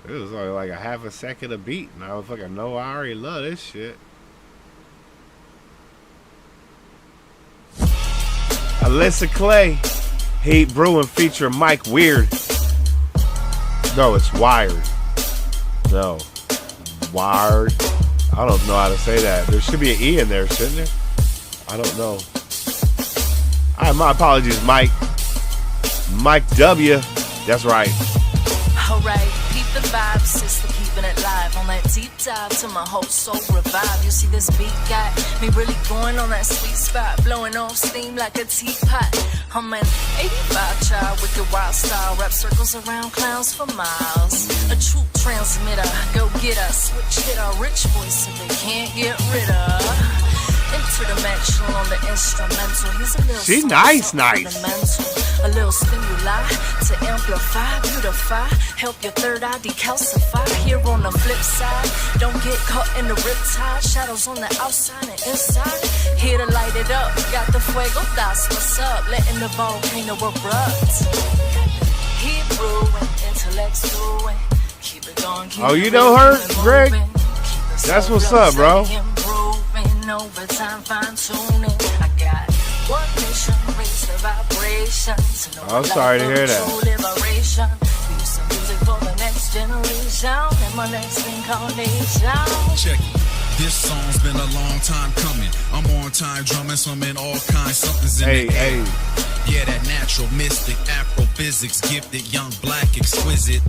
It was only like a half a second of beat, and I was fucking know I already love this shit. Alyssa Clay, Heat Brewing featuring Mike Weird. No, it's Wired. No, Wired. I don't know how to say that. There should be an E in there, shouldn't there? I don't know. My apologies, Mike. Mike W. That's right. Alright, peep the vibe, sister, keeping it live. On that deep dive to my whole soul revive. You see this beat got me really going on that sweet spot, blowing off steam like a teapot. I'm an 85 child with the wild style, rap circles around clowns for miles. A true transmitter, go get a switch hit, a rich voice that they can't get rid of. Interdimensional on the instrumental. He's a little she nice. A little stimuli to amplify, beautify, help your third eye decalcify. Here on the flip side, don't get caught in the riptide. Shadows on the outside and inside. Here to light it up, got the fuego, that's what's up. Letting the volcano erupt. Hebrew and intellects brewing. Keep it going, keep oh, you know her, Greg? That's what's up, bro. Overtime fine tuning. I got one mission, raise the vibration. I'm sorry to hear that. Liberation. Use some music for the next generation and my next incarnation. Check it. This song's been a long time coming. I'm on time drumming, so I'm in all kinds. Something's in the air. Yeah, that natural mystic, Afrophysics, gifted, young, black, exquisite.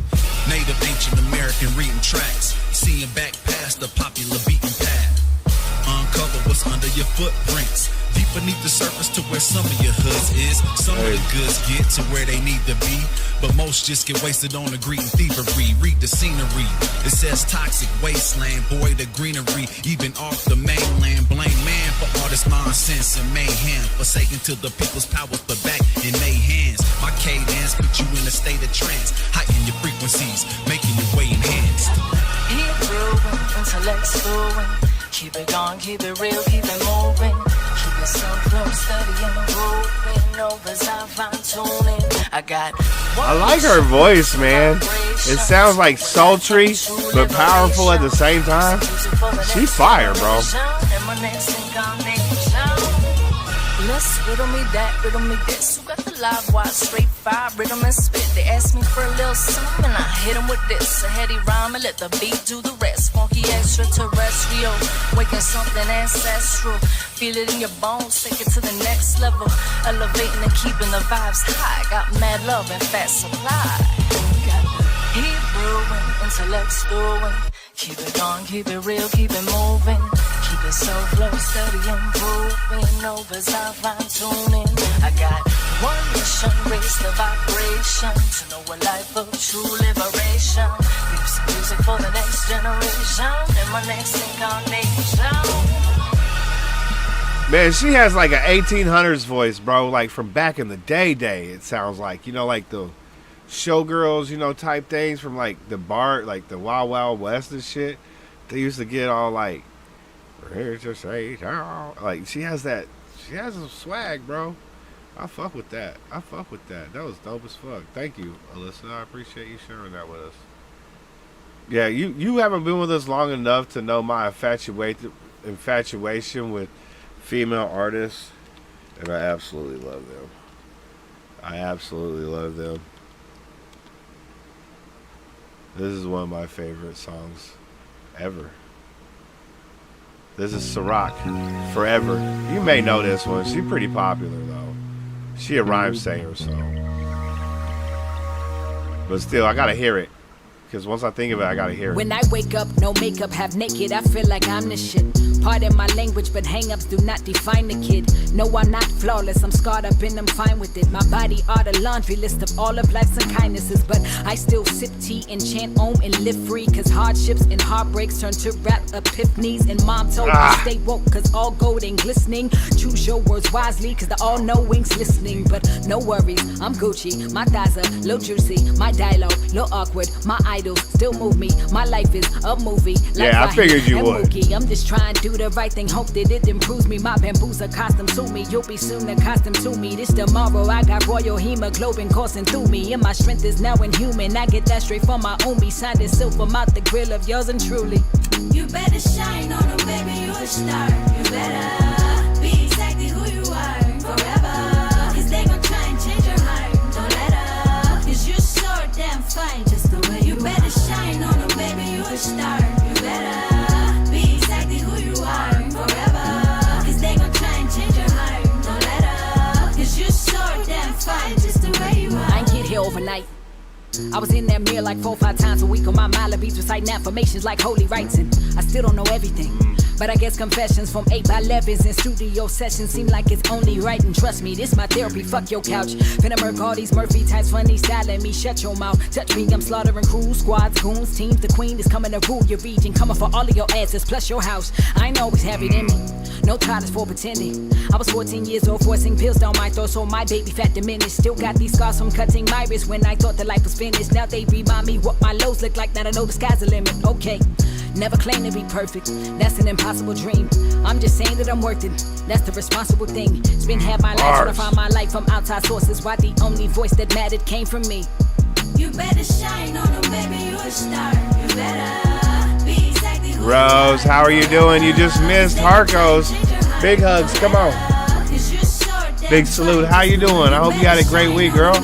Native, ancient American reading tracks. Seeing back past the popular beaten path. Uncover what's under your footprints. Deep beneath the surface to where some of your hoods is. Some of the goods get to where they need to be, but most just get wasted on the greed and thievery. Read the scenery. It says toxic wasteland, boy, the greenery. Even off the mainland, blame man for all this nonsense and mayhem. Forsaken to the people's powers, but back in their hands. My cadence put you in a state of trance, heighten your frequencies, making your way enhanced. Here brewing, intellects flowing. Keep it going, keep it real, keep it moving. Keep it so close, studying, moving. Overtime, fine tuning. I got I like her voice, man. It sounds like sultry, but powerful at the same time. She's fire, bro. Let's riddle me that, riddle me this. Who got the live wire, straight fire, rhythm and spit. They asked me for a little something, and I hit them with this. A heady rhyme and let the beat do the rest. Funky extraterrestrial, waking something ancestral. Feel it in your bones, take it to the next level. Elevating and keeping the vibes high. Got mad love and fat supply. Got the heat brewing, intellect stewing. Keep it going, keep it real, keep it moving. Keep it so flow, steady improving. Overtime, fine tuning. I got one mission, raise the vibration. To know a life of true liberation. Leave some music for the next generation. And my next incarnation. Man, she has like an 1800s voice, bro. Like from back in the day, it sounds like. You know, like the showgirls, you know, type things from like the bar, like the Wild Wild West and shit. They used to get all like, here's your say, like she has some swag, bro. I fuck with that. That was dope as fuck. Thank you, Alyssa. I appreciate you sharing that with us. Yeah, you haven't been with us long enough to know my infatuation with female artists, and I absolutely love them. This is one of my favorite songs ever. This is Ciroc, Forever. You may know this one. She's pretty popular, though. She a rhyme singer, so. But still, I gotta hear it. Because once I think of it, I gotta hear it. When I wake up, no makeup, half naked, I feel like I'm the shit. Pardon my language, but hang-ups do not define the kid. No, I'm not flawless, I'm scarred up and I'm fine with it. My body are the laundry list of all of life's unkindnesses. But I still sip tea and chant om and live free. Cause hardships and heartbreaks turn to rap epiphanies. And mom told me stay woke, cause all gold ain't glistening. Choose your words wisely, cause the all-knowing's listening. But no worries, I'm Gucci, my thighs are little juicy. My dialogue, little awkward, my idols still move me. My life is a movie. Like yeah, I figured you would. I'm just trying to do the right thing, hope that it improves me. My bamboos accustomed to me, you'll be soon accustomed to me. This tomorrow, I got royal hemoglobin coursing through me, and my strength is now inhuman. I get that straight from my omi, signed in silver, mouth the grill of yours and truly. You better shine on them, baby, you a star. You better be exactly who you are forever. Cause they gon' try and change your heart. Don't let up, cause you're so damn fine just the way you better shine on them, baby, you a star. You better be exactly who you are forever. Cause they gon' try and change your heart. Don't let up, cause you're so damn fine just the way you are. I ain't get here overnight. I was in that mirror like 4 or 5 times a week on my mile of beats, reciting affirmations like holy rites, and I still don't know everything. But I guess confessions from 8x11s and studio sessions seem like it's only right. And trust me, this my therapy, fuck your couch. Finna murk all these Murphy types, funny styling me, shut your mouth. Touch me, I'm slaughtering crews, squads, goons, teams. The queen is coming to rule your region, coming for all of your asses, plus your house. I ain't always have it in me, no titles for pretending. I was 14 years old, forcing pills down my throat, so my baby fat diminished. Still got these scars from cutting my wrist when I thought that life was finished. Now they remind me what my lows look like, now I know the sky's the limit. Okay, never claim to be perfect, that's an impossible dream. I'm just saying that I'm worth it, that's the responsible thing. Spend half my life trying to find my life from outside sources, why the only voice that mattered came from me. You better shine on them, baby, you a star. You better be exactly who Rose, how are you doing? You just missed Harkos. Big hugs, come on. Big salute, how you doing? I hope you had a great week, girl.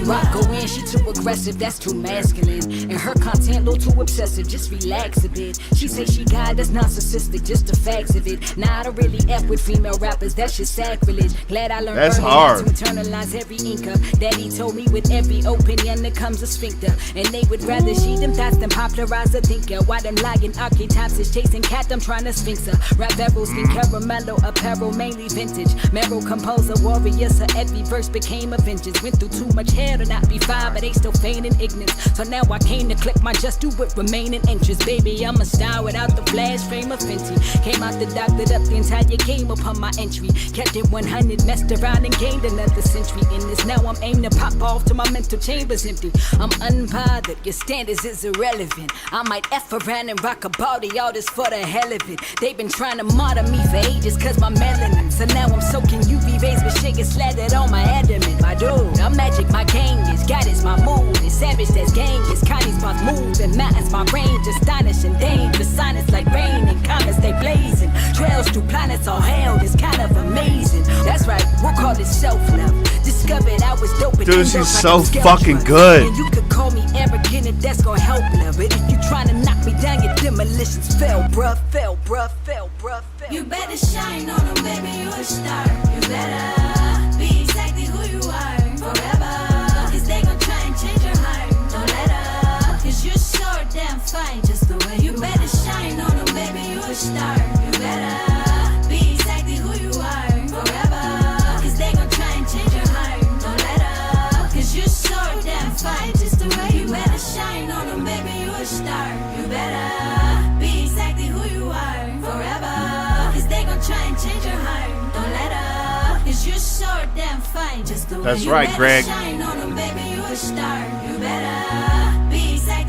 Rock go in, she too aggressive, that's too masculine. And her content, little too obsessive, just relax a bit. She say she got that's narcissistic, just the facts of it. Nah, I don't really F with female rappers, that's just sacrilege. Glad I learned that's early hard to internalize every ink up. Daddy told me with every opinion there comes a sphincter. And they would rather she them thoughts than popularize a thinker. Why them lying archetypes is chasing cat, I'm trying to sphinx her. Rap barrel, skin caramello, apparel, mainly vintage. Meryl composer, warrior, so every verse became a vengeance. Went through too much hair to not be fine, but they still feigning ignorance. So now I came to click my just do with remaining interest. Baby, I'm a star without the flash frame of Fenty. Came out the doctored up the entire game upon my entry. Kept it 100, messed around and gained another century in this. Now I'm aimed to pop off till my mental chamber's empty. I'm unbothered, your standards is irrelevant. I might F around and rock a body, all this for the hell of it. They've been trying to martyr me for ages cause my melanin. So now I'm soaking UV rays with sugar slathered on my adamant. My dude, I'm magic, my gang is God is my mood. It's savage, that's gang is Connie's boss move. And mountains, my range, astonishing, dangerous. Sinus like rain and comets, they blazing. Trails through planets, all hell, it's kind of amazing. That's right, we'll call it self-love. Discovered I was dope. Dude, she's so fucking good. And you could call me arrogant and that's gonna help love. But if you trying to knock me down, your demolitions fell, bruh, fell, bruh, fell, bruh, fell. You better shine on them, baby, you a star. You better be exactly who you are forever. Cause they gon' try and change your heart. Don't let up, cause you're so damn fine just the way you better shine on them, baby, you a star. You better be exactly who you are forever. Cause they gon' try and change your heart. Don't let up, cause you're so damn fine just the way you better shine on them, baby, you a star. You better be exactly who you are forever. Cause they gon' try and change your heart. Don't let up, cause you're so damn fine just the way that's you right, better Greg. shine on them, baby, you a star. You better be exactly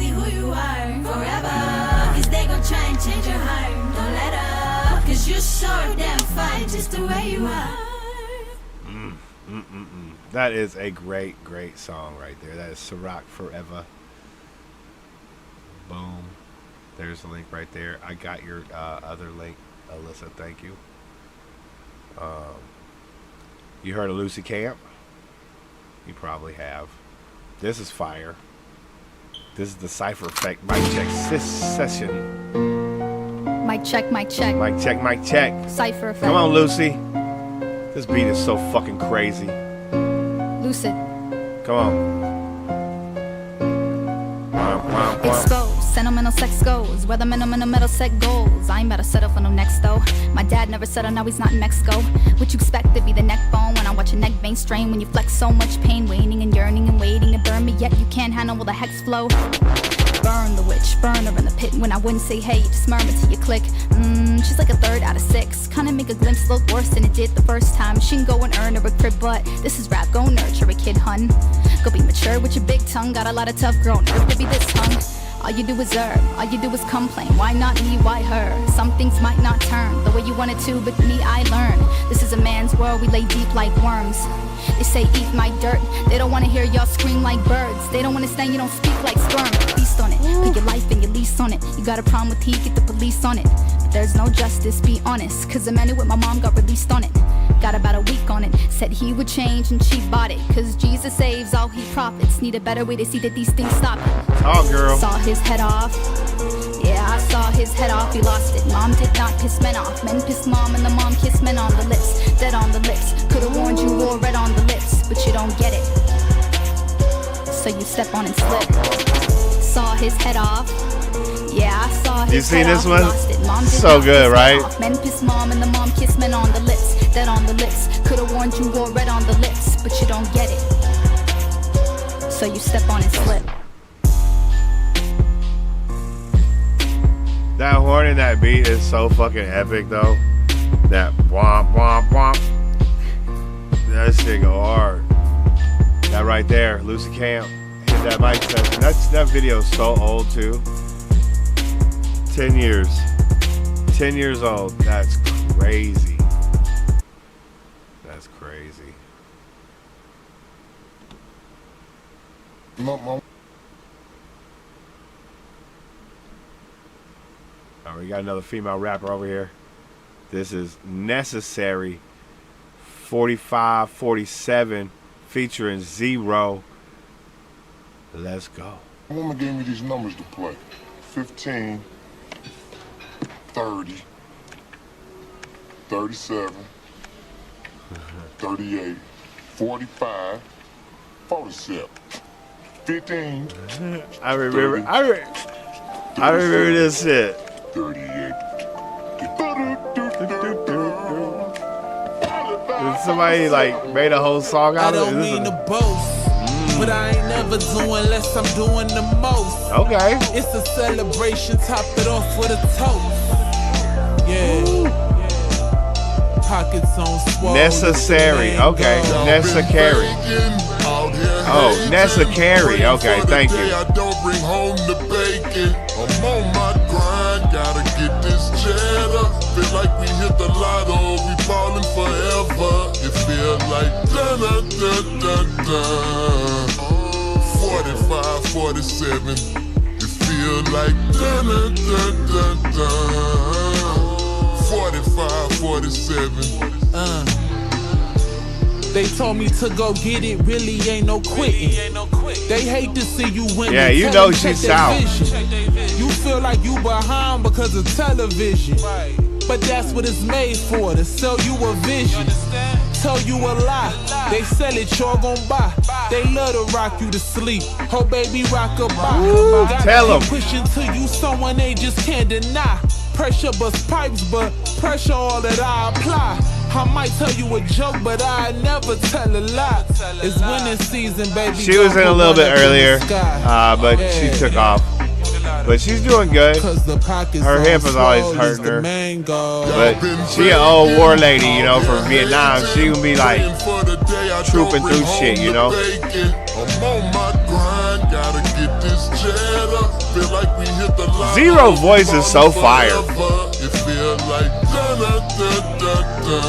forever. Cause they gon' try and change your heart. Don't let up. Cause you're so damn fine just the way you are. That is a great, great song right there. That is Ciroc Forever. Boom. There's the link right there. I got your other link, Alyssa. Thank you. You heard of Lucy Camp? You probably have. This is fire. This is the Cypher Effect mic check session. Mic check, mic check. Mic check, mic check. Cypher Effect. Come on, Lucy. This beat is so fucking crazy. Lucid. Come on. Exposed, sentimental sex goes. Whether minimum metal set goals. I ain't better settle for no next though. My dad never settled, now he's not in Mexico. What you expect to be the neck bone when I watch a neck vein strain? When you flex so much pain, waiting and yearning and waiting to burn me, yet you can't handle all the hex flow. Burn the witch, burn her in the pit. When I wouldn't say hey, you just murmur till you click. She's like a 3rd out of 6. Kinda make a glimpse look worse than it did the first time. She can go and earn her a crib, but this is rap, go nurture a kid, hun. Go be mature with your big tongue. Got a lot of tough grown nerve to be this hung. All you do is herb, all you do is complain. Why not me, why her? Some things might not turn the way you want it to, but me, I learn. This is a man's world, we lay deep like worms. They say eat my dirt, they don't wanna hear y'all scream like birds. They don't understand you don't speak like sperm. Feast on it, put your life and your lease on it. You got a problem with heat, get the police on it. But there's no justice, be honest, cause the man who with my mom got released on it. Got about a week on it, said he would change and she bought it. Cause Jesus saves all he profits. Need a better way to see that these things stop it. Oh girl. Saw his head off. Yeah, I saw his head off, he lost it. Mom did not piss men off. Men pissed mom and the mom kissed men on the lips. Dead on the lips. Could've warned you or red on the lips. But you don't get it. So you step on and slip. Saw his head off. Yeah, I saw his head off, lost it. Mom did so not good, piss right? off. Men pissed mom and the mom kissed men on the lips. Dead on the lips. Could've warned you or red on the lips. But you don't get it. So you step on and slip. That horn and that beat is so fucking epic though. That womp womp womp. That shit go hard. That right there, Lucy Camp. Hit that mic session. That video is so old too. 10 years. 10 years old. That's crazy. That's crazy. Alright, we got another female rapper over here. This is Necessary 4547 featuring Zero. Let's go. A woman gave me these numbers to play. 15, 30, 37, 38, 45, 47, 15. I remember this shit. 38. Did somebody like made a whole song out of it? I don't mean to boast, but I ain't never doing less, I'm doing the most. Okay. It's a celebration, top it off with a toast. Yeah. Pockets on swole. Necessary. Okay. Necessary. Oh, Necessary. Okay, thank you. I don't bring home the bacon. I'm on my grind, gotta get this cheddar. Feel like we hit the lotto, we ballin' forever. It feel like da-da-da-da-da. 45, 47. It feel like da-da-da-da-da. 45, 47. They told me to go get it, really ain't no quitting. They hate to see you win. Yeah, you know she's out. You feel like you behind because of television. But that's what it's made for, to sell you a vision. Tell you a lie, they sell it, you're gon' buy. They love to rock you to sleep. Oh baby, rock a bye. Tell 'em. Pushing to you someone they just can't deny. Pressure bust pipes, but pressure all that I apply. I might tell you a joke, but I never tell a lie. It's winning season, baby. She was in a little bit earlier, but she took off. But she's doing good. Her hip is always hurting her. But she an old war lady, you know, from Vietnam. She gonna be like trooping through shit, you know. I'm on my grind, gotta get this cheddar. Feel like we hit the line. Zero voice is so fire. It feel like da da da da da.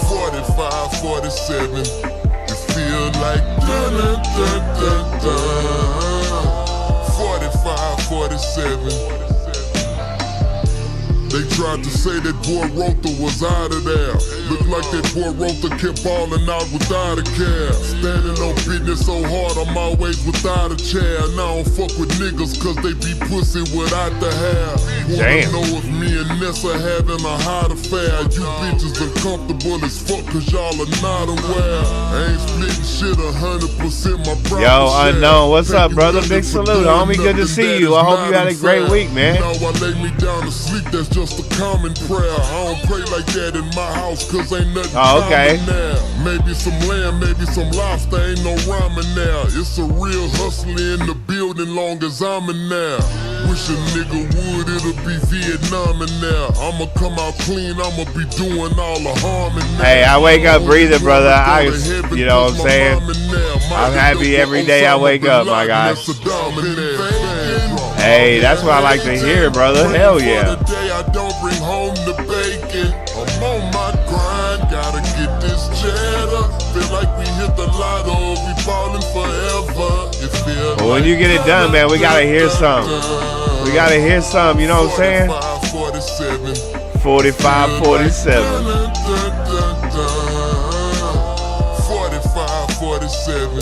45, 47. It feel like da da da da da. 45, 47. They tried to say that boy Rotha was out of there. Looked like that boy Rotha kept balling out without a care. Standing on business so hard, I'm always without a chair. Now I don't fuck with niggas cause they be pussy without the hair. Wanna know if me and Nessa having a hot affair. You bitches uncomfortable as fuck cause y'all are not aware. I ain't splitting shit 100% my profit. Yo, Unknown, what's up, brother? Big salute, homie. Good to see you. I hope you had a great week, man. Now I lay me down to sleep, that's just a common prayer. I don't pray like that in my house cause ain't nothing common there. Maybe some lamb, maybe some lobster, ain't no ramen there. It's a real hustler in the building long as I'm in there. Wish a nigga would, it'll be Vietnam in there. I'ma come out clean, I'ma be doing all the harm in there. Hey, I wake up breathing, brother. You know what I'm saying? I'm happy every day I wake up, my guys. Hey, that's what I like to hear, brother. Hell yeah. I don't bring home the bacon. I'm on my grind, gotta get this cheddar. Feel like we hit the lotto, we ballin' forever. It feels well, when you get it done, man, we gotta hear some. We gotta hear some, you know what I'm saying? 45, 47. 45, 47.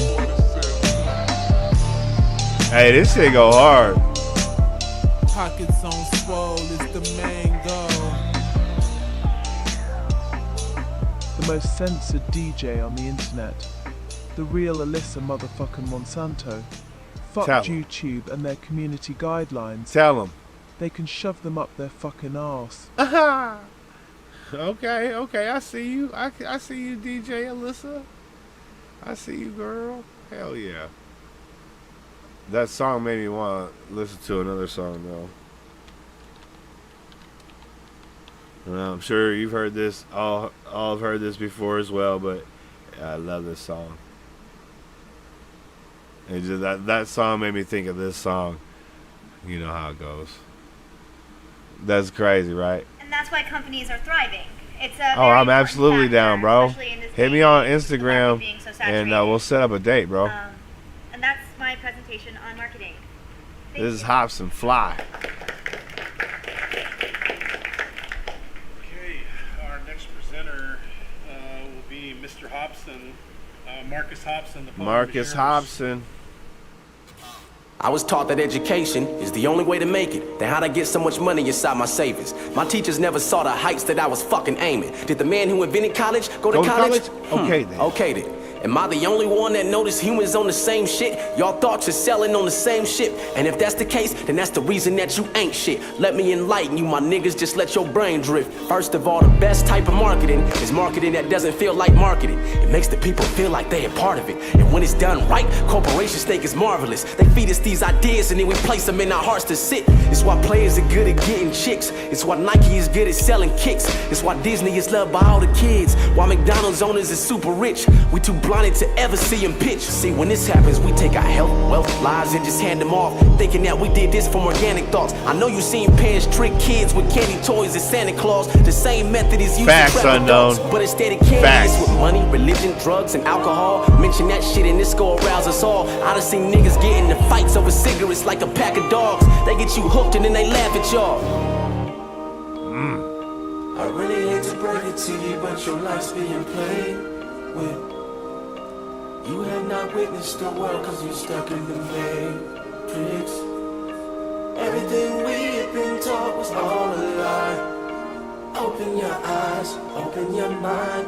Hey, this shit go hard. Pockets on swole is the main goal. The most censored DJ on the internet. The real Alyssa motherfucking Monsanto. Fuck Tell YouTube and their community guidelines. Tell them. They can shove them up their fucking arse. Okay, I see you. I see you, DJ Alyssa. I see you, girl. Hell yeah. That song made me want to listen to another song, though. Well, I'm sure you've heard this, all have heard this before as well, but I love this song. It just, that song made me think of this song. You know how it goes. That's crazy, right? And that's why companies are thriving. It's a oh, I'm absolutely down, bro. Hit me on Instagram, and we'll set up a date, bro. And that's my presentation on marketing. This is Hops and Fly. Okay, our next presenter will be Mr. Hobson, Marcus Hobson. Marcus Hobson. I was taught that education is the only way to make it. Then how'd I get so much money inside my savings? My teachers never saw the heights that I was fucking aiming. Did the man who invented college go to college? Okay then. Okay then. Am I the only one that noticed humans on the same shit? Y'all thought you're selling on the same ship. And if that's the case, then that's the reason that you ain't shit. Let me enlighten you, my niggas, just let your brain drift. First of all, the best type of marketing is marketing that doesn't feel like marketing. It makes the people feel like they are part of it. And when it's done right, corporations think it's marvelous. They feed us these ideas and then we place them in our hearts to sit. It's why players are good at getting chicks. It's why Nike is good at selling kicks. It's why Disney is loved by all the kids. Why McDonald's owners is super rich. We too blinded to ever see him pitch. See, when this happens, we take our health, wealth, lives, and just hand them off, thinking that we did this from organic thoughts. I know you seen parents trick kids with candy toys and Santa Claus. The same method is used to prep adults, but instead of candy, with money, religion, drugs, and alcohol. Mention that shit and this go arouse us all. I done seen niggas get into fights over cigarettes like a pack of dogs. They get you hooked and then they laugh at y'all. I really hate to break it to you, but your life's being played with. You have not witnessed the world cause you stuck in the matrix. Everything we have been taught was all a lie. Open your eyes, open your mind,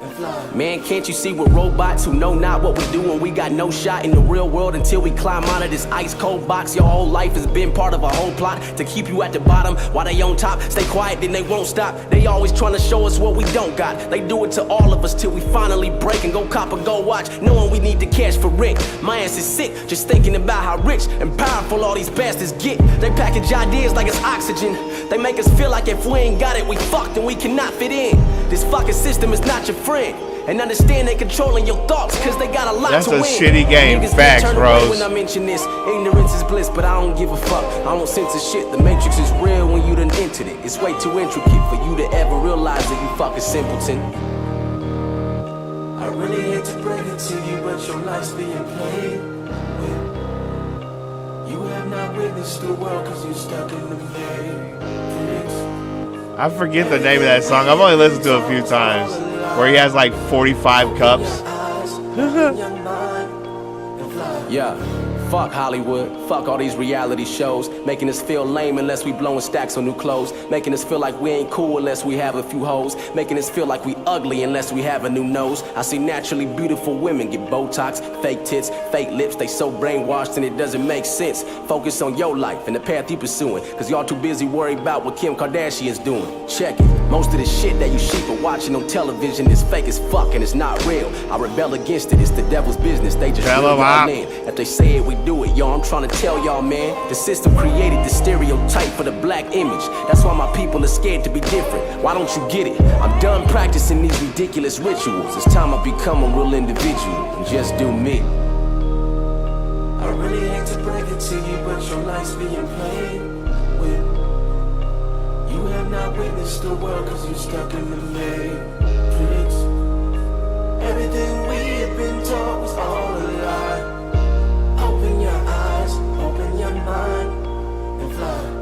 and fly. Man, can't you see we're robots who know not what we do and we got no shot in the real world until we climb out of this ice cold box? Your whole life has been part of a whole plot to keep you at the bottom while they on top. Stay quiet, then they won't stop. They always trying to show us what we don't got. They do it to all of us till we finally break and go cop a go watch, knowing we need the cash for rent. My ass is sick just thinking about how rich and powerful all these bastards get. They package ideas like it's oxygen. They make us feel like if we ain't got it, we fucked and we cannot fit in. This fucking system is not your friend. and understand they controlling your thoughts, cause they got a lot That's to a win. shitty game. Niggas Facts, turn away bros. when I mention this. Ignorance is bliss, but I don't give a fuck. I don't censor shit. The matrix is real when you done entered it. It's way too intricate for you to ever realize that you fucking simpleton. I really hate to break it to you, but your life's being played with. You have not witnessed the world cause you're stuck in the matrix. I forget the name of that song. I've only listened to it a few times. Where he has like 45 cups. Yeah. Fuck Hollywood, fuck all these reality shows, making us feel lame unless we blowing stacks on new clothes, making us feel like we ain't cool unless we have a few hoes, making us feel like we ugly unless we have a new nose. I see naturally beautiful women get Botox, fake tits, fake lips, they so brainwashed and it doesn't make sense. Focus on your life and the path you pursuing, cause y'all too busy worried about what Kim Kardashian's doing. Check it, most of the shit that you sheep are watching on television is fake as fuck and it's not real. I rebel against it, it's the devil's business, they just reel y'all in. If they say it, we do it, yo, I'm trying to tell y'all, man. The system created the stereotype for the black image. That's why my people are scared to be different. Why don't you get it? I'm done practicing these ridiculous rituals. It's time I become a real individual and just do me. I really hate to break it to you, but your life's being played with. You have not witnessed the world cause you're stuck in the matrix. Everything we have been taught was all a lie. Open your eyes, open your mind, and fly.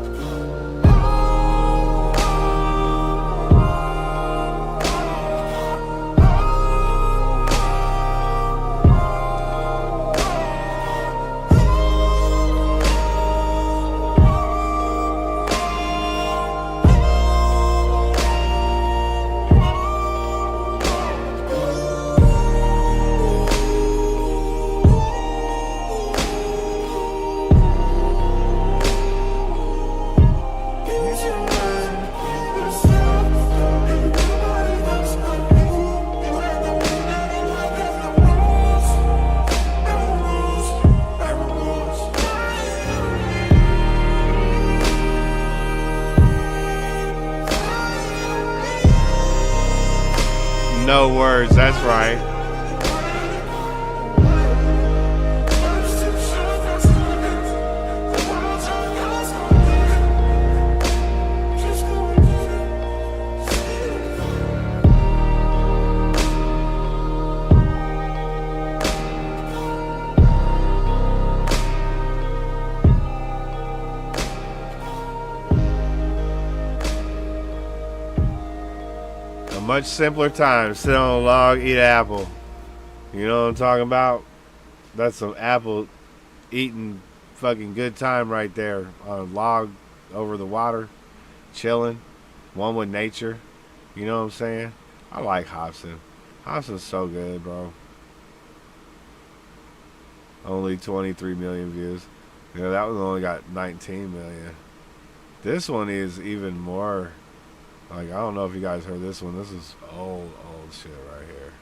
No words, that's right. Much simpler time. Sit on a log, eat an apple. You know what I'm talking about? That's some apple eating fucking good time right there. On a log over the water, chilling, one with nature. You know what I'm saying? I like Hobson. Hobson's so good, bro. Only 23 million views. You know, that one only got 19 million. This one is even more. Like, I don't know if you guys heard this one. This is old shit right here.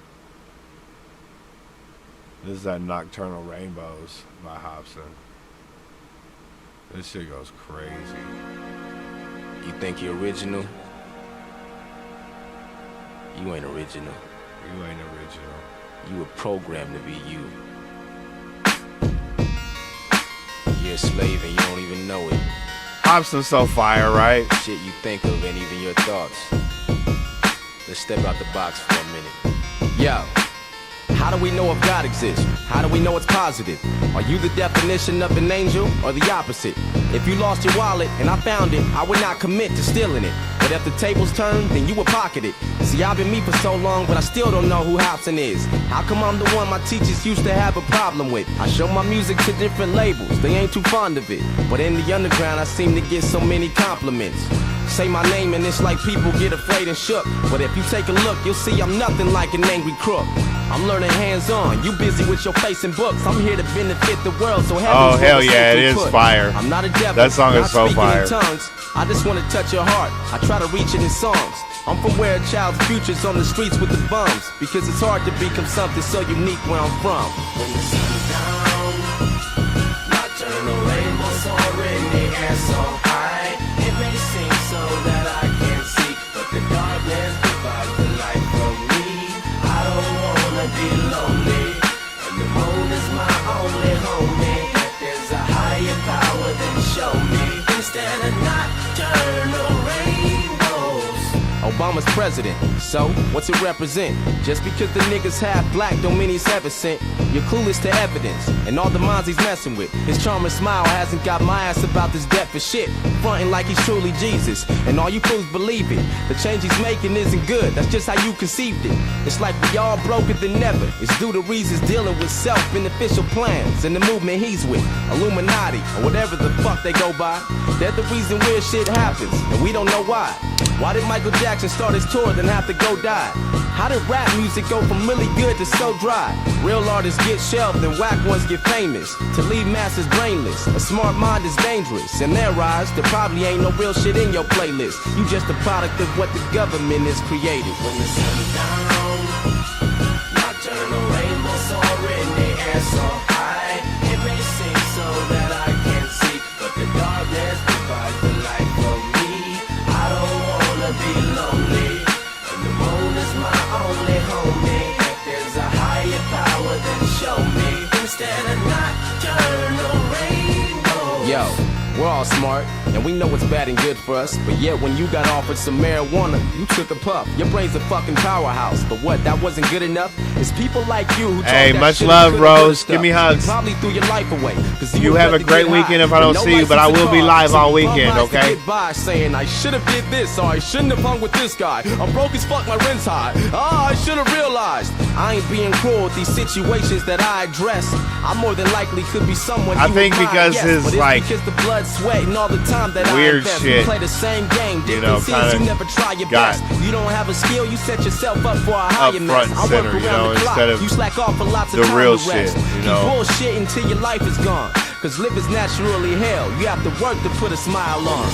This is that Nocturnal Rainbows by Hobson. This shit goes crazy. You think you're original? You ain't original. You ain't original. You were programmed to be you. You're a slave and you don't even know it. Hobson's so fire, right? Shit you think of ain't even your thoughts. Let's step out the box for a minute. Yo, how do we know if God exists? How do we know it's positive? Are you the definition of an angel or the opposite? If you lost your wallet and I found it, I would not commit to stealing it. But if the tables turn, then you would pocket it. See, I've been me for so long, but I still don't know who Hobson is. How come I'm the one my teachers used to have a problem with? I show my music to different labels, they ain't too fond of it. But in the underground, I seem to get so many compliments. Say my name and it's like people get afraid and shook. But if you take a look, you'll see I'm nothing like an angry crook. I'm learning hands-on, you busy with your face and books. I'm here to benefit the world, so oh hell yeah, it is fire. I'm not a devil, that song is so fire. Tongues. I just want to touch your heart, I try to reach it in songs. I'm from where a child's future's on the streets with the bums, because it's hard to become something so unique where I'm from. When the sun's down, nocturnal rainbows soaring, the air so high. It may seem so that I can't see, but the darkness divides the light from me. I don't be lonely. And the moon is my only homie. If there's a higher power, then show me. Instead of nocturnal rainbows. Obama's president, so what's it represent? Just because the niggas half black don't mean he's heaven sent. You're clueless to evidence, and all the minds he's messing with. His charming smile hasn't got my ass about this death for shit. Frontin' like he's truly Jesus, and all you fools believe it. The change he's making isn't good, that's just how you conceived it. It's like we all broker than never. It's due to reasons dealing with self-beneficial plans and the movement he's with. Illuminati, or whatever the fuck they go by. They're the reason weird shit happens, and we don't know why. Why did Michael Jackson start his tour then have to go die? How did rap music go from really good to so dry? Real artists get shelved and whack ones get famous. To leave masses brainless, a smart mind is dangerous. In their eyes, there probably ain't no real shit in your playlist. You just a product of what the government has created. When the sun's down, nocturnal rainbows soar in the air so high. It may seem so that I can't see, but the darkness provides the light for me. I don't wanna be lonely, and the moon is my only homie. If there's a higher power, then show me. Instead of nocturnal rainbows. Yo, we're all smart, and we know what's bad and good for us. But yet when you got offered some marijuana, you took a puff. Your brain's a fucking powerhouse. But what, that wasn't good enough? It's people like you who talk Hey, that much shit love, and bros. good Give me stuff. hugs. You probably threw your life away. You have a great weekend if I don't see you, but I will be live all weekend, okay? Get by saying I should have did this or I shouldn't have hung with this guy. I'm broke as fuck, my rent's high. I should have realized I ain't being cruel with these situations that I address. I more than likely could be someone. I you think admire, because yes, his but it's like because the blood, sweat, and all the time that weird I invest. shit, We play the same game. you know, Difference is kinda you never try your got best. You don't have a skill, you set yourself up for a higher up front mess. and I center, work you around know, the clock. instead of You slack off for lots of the time real to rest. shit, you Keep know. bullshit until your life is gone. Cause living's naturally hell. You have to work to put a smile on.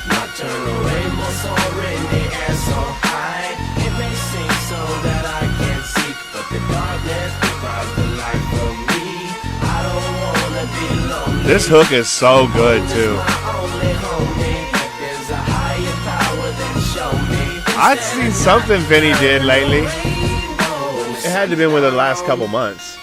Nocturnal rainbows soar in the air so high. It may seem so that I can't see, but the darkness provides the light for me. I don't wanna be lonely. This hook is so good too. Only homie. If there's a higher power, then show me. I've seen something Vinny did lately. It had to have been within the last couple months.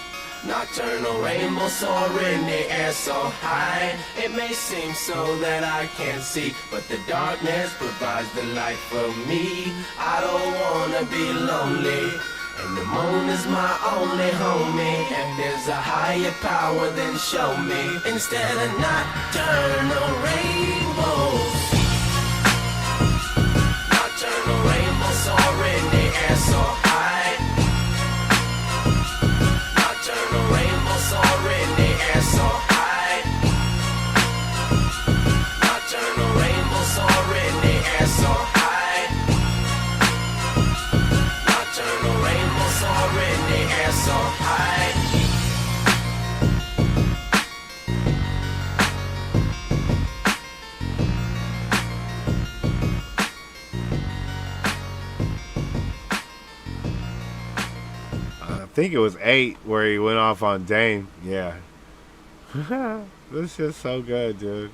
Nocturnal rainbows soar in the air so high. It may seem so that I can't see, but the darkness provides the light for me. I don't wanna be lonely, and the moon is my only homie. If there's a higher power, then show me. Instead of nocturnal rainbows. Nocturnal rainbows soar in the air so high. Nocturnal rainbows soar in the air so high. Nocturnal rainbows soar in the air so high. Nocturnal rainbows soar in the air so high. I think it was 8 where he went off on Dame. Yeah. This shit's so good, dude.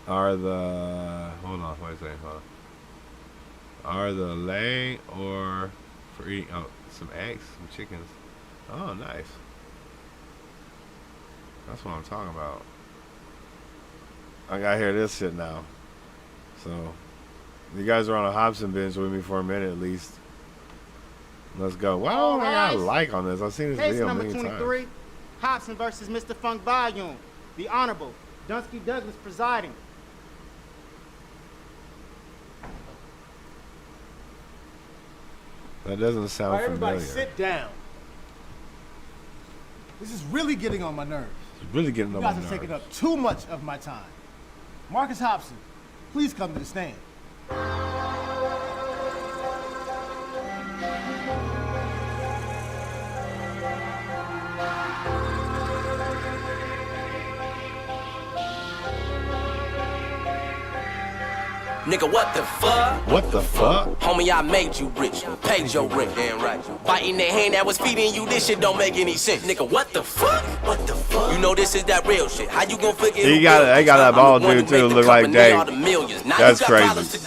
Hold on, wait a second, hold on. Are the lay or for eating, some eggs, some chickens. Oh, nice. That's what I'm talking about. I gotta hear this shit now. So, you guys are on a Hobson binge with me for a minute at least. Let's go. Why don't I got a like on this? I've seen this Case video a number million 23, times. Hobson versus Mr. Funk Volume. The Honorable Dunsky Douglas presiding. That doesn't sound All right, everybody familiar. sit down. This is really getting on my nerves. It's really getting You on guys my are taking nerves. up too much of my time. Marcus Hobson, please come to the stand. Nigga, what the fuck? What the fuck? Homie, I made you rich, paid your rent, damn right. Biting the hand that was feeding you, this shit don't make any sense. Nigga, what the fuck? What the fuck? You know this is that real shit. How you gon' forget? They got that ball dude too. Look like Dave. That's crazy.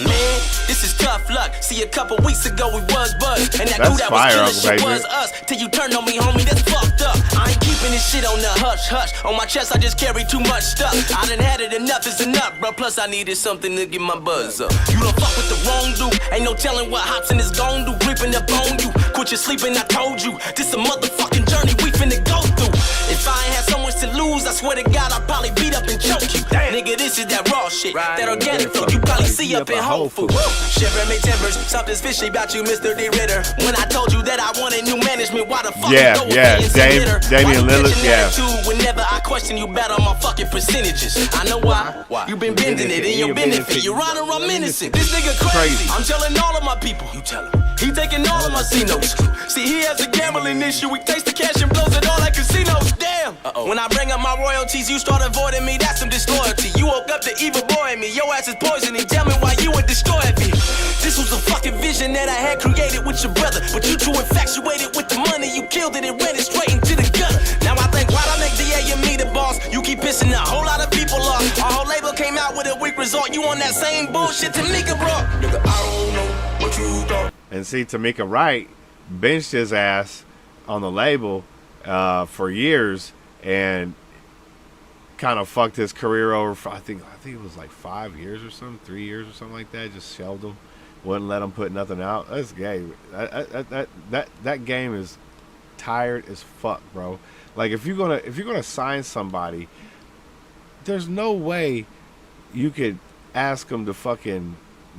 Man, this is tough luck. See, a couple weeks ago we was buzzed, and that dude that was killing shit was us. Till you turned on me, homie, that's fucked up. I ain't keeping this shit on the hush hush. On my chest, I just carry too much stuff. I done had it, enough is enough, bro. Plus, I needed something to get my buzz up. You don't fuck with the wrong dude. Ain't no telling what Hobson is gon' do. Creeping up on you. Quit your sleeping, I told you. This a motherfucking journey we finna go through. If I ain't had so much to lose, I swear to God, I'd probably beat up and choke you. Nigga, this is that raw shit. That organic flow you probably see up in Whole Foods. Shivering me timbers. Something's fishy about you, Mr. D. Ritter. When I told you that I wanted new management, why the fuck Damian Lillard, yeah. Whenever I question you about on my fucking percentages. I know why. You been bending it in your benefit. Your Honor, I'm innocent. This nigga crazy. I'm telling all of my people. You tell him. He taking all of my C-notes. See, he has a gambling issue. He takes the cash and blows it all at casinos. Damn. When I bring up my royalties, you start avoiding me. That's some disloyalty. You woke up to evil boy in me. Your ass is poisoning. Tell me why you would destroy me. This was a fucking vision that I had created with your brother. But you too infatuated with the money. You killed it and ran it straight into the gutter. Now I think, why'd I make DA and me the boss? You keep pissing a whole lot of people off. Our whole label came out with a weak result. You on that same bullshit Tamika bro. Nigga, I don't know what you thought. And see, Tamika Wright benched his ass on the label for years and kind of fucked his career over for, I think it was like 5 years or something, 3 years or something like that. Just shelved him, wouldn't let him put nothing out. That's gay. That game is tired as fuck, bro. Like if you're gonna sign somebody, there's no way you could ask them to fucking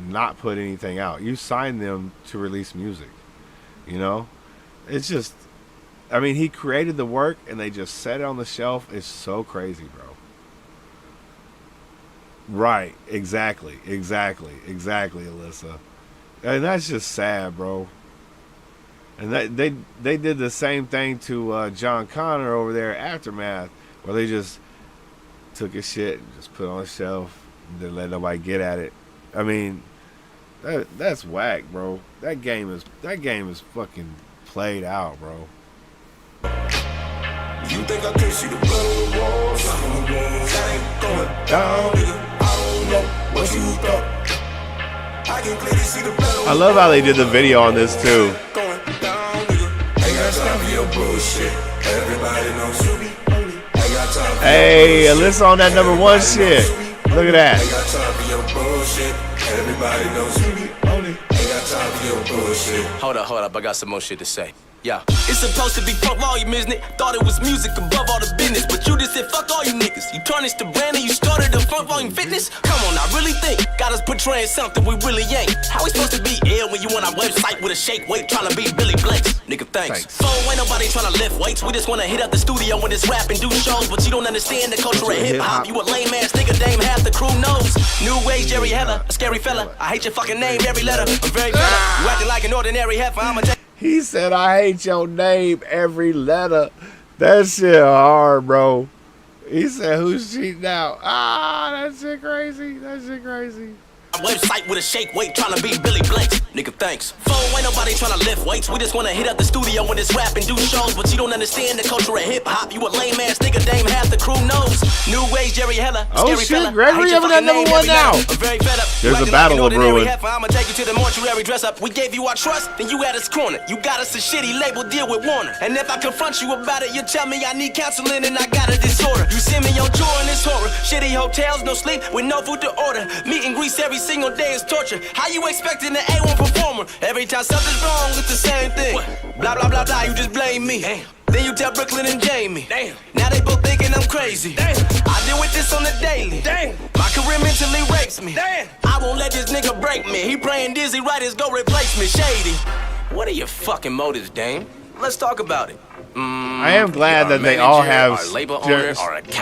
not put anything out. You sign them to release music, you know? It's just, I mean, he created the work and they just set it on the shelf. It's so crazy, bro. Right, exactly, Alyssa. And that's just sad, bro. And they did the same thing to John Connor over there at Aftermath, where they just took his shit and just put it on the shelf and didn't let nobody get at it. I mean, that's whack, bro. That game is fucking played out, bro. You think I can't see the blood on the walls? Some of the wounds ain't going down, nigga. I don't know what you thought. I can clearly see the blood. I love how they did the video on this too. Going down, nigga. Ain't got time for your bullshit. Everybody knows you be only. Ain't got time for hey, Alyssa on that #1 shit. Look at that. Ain't got time for your bullshit. Everybody knows you be only. Ain't got time for your bullshit. Hold up, I got some more shit to say. Yeah, it's supposed to be front volume, isn't it? Thought it was music above all the business, but you just said fuck all you niggas. You tarnished the brand and you started the front volume fitness? Come on, I really think got us portraying something we really ain't. How we supposed to be ill when you on our website with a shake weight trying to be Billy Blanks? Nigga, thanks. So ain't nobody trying to lift weights. We just wanna hit up the studio when it's rap and do shows, but you don't understand the culture of hip hop. You a lame ass nigga, dame half the crew knows. New age Jerry Heller, a scary fella. I hate your fucking name, every letter. I'm very better. You acting like an ordinary heifer. I'ma take. He said, I hate your name, every letter. That shit hard, bro. He said, who's cheating out? That shit crazy. Website with a shake weight trying to be Billy Blanks. Nigga, thanks. Ain't nobody trying to lift weights. We just wanna hit up the studio when it's rap and do shows, but you don't understand the culture of hip hop. You a lame ass nigga, dame half the crew knows. New age Jerry Heller, scary fella. Gregory having that #1 now. I'm very fed up. There's a battle of brewing. I'ma take you to the mortuary dress up. We gave you our trust, then you at us corner. You got us a shitty label deal with Warner. And if I confront you about it, you tell me I need counseling and I got a disorder. You see me on tour in this horror. Shitty hotels, no sleep, with no food to order. Meet and grease every single day is torture. How you expecting an A1 performer? Every time something's wrong, it's the same thing. Blah, blah, blah, blah, you just blame me. Damn. Then you tell Brooklyn and Jamie. Damn. Now they both thinking I'm crazy. Damn. I deal with this on the daily. Damn. My career mentally rapes me. Damn. I won't let this nigga break me. He praying dizzy writers go replace me. Shady. What are your fucking motives, Dame? Let's talk about it. I am glad that they all have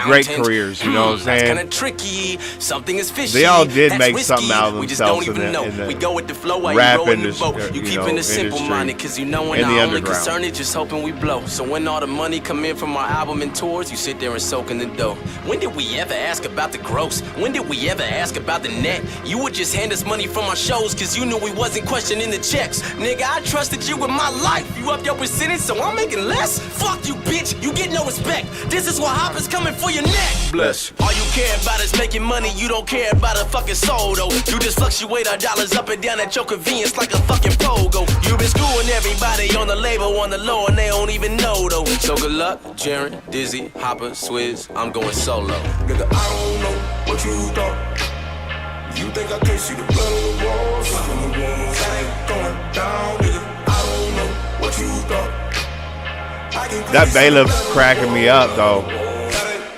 great careers, you know what I'm saying? That's kind of tricky. Something is fishy. They all did That's make risky. something out of We just don't themselves even know. in the We go with the flow while rap you rowing the industry, boat. You you keeping know, it simple minded, cause you know when in the our only underground. concern is just hoping we blow. So when all the money come in from our album and tours, you sit there and soak in the dough. When did we ever ask about the gross? When did we ever ask about the net? You would just hand us money from our shows, cause you knew we wasn't questioning the checks. Nigga, I trusted you with my life. You up your percentage, so I'm making less? Fuck you, bitch. You get no respect. This is why Hopper's coming for your neck. Bless. All you care about is making money. You don't care about a fucking soul, though. You just fluctuate our dollars up and down at your convenience like a fucking pogo. You been screwing everybody on the label on the low, and they don't even know, though. So good luck, Jaren, Dizzy, Hopper, Swizz. I'm going solo. Nigga, I don't know what you thought. You think I can't see the blood on the walls? That ain't going down, nigga. I don't know what you thought. That bailiff's cracking me up, though.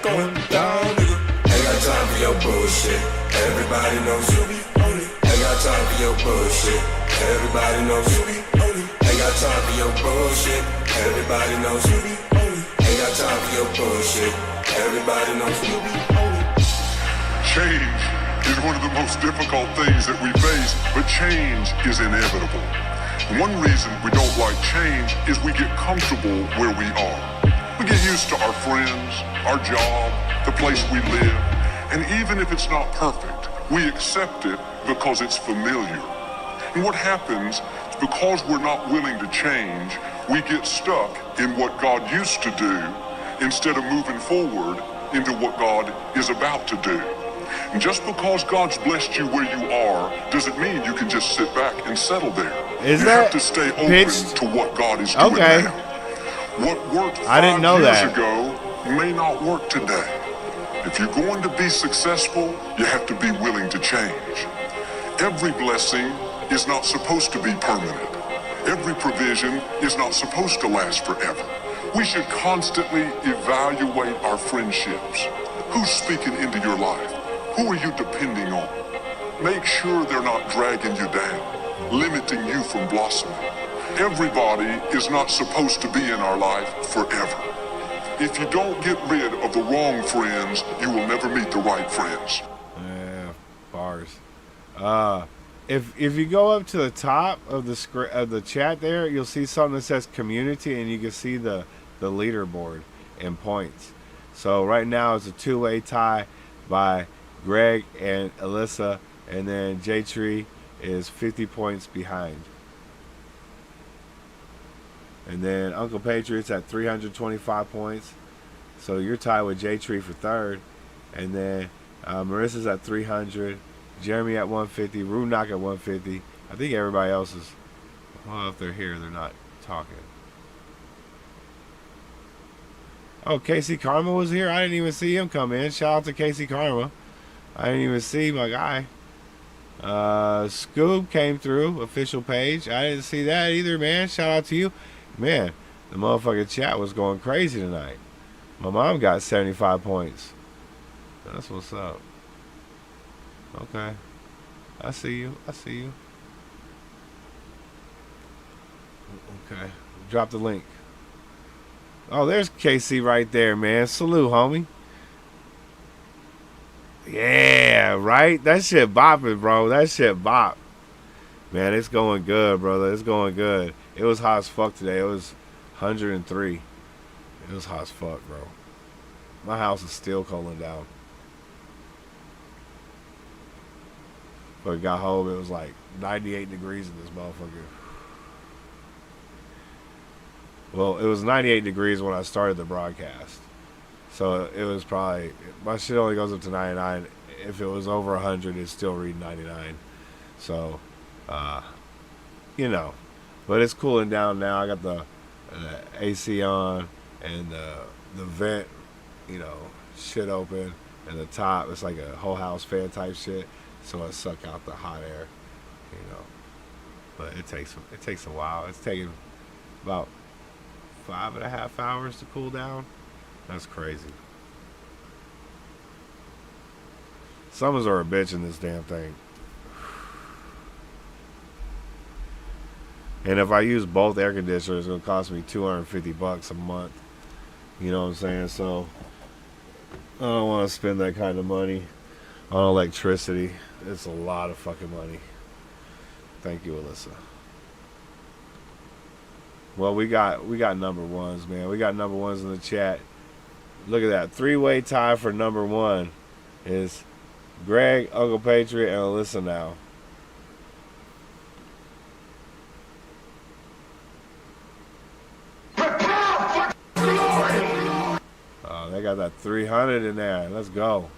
Going down, nigga. Ain't got time for your bullshit. Everybody knows you be on it. Ain't got time for your bullshit. Everybody knows you be on it. Ain't got time for your bullshit. Everybody knows you be on it. Ain't got time for your bullshit. Everybody knows you be on it. Change is one of the most difficult things that we face, but change is inevitable. One reason we don't like change is we get comfortable where we are. We get used to our friends, our job, the place we live, and even if it's not perfect, we accept it because it's familiar. And what happens is because we're not willing to change, we get stuck in what God used to do instead of moving forward into what God is about to do. And just because God's blessed you where you are doesn't mean you can just sit back and settle there. You have to stay open to what God is doing now. What worked 5 years ago may not work today. If you're going to be successful, you have to be willing to change. Every blessing is not supposed to be permanent. Every provision is not supposed to last forever. We should constantly evaluate our friendships. Who's speaking into your life? Who are you depending on? Make sure they're not dragging you down, limiting you from blossoming. Everybody is not supposed to be in our life forever. If you don't get rid of the wrong friends, you will never meet the right friends. Yeah, bars. If you go up to the top of the chat there, you'll see something that says community, and you can see the leaderboard in points. So right now it's a 2-way tie by Greg and Alyssa, and then J-Tree is 50 points behind. And then Uncle Patriot's at 325 points. So you're tied with J-Tree for third. And then Marissa's at 300. Jeremy at 150. Runak at 150. I think everybody else is... Well, if they're here, they're not talking. Oh, Casey Karma was here. I didn't even see him come in. Shout out to Casey Karma. I didn't even see my guy. Scoob came through. Official page. I didn't see that either, man. Shout out to you. Man, the motherfucking chat was going crazy tonight. My mom got 75 points. That's what's up. Okay. I see you. I see you. Okay. Drop the link. Oh, there's KC right there, man. Salute, homie. Yeah, right? That shit bopping, bro. That shit bop. Man, it's going good, brother. It's going good. It was hot as fuck today. It was 103. It was hot as fuck, bro. My house is still cooling down. But got home, it was like 98 degrees in this motherfucker. Well, it was 98 degrees when I started the broadcast. So it was probably, my shit only goes up to 99. If it was over 100, it'd still read 99. So, you know. But it's cooling down now. I got the AC on and the vent, you know, shit open. And the top, it's like a whole house fan type shit. So it suck out the hot air, you know. But it takes a while. It's taking about 5.5 hours to cool down. That's crazy. Summers are a bitch in this damn thing. And if I use both air conditioners, it's going to cost me $250 a month. You know what I'm saying? So I don't want to spend that kind of money on electricity. It's a lot of fucking money. Thank you, Alyssa. Well, we got number ones, man. We got number ones in the chat. Look at that. 3-way tie for number one is Greg, Uncle Patriot, and Alyssa now. Oh, they got that 300 in there. Let's go.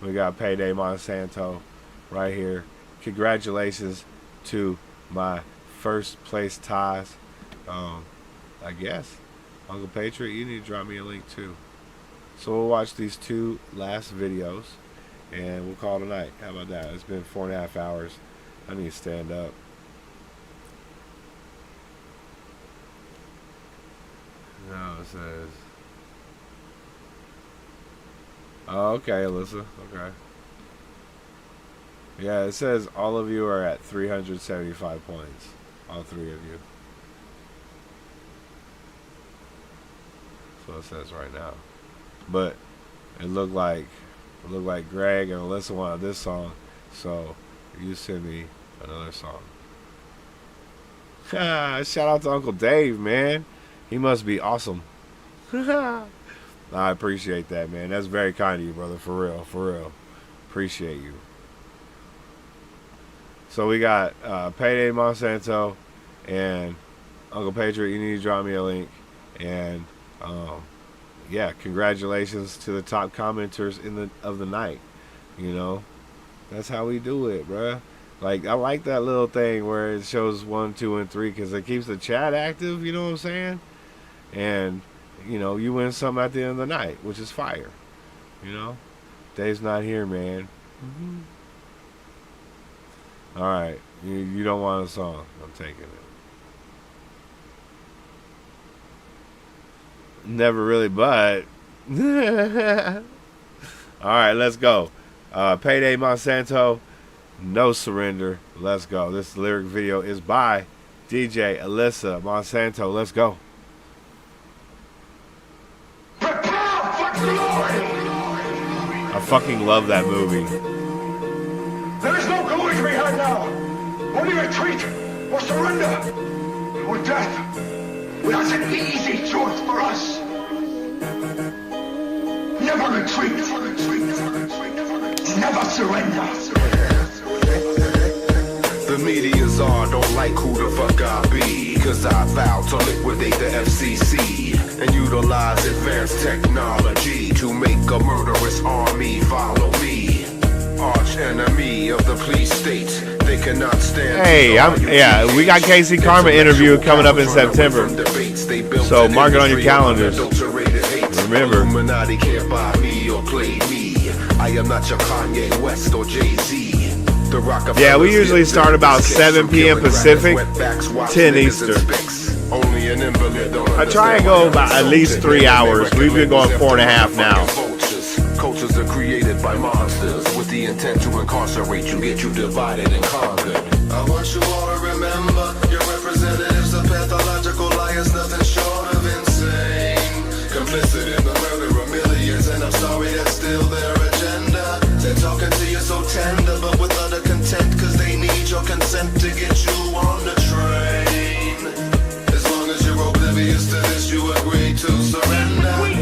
We got Payday Monsanto right here. Congratulations to my first place ties. I guess. Uncle Patriot, you need to drop me a link too. So we'll watch these two last videos and we'll call it a night. How about that? It's been 4.5 hours. I need to stand up. No, it says. Oh, okay, Alyssa. Okay. Yeah, it says all of you are at 375 points. All three of you. That's what it says right now. But it looked like Greg and Alyssa wanted this song, so you send me another song. Shout out to Uncle Dave, man. He must be awesome. I appreciate that, man. That's very kind of you, brother. For real, for real. Appreciate you. So we got Payday Monsanto and Uncle Patriot. You need to drop me a link. And yeah, congratulations to the top commenters of the night. You know, that's how we do it, bruh. Like, I like that little thing where it shows 1, 2, and 3 because it keeps the chat active. You know what I'm saying? And you know, you win some at the end of the night, which is fire. You know, Dave's not here, man. All right, you don't want a song? I'm taking it. Never really, but all right, let's go. Payday Monsanto, No Surrender. Let's go. This lyric video is by DJ Alyssa Monsanto. Let's go. I fucking love that movie. There is no going behind now. Only retreat or surrender or death. That's an easy choice for us. Never retreat. Never surrender. The media's on, don't like who the fuck I be. Cause I vow to liquidate the FCC and utilize advanced technology to make a murderous army follow me. Arch enemy of the police state. They cannot stand. Hey, we got Casey Karma interview coming up in September. So mark it on your calendars. Remember. Illuminati can't buy me or play me. I am not your Kanye West or Jay-Z. Yeah, we usually start about 7 p.m. Pacific, 10 Eastern. I try and go about at least 3 hours. We've been going 4.5 now. Cultures are created by monsters with the intent to incarcerate you, get you divided and conquered. I want you all to remember your representatives are pathological liars, nothing short of insane. Complicit in the murder of millions, and I'm sorry that's still their agenda. They're talking to you so tender, but with utter content, cause they need your consent to get you on the train. As long as you're oblivious to this, you agree to surrender. We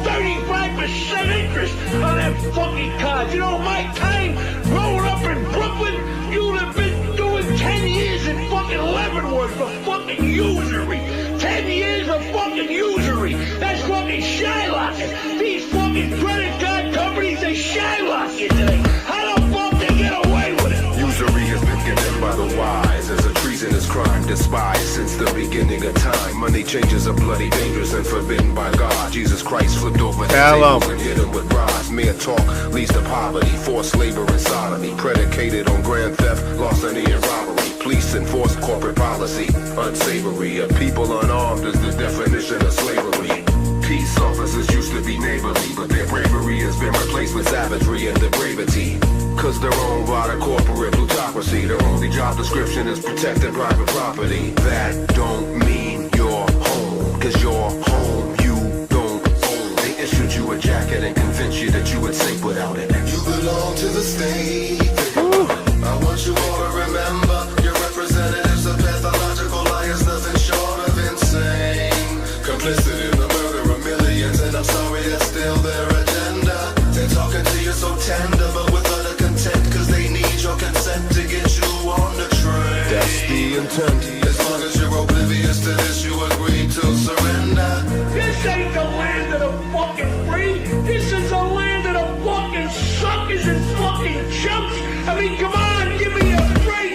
35% interest on that fucking card. You know, my time growing up in Brooklyn, you'd have been doing 10 years in fucking Leavenworth for fucking usury. 10 years of fucking usury. That's fucking shylocking. These fucking credit card companies, they shylock you today. How the fuck they get away with it? Usury has been condemned by the wise as a treasonous crime despised since the beginning of time. Money changes are bloody, dangerous, and forbidden by God. Jesus Christ flipped over the tables and hit him with rods. Mere talk leads to poverty, forced labor and sodomy, predicated on grand theft, larceny, and robbery. Police enforce corporate policy, unsavory. A people unarmed is the definition of slavery. Peace officers used to be neighborly, but their bravery has been replaced with savagery and depravity. Cause they're owned by the corporate plutocracy. Their only job description is protecting private property. That don't mean you're home, cause you're home you don't own. They issued you a jacket and convinced you that you would sink without it. You belong to the state. I want you all to remember, your representatives are pathological liars, nothing short of insane. Complicit in the murder of millions, and I'm sorry that's still their agenda. They're talking to you so tender, but with utter contempt, cause they need your consent to get you on the train. That's the intent. As long as you're oblivious to this, you agree to surrender. This ain't the land of the fucking free. This is the land of the fucking suckers and fucking chumps. I mean, come on, give me a break.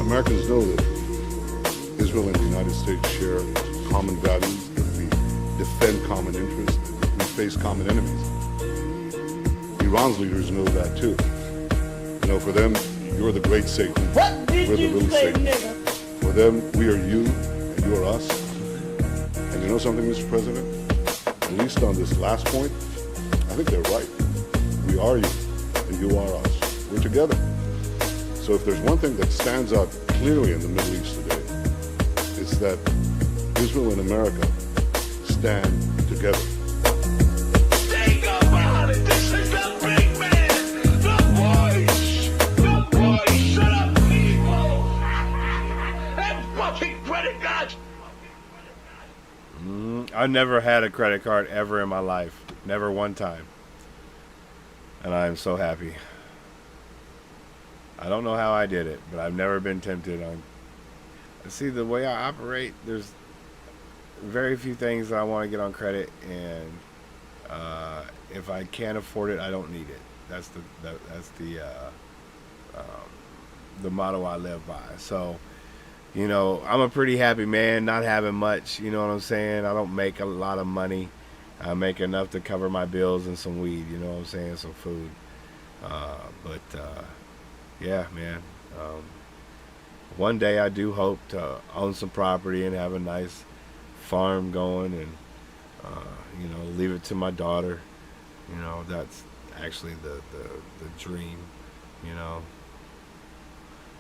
Americans know that Israel and the United States share common values, that we defend common interests, that we face common enemies. Iran's leaders know that too. You know, for them, you're the great Satan. What did we're the you little say, Satan. nigga? For them, we are you and you are us. And you know something, Mr. President? At least on this last point, I think they're right. We are you and you are us. We're together. So if there's one thing that stands out clearly in the Middle East today, it's that Israel and America stand together. Think about it. This is the big man. The voice. The voice. Shut up, people. That fucking credit card. I never had a credit card ever in my life. Never one time. And I am so happy. I don't know how I did it, but I've never been tempted on. See, the way I operate, there's very few things that I want to get on credit, and if I can't afford it, I don't need it. That's the motto I live by. So, you know, I'm a pretty happy man, not having much. You know what I'm saying? I don't make a lot of money. I make enough to cover my bills and some weed. You know what I'm saying? Some food. Yeah, man. One day I do hope to own some property and have a nice farm going, and you know, leave it to my daughter. You know, that's actually the dream. You know.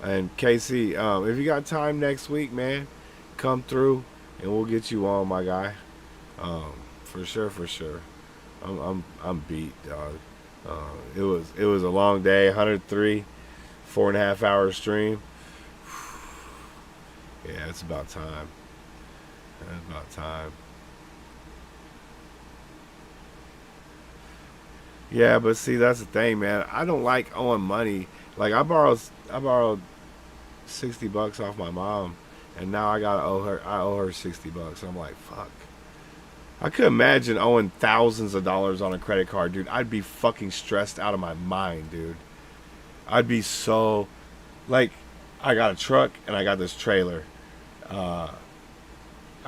And KC, if you got time next week, man, come through and we'll get you on, my guy. For sure. I'm beat, dog. It was a long day. 103. 4.5 hour stream. Yeah, it's about time. It's about time. Yeah, but see, that's the thing, man. I don't like owing money. Like, I borrowed $60 off my mom, and now I owe her $60. I'm like, fuck. I could imagine owing thousands of dollars on a credit card, dude. I'd be fucking stressed out of my mind, dude. I'd be so, like, I got a truck and I got this trailer. I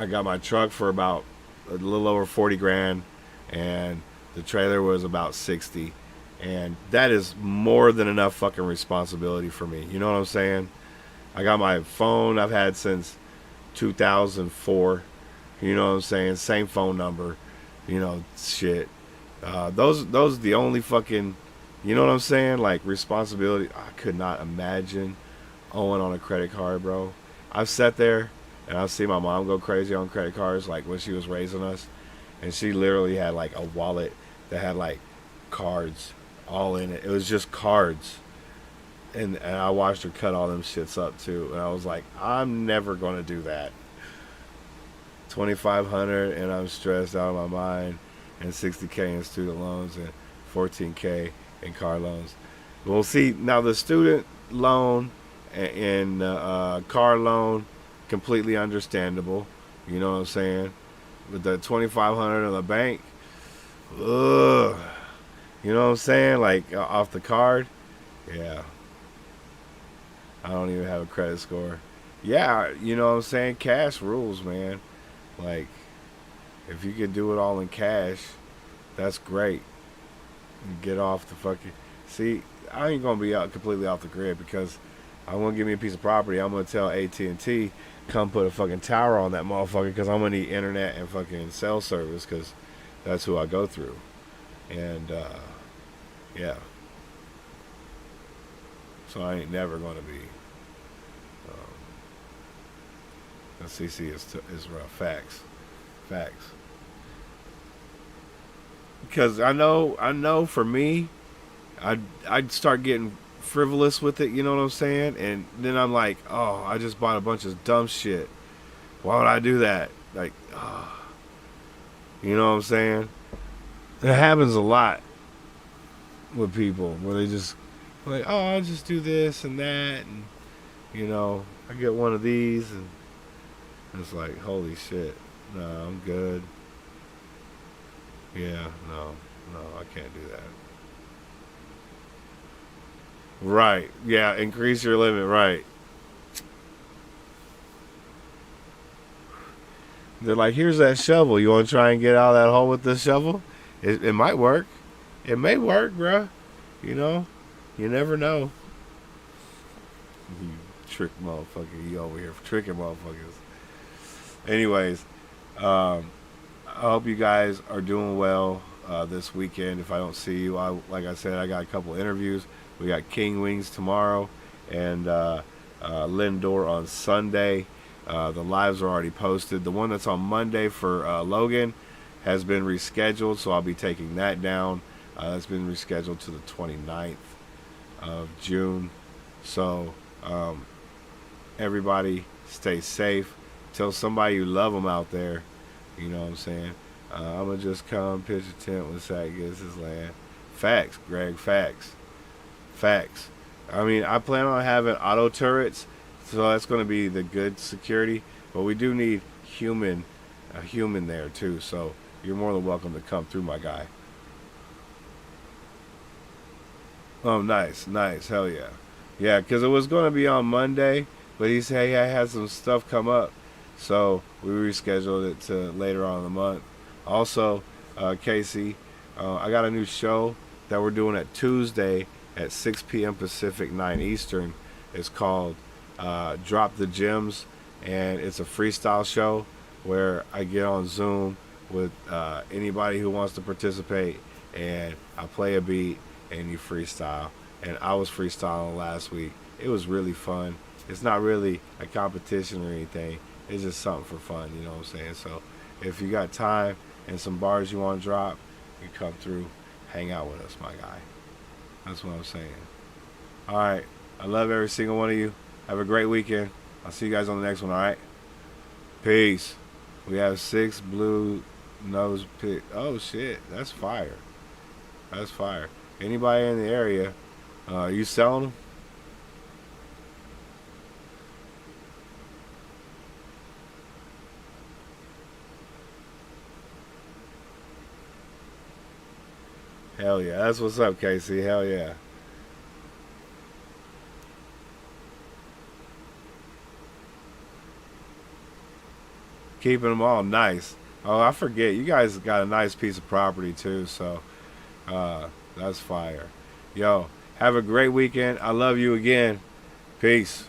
got my truck for about a little over 40 grand, and the trailer was about 60. And that is more than enough fucking responsibility for me. You know what I'm saying? I got my phone I've had since 2004. You know what I'm saying? Same phone number. You know, shit. Those are the only fucking, you know what I'm saying? Like, responsibility. I could not imagine owing on a credit card, bro. I've sat there and I've seen my mom go crazy on credit cards, like when she was raising us. And she literally had like a wallet that had like cards all in it. It was just cards. And I watched her cut all them shits up too. And I was like, I'm never going to do that. $2,500 and I'm stressed out of my mind. And $60K in student loans and $14K in car loans. Well, see, now the student loan and car loan, completely understandable. You know what I'm saying? With the $2,500 in the bank, ugh. You know what I'm saying? Like, off the card, yeah. I don't even have a credit score. yeah, you know what I'm saying? Cash rules, man. Like, if you can do it all in cash, that's great. And get off the fucking... See, I ain't going to be out completely off the grid because I want to give me a piece of property. I'm going to tell AT&T, come put a fucking tower on that motherfucker because I'm going to need internet and fucking cell service because that's who I go through. And, yeah. So I ain't never going to be... CC is rough. Facts. Because I know for me, I'd start getting frivolous with it, you know what I'm saying? And then I'm like, oh, I just bought a bunch of dumb shit. Why would I do that? Like, oh. You know what I'm saying? It happens a lot with people where they just like, oh, I'll just do this and that, and you know, I get one of these, and it's like, holy shit, no, I'm good. Yeah, no, I can't do that. Right, yeah, increase your limit, right. They're like, here's that shovel. You want to try and get out of that hole with this shovel? It might work. It may work, bruh. You know? You never know. You trick motherfucker. You over here tricking motherfuckers. Anyways, I hope you guys are doing well this weekend. If I don't see you, like I said, I got a couple interviews. We got King Wings tomorrow and Lindor on Sunday. The lives are already posted. The one that's on Monday for Logan has been rescheduled, so I'll be taking that down. That's been rescheduled to the 29th of June. So everybody stay safe. Tell somebody you love them out there. You know what I'm saying? I'm going to just come pitch a tent when Sack gets his land. Facts, Greg, facts. I mean, I plan on having auto turrets, so that's going to be the good security. But we do need a human there too. So you're more than welcome to come through, my guy. Oh, nice. Hell yeah. Yeah, because it was going to be on Monday, but he said, hey, I had some stuff come up. So we rescheduled it to later on in the month. Also, Casey, I got a new show that we're doing at Tuesday at 6 p.m. Pacific, 9 Eastern. It's called Drop the Gems, and it's a freestyle show where I get on Zoom with anybody who wants to participate, and I play a beat and you freestyle. And I was freestyling last week. It was really fun. It's not really a competition or anything. It's just something for fun, you know what I'm saying? So if you got time and some bars you want to drop, you come through, hang out with us, my guy. That's what I'm saying. All right. I love every single one of you. Have a great weekend. I'll see you guys on the next one, all right? Peace. We have 6 blue nose pig. Oh, shit. That's fire. Anybody in the area, you selling them? Hell yeah. That's what's up, Casey. Hell yeah. Keeping them all nice. Oh, I forget. You guys got a nice piece of property, too, so that's fire. Yo, have a great weekend. I love you again. Peace.